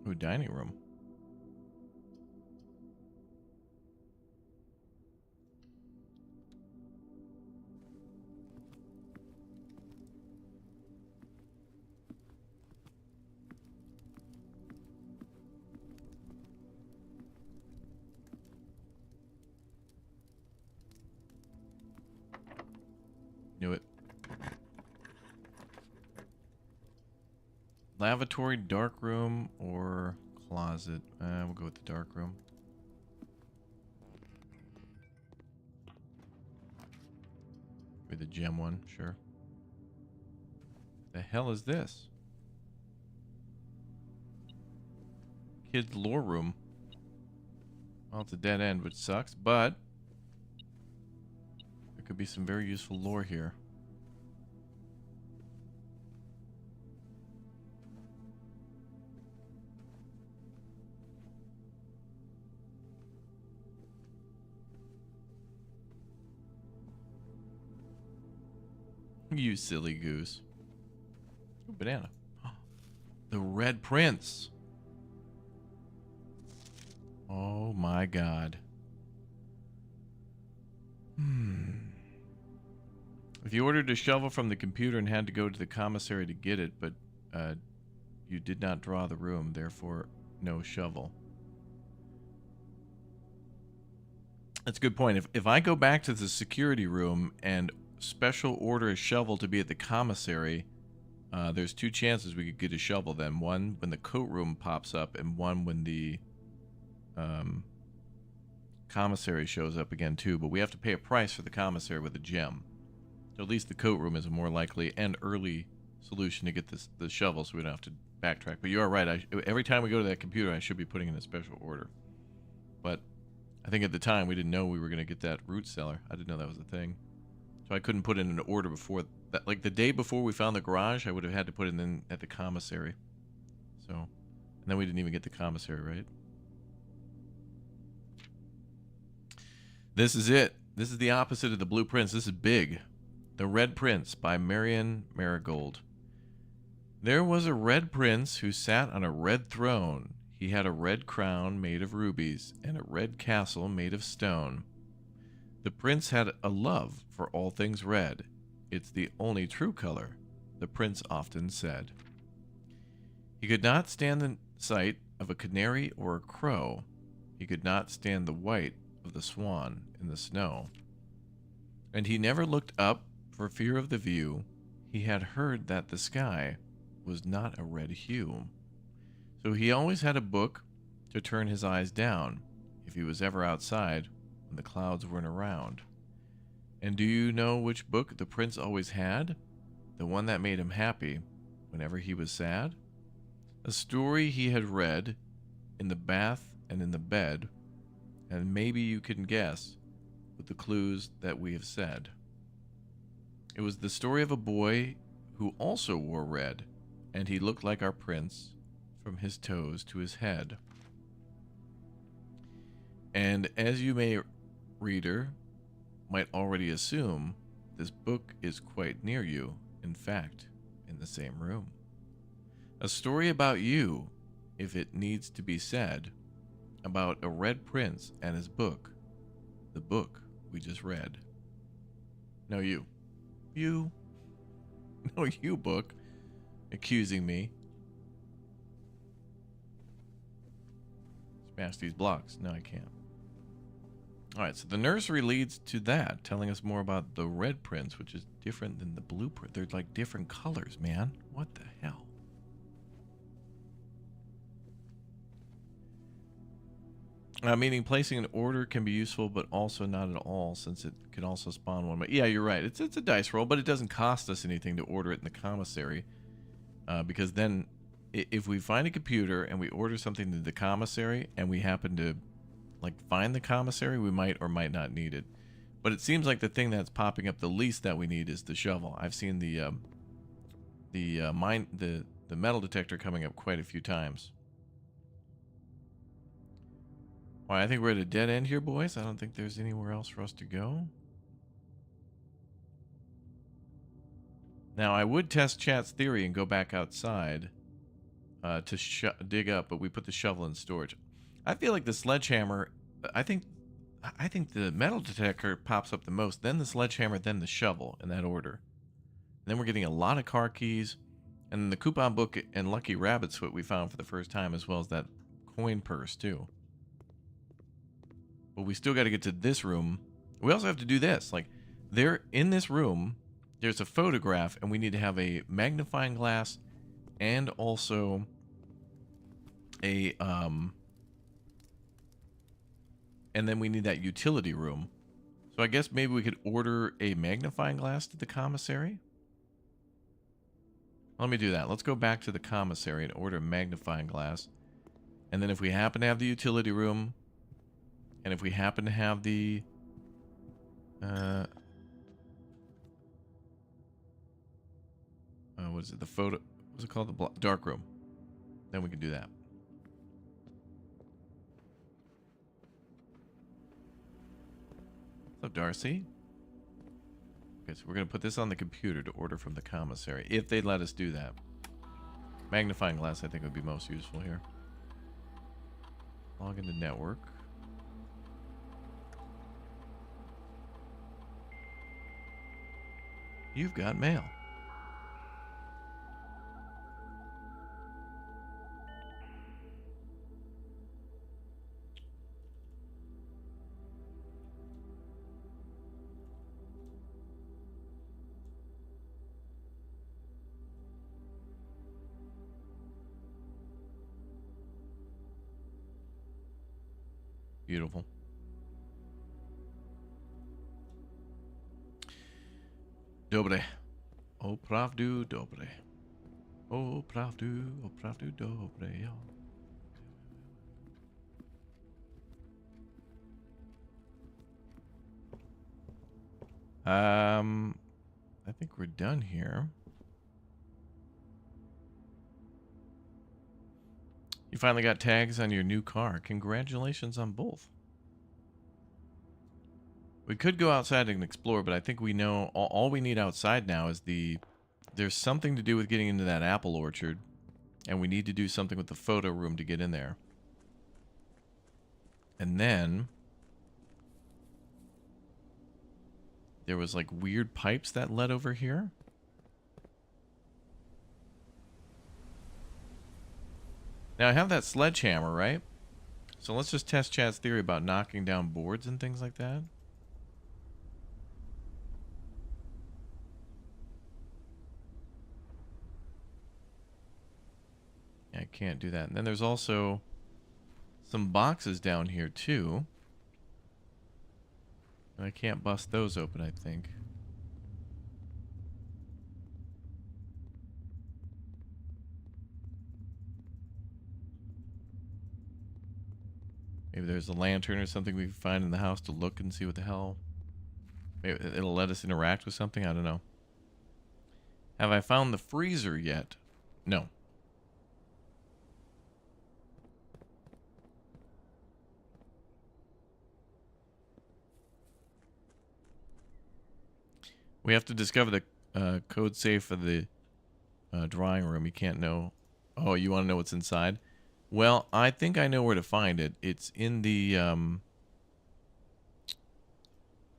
S1: Ooh, dining room. Knew it. Lavatory, dark room, or closet. We'll go with the dark room. Maybe the gem one, sure. The hell is this? Kids' lore room. Well, it's a dead end, which sucks, but there could be some very useful lore here. You silly goose. Ooh, banana. The Red Prince. Oh my god. If you ordered a shovel from the computer and had to go to the commissary to get it, but you did not draw the room, therefore no shovel. That's a good point. If I go back to the security room and special order a shovel to be at the commissary, there's two chances we could get a shovel then. One when the coat room pops up, and one when the commissary shows up again too. But we have to pay a price for the commissary with a gem. So at least the coat room is a more likely and early solution to get the shovel, so we don't have to backtrack. But you are right. Every time we go to that computer, I should be putting in a special order. But I think at the time we didn't know we were going to get that root cellar. I didn't know that was a thing. So I couldn't put in an order before that. Like the day before we found the garage, I would have had to put it in at the commissary. So, and then we didn't even get the commissary, right? This is it. This is the opposite of the Blue Prince. This is big. The Red Prince by Marion Marigold. There was a red prince who sat on a red throne. He had a red crown made of rubies and a red castle made of stone. The prince had a love for all things red. It's the only true color, the prince often said. He could not stand the sight of a canary or a crow. He could not stand the white of the swan in the snow. And he never looked up for fear of the view. He had heard that the sky was not a red hue. So he always had a book to turn his eyes down if he was ever outside when the clouds weren't around. And do you know which book the prince always had? The one that made him happy whenever he was sad? A story he had read in the bath and in the bed, and maybe you can guess with the clues that we have said. It was the story of a boy who also wore red, and he looked like our prince from his toes to his head. And as you may, reader, might already assume, this book is quite near you, in fact, in the same room. A story about you, if it needs to be said, about a red prince and his book, the book we just read. No, you. You. No, you, book. Accusing me. Smash these blocks. No, I can't. Alright, so the nursery leads to that, telling us more about the red prince, which is different than the blueprint. They're like different colors, man. What the hell? Meaning placing an order can be useful, but also not at all, since it can also spawn one. But yeah, you're right. It's a dice roll, but it doesn't cost us anything to order it in the commissary. Because then, if we find a computer and we order something to the commissary, and we happen to like find the commissary, we might or might not need it. But it seems like the thing that's popping up the least that we need is the shovel. I've seen the metal detector coming up quite a few times. Well, I think we're at a dead end here, boys. I don't think there's anywhere else for us to go. Now, I would test Chat's theory and go back outside to dig up, but we put the shovel in storage. I feel like the sledgehammer, I think the metal detector pops up the most, then the sledgehammer, then the shovel, in that order. And then we're getting a lot of car keys, and then the coupon book and Lucky Rabbit's what we found for the first time, as well as that coin purse, too. But we still got to get to this room. We also have to do this. Like, there in this room, there's a photograph, and we need to have a magnifying glass and also a, and then we need that utility room. So I guess maybe we could order a magnifying glass to the commissary. Let me do that. Let's go back to the commissary and order a magnifying glass. And then if we happen to have the utility room, and if we happen to have the what is it? The photo, what's it called? The dark room. Then we can do that. What's up, Darcy? Okay, so we're going to put this on the computer to order from the commissary, if they let us do that. Magnifying glass, I think, would be most useful here. Log into network. You've got mail. Beautiful. Dobre. Oh, pravdu dobre. Oh, pravdu dobre. I think we're done here. You finally got tags on your new car. Congratulations on both. We could go outside and explore, but I think we know all we need outside now is there's something to do with getting into that apple orchard, and we need to do something with the photo room to get in there. And then there was like weird pipes that led over here. Now I have that sledgehammer, right? So let's just test Chad's theory about knocking down boards and things like that. Yeah, I can't do that. And then there's also some boxes down here too. And I can't bust those open, I think. Maybe there's a lantern or something we can find in the house to look and see what the hell. Maybe it'll let us interact with something. I don't know. Have I found the freezer yet? No. We have to discover the code safe for the drawing room. You can't know. Oh, you want to know what's inside? Well, I think I know where to find it. It's in the...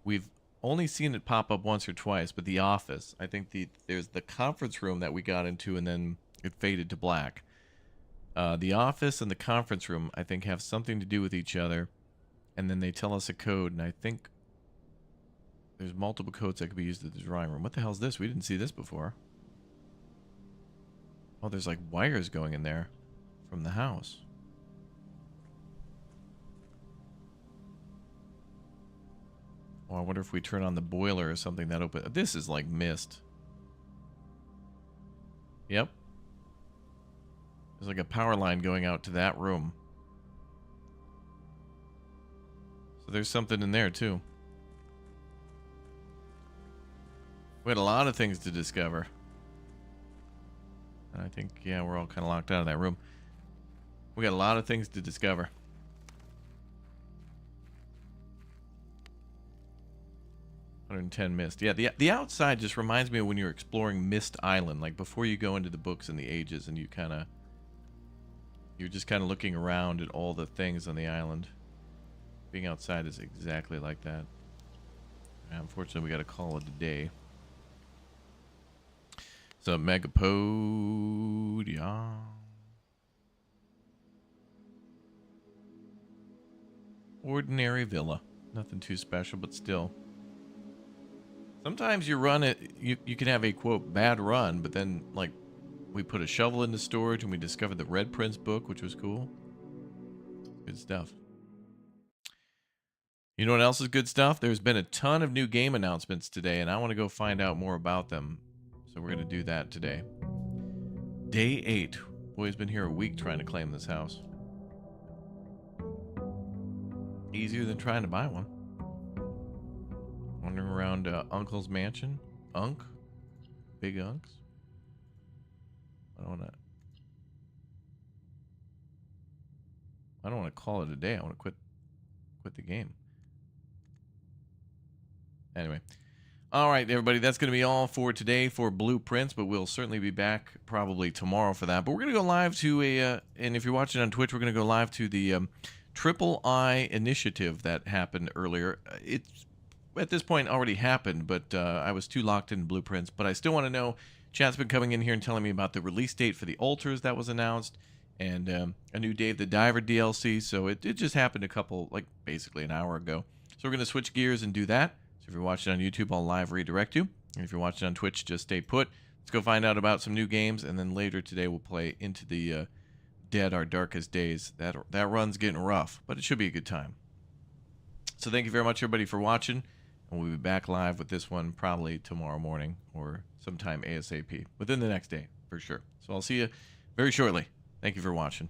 S1: We've only seen it pop up once or twice, but the office. I think there's the conference room that we got into, and then it faded to black. The office and the conference room, I think, have something to do with each other, and then they tell us a code, and I think there's multiple codes that could be used at the drawing room. What the hell is this? We didn't see this before. Oh, there's like wires going in there from the house. Oh, I wonder if we turn on the boiler or something that open. This is like mist. Yep. There's like a power line going out to that room. So there's something in there too. We had a lot of things to discover. And I think, yeah, we're all kind of locked out of that room. We got a lot of things to discover. Mist. Yeah, the outside just reminds me of when you're exploring Mist Island, like before you go into the books and the ages, and you're just kind of looking around at all the things on the island. Being outside is exactly like that. Unfortunately, we got to call it a day. So Megapodia. Ordinary villa. Nothing too special, but still. Sometimes you run it, you can have a, quote, bad run, but then, like, we put a shovel into storage and we discovered the Red Prince book, which was cool. Good stuff. You know what else is good stuff? There's been a ton of new game announcements today, and I want to go find out more about them. So we're going to do that today. Day 8. Boy, he's been here a week trying to claim this house. Easier than trying to buy one. Wandering around Uncle's mansion. Unk? Big Unks? I don't want to call it a day. I want to quit the game. Anyway. All right, everybody, that's going to be all for today for Blueprints, but we'll certainly be back probably tomorrow for that. But we're going to go live to and if you're watching on Twitch, we're going to go live to the Triple I initiative that happened earlier. It's at this point already happened, but I was too locked in Blueprints. But I still want to know, chat's been coming in here and telling me about the release date for the Altars that was announced, and a new Dave the Diver DLC. So it just happened a couple, like basically an hour ago. So we're going to switch gears and do that. So if you're watching on YouTube, I'll live redirect you. And if you're watching on Twitch, just stay put. Let's go find out about some new games, and then later today we'll play Into the Dead, Our Darkest Days. That run's getting rough, but it should be a good time. So thank you very much, everybody, for watching, and we'll be back live with this one probably tomorrow morning or sometime ASAP, within the next day, for sure. So I'll see you very shortly. Thank you for watching.